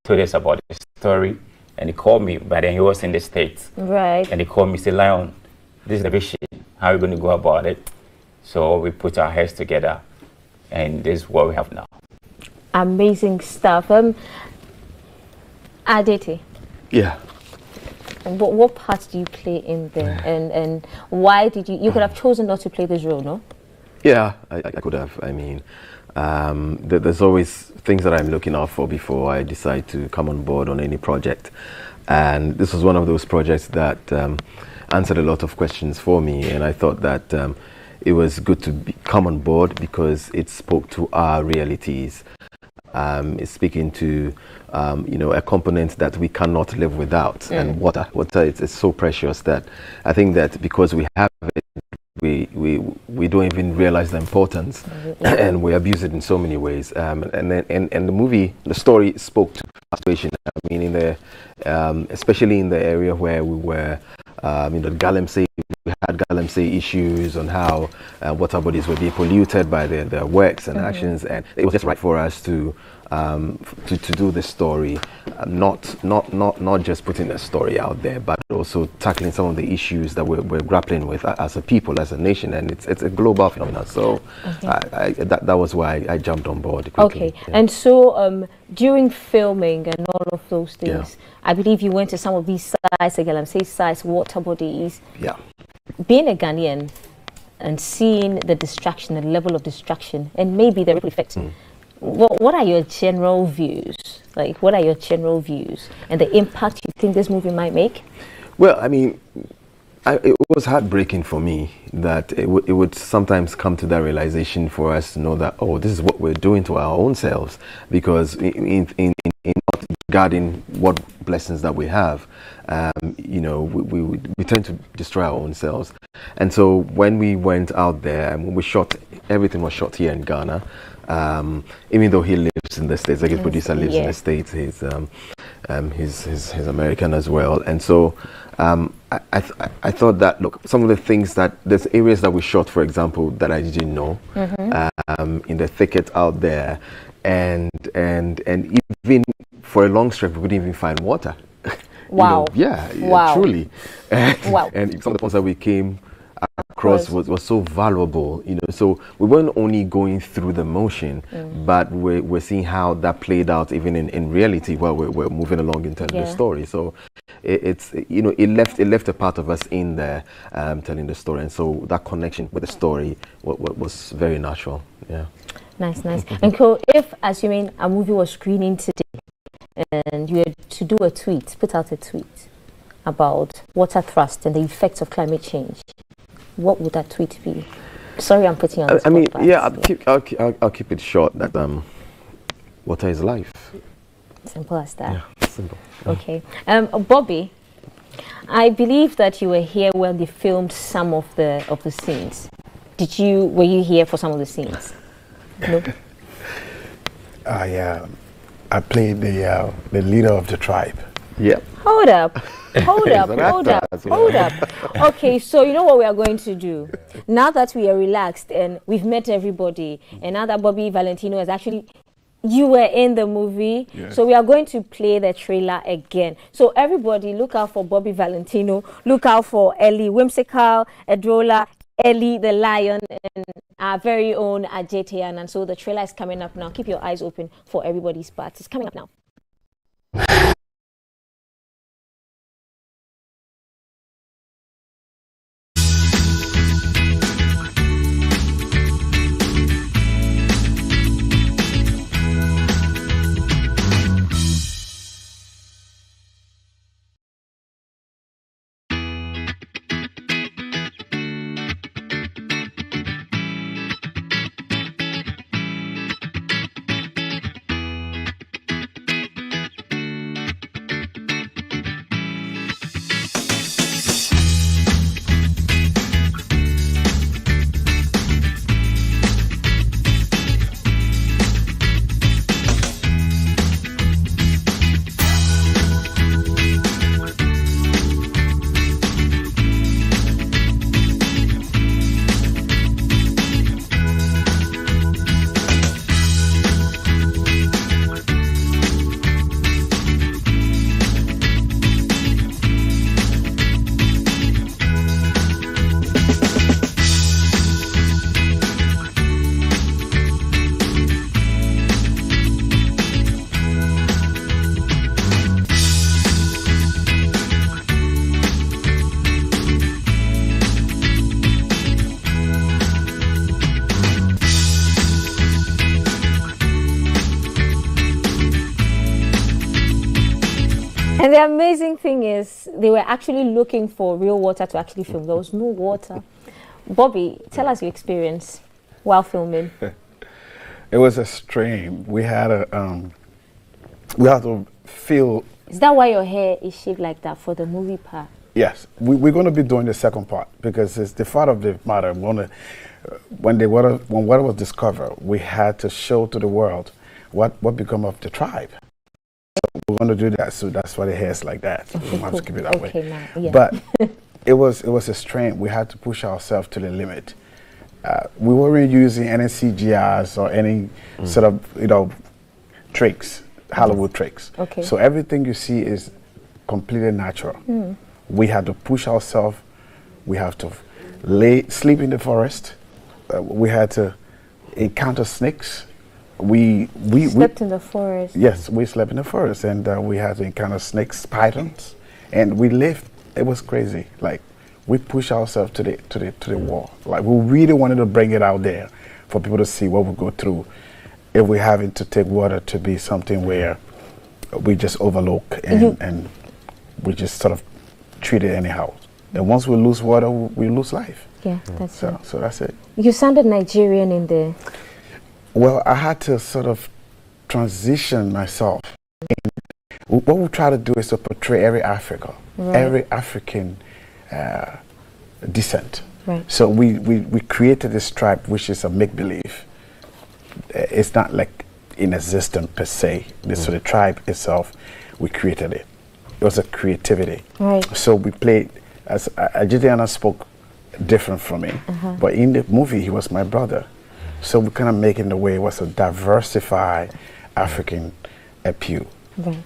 told us about the story, and he called me, but then he was in the States. Right. And he called me, said, Lion, this is the vision. How are we going to go about it? So we put our heads together, and this is what we have now. Amazing stuff. Aditi. Yeah. What part do you play in there? And why did you could have chosen not to play this role, no? Yeah, I could have. I mean, there's always things that I'm looking out for before I decide to come on board on any project. And this was one of those projects that answered a lot of questions for me. And I thought that it was good to come on board because it spoke to our realities. It's speaking to, a component that we cannot live without. And water is so precious that I think that because we have it, we don't even realize the importance, and we abuse it in so many ways. And the movie, the story spoke to our situation. I mean, in the especially in the area where we were, the Galamsey, we had Galamsey issues on how water bodies were being polluted by their works and actions, and it was just right for us to do this story, not just putting a story out there, but also tackling some of the issues that we're grappling with as a people, as a nation, and it's a global phenomenon. So that was why I jumped on board quickly. Okay, and so during filming and all of those things, I believe you went to some of these sites, again, I'm saying sites, water bodies. Yeah. Being a Ghanaian and seeing the distraction, the level of distraction, and maybe the ripple effect. What are your general views? Like, what are your general views and the impact you think this movie might make? Well, I mean, it was heartbreaking for me that it would sometimes come to that realization for us to know that, oh, this is what we're doing to our own selves, because in not regarding what blessings that we have, we tend to destroy our own selves. And so when we went out there and when we shot, everything was shot here in Ghana. Even though he lives in the States, like his producer lives in the States, he's American as well. And so I thought that, look, some of the things that, there's areas that we shot, for example, that I didn't know, in the thicket out there, and even for a long stretch, we couldn't even find water. Wow. Truly. And some of the points that we came across was so valuable, so we weren't only going through the motion, but we're seeing how that played out even in reality while we're moving along in terms of the story. So it left a part of us in there telling the story, and so that connection with the story was very natural. Nice. And so if, assuming a movie was screening today and you had to do put out a tweet about water thrust and the effects of climate change, what would that tweet be? Sorry, I'm putting you on the I mean, spot, yeah, but I'll keep it short. That water is life. Simple as that. Yeah, simple. Okay. Bobby, I believe that you were here when they filmed some of the scenes. Were you here for some of the scenes? No. Yeah, I played the leader of the tribe. Yeah. Hold up. Okay, so you know what we are going to do? Now that we are relaxed and we've met everybody, and now that Bobby Valentino is actually, you were in the movie, so we are going to play the trailer again. So everybody look out for Bobby Valentino, look out for Ellie Whimsical, Edrola, Ellie the Lion, and our very own Ajetian. And so the trailer is coming up now. Keep your eyes open for everybody's parts. It's coming up now. And the amazing thing is, they were actually looking for real water to actually film. There was no water. Bobby, tell us your experience while filming. It was a strain. We had to feel. Is that why your hair is shaped like that for the movie part? Yes, we're going to be doing the second part because it's the fact of the matter. When water was discovered, we had to show to the world what become of the tribe. So we're going to do that, so that's why the hair is like that. So we have to keep it that way. Now, yeah. But it was a strain. We had to push ourselves to the limit. We weren't using any CGIs or any sort of tricks, Hollywood tricks. Okay. So everything you see is completely natural. We had to push ourselves. We have to sleep in the forest. We had to encounter snakes. We slept in the forest. Yes, we slept in the forest, and we had to encounter snakes, pythons, and we lived. It was crazy. Like we pushed ourselves to the wall. Like we really wanted to bring it out there for people to see what we go through if we're having to take water to be something where we just overlook and we just sort of treat it anyhow. And once we lose water, we lose life. Yeah, that's it. So that's it. You sounded Nigerian in there. Well, I had to sort of transition myself. What we try to do is to portray every African descent. Right. So we created this tribe, which is a make-believe. It's not like in existence per se. So the tribe itself, we created it. It was a creativity. Right. So we played, as Ajitiana spoke different from me, but in the movie, he was my brother. So we kind of make it the way it was a diversified African appeal. Right.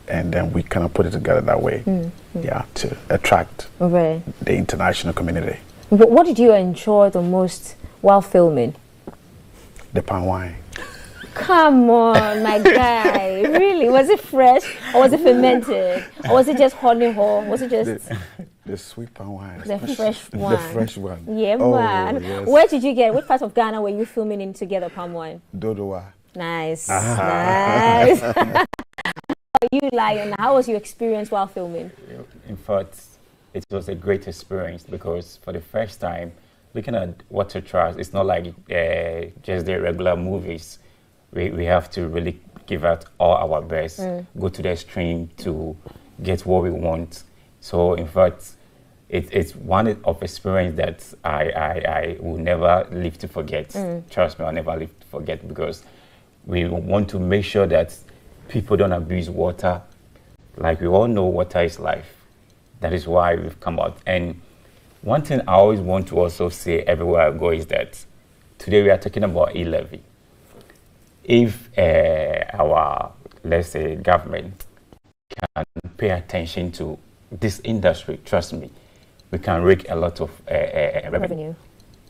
And then we kind of put it together that way, to attract the international community. But what did you enjoy the most while filming? The palm wine. Come on, my guy. Really? Was it fresh? Or was it fermented? Or was it just honey? Or was it just... The sweet palm wine. The fresh one. The fresh one. Yeah, man. Yes. Where did you get? Which part of Ghana were you filming in together, palm wine? Dodowa. Nice. Nice. You, Lion, how was your experience while filming? In fact, it was a great experience because for the first time, looking at water trust, it's not like just the regular movies. We have to really give out all our best, go to the stream to get what we want. So in fact, it's one of experience that I will never live to forget. Trust me, I'll never live to forget, because we want to make sure that people don't abuse water. Like we all know, water is life. That is why we've come out. And one thing I always want to also say everywhere I go is that today we are talking about e-levy. If our, let's say, government can pay attention to this industry, trust me, we can rake a lot of revenue.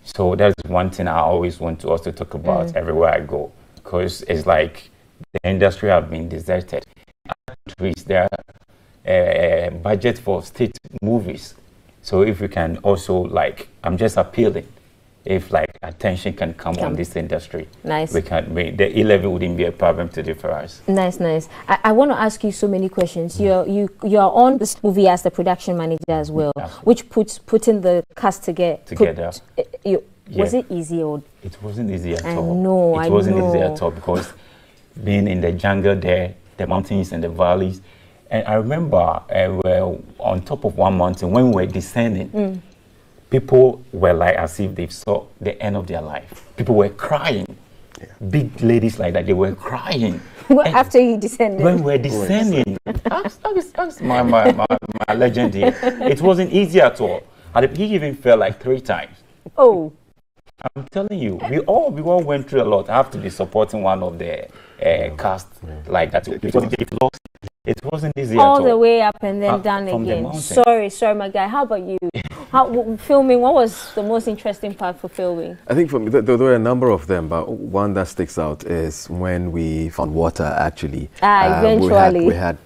So that's one thing I always want to also talk about everywhere I go, because it's like the industry have been deserted. There are budget for state movies. So if we can also, like, I'm just appealing, if like attention can come on this industry, nice, we can make the e-levy wouldn't be a problem today for us. Nice. I want to ask you so many questions. You're on this movie as the production manager as well, which putting the cast together. Was it easy or? It wasn't easy at all. No, it wasn't easy at all, because being in the jungle there, the mountains and the valleys, and I remember we were on top of one mountain when we were descending. People were like as if they saw the end of their life. People were crying. Big ladies like that, they were crying. After you descended? When we were descending. That's my legend here. It wasn't easy at all. He even fell like 3 times. Oh. I'm telling you, we all went through a lot. I have to be supporting one of the cast like that. It wasn't easy all at all. The way up and then down again. Sorry, my guy. How about you? Filming, what was the most interesting part for filming? I think for me, there were a number of them, but one that sticks out is when we found water, actually. Eventually. We had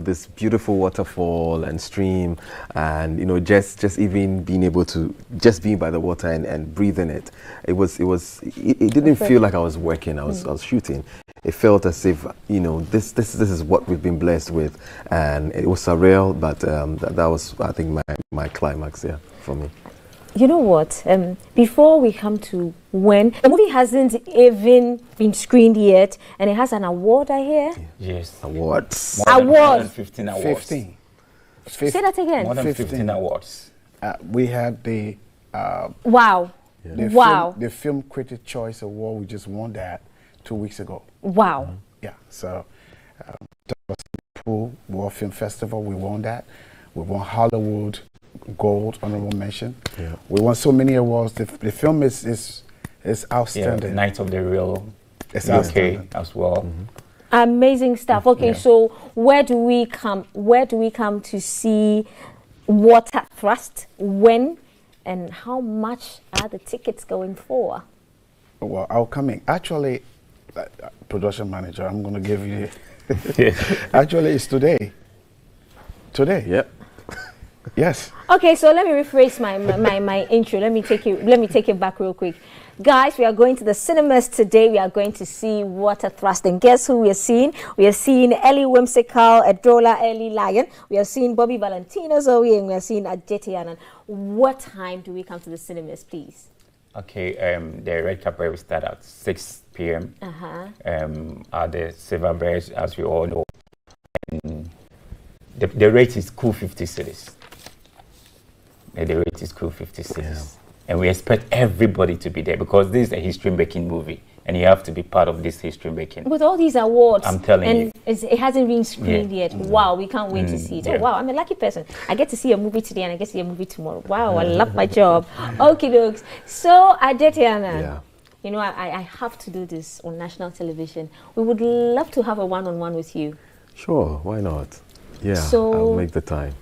this beautiful waterfall and stream, and, just even being able to, just being by the water and breathing it. It didn't feel like I was working, I was shooting. It felt as if, this is what we've been blessed with, and it was surreal, but that was, I think, my climax here for me. You know what? Before we come to when the movie hasn't even been screened yet, and it has an award, I hear. Yes, awards. More than 15 awards. 15. Say that again. More than 15 awards. We had the wow. The Film Critic Choice Award. We just won that 2 weeks ago. Wow. Yeah. So, World Film Festival, we won that. We won Hollywood Gold honorable mention. Yeah. We won so many awards. The film is outstanding. Yeah, Night of the Real. It's UK as well. Amazing stuff. Okay, so where do we come to see Water Thrust? When and how much are the tickets going for? Well, I'll come in. Actually, production manager, I'm going to give you. Actually, it's today. Today. Yep. Yes. Okay, so let me rephrase my intro. Let me take it back real quick. Guys, we are going to the cinemas today. We are going to see Water Thrust. And guess who we are seeing? We are seeing Ellie Whimsical, Adrola Ellie Lion. We are seeing Bobby Valentino Zoe, and we are seeing Ajeti Anand. What time do we come to the cinemas, please? Okay, the red carpet will start at 6 p.m. At the Silver Bridge, as we all know. And the rate is cool 50 cities. The rate is cool 50 cities. Yeah. And we expect everybody to be there, because this is a history-making movie, and you have to be part of this history-making. With all these awards, I'm telling you. It hasn't been screened yet. Wow, we can't wait to see it. Oh, wow, I'm a lucky person. I get to see a movie today, and I get to see a movie tomorrow. Wow, I love my job. Okay, dokes. So, Ajeti Anand, I have to do this on national television. We would love to have a one-on-one with you. Sure, why not? Yeah, so I'll make the time.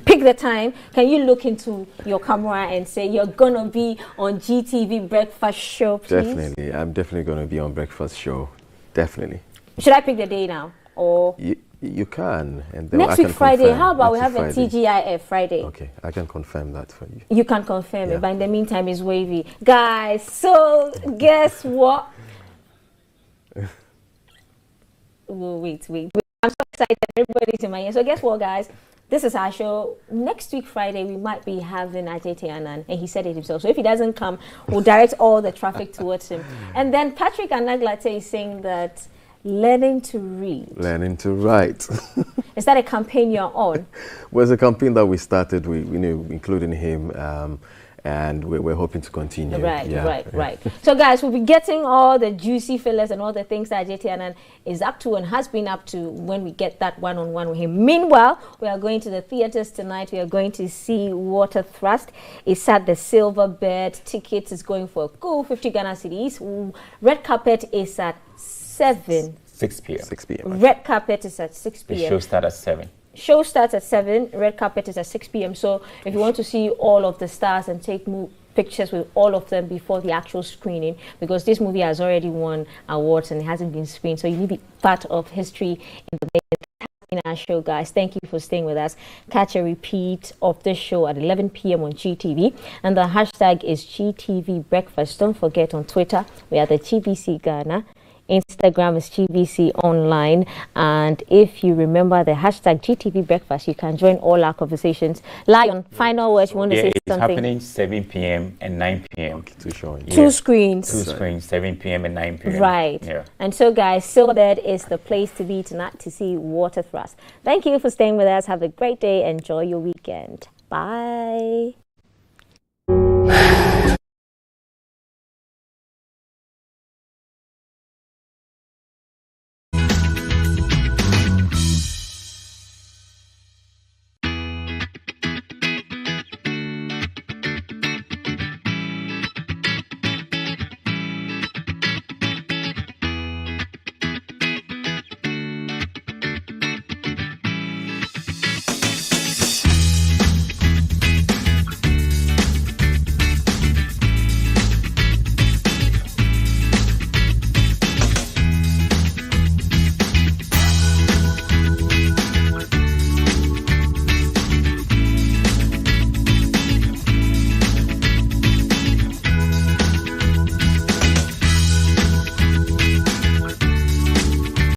Pick the time. Can you look into your camera and say you're gonna be on GTV Breakfast Show, please? Definitely, I'm definitely gonna be on Breakfast Show. Definitely. Should I pick the day now, or you can? And then next week Friday. How about we have a TGIF Friday? Okay, I can confirm that for you. You can confirm it, but in the meantime, it's wavy, guys. So guess what? Wait. I'm so excited. Everybody's in my ear. So guess what, guys? this is our show. Next week, Friday, we might be having Ajay Anan, and he said it himself. So if he doesn't come, we'll direct all the traffic towards him. And then Patrick Anaglate is saying that learning to read. Learning to write. Is that a campaign you're on? Well, it's a campaign that we started, including him, and we're hoping to continue. Right. So guys, we'll be getting all the juicy fillers and all the things that Ajay Anan is up to and has been up to when we get that one-on-one with him. Meanwhile, we are going to the theaters tonight. We are going to see Water Thrust. It's at the Silver Bed. Tickets is going for a cool 50 Ghana cedis. Red carpet is at 6 p.m. 6 p.m. Red carpet is at 6 p.m. The show starts at 7. Show starts at 7. Red carpet is at 6 p.m. So if you want to see all of the stars and take pictures with all of them before the actual screening, because this movie has already won awards and it hasn't been screened, so you need to be part of history in the in our show, guys. Thank you for staying with us. Catch a repeat of this show at 11 p.m. on GTV, and the hashtag is GTV Breakfast. Don't forget, on Twitter we are the GBC Ghana. Instagram is GBC Online, and if you remember the hashtag GTV Breakfast, you can join all our conversations. Lion, final words, you want to say something? It's happening 7 p.m. and 9 p.m. Two screens. 7 p.m. and 9 p.m. Right. Yeah. And so, guys, Silverbed is the place to be tonight to see Water Thrust. Thank you for staying with us. Have a great day. Enjoy your weekend. Bye.